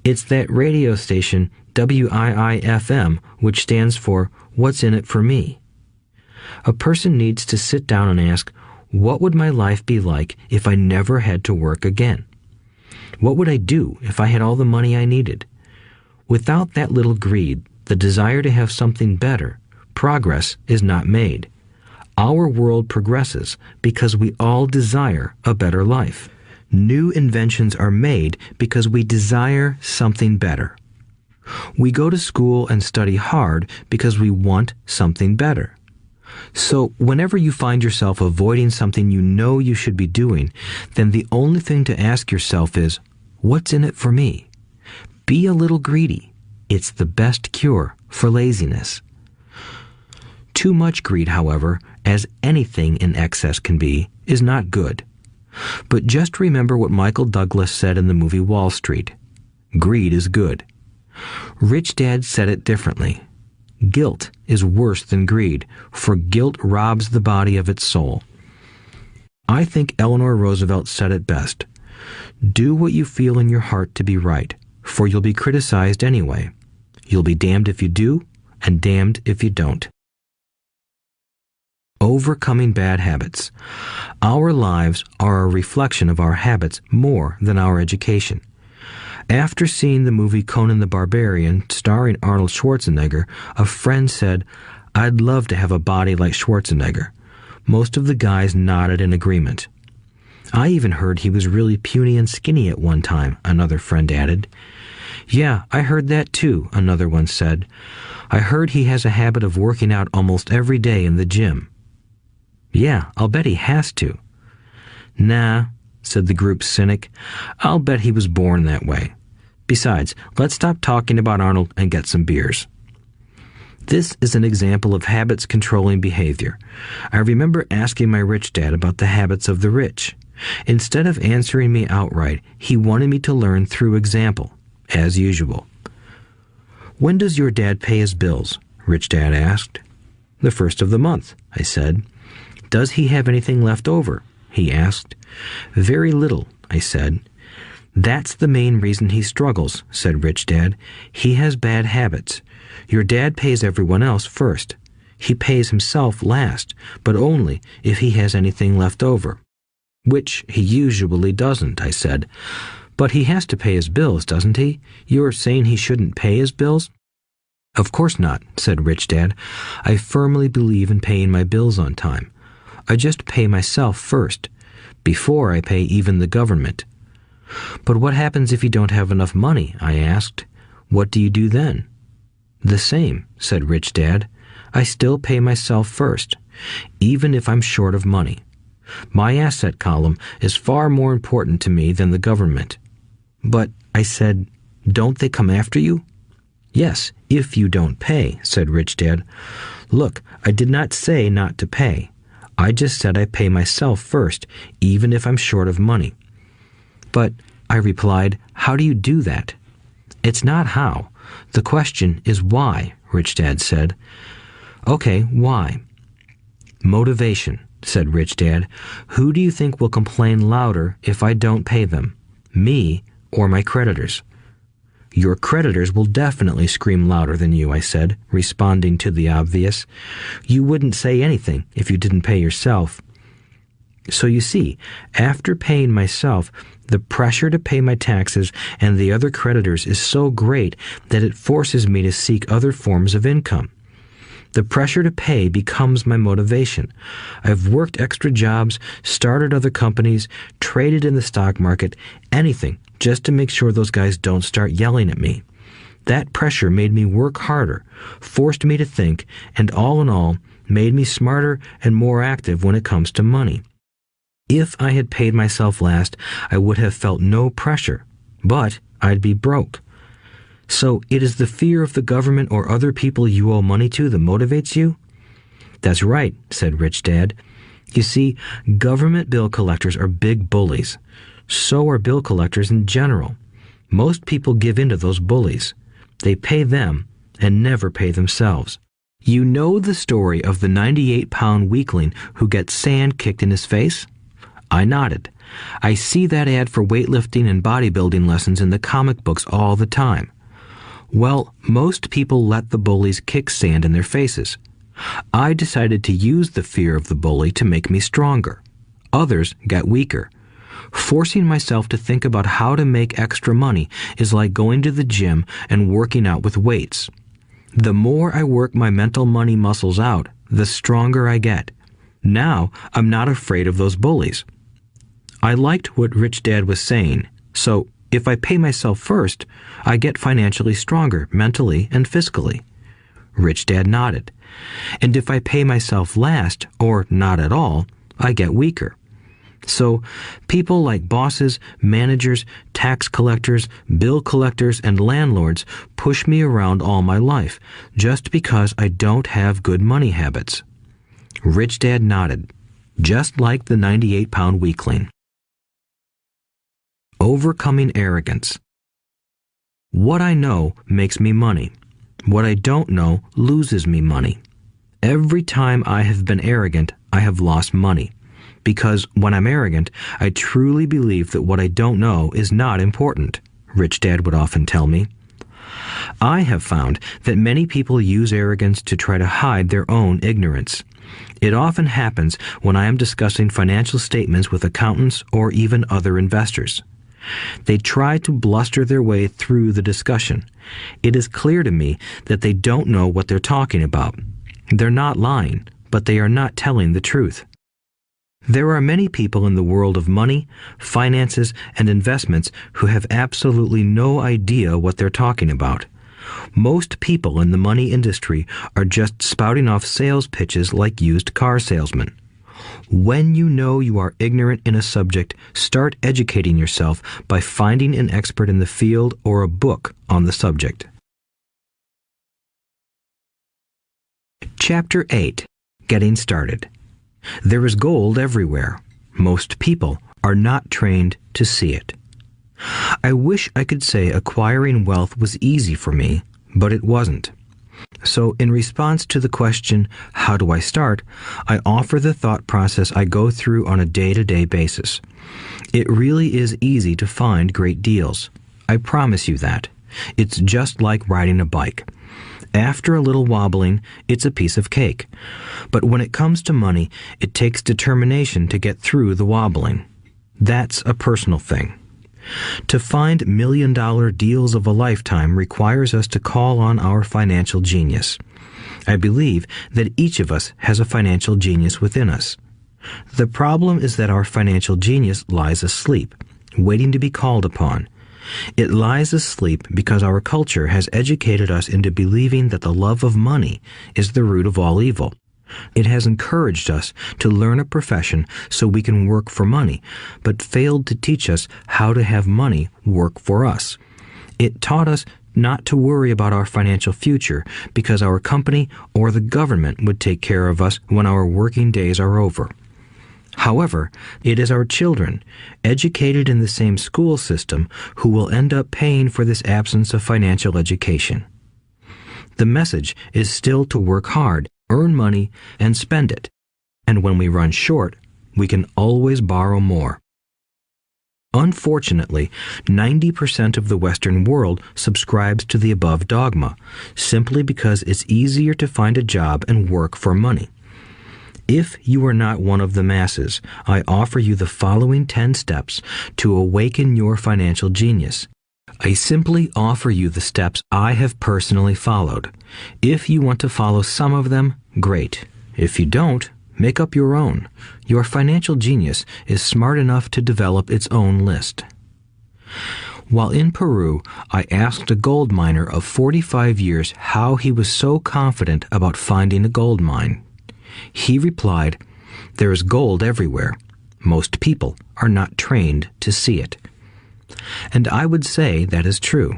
It's that radio station WIIFM, which stands for What's in it for me? A person needs to sit down and ask, what would my life be like if I never had to work again? What would I do if I had all the money I needed? Without that little greed, the desire to have something better, progress is not made. Our world progresses because we all desire a better life. New inventions are made because we desire something better. We go to school and study hard because we want something better. So whenever you find yourself avoiding something you know you should be doing, then the only thing to ask yourself is, what's in it for me? Be a little greedy. It's the best cure for laziness. Too much greed, however, as anything in excess can be, is not good. But just remember what Michael Douglas said in the movie Wall Street. Greed is good. Rich Dad said it differently. Guilt is worse than greed, for guilt robs the body of its soul. I think Eleanor Roosevelt said it best. Do what you feel in your heart to be right, for you'll be criticized anyway. You'll be damned if you do, and damned if you don't. Overcoming bad habits. Our lives are a reflection of our habits more than our education. After seeing the movie Conan the Barbarian, starring Arnold Schwarzenegger, a friend said, "I'd love to have a body like Schwarzenegger." Most of the guys nodded in agreement. "I even heard he was really puny and skinny at one time," another friend added. "Yeah, I heard that too," another one said. "I heard he has a habit of working out almost every day in the gym." "Yeah, I'll bet he has to." "Nah," said the group's cynic. "I'll bet he was born that way. Besides, let's stop talking about Arnold and get some beers." This is an example of habits controlling behavior. I remember asking my rich dad about the habits of the rich. Instead of answering me outright, he wanted me to learn through example, as usual. "When does your dad pay his bills?" Rich Dad asked. "The first of the month," I said. "Does he have anything left over?" he asked. "Very little," I said. "That's the main reason he struggles," said Rich Dad. "He has bad habits. Your dad pays everyone else first. He pays himself last, but only if he has anything left over." "Which he usually doesn't," I said. "But he has to pay his bills, doesn't he? You're saying he shouldn't pay his bills?" "Of course not," said Rich Dad. "I firmly believe in paying my bills on time. I just pay myself first, before I pay even the government." "But what happens if you don't have enough money?" I asked. "What do you do then?" "The same," said Rich Dad. "I still pay myself first, even if I'm short of money. My asset column is far more important to me than the government." "But," I said, "don't they come after you?" "Yes, if you don't pay," said Rich Dad. "Look, I did not say not to pay. I just said I pay myself first, even if I'm short of money." "But," I replied, "how do you do that?" "It's not how. The question is why," Rich Dad said. "Okay, why?" "Motivation," said Rich Dad. "Who do you think will complain louder if I don't pay them? Me or my creditors?" "Your creditors will definitely scream louder than you," I said, responding to the obvious. "You wouldn't say anything if you didn't pay yourself." So you see, after paying myself, the pressure to pay my taxes and the other creditors is so great that it forces me to seek other forms of income. The pressure to pay becomes my motivation. I've worked extra jobs, started other companies, traded in the stock market, anything, just to make sure those guys don't start yelling at me. That pressure made me work harder, forced me to think, and all in all, made me smarter and more active when it comes to money. If I had paid myself last, I would have felt no pressure, but I'd be broke. So it is the fear of the government or other people you owe money to that motivates you? That's right, said Rich Dad. You see, government bill collectors are big bullies. So are bill collectors in general. Most people give in to those bullies. They pay them and never pay themselves. You know the story of the 98-pound weakling who gets sand kicked in his face? I nodded. I see that ad for weightlifting and bodybuilding lessons in the comic books all the time. Well, most people let the bullies kick sand in their faces. I decided to use the fear of the bully to make me stronger. Others got weaker. Forcing myself to think about how to make extra money is like going to the gym and working out with weights. The more I work my mental money muscles out, the stronger I get. Now, I'm not afraid of those bullies. I liked what Rich Dad was saying, so if I pay myself first, I get financially stronger mentally and fiscally. Rich Dad nodded. And if I pay myself last, or not at all, I get weaker. So, people like bosses, managers, tax collectors, bill collectors, and landlords push me around all my life just because I don't have good money habits. Rich Dad nodded, just like the 98-pound weakling. Overcoming arrogance. What I know makes me money. What I don't know loses me money. Every time I have been arrogant, I have lost money. Because when I'm arrogant, I truly believe that what I don't know is not important, Rich Dad would often tell me. I have found that many people use arrogance to try to hide their own ignorance. It often happens when I am discussing financial statements with accountants or even other investors. They try to bluster their way through the discussion. It is clear to me that they don't know what they're talking about. They're not lying, but they are not telling the truth. There are many people in the world of money, finances, and investments who have absolutely no idea what they're talking about. Most people in the money industry are just spouting off sales pitches like used car salesmen. When you know you are ignorant in a subject, start educating yourself by finding an expert in the field or a book on the subject. Chapter 8. Getting Started. There is gold everywhere. Most people are not trained to see it. I wish I could say acquiring wealth was easy for me, but it wasn't. So in response to the question, how do I start, I offer the thought process I go through on a day-to-day basis. It really is easy to find great deals. I promise you that. It's just like riding a bike. After a little wobbling, it's a piece of cake. But when it comes to money, it takes determination to get through the wobbling. That's a personal thing. To find million-dollar deals of a lifetime requires us to call on our financial genius. I believe that each of us has a financial genius within us. The problem is that our financial genius lies asleep, waiting to be called upon. It lies asleep because our culture has educated us into believing that the love of money is the root of all evil. It has encouraged us to learn a profession so we can work for money, but failed to teach us how to have money work for us. It taught us not to worry about our financial future because our company or the government would take care of us when our working days are over. However, it is our children, educated in the same school system, who will end up paying for this absence of financial education. The message is still to work hard, earn money, and spend it. And when we run short, we can always borrow more. Unfortunately, 90% of the Western world subscribes to the above dogma, simply because it's easier to find a job and work for money. If you are not one of the masses, I offer you the following 10 steps to awaken your financial genius. I simply offer you the steps I have personally followed. If you want to follow some of them, great. If you don't, make up your own. Your financial genius is smart enough to develop its own list. While in Peru, I asked a gold miner of 45 years how he was so confident about finding a gold mine. He replied, "There is gold everywhere. Most people are not trained to see it." And I would say that is true.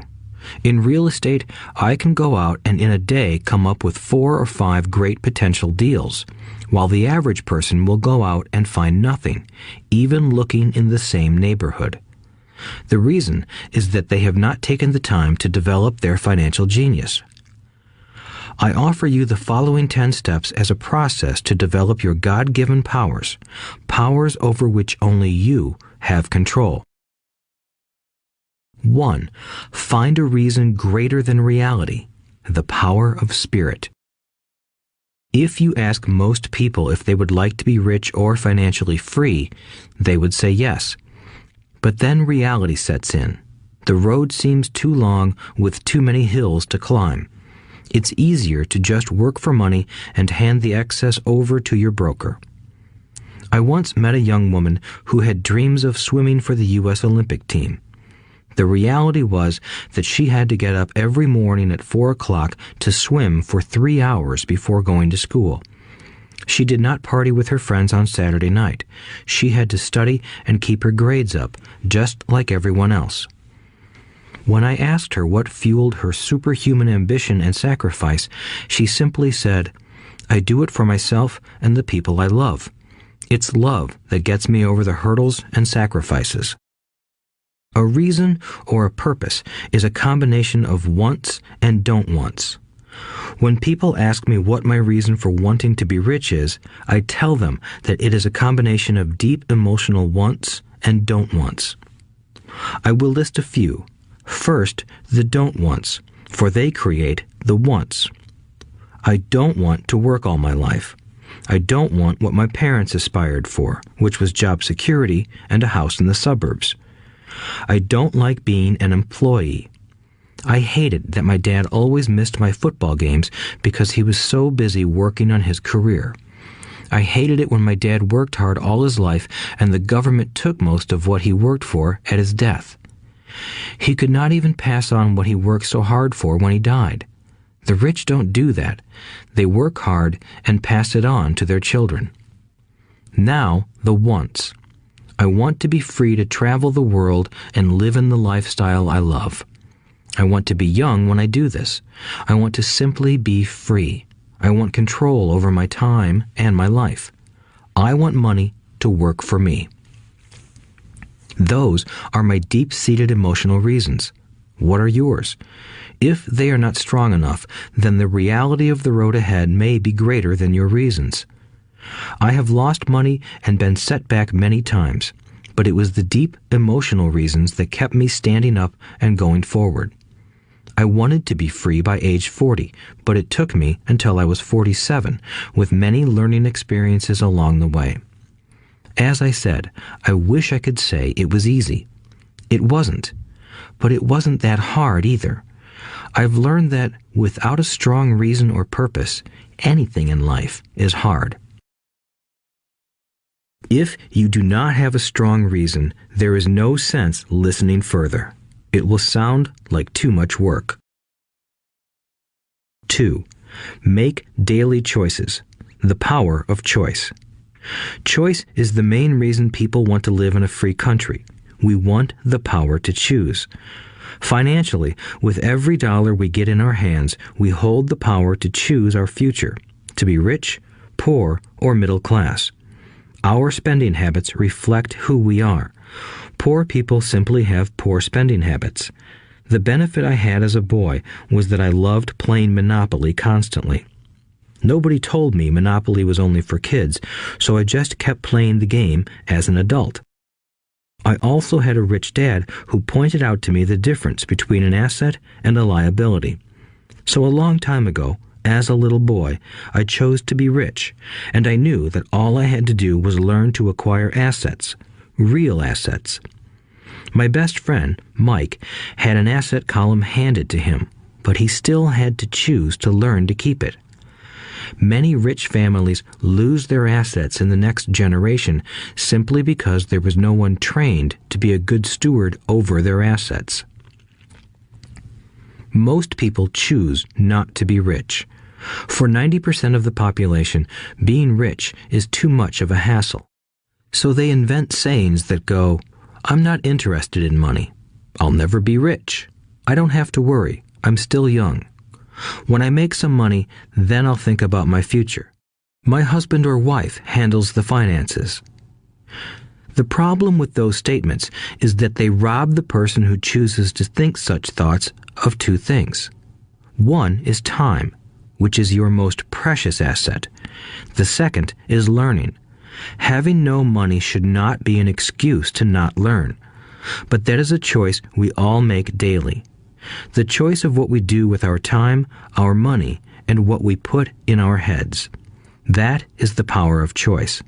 In real estate, I can go out and in a day come up with 4 or 5 great potential deals, while the average person will go out and find nothing, even looking in the same neighborhood. The reason is that they have not taken the time to develop their financial genius. I offer you the following 10 steps as a process to develop your God-given powers, powers over which only you have control. 1. Find a reason greater than reality, the power of spirit. If you ask most people if they would like to be rich or financially free, they would say yes. But then reality sets in. The road seems too long with too many hills to climb. It's easier to just work for money and hand the excess over to your broker. I once met a young woman who had dreams of swimming for the U.S. Olympic team. The reality was that she had to get up every morning at 4 o'clock to swim for 3 hours before going to school. She did not party with her friends on Saturday night. She had to study and keep her grades up, just like everyone else. When I asked her what fueled her superhuman ambition and sacrifice, she simply said, "I do it for myself and the people I love. It's love that gets me over the hurdles and sacrifices." A reason or a purpose is a combination of wants and don't wants. When people ask me what my reason for wanting to be rich is, I tell them that it is a combination of deep emotional wants and don't wants. I will list a few. First, the don't wants, for they create the wants. I don't want to work all my life. I don't want what my parents aspired for, which was job security and a house in the suburbs. I don't like being an employee. I hated that my dad always missed my football games because he was so busy working on his career. I hated it when my dad worked hard all his life and the government took most of what he worked for at his death. He could not even pass on what he worked so hard for when he died. The rich don't do that. They work hard and pass it on to their children. Now, the wants. I want to be free to travel the world and live in the lifestyle I love. I want to be young when I do this. I want to simply be free. I want control over my time and my life. I want money to work for me. Those are my deep-seated emotional reasons. What are yours? If they are not strong enough, then the reality of the road ahead may be greater than your reasons. I have lost money and been set back many times, but it was the deep emotional reasons that kept me standing up and going forward. I wanted to be free by age 40, but it took me until I was 47, with many learning experiences along the way. As I said, I wish I could say it was easy. It wasn't, but it wasn't that hard either. I've learned that without a strong reason or purpose, anything in life is hard. If you do not have a strong reason, there is no sense listening further. It will sound like too much work. 2. Make daily choices. The power of choice. Choice is the main reason people want to live in a free country. We want the power to choose. Financially, with every dollar we get in our hands, we hold the power to choose our future, to be rich, poor, or middle class. Our spending habits reflect who we are. Poor people simply have poor spending habits. The benefit I had as a boy was that I loved playing Monopoly constantly. Nobody told me Monopoly was only for kids, so I just kept playing the game as an adult. I also had a rich dad who pointed out to me the difference between an asset and a liability. So a long time ago, as a little boy, I chose to be rich, and I knew that all I had to do was learn to acquire assets, real assets. My best friend, Mike, had an asset column handed to him, but he still had to choose to learn to keep it. Many rich families lose their assets in the next generation simply because there was no one trained to be a good steward over their assets. Most people choose not to be rich. For 90% of the population, being rich is too much of a hassle. So they invent sayings that go, "I'm not interested in money. I'll never be rich. I don't have to worry. I'm still young. When I make some money, then I'll think about my future. My husband or wife handles the finances. The problem with those statements is that they rob the person who chooses to think such thoughts of two things. One is time, which is your most precious asset. The second is learning. Having no money should not be an excuse to not learn, but that is a choice we all make daily. The choice of what we do with our time, our money, and what we put in our heads. That is the power of choice.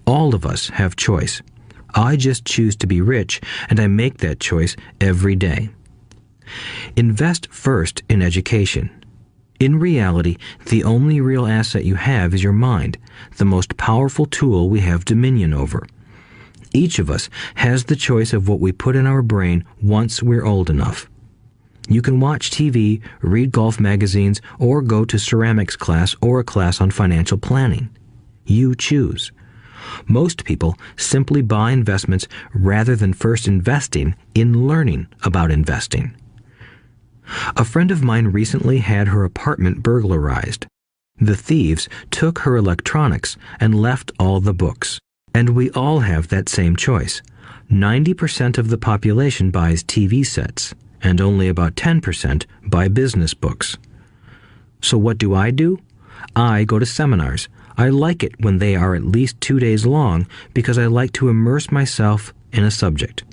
All of us have choice. I just choose to be rich, and I make that choice every day. Invest first in education. In reality, the only real asset you have is your mind, the most powerful tool we have dominion over. Each of us has the choice of what we put in our brain once we're old enough. You can watch TV, read golf magazines, or go to ceramics class or a class on financial planning. You choose. Most people simply buy investments rather than first investing in learning about investing. A friend of mine recently had her apartment burglarized. The thieves took her electronics and left all the books. And we all have that same choice. 90% of the population buys TV sets, and only about 10% buy business books. So what do? I go to seminars. I like it when they are at least 2 days long because I like to immerse myself in a subject.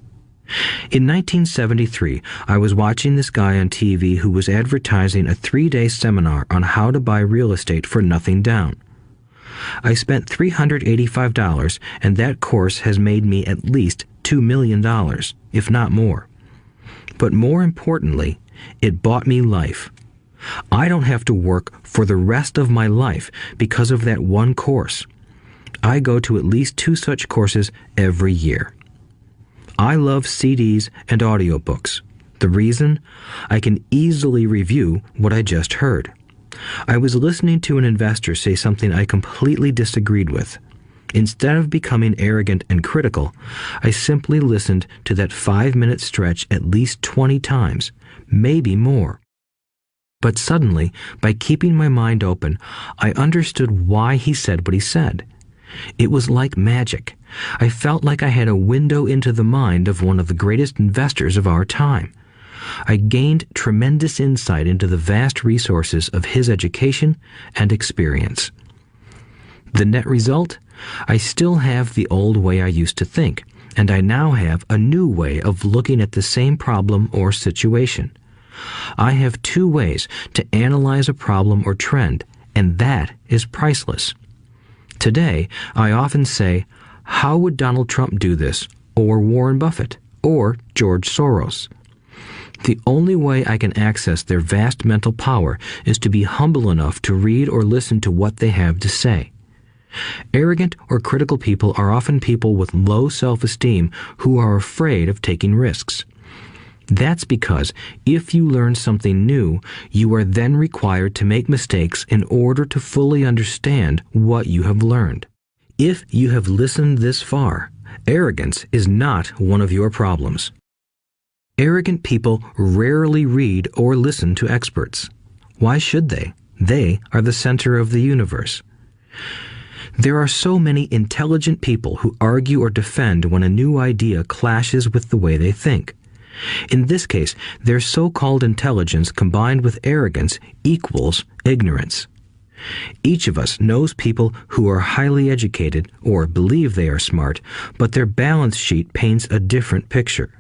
In 1973, I was watching this guy on TV who was advertising a 3-day seminar on how to buy real estate for nothing down. I spent $385, and that course has made me at least $2 million, if not more. But more importantly, it bought me life. I don't have to work for the rest of my life because of that one course. I go to at least 2 such courses every year. I love CDs and audiobooks. The reason? I can easily review what I just heard. I was listening to an investor say something I completely disagreed with. Instead of becoming arrogant and critical, I simply listened to that 5-minute stretch at least 20 times, maybe more. But suddenly, by keeping my mind open, I understood why he said what he said. It was like magic. I felt like I had a window into the mind of one of the greatest investors of our time. I gained tremendous insight into the vast resources of his education and experience. The net result? I still have the old way I used to think, and I now have a new way of looking at the same problem or situation. I have 2 ways to analyze a problem or trend, and that is priceless. Today, I often say, how would Donald Trump do this, or Warren Buffett, or George Soros? The only way I can access their vast mental power is to be humble enough to read or listen to what they have to say. Arrogant or critical people are often people with low self-esteem who are afraid of taking risks. That's because if you learn something new, you are then required to make mistakes in order to fully understand what you have learned. If you have listened this far, arrogance is not one of your problems. Arrogant people rarely read or listen to experts. Why should they? They are the center of the universe. There are so many intelligent people who argue or defend when a new idea clashes with the way they think. In this case, their so-called intelligence combined with arrogance equals ignorance. Each of us knows people who are highly educated or believe they are smart, but their balance sheet paints a different picture.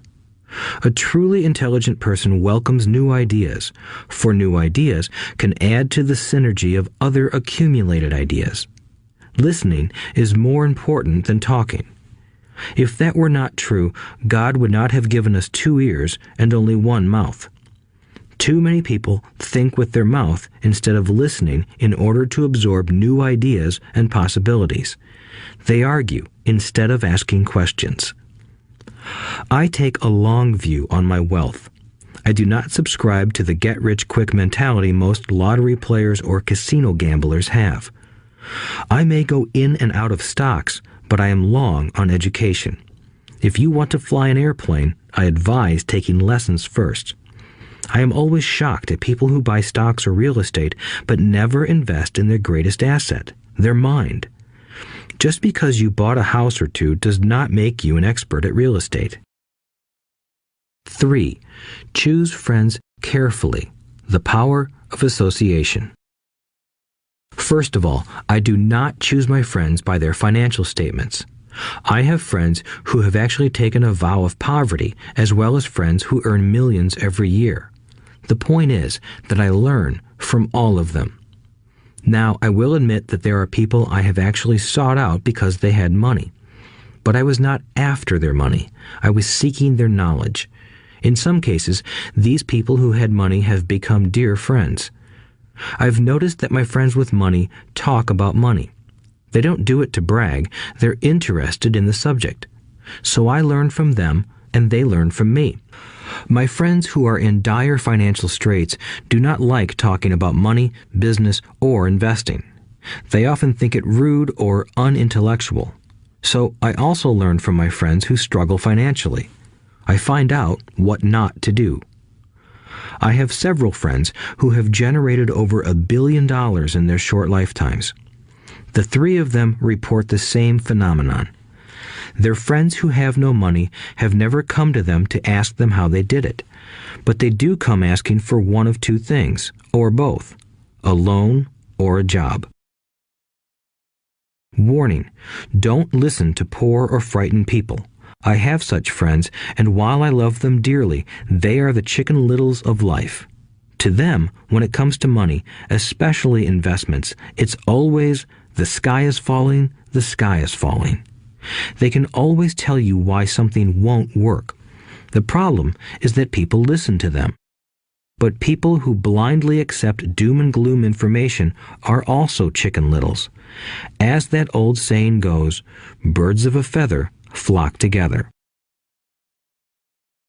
A truly intelligent person welcomes new ideas, for new ideas can add to the synergy of other accumulated ideas. Listening is more important than talking. If that were not true, God would not have given us 2 ears and only 1 mouth. Too many people think with their mouth instead of listening in order to absorb new ideas and possibilities. They argue instead of asking questions. I take a long view on my wealth. I do not subscribe to the get-rich-quick mentality most lottery players or casino gamblers have. I may go in and out of stocks, but I am long on education. If you want to fly an airplane, I advise taking lessons first. I am always shocked at people who buy stocks or real estate but never invest in their greatest asset, their mind. Just because you bought a house or two does not make you an expert at real estate. 3. Choose friends carefully. The power of association. First of all, I do not choose my friends by their financial statements. I have friends who have actually taken a vow of poverty, as well as friends who earn millions every year. The point is that I learn from all of them. Now, I will admit that there are people I have actually sought out because they had money. But I was not after their money. I was seeking their knowledge. In some cases, these people who had money have become dear friends. I've noticed that my friends with money talk about money. They don't do it to brag. They're interested in the subject. So I learn from them, and they learn from me. My friends who are in dire financial straits do not like talking about money, business, or investing. They often think it rude or unintellectual. So I also learn from my friends who struggle financially. I find out what not to do. I have several friends who have generated over $1 billion in their short lifetimes. The 3 of them report the same phenomenon. Their friends who have no money have never come to them to ask them how they did it, but they do come asking for one of 2 things, or both, a loan or a job. Warning: don't listen to poor or frightened people. I have such friends, and while I love them dearly, they are the chicken littles of life. To them, when it comes to money, especially investments, it's always the sky is falling, the sky is falling. They can always tell you why something won't work. The problem is that people listen to them. But people who blindly accept doom and gloom information are also chicken littles. As that old saying goes, birds of a feather flock together.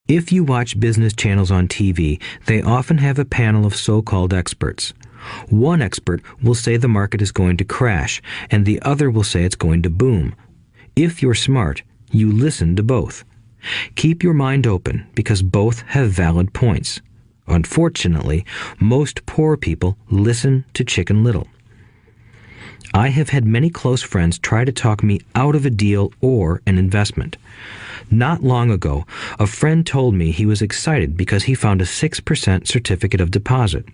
If you watch business channels on TV, they often have a panel of so-called experts. One expert will say the market is going to crash, and the other will say it's going to boom. If you're smart, you listen to both. Keep your mind open, because both have valid points. Unfortunately, most poor people listen to Chicken Little. I have had many close friends try to talk me out of a deal or an investment. Not long ago, a friend told me he was excited because he found a 6% certificate of deposit.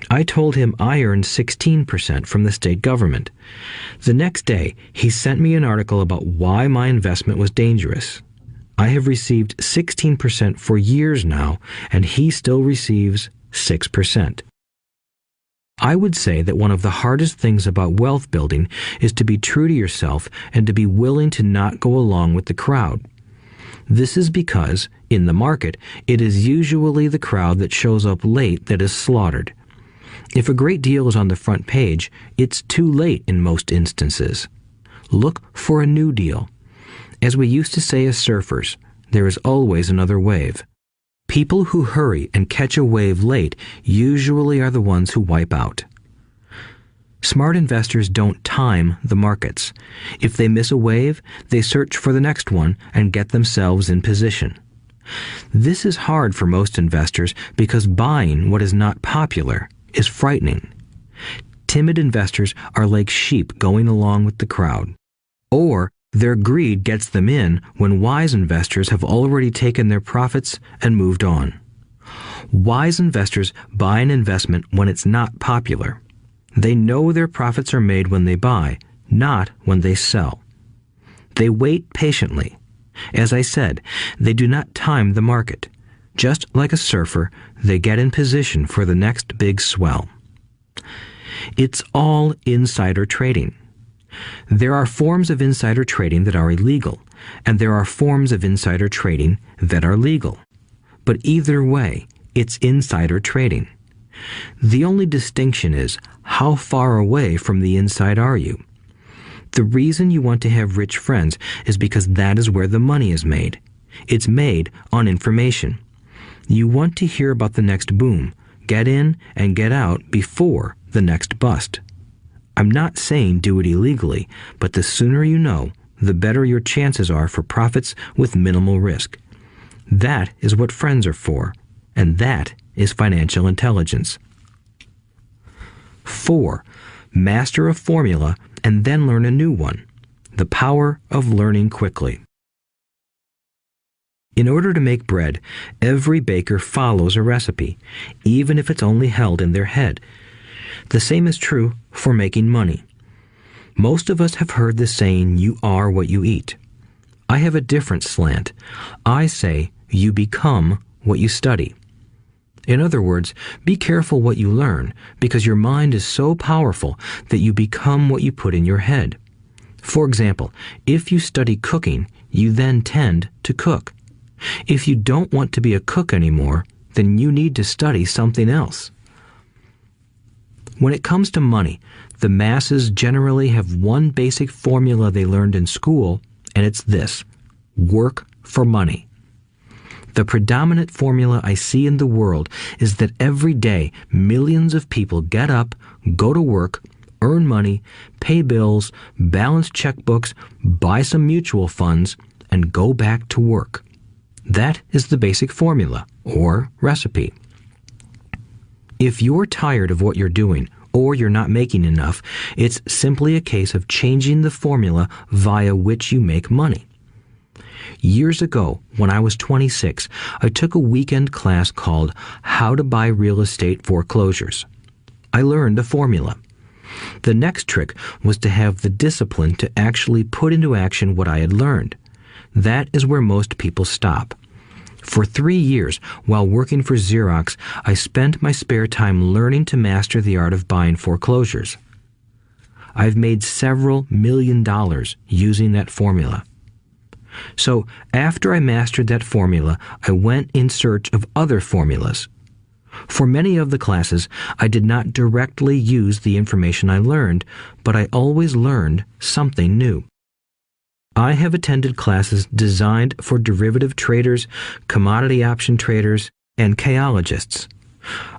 I told him I earned 16% from the state government. The next day, he sent me an article about why my investment was dangerous. I have received 16% for years now, and he still receives 6%. I would say that one of the hardest things about wealth building is to be true to yourself and to be willing to not go along with the crowd. This is because, in the market, it is usually the crowd that shows up late that is slaughtered. If a great deal is on the front page, it's too late in most instances. Look for a new deal. As we used to say as surfers, there is always another wave. People who hurry and catch a wave late usually are the ones who wipe out. Smart investors don't time the markets. If they miss a wave, they search for the next one and get themselves in position. This is hard for most investors because buying what is not popular is frightening. Timid investors are like sheep going along with the crowd. Or their greed gets them in when wise investors have already taken their profits and moved on. Wise investors buy an investment when it's not popular. They know their profits are made when they buy, not when they sell. They wait patiently. As I said, they do not time the market. Just like a surfer, they get in position for the next big swell. It's all insider trading. There are forms of insider trading that are illegal, and there are forms of insider trading that are legal. But either way, it's insider trading. The only distinction is, how far away from the inside are you? The reason you want to have rich friends is because that is where the money is made. It's made on information. You want to hear about the next boom, get in and get out before the next bust. I'm not saying do it illegally, but the sooner you know, the better your chances are for profits with minimal risk. That is what friends are for, and that is financial intelligence. 4. Master a formula and then learn a new one. The power of learning quickly. In order to make bread, every baker follows a recipe, even if it's only held in their head. The same is true for making money. Most of us have heard the saying, "You are what you eat." I have a different slant. I say, "You become what you study." In other words, be careful what you learn, because your mind is so powerful that you become what you put in your head. For example, if you study cooking, you then tend to cook. If you don't want to be a cook anymore, then you need to study something else. When it comes to money, the masses generally have one basic formula they learned in school, and it's this: work for money. The predominant formula I see in the world is that every day millions of people get up, go to work, earn money, pay bills, balance checkbooks, buy some mutual funds, and go back to work. That is the basic formula, or recipe. If you're tired of what you're doing, or you're not making enough, it's simply a case of changing the formula via which you make money. Years ago, when I was 26, I took a weekend class called How to Buy Real Estate Foreclosures. I learned a formula. The next trick was to have the discipline to actually put into action what I had learned. That is where most people stop. For 3 years, while working for Xerox, I spent my spare time learning to master the art of buying foreclosures. I've made several $million using that formula. So, after I mastered that formula, I went in search of other formulas. For many of the classes, I did not directly use the information I learned, but I always learned something new. I have attended classes designed for derivative traders, commodity option traders, and chaologists.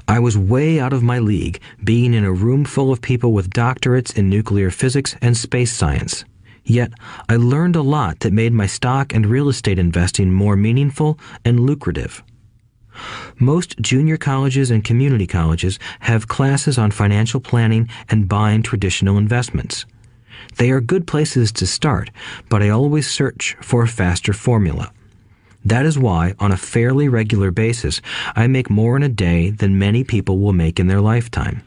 I was way out of my league, being in a room full of people with doctorates in nuclear physics and space science. Yet, I learned a lot that made my stock and real estate investing more meaningful and lucrative. Most junior colleges and community colleges have classes on financial planning and buying traditional investments. They are good places to start, but I always search for a faster formula. That is why, on a fairly regular basis, I make more in a day than many people will make in their lifetime.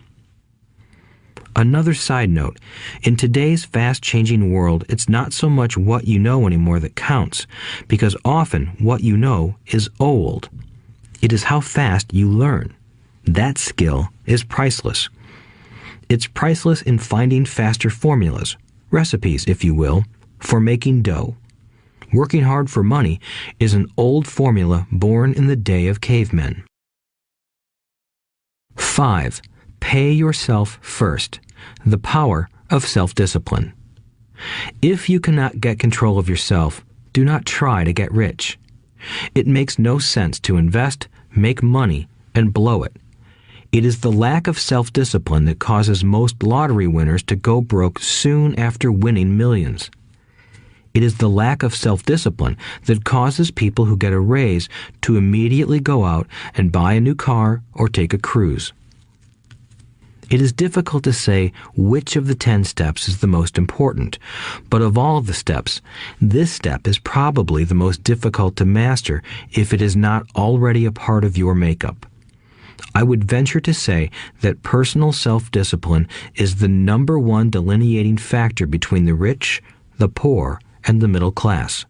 Another side note, in today's fast-changing world, it's not so much what you know anymore that counts, because often what you know is old. It is how fast you learn. That skill is priceless. It's priceless in finding faster formulas, recipes, if you will, for making dough. Working hard for money is an old formula born in the day of cavemen. 5. Pay yourself first. The power of self-discipline. If you cannot get control of yourself, do not try to get rich. It makes no sense to invest, make money, and blow it. It is the lack of self-discipline that causes most lottery winners to go broke soon after winning millions. It is the lack of self-discipline that causes people who get a raise to immediately go out and buy a new car or take a cruise. It is difficult to say which of the 10 steps is the most important, but of all the steps, this step is probably the most difficult to master if it is not already a part of your makeup. I would venture to say that personal self-discipline is the number one delineating factor between the rich, the poor, and the middle class.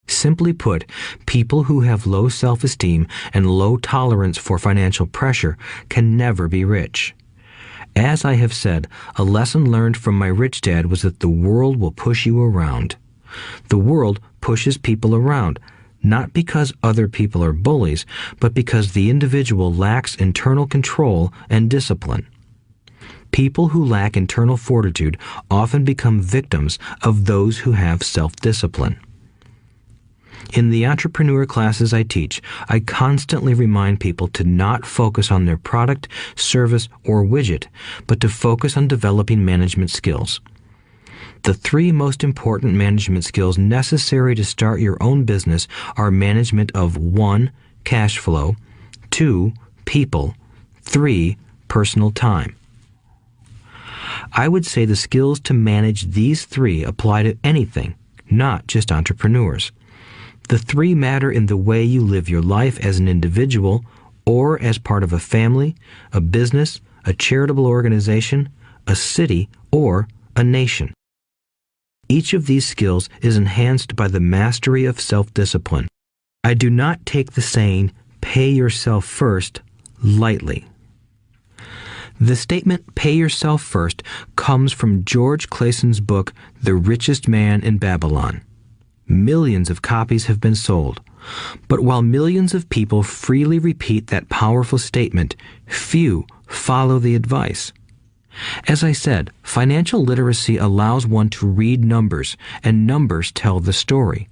Simply put, people who have low self-esteem and low tolerance for financial pressure can never be rich. As I have said, a lesson learned from my rich dad was that the world will push you around. The world pushes people around, not because other people are bullies, but because the individual lacks internal control and discipline. People who lack internal fortitude often become victims of those who have self-discipline. In the entrepreneur classes I teach, I constantly remind people to not focus on their product, service, or widget, but to focus on developing management skills. The 3 most important management skills necessary to start your own business are management of 1. Cash flow, 2. people. 3, personal time. I would say the skills to manage these 3 apply to anything, not just entrepreneurs. The 3 matter in the way you live your life as an individual or as part of a family, a business, a charitable organization, a city, or a nation. Each of these skills is enhanced by the mastery of self-discipline. I do not take the saying, "pay yourself first," lightly. The statement, "pay yourself first," comes from George Clayson's book, The Richest Man in Babylon. Millions of copies have been sold. But while millions of people freely repeat that powerful statement, few follow the advice. As I said, financial literacy allows one to read numbers, and numbers tell the story.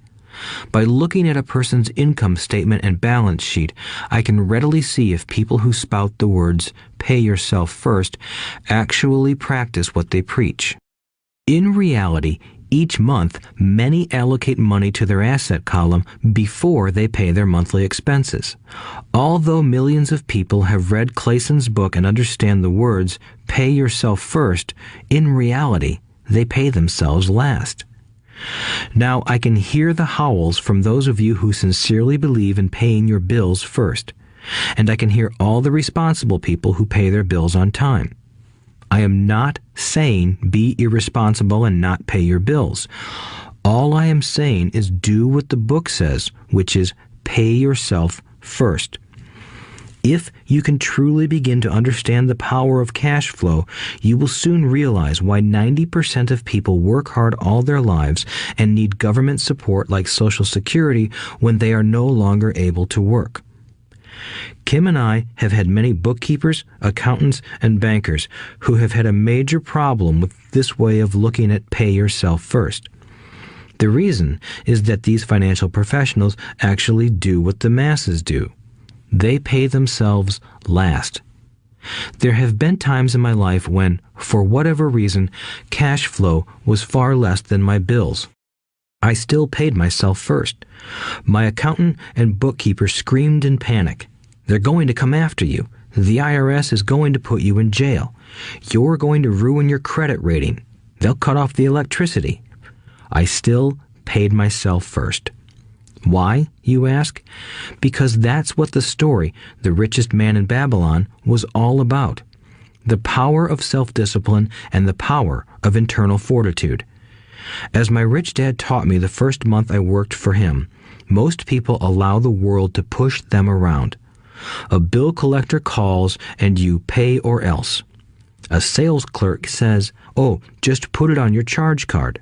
By looking at a person's income statement and balance sheet, I can readily see if people who spout the words, "pay yourself first," actually practice what they preach. In reality, each month, many allocate money to their asset column before they pay their monthly expenses. Although millions of people have read Clayson's book and understand the words, "pay yourself first," in reality, they pay themselves last. Now, I can hear the howls from those of you who sincerely believe in paying your bills first, and I can hear all the responsible people who pay their bills on time. I am not saying be irresponsible and not pay your bills. All I am saying is do what the book says, which is pay yourself first. If you can truly begin to understand the power of cash flow, you will soon realize why 90% of people work hard all their lives and need government support like Social Security when they are no longer able to work. Kim and I have had many bookkeepers, accountants, and bankers who have had a major problem with this way of looking at pay yourself first. The reason is that these financial professionals actually do what the masses do. They pay themselves last. There have been times in my life when, for whatever reason, cash flow was far less than my bills. I still paid myself first. My accountant and bookkeeper screamed in panic. "They're going to come after you. The IRS is going to put you in jail. You're going to ruin your credit rating. They'll cut off the electricity." I still paid myself first. Why, you ask? Because that's what the story, The Richest Man in Babylon, was all about. The power of self-discipline and the power of internal fortitude. As my rich dad taught me the first month I worked for him, most people allow the world to push them around. A bill collector calls and you pay or else. A sales clerk says, "Oh, just put it on your charge card."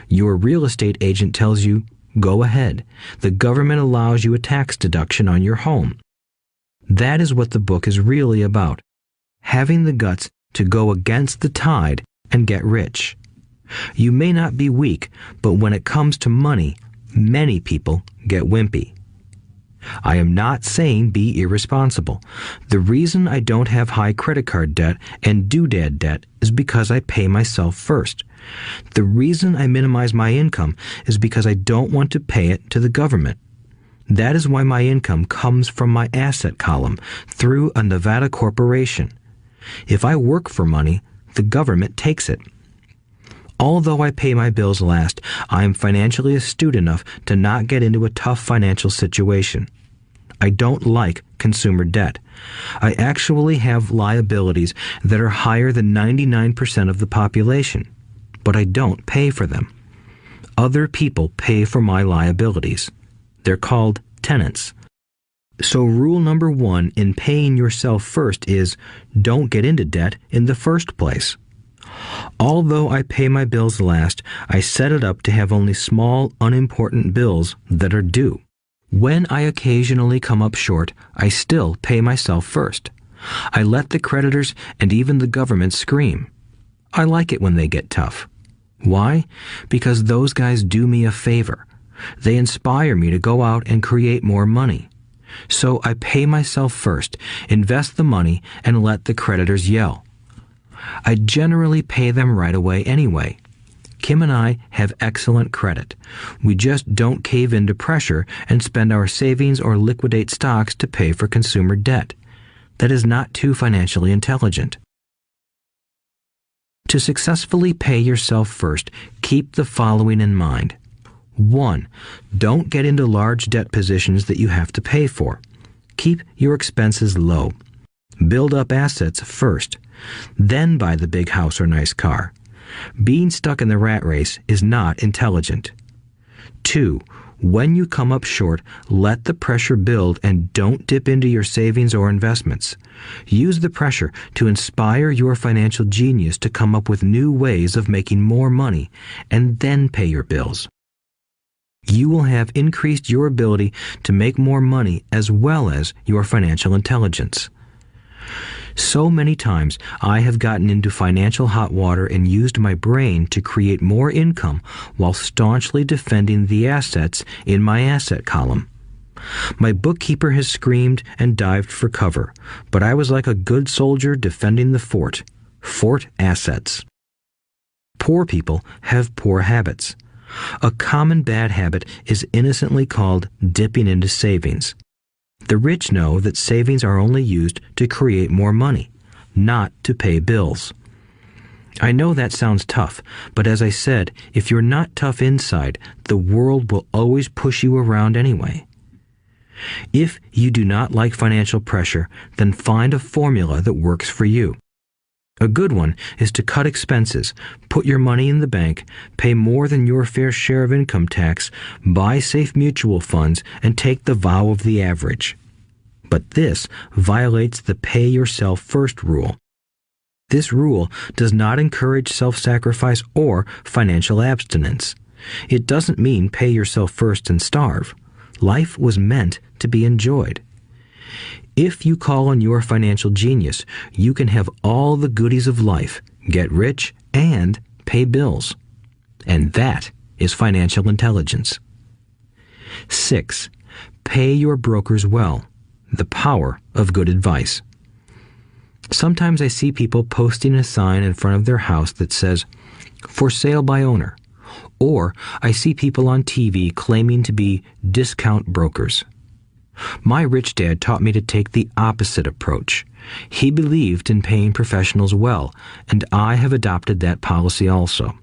Your real estate agent tells you, "Go ahead. The government allows you a tax deduction on your home." That is what the book is really about. Having the guts to go against the tide and get rich. You may not be weak, but when it comes to money, many people get wimpy. I am not saying be irresponsible. The reason I don't have high credit card debt and doodad debt is because I pay myself first. The reason I minimize my income is because I don't want to pay it to the government. That is why my income comes from my asset column through a Nevada corporation. If I work for money, the government takes it. Although I pay my bills last, I am financially astute enough to not get into a tough financial situation. I don't like consumer debt. I actually have liabilities that are higher than 99% of the population, but I don't pay for them. Other people pay for my liabilities. They're called tenants. So rule number 1 in paying yourself first is don't get into debt in the first place. Although I pay my bills last, I set it up to have only small, unimportant bills that are due. When I occasionally come up short, I still pay myself first. I let the creditors and even the government scream. I like it when they get tough. Why? Because those guys do me a favor. They inspire me to go out and create more money. So I pay myself first, invest the money, and let the creditors yell. I generally pay them right away anyway. Kim and I have excellent credit. We just don't cave into pressure and spend our savings or liquidate stocks to pay for consumer debt. That is not too financially intelligent. To successfully pay yourself first, keep the following in mind. 1. Don't get into large debt positions that you have to pay for. Keep your expenses low. Build up assets first, then buy the big house or nice car. Being stuck in the rat race is not intelligent. 2. When you come up short, let the pressure build and don't dip into your savings or investments. Use the pressure to inspire your financial genius to come up with new ways of making more money and then pay your bills. You will have increased your ability to make more money as well as your financial intelligence. So many times I have gotten into financial hot water and used my brain to create more income while staunchly defending the assets in my asset column. My bookkeeper has screamed and dived for cover, but I was like a good soldier defending the fort. Fort assets. Poor people have poor habits. A common bad habit is innocently called dipping into savings. The rich know that savings are only used to create more money, not to pay bills. I know that sounds tough, but as I said, if you're not tough inside, the world will always push you around anyway. If you do not like financial pressure, then find a formula that works for you. A good one is to cut expenses, put your money in the bank, pay more than your fair share of income tax, buy safe mutual funds, and take the vow of the average. But this violates the pay yourself first rule. This rule does not encourage self-sacrifice or financial abstinence. It doesn't mean pay yourself first and starve. Life was meant to be enjoyed. If you call on your financial genius, you can have all the goodies of life, get rich, and pay bills. And that is financial intelligence. 6. Pay your brokers well. The power of good advice. Sometimes I see people posting a sign in front of their house that says, "For sale by owner." Or I see people on TV claiming to be discount brokers. My rich dad taught me to take the opposite approach. He believed in paying professionals well, and I have adopted that policy also.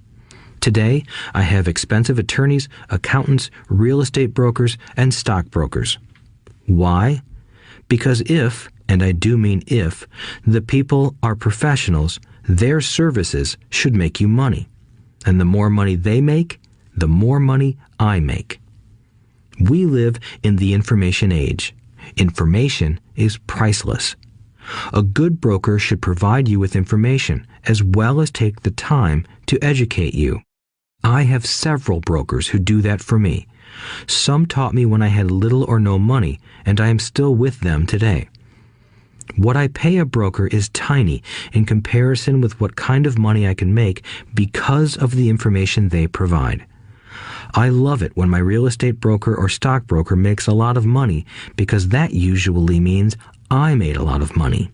Today, I have expensive attorneys, accountants, real estate brokers, and stockbrokers. Why? Because if, and I do mean if, the people are professionals, their services should make you money. And the more money they make, the more money I make. We live in the information age. Information is priceless. A good broker should provide you with information as well as take the time to educate you. I have several brokers who do that for me. Some taught me when I had little or no money, and I am still with them today. What I pay a broker is tiny in comparison with what kind of money I can make because of the information they provide. I love it when my real estate broker or stockbroker makes a lot of money because that usually means I made a lot of money.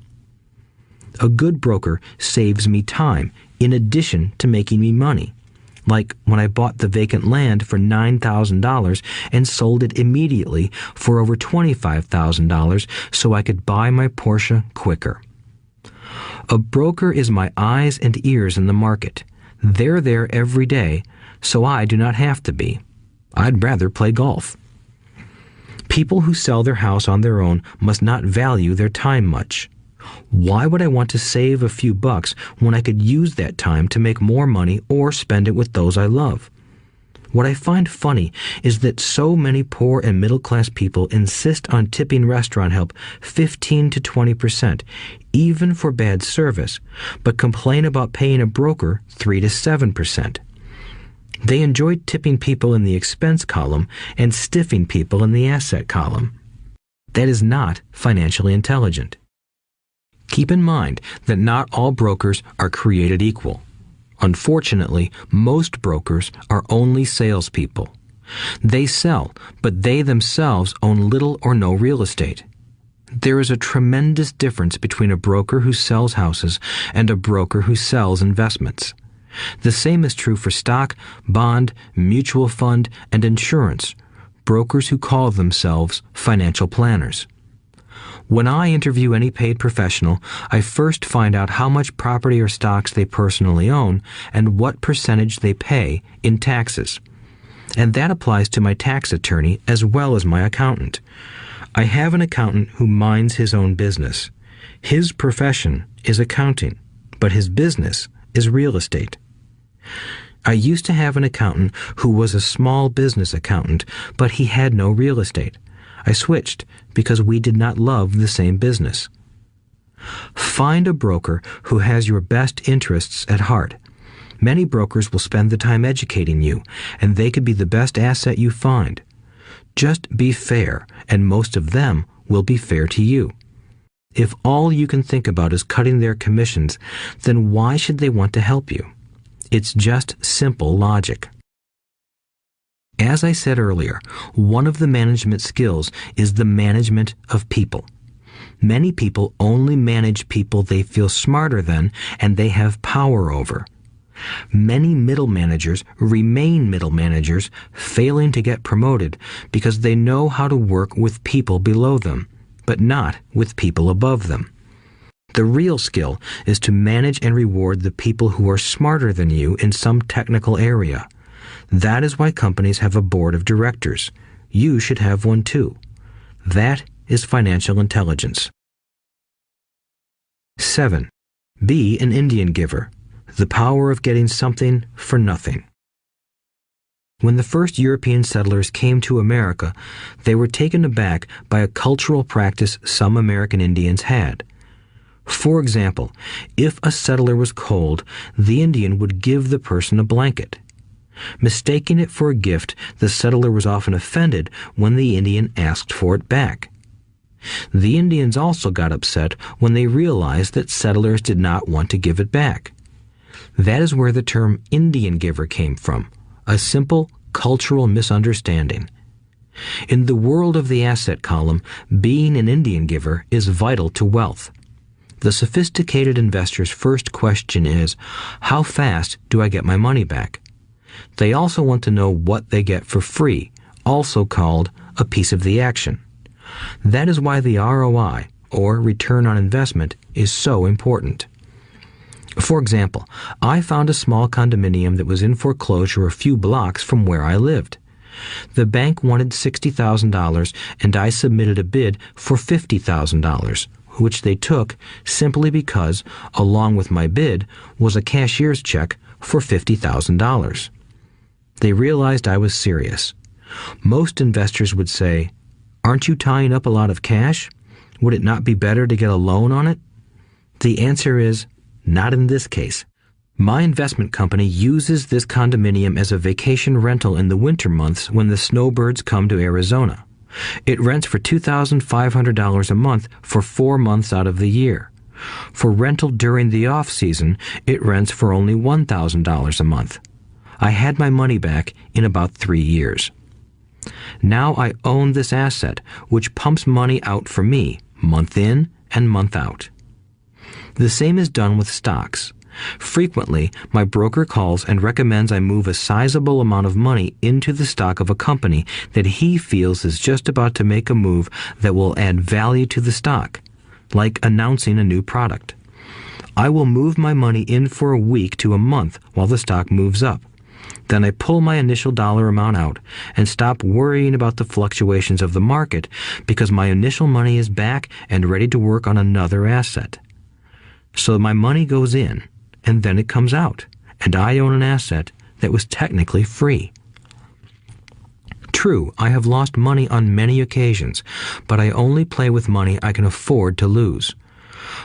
A good broker saves me time in addition to making me money. Like when I bought the vacant land for $9,000 and sold it immediately for over $25,000 so I could buy my Porsche quicker. A broker is my eyes and ears in the market. They're there every day, so I do not have to be. I'd rather play golf. People who sell their house on their own must not value their time much. Why would I want to save a few bucks when I could use that time to make more money or spend it with those I love? What I find funny is that so many poor and middle-class people insist on tipping restaurant help 15 to 20%, even for bad service, but complain about paying a broker 3 to 7%. They enjoy tipping people in the expense column and stiffing people in the asset column. That is not financially intelligent. Keep in mind that not all brokers are created equal. Unfortunately, most brokers are only salespeople. They sell, but they themselves own little or no real estate. There is a tremendous difference between a broker who sells houses and a broker who sells investments. The same is true for stock, bond, mutual fund, and insurance, brokers who call themselves financial planners. When I interview any paid professional, I first find out how much property or stocks they personally own and what percentage they pay in taxes. And that applies to my tax attorney as well as my accountant. I have an accountant who minds his own business. His profession is accounting, but his business is real estate. I used to have an accountant who was a small business accountant, but he had no real estate. I switched because we did not love the same business. Find a broker who has your best interests at heart. Many brokers will spend the time educating you, and they could be the best asset you find. Just be fair, and most of them will be fair to you. If all you can think about is cutting their commissions, then why should they want to help you? It's just simple logic. As I said earlier, one of the management skills is the management of people. Many people only manage people they feel smarter than and they have power over. Many middle managers remain middle managers, failing to get promoted because they know how to work with people below them, but not with people above them. The real skill is to manage and reward the people who are smarter than you in some technical area. That is why companies have a board of directors. You should have one too. That is financial intelligence. 7. Be an Indian giver. The power of getting something for nothing. When the first European settlers came to America, they were taken aback by a cultural practice some American Indians had. For example, if a settler was cold, the Indian would give the person a blanket. Mistaking it for a gift, the settler was often offended when the Indian asked for it back. The Indians also got upset when they realized that settlers did not want to give it back. That is where the term Indian giver came from, a simple cultural misunderstanding. In the world of the asset column, being an Indian giver is vital to wealth. The sophisticated investor's first question is, how fast do I get my money back? They also want to know what they get for free, also called a piece of the action. That is why the ROI, or return on investment, is so important. For example, I found a small condominium that was in foreclosure a few blocks from where I lived. The bank wanted $60,000 and I submitted a bid for $50,000, which they took simply because, along with my bid, was a cashier's check for $50,000. They realized I was serious. Most investors would say, "Aren't you tying up a lot of cash? Would it not be better to get a loan on it?" The answer is, not in this case. My investment company uses this condominium as a vacation rental in the winter months when the snowbirds come to Arizona. It rents for $2,500 a month for 4 months out of the year. For rental during the off-season, it rents for only $1,000 a month. I had my money back in about 3 years. Now I own this asset, which pumps money out for me, month in and month out. The same is done with stocks. Frequently, my broker calls and recommends I move a sizable amount of money into the stock of a company that he feels is just about to make a move that will add value to the stock, like announcing a new product. I will move my money in for a week to a month while the stock moves up. Then I pull my initial dollar amount out and stop worrying about the fluctuations of the market because my initial money is back and ready to work on another asset. So my money goes in, and then it comes out, and I own an asset that was technically free. True, I have lost money on many occasions, but I only play with money I can afford to lose.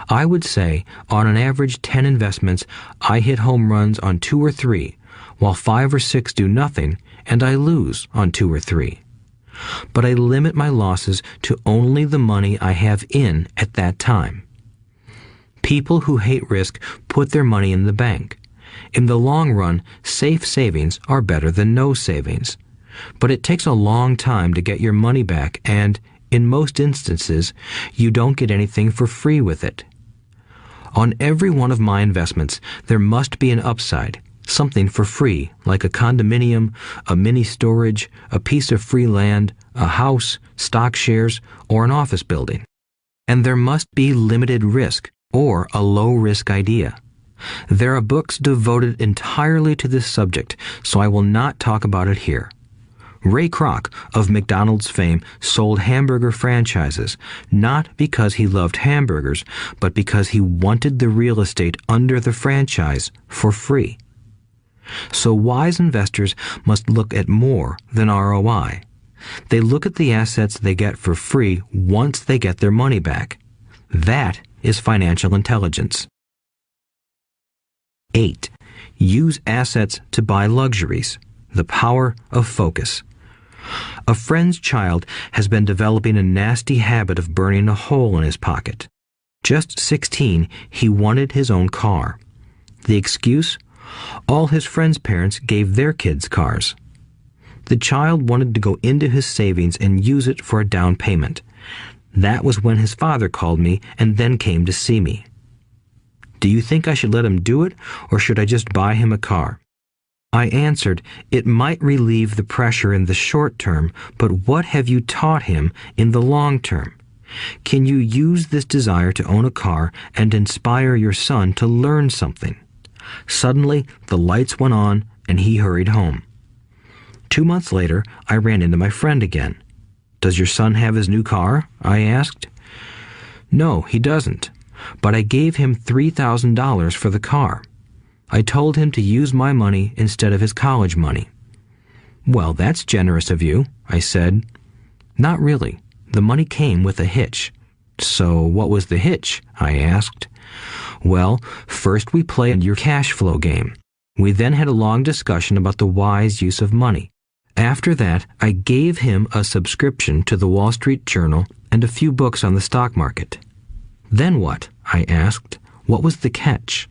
I would say, on an average 10 investments, I hit home runs on 2 or 3, while 5 or 6 do nothing, and I lose on 2 or 3. But I limit my losses to only the money I have in at that time. People who hate risk put their money in the bank. In the long run, safe savings are better than no savings. But it takes a long time to get your money back, and, in most instances, you don't get anything for free with it. On every one of my investments, there must be an upside, something for free, like a condominium, a mini storage, a piece of free land, a house, stock shares, or an office building. and there must be limited risk or a low-risk idea. There are books devoted entirely to this subject, so I will not talk about it here. Ray Kroc of McDonald's fame sold hamburger franchises, not because he loved hamburgers, but because he wanted the real estate under the franchise for free. So wise investors must look at more than ROI. They look at the assets they get for free once they get their money back. That is financial intelligence. 8. Use assets to buy luxuries. The power of focus. A friend's child has been developing a nasty habit of burning a hole in his pocket. Just 16, he wanted his own car. The excuse? All his friends' parents gave their kids cars. The child wanted to go into his savings and use it for a down payment. That was when his father called me and then came to see me. Do you think I should let him do it, or should I just buy him a car? I answered, it might relieve the pressure in the short term, but what have you taught him in the long term? Can you use this desire to own a car and inspire your son to learn something? Suddenly, the lights went on and he hurried home. 2 months later, I ran into my friend again. Does your son have his new car? I asked. No, he doesn't, but I gave him $3,000 for the car. I told him to use my money instead of his college money. Well, that's generous of you, I said. Not really. The money came with a hitch. So what was the hitch? I asked. Well, first we played your cash flow game. We then had a long discussion about the wise use of money. After that, I gave him a subscription to the Wall Street Journal and a few books on the stock market. Then what? I asked. What was the catch?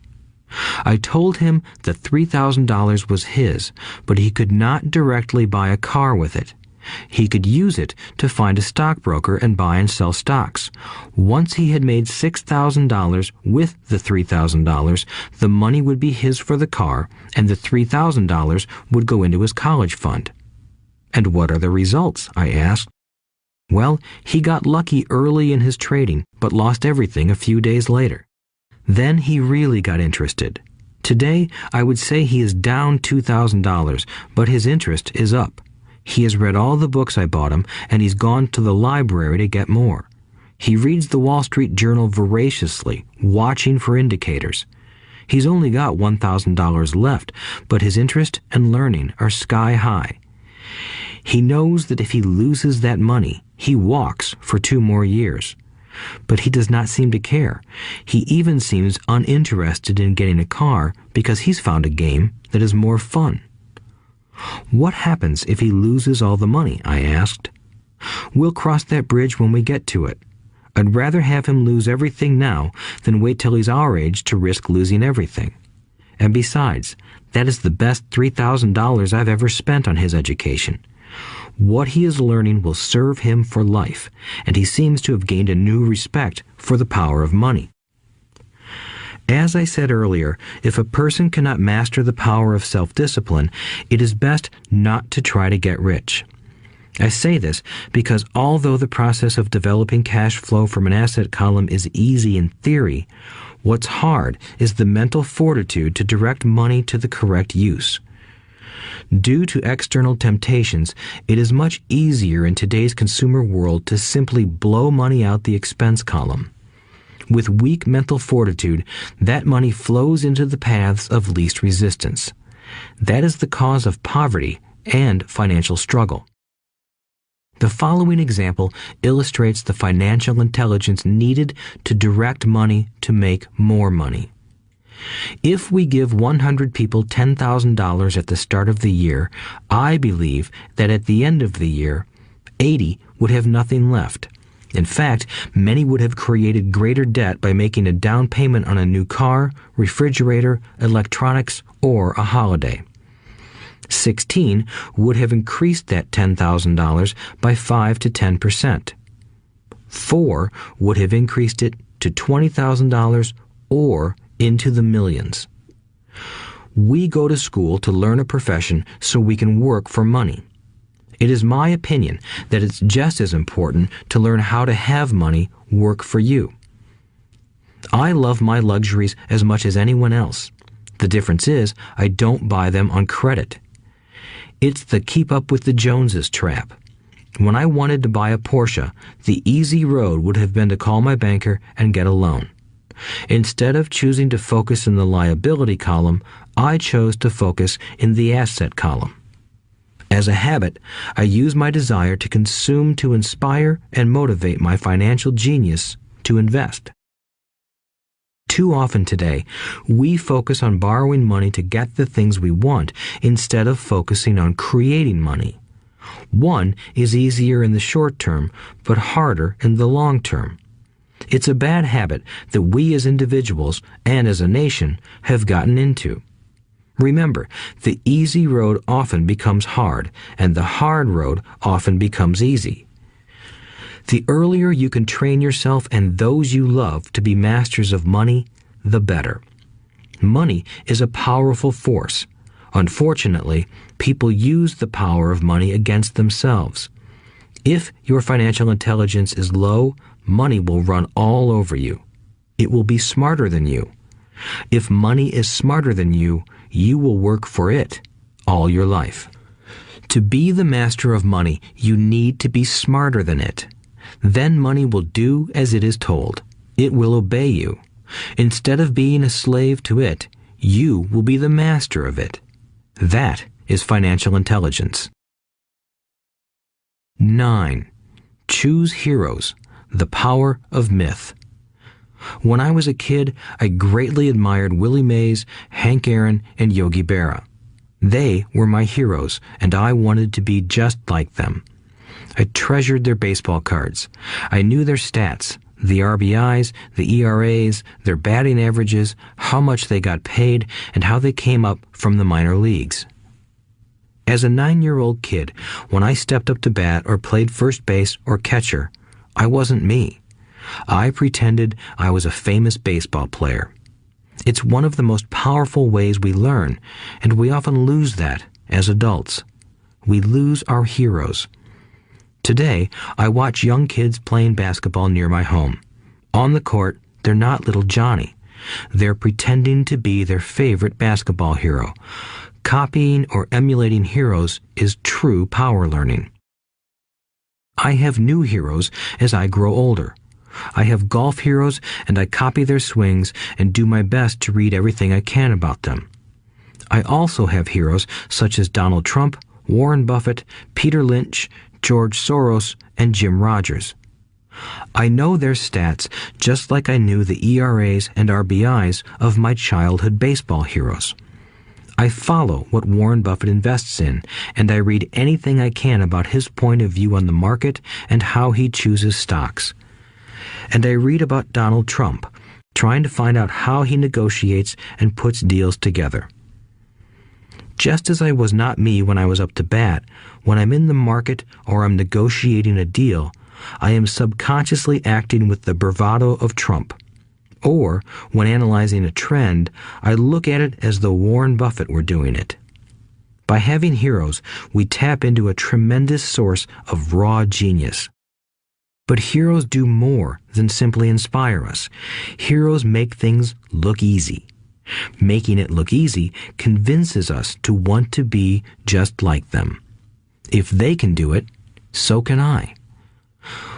I told him that $3,000 was his, but he could not directly buy a car with it. He could use it to find a stockbroker and buy and sell stocks. Once he had made $6,000 with the $3,000, the money would be his for the car, and the $3,000 would go into his college fund. And what are the results? I asked. Well, he got lucky early in his trading, but lost everything a few days later. Then he really got interested. Today, I would say he is down $2,000, but his interest is up. He has read all the books I bought him, and he's gone to the library to get more. He reads the Wall Street Journal voraciously, watching for indicators. He's only got $1,000 left, but his interest and learning are sky high. He knows that if he loses that money, he walks for 2 more years. But he does not seem to care. He even seems uninterested in getting a car because he's found a game that is more fun. What happens if he loses all the money? I asked. We'll cross that bridge when we get to it. I'd rather have him lose everything now than wait till he's our age to risk losing everything. And besides, that is the best $3,000 I've ever spent on his education. What he is learning will serve him for life, and he seems to have gained a new respect for the power of money. As I said earlier, if a person cannot master the power of self-discipline, it is best not to try to get rich. I say this because although the process of developing cash flow from an asset column is easy in theory, what's hard is the mental fortitude to direct money to the correct use. Due to external temptations, it is much easier in today's consumer world to simply blow money out the expense column. With weak mental fortitude, that money flows into the paths of least resistance. That is the cause of poverty and financial struggle. The following example illustrates the financial intelligence needed to direct money to make more money. If we give 100 people $10,000 at the start of the year, I believe that at the end of the year, 80 would have nothing left. In fact, many would have created greater debt by making a down payment on a new car, refrigerator, electronics, or a holiday. 16 would have increased that $10,000 by 5 to 10%. 4 would have increased it to $20,000 or into the millions. We go to school to learn a profession so we can work for money. It is my opinion that it's just as important to learn how to have money work for you. I love my luxuries as much as anyone else. The difference is I don't buy them on credit. It's the keep up with the Joneses trap. When I wanted to buy a Porsche, the easy road would have been to call my banker and get a loan. Instead of choosing to focus in the liability column, I chose to focus in the asset column. As a habit, I use my desire to consume to inspire and motivate my financial genius to invest. Too often today, we focus on borrowing money to get the things we want instead of focusing on creating money. One is easier in the short term, but harder in the long term. It's a bad habit that we as individuals and as a nation have gotten into. Remember, the easy road often becomes hard, and the hard road often becomes easy. The earlier you can train yourself and those you love to be masters of money, the better. Money is a powerful force. Unfortunately, people use the power of money against themselves. If your financial intelligence is low, money will run all over you. It will be smarter than you. If money is smarter than you, you will work for it all your life. To be the master of money, you need to be smarter than it. Then money will do as it is told. It will obey you. Instead of being a slave to it, you will be the master of it. That is financial intelligence. 9. Choose heroes. The power of myth. When I was a kid, I greatly admired Willie Mays, Hank Aaron, and Yogi Berra. They were my heroes, and I wanted to be just like them. I treasured their baseball cards. I knew their stats, the RBIs, the ERAs, their batting averages, how much they got paid, and how they came up from the minor leagues. As a 9-year-old kid, when I stepped up to bat or played first base or catcher, I wasn't me. I pretended I was a famous baseball player. It's one of the most powerful ways we learn, and we often lose that as adults. We lose our heroes. Today, I watch young kids playing basketball near my home. On the court, they're not little Johnny. They're pretending to be their favorite basketball hero. Copying or emulating heroes is true power learning. I have new heroes as I grow older. I have golf heroes, and I copy their swings and do my best to read everything I can about them. I also have heroes such as Donald Trump, Warren Buffett, Peter Lynch, George Soros, and Jim Rogers. I know their stats just like I knew the ERAs and RBIs of my childhood baseball heroes. I follow what Warren Buffett invests in, and I read anything I can about his point of view on the market and how he chooses stocks. And I read about Donald Trump, trying to find out how he negotiates and puts deals together. Just as I was not me when I was up to bat, when I'm in the market or I'm negotiating a deal, I am subconsciously acting with the bravado of Trump. Or, when analyzing a trend, I look at it as though Warren Buffett were doing it. By having heroes, we tap into a tremendous source of raw genius. But heroes do more than simply inspire us. Heroes make things look easy. Making it look easy convinces us to want to be just like them. If they can do it, so can I.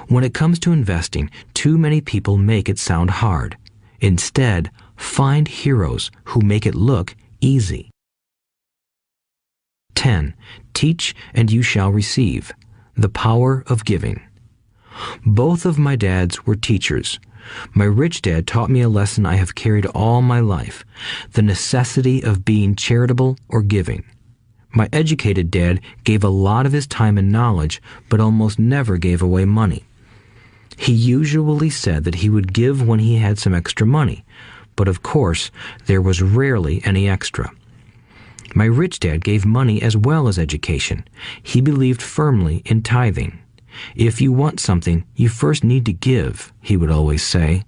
When it comes to investing, too many people make it sound hard. Instead, find heroes who make it look easy. 10. Teach and you shall receive. The power of giving. Both of my dads were teachers. My rich dad taught me a lesson I have carried all my life, the necessity of being charitable or giving. My educated dad gave a lot of his time and knowledge, but almost never gave away money. He usually said that he would give when he had some extra money, but of course, there was rarely any extra. My rich dad gave money as well as education. He believed firmly in tithing. If you want something, you first need to give, he would always say.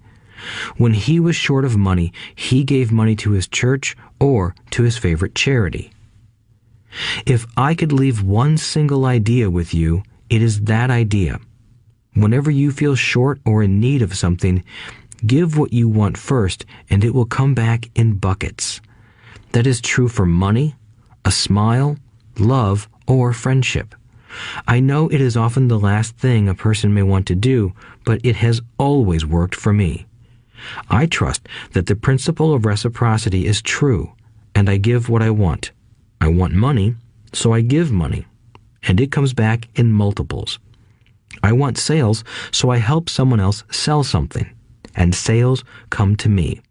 When he was short of money, he gave money to his church or to his favorite charity. If I could leave one single idea with you, it is that idea. Whenever you feel short or in need of something, give what you want first, and it will come back in buckets. That is true for money, a smile, love, or friendship. I know it is often the last thing a person may want to do, but it has always worked for me. I trust that the principle of reciprocity is true, and I give what I want. I want money, so I give money, and it comes back in multiples. I want sales, so I help someone else sell something, and sales come to me.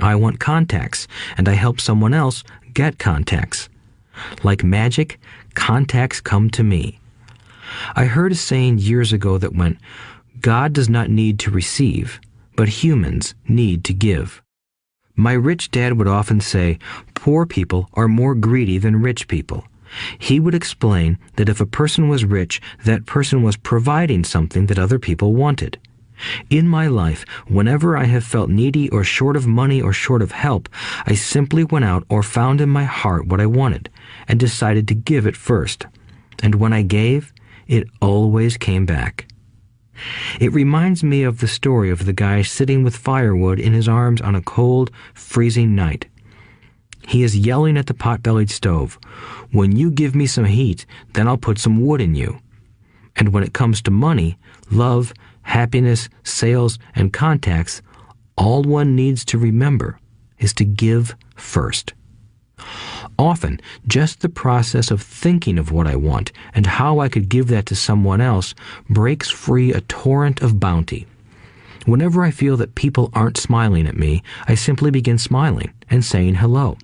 I want contacts, and I help someone else get contacts. Like magic, contacts come to me. I heard a saying years ago that went, God does not need to receive, but humans need to give. My rich dad would often say, poor people are more greedy than rich people. He would explain that if a person was rich, that person was providing something that other people wanted. In my life, whenever I have felt needy or short of money or short of help, I simply went out or found in my heart what I wanted and decided to give it first. And when I gave, it always came back. It reminds me of the story of the guy sitting with firewood in his arms on a cold, freezing night. He is yelling at the pot-bellied stove, "When you give me some heat, then I'll put some wood in you." And when it comes to money, love, happiness, sales, and contacts, all one needs to remember is to give first. Often, just the process of thinking of what I want and how I could give that to someone else breaks free a torrent of bounty. Whenever I feel that people aren't smiling at me, I simply begin smiling and saying hello.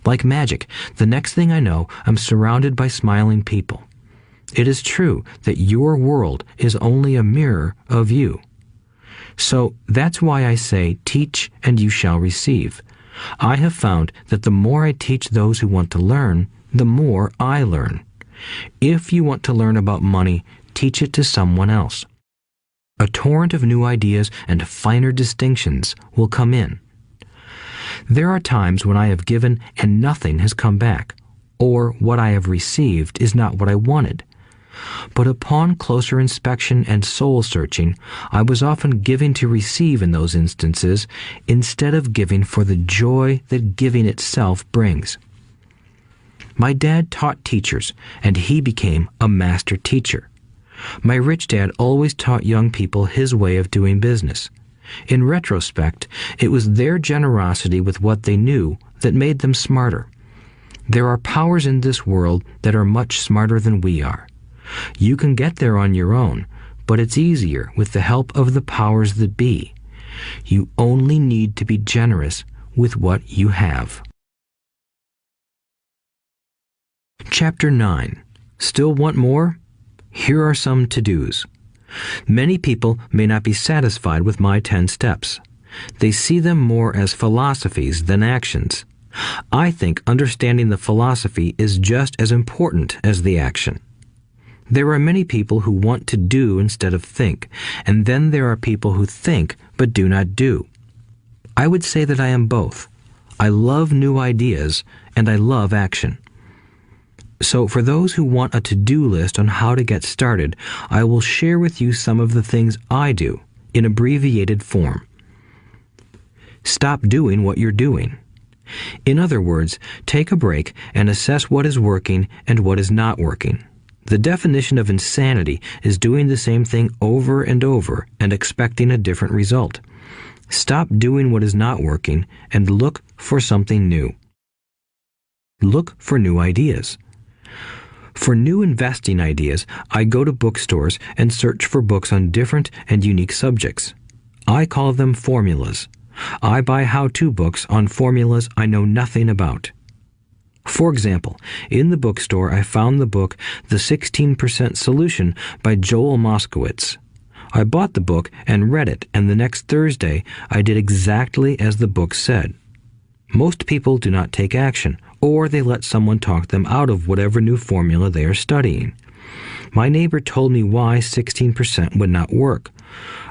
Like magic, the next thing I know, I'm surrounded by smiling people. It is true that your world is only a mirror of you. So that's why I say, teach and you shall receive. I have found that the more I teach those who want to learn, the more I learn. If you want to learn about money, teach it to someone else. A torrent of new ideas and finer distinctions will come in. There are times when I have given and nothing has come back, or what I have received is not what I wanted. But upon closer inspection and soul-searching, I was often giving to receive in those instances instead of giving for the joy that giving itself brings. My dad taught teachers, and he became a master teacher. My rich dad always taught young people his way of doing business. In retrospect, it was their generosity with what they knew that made them smarter. There are powers in this world that are much smarter than we are. You can get there on your own, but it's easier with the help of the powers that be. You only need to be generous with what you have. Chapter 9. Still want more? Here are some to-dos. Many people may not be satisfied with my 10 steps. They see them more as philosophies than actions. I think understanding the philosophy is just as important as the action. There are many people who want to do instead of think, and then there are people who think but do not do. I would say that I am both. I love new ideas, and I love action. So for those who want a to-do list on how to get started, I will share with you some of the things I do in abbreviated form. Stop doing what you're doing. In other words, take a break and assess what is working and what is not working. The definition of insanity is doing the same thing over and over and expecting a different result. Stop doing what is not working and look for something new. Look for new ideas. For new investing ideas, I go to bookstores and search for books on different and unique subjects. I call them formulas. I buy how-to books on formulas I know nothing about. For example, in the bookstore I found the book The 16% Solution by Joel Moskowitz. I bought the book and read it, and the next Thursday I did exactly as the book said. Most people do not take action, or they let someone talk them out of whatever new formula they are studying. My neighbor told me why 16% would not work.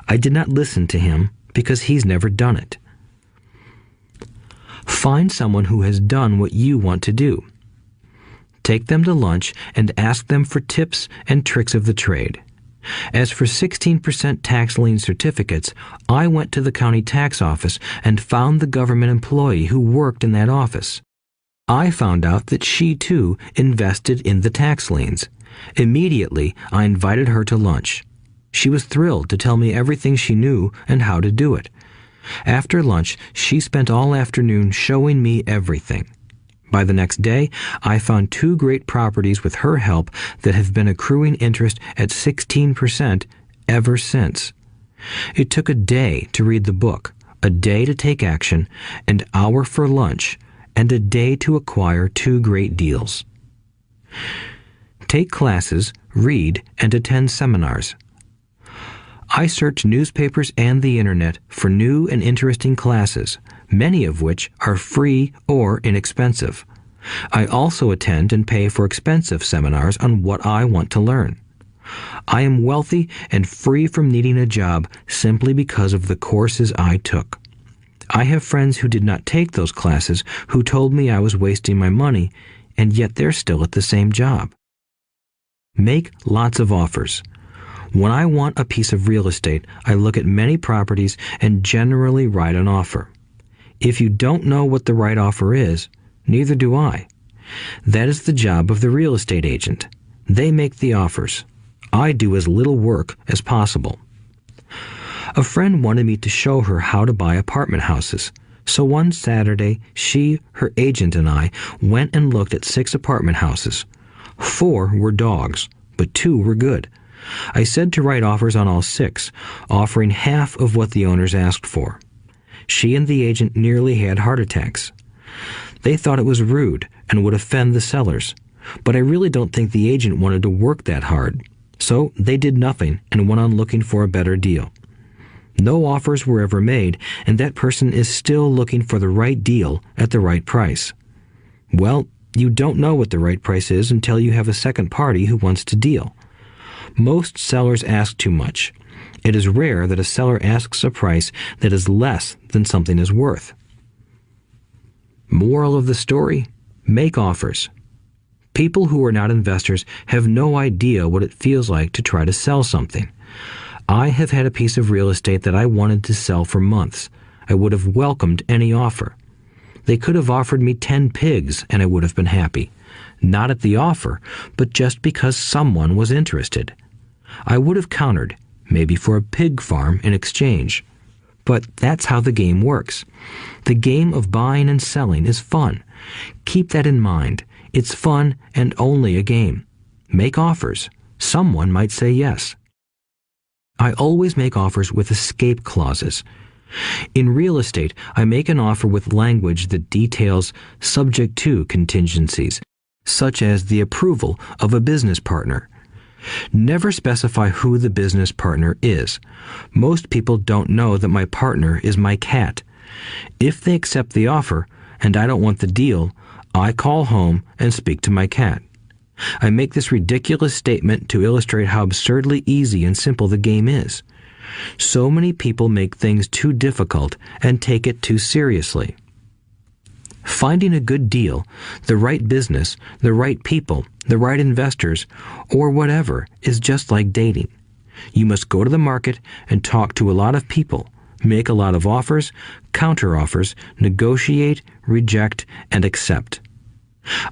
I did not listen to him because he's never done it. Find someone who has done what you want to do. take them to lunch, and ask them for tips and tricks of the trade. As for 16% tax lien certificates, I went to the county tax office and found the government employee who worked in that office. I found out that she, too, invested in the tax liens. Immediately, I invited her to lunch. She was thrilled to tell me everything she knew and how to do it. After lunch, she spent all afternoon showing me everything. By the next day, I found 2 great properties with her help that have been accruing interest at 16% ever since. It took a day to read the book, a day to take action, an hour for lunch, and a day to acquire 2 great deals. Take classes, read, and attend seminars. I search newspapers and the internet for new and interesting classes, many of which are free or inexpensive. I also attend and pay for expensive seminars on what I want to learn. I am wealthy and free from needing a job simply because of the courses I took. I have friends who did not take those classes who told me I was wasting my money, and yet they're still at the same job. Make lots of offers. When I want a piece of real estate, I look at many properties and generally write an offer. If you don't know what the right offer is, neither do I. That is the job of the real estate agent. They make the offers. I do as little work as possible. A friend wanted me to show her how to buy apartment houses. So one Saturday, she, her agent, and I went and looked at 6 apartment houses. 4 were dogs, but 2 were good. I said to write offers on all 6, offering half of what the owners asked for. She and the agent nearly had heart attacks. They thought it was rude and would offend the sellers, but I really don't think the agent wanted to work that hard. So they did nothing and went on looking for a better deal. No offers were ever made, and that person is still looking for the right deal at the right price. Well, you don't know what the right price is until you have a second party who wants to deal. Most sellers ask too much. It is rare that a seller asks a price that is less than something is worth. Moral of the story: make offers. People who are not investors have no idea what it feels like to try to sell something. I have had a piece of real estate that I wanted to sell for months. I would have welcomed any offer. They could have offered me 10 pigs and I would have been happy. Not at the offer, but just because someone was interested. I would have countered, maybe for a pig farm in exchange. But that's how the game works. The game of buying and selling is fun. Keep that in mind. It's fun and only a game. Make offers. Someone might say yes. I always make offers with escape clauses. In real estate, I make an offer with language that details subject to contingencies, such as the approval of a business partner. Never specify who the business partner is. Most people don't know that my partner is my cat. If they accept the offer and I don't want the deal, I call home and speak to my cat. I make this ridiculous statement to illustrate how absurdly easy and simple the game is. So many people make things too difficult and take it too seriously. Finding a good deal, the right business, the right people, the right investors, or whatever is just like dating. You must go to the market and talk to a lot of people, make a lot of offers, counter-offers, negotiate, reject, and accept.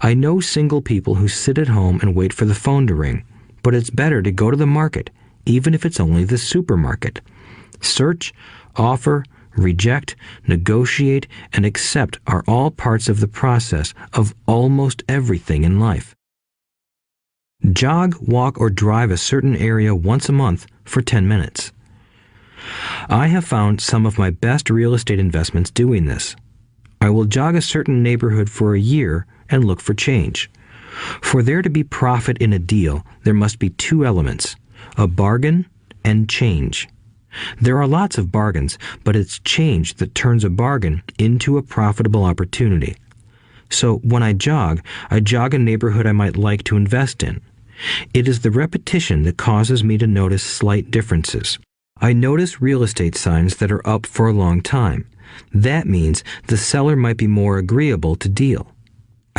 I know single people who sit at home and wait for the phone to ring, but it's better to go to the market, even if it's only the supermarket. Search, offer, reject, negotiate, and accept are all parts of the process of almost everything in life. Jog, walk, or drive a certain area once a month for 10 minutes. I have found some of my best real estate investments doing this. I will jog a certain neighborhood for a year and look for change. For there to be profit in a deal, there must be 2 elements: a bargain and change. There are lots of bargains, but it's change that turns a bargain into a profitable opportunity. So when I jog a neighborhood I might like to invest in. It is the repetition that causes me to notice slight differences. I notice real estate signs that are up for a long time. That means the seller might be more agreeable to deal.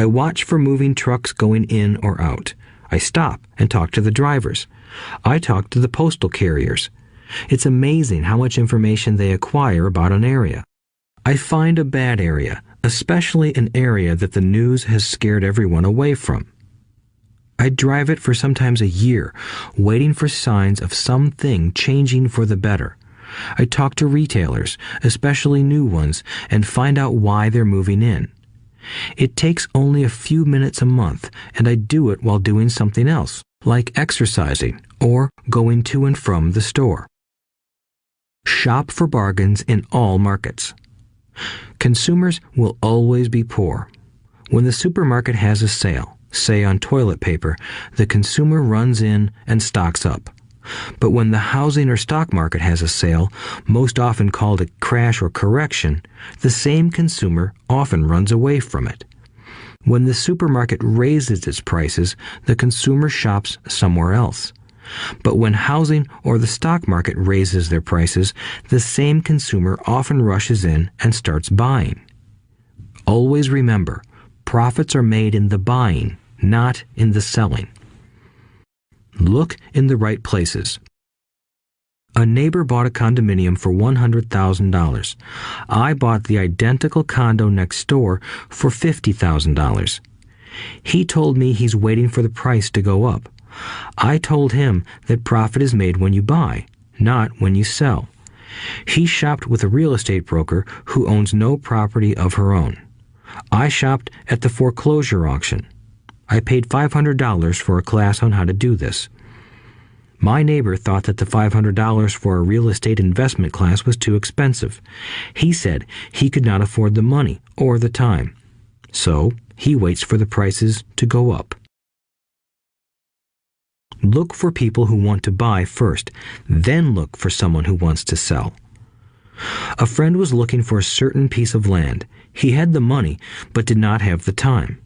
I watch for moving trucks going in or out. I stop and talk to the drivers. I talk to the postal carriers. It's amazing how much information they acquire about an area. I find a bad area, especially an area that the news has scared everyone away from. I drive it for sometimes a year, waiting for signs of something changing for the better. I talk to retailers, especially new ones, and find out why they're moving in. It takes only a few minutes a month, and I do it while doing something else, like exercising or going to and from the store. Shop for bargains in all markets. Consumers will always be poor. When the supermarket has a sale, say on toilet paper, the consumer runs in and stocks up. But when the housing or stock market has a sale, most often called a crash or correction, the same consumer often runs away from it. When the supermarket raises its prices, the consumer shops somewhere else. But when housing or the stock market raises their prices, the same consumer often rushes in and starts buying. Always remember, profits are made in the buying, not in the selling. Look in the right places. A neighbor bought a condominium for $100,000. I bought the identical condo next door for $50,000. He told me he's waiting for the price to go up. I told him that profit is made when you buy, not when you sell. He shopped with a real estate broker who owns no property of her own. I shopped at the foreclosure auction. I paid $500 for a class on how to do this. My neighbor thought that the $500 for a real estate investment class was too expensive. He said he could not afford the money or the time. So he waits for the prices to go up. Look for people who want to buy first, then look for someone who wants to sell. A friend was looking for a certain piece of land. He had the money, but did not have the time.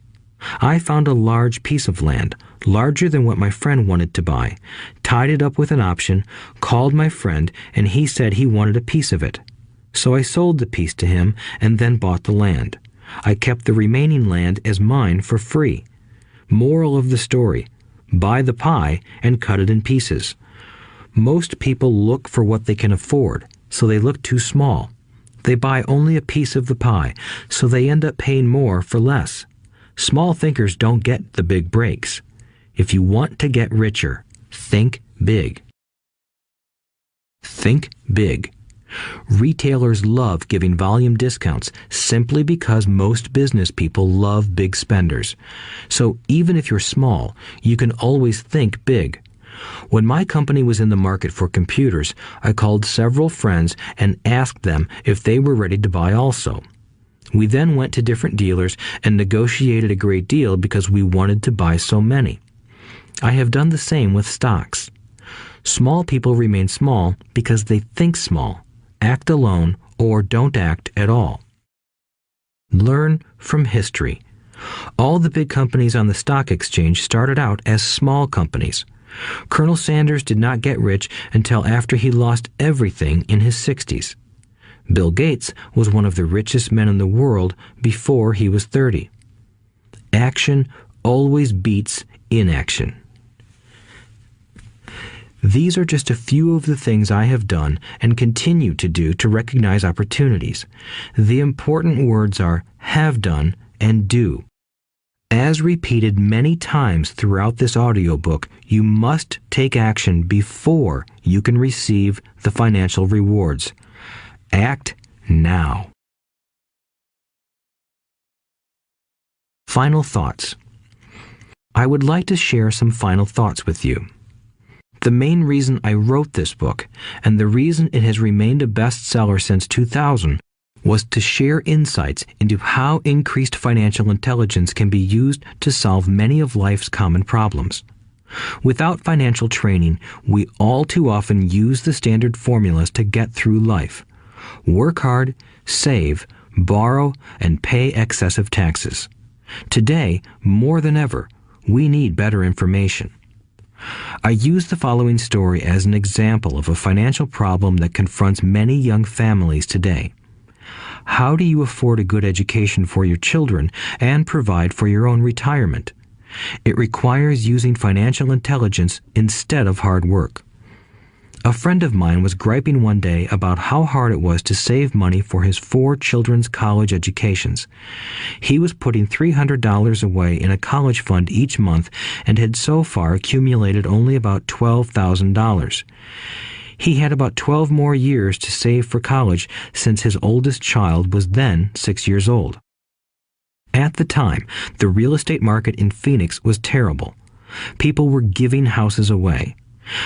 I found a large piece of land, larger than what my friend wanted to buy, tied it up with an option, called my friend, and he said he wanted a piece of it. So I sold the piece to him and then bought the land. I kept the remaining land as mine for free. Moral of the story: buy the pie and cut it in pieces. Most people look for what they can afford, so they look too small. They buy only a piece of the pie, so they end up paying more for less. Small thinkers don't get the big breaks. If you want to get richer, think big. Think big. Retailers love giving volume discounts simply because most business people love big spenders. So even if you're small, you can always think big. When my company was in the market for computers, I called several friends and asked them if they were ready to buy also. We then went to different dealers and negotiated a great deal because we wanted to buy so many. I have done the same with stocks. Small people remain small because they think small, act alone, or don't act at all. Learn from history. All the big companies on the stock exchange started out as small companies. Colonel Sanders did not get rich until after he lost everything in his 60s. Bill Gates was one of the richest men in the world before he was 30. Action always beats inaction. These are just a few of the things I have done and continue to do to recognize opportunities. The important words are have done and do. As repeated many times throughout this audiobook, you must take action before you can receive the financial rewards. Act now. Final thoughts. I would like to share some final thoughts with you. The main reason I wrote this book, and the reason it has remained a bestseller since 2000, was to share insights into how increased financial intelligence can be used to solve many of life's common problems. Without financial training, we all too often use the standard formulas to get through life. Work hard, save, borrow, and pay excessive taxes. Today, more than ever, we need better information. I use the following story as an example of a financial problem that confronts many young families today. How do you afford a good education for your children and provide for your own retirement? It requires using financial intelligence instead of hard work. A friend of mine was griping one day about how hard it was to save money for his 4 children's college educations. He was putting $300 away in a college fund each month and had so far accumulated only about $12,000. He had about 12 more years to save for college since his oldest child was then 6 years old. At the time, the real estate market in Phoenix was terrible. People were giving houses away.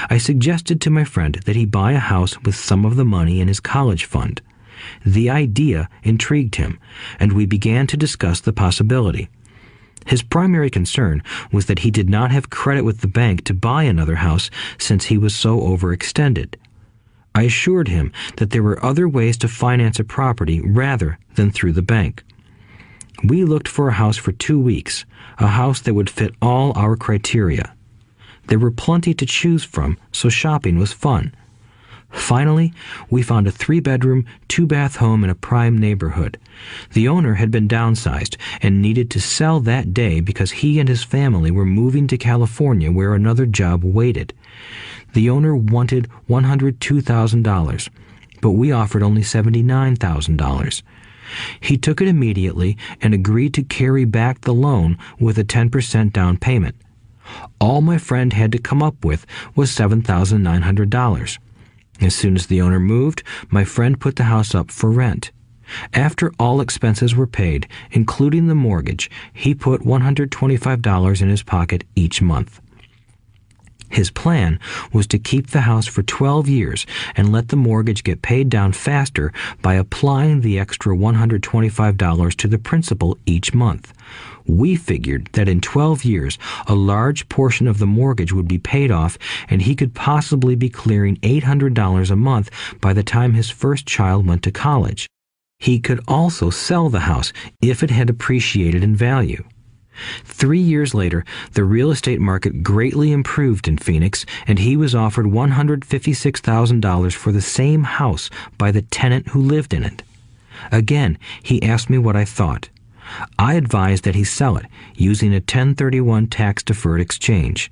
I suggested to my friend that he buy a house with some of the money in his college fund. The idea intrigued him, and we began to discuss the possibility. His primary concern was that he did not have credit with the bank to buy another house since he was so overextended. I assured him that there were other ways to finance a property rather than through the bank. We looked for a house for 2 weeks, a house that would fit all our criteria. There were plenty to choose from, so shopping was fun. Finally, we found a 3-bedroom, 2-bath home in a prime neighborhood. The owner had been downsized and needed to sell that day because he and his family were moving to California where another job waited. The owner wanted $102,000, but we offered only $79,000. He took it immediately and agreed to carry back the loan with a 10% down payment. All my friend had to come up with was $7,900. As soon as the owner moved, my friend put the house up for rent. After all expenses were paid, including the mortgage, he put $125 in his pocket each month. His plan was to keep the house for 12 years and let the mortgage get paid down faster by applying the extra $125 to the principal each month. We figured that in 12 years, a large portion of the mortgage would be paid off and he could possibly be clearing $800 a month by the time his first child went to college. He could also sell the house if it had appreciated in value. 3 years later, the real estate market greatly improved in Phoenix, and he was offered $156,000 for the same house by the tenant who lived in it. Again, he asked me what I thought. I advised that he sell it, using a 1031 tax-deferred exchange.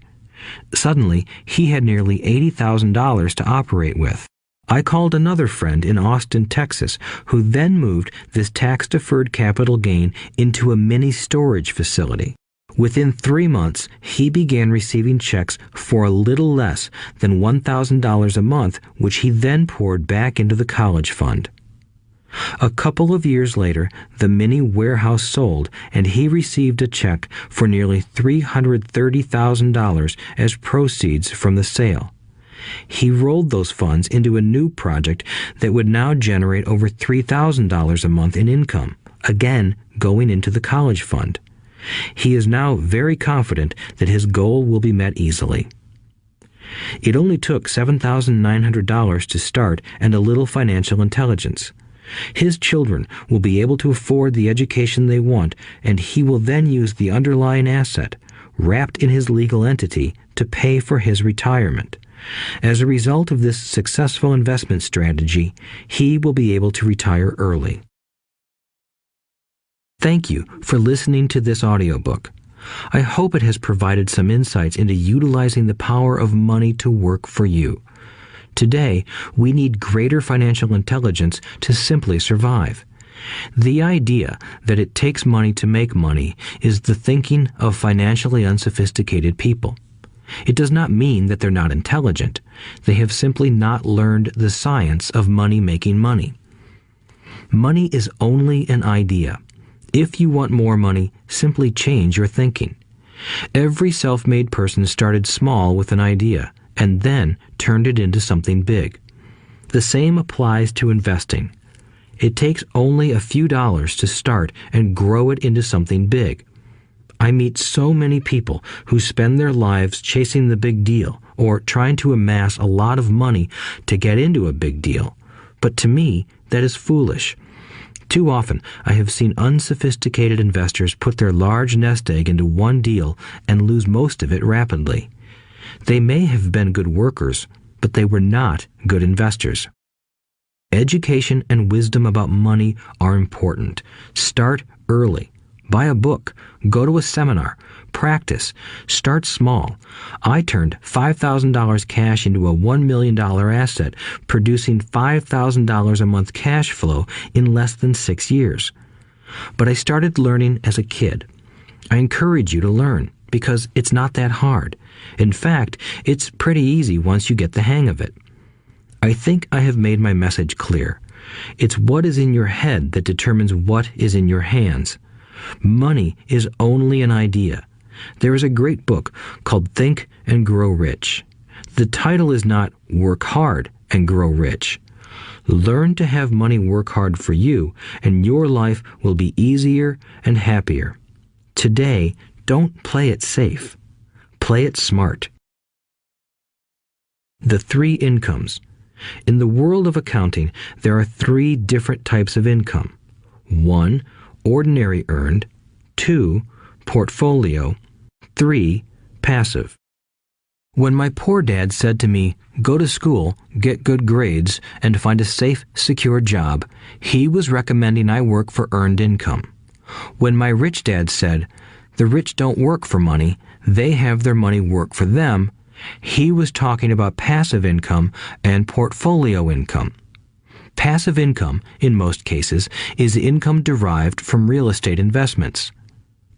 Suddenly, he had nearly $80,000 to operate with. I called another friend in Austin, Texas, who then moved this tax-deferred capital gain into a mini storage facility. Within 3 months, he began receiving checks for a little less than $1,000 a month, which he then poured back into the college fund. A couple of years later, the mini warehouse sold, and he received a check for nearly $330,000 as proceeds from the sale. He rolled those funds into a new project that would now generate over $3,000 a month in income, again going into the college fund. He is now very confident that his goal will be met easily. It only took $7,900 to start and a little financial intelligence. His children will be able to afford the education they want, and he will then use the underlying asset, wrapped in his legal entity, to pay for his retirement. As a result of this successful investment strategy, he will be able to retire early. Thank you for listening to this audiobook. I hope it has provided some insights into utilizing the power of money to work for you. Today, we need greater financial intelligence to simply survive. The idea that it takes money to make money is the thinking of financially unsophisticated people. It does not mean that they're not intelligent. They have simply not learned the science of making money. Money is only an idea. If you want more money, simply change your thinking. Every self-made person started small with an idea and then turned it into something big. The same applies to investing. It takes only a few dollars to start and grow it into something big. I meet so many people who spend their lives chasing the big deal or trying to amass a lot of money to get into a big deal. But to me, that is foolish. Too often, I have seen unsophisticated investors put their large nest egg into one deal and lose most of it rapidly. They may have been good workers, but they were not good investors. Education and wisdom about money are important. Start early. Buy a book. Go to a seminar. Practice. Start small. I turned $5,000 cash into a $1 million asset, producing $5,000 a month cash flow in less than 6 years. But I started learning as a kid. I encourage you to learn because it's not that hard. In fact, it's pretty easy once you get the hang of it. I think I have made my message clear. It's what is in your head that determines what is in your hands. Money is only an idea. There is a great book called Think and Grow Rich. The title is not Work Hard and Grow Rich. Learn to have money work hard for you, and your life will be easier and happier. Today, don't play it safe. Play it smart. The 3 incomes. In the world of accounting, there are 3 different types of income. 1, ordinary earned. 2, portfolio. 3, passive. When my poor dad said to me, "Go to school, get good grades, and find a safe, secure job," he was recommending I work for earned income. When my rich dad said, "The rich don't work for money, they have their money work for them," he was talking about passive income and portfolio income. Passive income, in most cases, is income derived from real estate investments.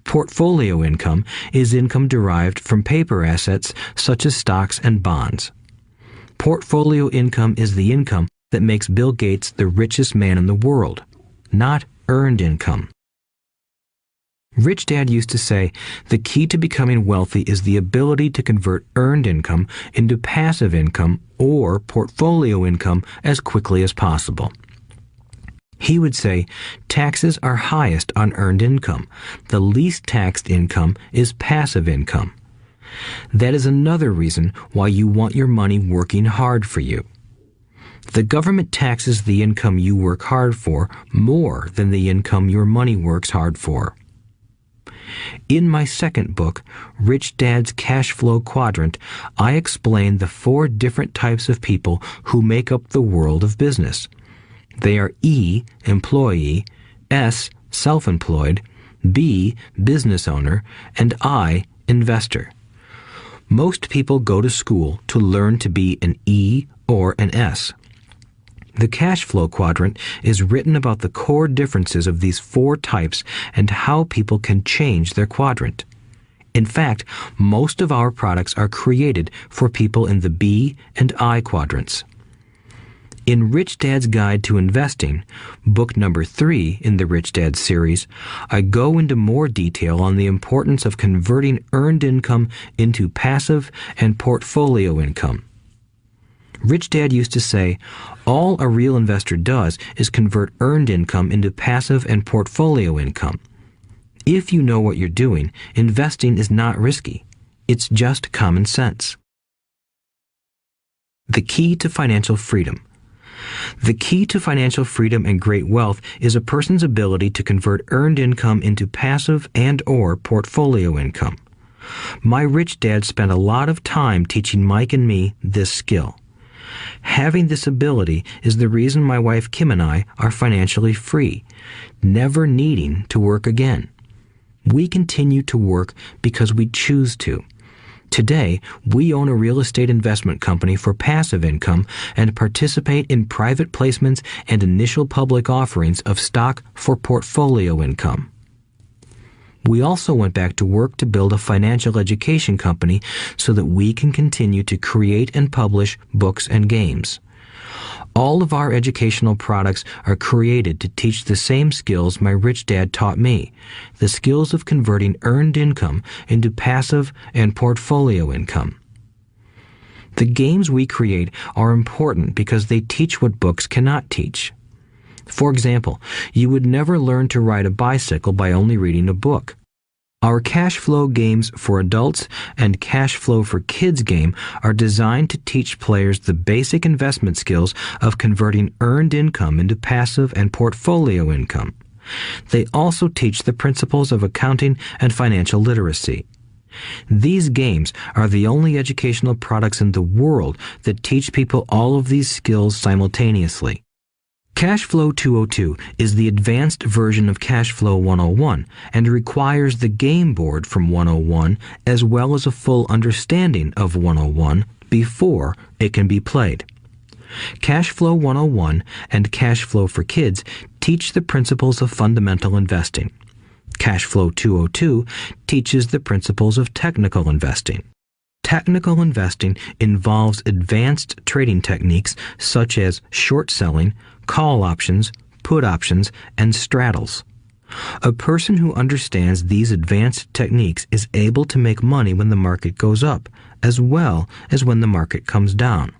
Portfolio income is income derived from paper assets such as stocks and bonds. Portfolio income is the income that makes Bill Gates the richest man in the world, not earned income. Rich Dad used to say, the key to becoming wealthy is the ability to convert earned income into passive income or portfolio income as quickly as possible. He would say, taxes are highest on earned income. The least taxed income is passive income. That is another reason why you want your money working hard for you. The government taxes the income you work hard for more than the income your money works hard for. In my second book, Rich Dad's Cash Flow Quadrant, I explain the 4 different types of people who make up the world of business. They are E, employee, S, self-employed, B, business owner, and I, investor. Most people go to school to learn to be an E or an S. The cash flow quadrant is written about the core differences of these 4 types and how people can change their quadrant. In fact, most of our products are created for people in the B and I quadrants. In Rich Dad's Guide to Investing, book number 3 in the Rich Dad series, I go into more detail on the importance of converting earned income into passive and portfolio income. Rich Dad used to say, all a real investor does is convert earned income into passive and portfolio income. If you know what you're doing, investing is not risky. It's just common sense. The key to financial freedom. The key to financial freedom and great wealth is a person's ability to convert earned income into passive and/or portfolio income. My rich dad spent a lot of time teaching Mike and me this skill. Having this ability is the reason my wife Kim and I are financially free, never needing to work again. We continue to work because we choose to. Today, we own a real estate investment company for passive income and participate in private placements and initial public offerings of stock for portfolio income. We also went back to work to build a financial education company so that we can continue to create and publish books and games. All of our educational products are created to teach the same skills my rich dad taught me, the skills of converting earned income into passive and portfolio income. The games we create are important because they teach what books cannot teach. For example, you would never learn to ride a bicycle by only reading a book. Our cash flow games for adults and cash flow for kids game are designed to teach players the basic investment skills of converting earned income into passive and portfolio income. They also teach the principles of accounting and financial literacy. These games are the only educational products in the world that teach people all of these skills simultaneously. Cash Flow 202 is the advanced version of Cash Flow 101 and requires the game board from 101 as well as a full understanding of 101 before it can be played. Cash Flow 101 and Cash Flow for Kids teach the principles of fundamental investing. Cash Flow 202 teaches the principles of technical investing. Technical investing involves advanced trading techniques such as short selling, call options, put options, and straddles. A person who understands these advanced techniques is able to make money when the market goes up, as well as when the market comes down.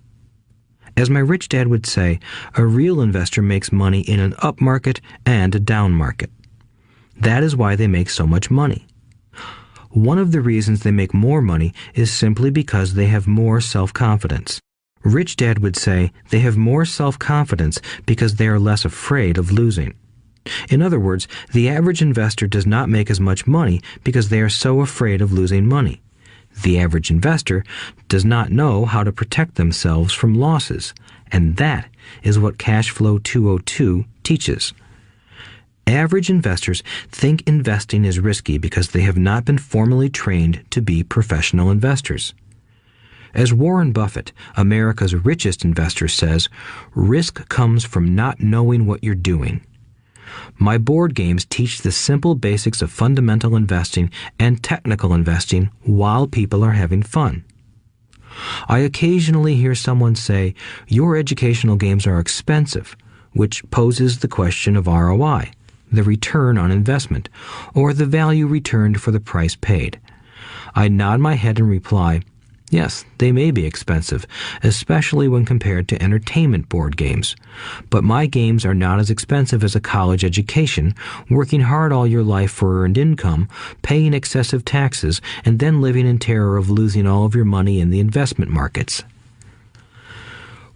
As my rich dad would say, a real investor makes money in an up market and a down market. That is why they make so much money. One of the reasons they make more money is simply because they have more self-confidence. Rich Dad would say they have more self-confidence because they are less afraid of losing. In other words, the average investor does not make as much money because they are so afraid of losing money. The average investor does not know how to protect themselves from losses, and that is what Cash Flow 202 teaches. Average investors think investing is risky because they have not been formally trained to be professional investors. As Warren Buffett, America's richest investor, says, risk comes from not knowing what you're doing. My board games teach the simple basics of fundamental investing and technical investing while people are having fun. I occasionally hear someone say, your educational games are expensive, which poses the question of ROI, the return on investment, or the value returned for the price paid. I nod my head and reply, yes, they may be expensive, especially when compared to entertainment board games. But my games are not as expensive as a college education, working hard all your life for earned income, paying excessive taxes, and then living in terror of losing all of your money in the investment markets.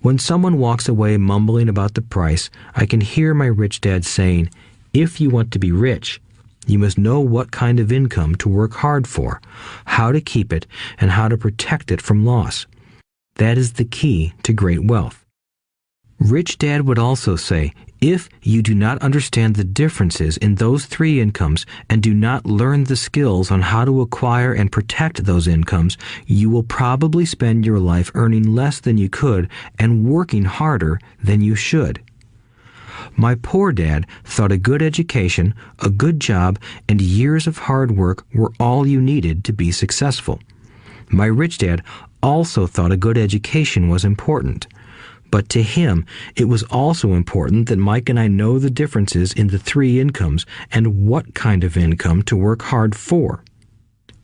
When someone walks away mumbling about the price, I can hear my rich dad saying, if you want to be rich, you must know what kind of income to work hard for, how to keep it, and how to protect it from loss. That is the key to great wealth. Rich Dad would also say, if you do not understand the differences in those three incomes and do not learn the skills on how to acquire and protect those incomes, you will probably spend your life earning less than you could and working harder than you should. My poor dad thought a good education, a good job, and years of hard work were all you needed to be successful. My rich dad also thought a good education was important. But to him, it was also important that Mike and I know the differences in the three incomes and what kind of income to work hard for.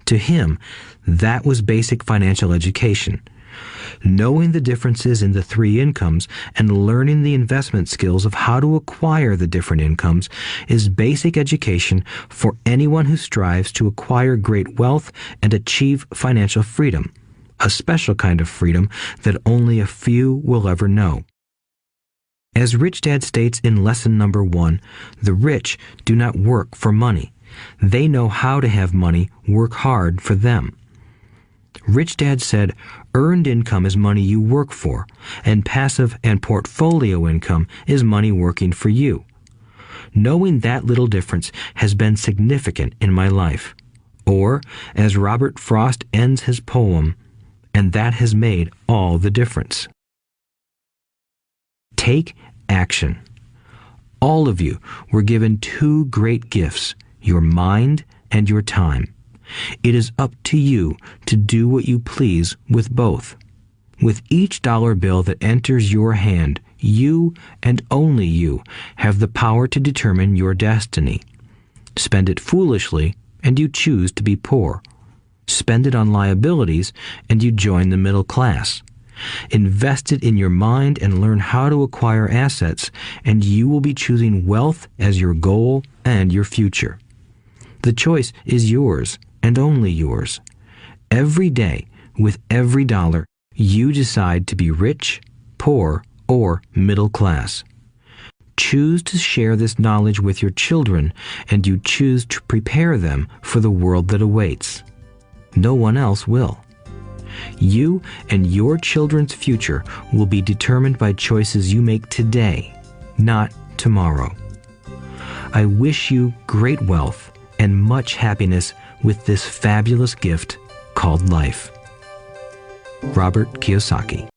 To him, that was basic financial education. Knowing the differences in the three incomes and learning the investment skills of how to acquire the different incomes is basic education for anyone who strives to acquire great wealth and achieve financial freedom, a special kind of freedom that only a few will ever know. As Rich Dad states in lesson number 1, the rich do not work for money. They know how to have money work hard for them. Rich Dad said, earned income is money you work for, and passive and portfolio income is money working for you. Knowing that little difference has been significant in my life. Or, as Robert Frost ends his poem, and that has made all the difference. Take action. All of you were given two great gifts, your mind and your time. It is up to you to do what you please with both. With each dollar bill that enters your hand, you and only you have the power to determine your destiny. Spend it foolishly, and you choose to be poor. Spend it on liabilities, and you join the middle class. Invest it in your mind and learn how to acquire assets, and you will be choosing wealth as your goal and your future. The choice is yours, and only yours. Every day, with every dollar, you decide to be rich, poor, or middle class. Choose to share this knowledge with your children, and you choose to prepare them for the world that awaits. No one else will. You and your children's future will be determined by choices you make today, not tomorrow. I wish you great wealth and much happiness with this fabulous gift called life. Robert Kiyosaki.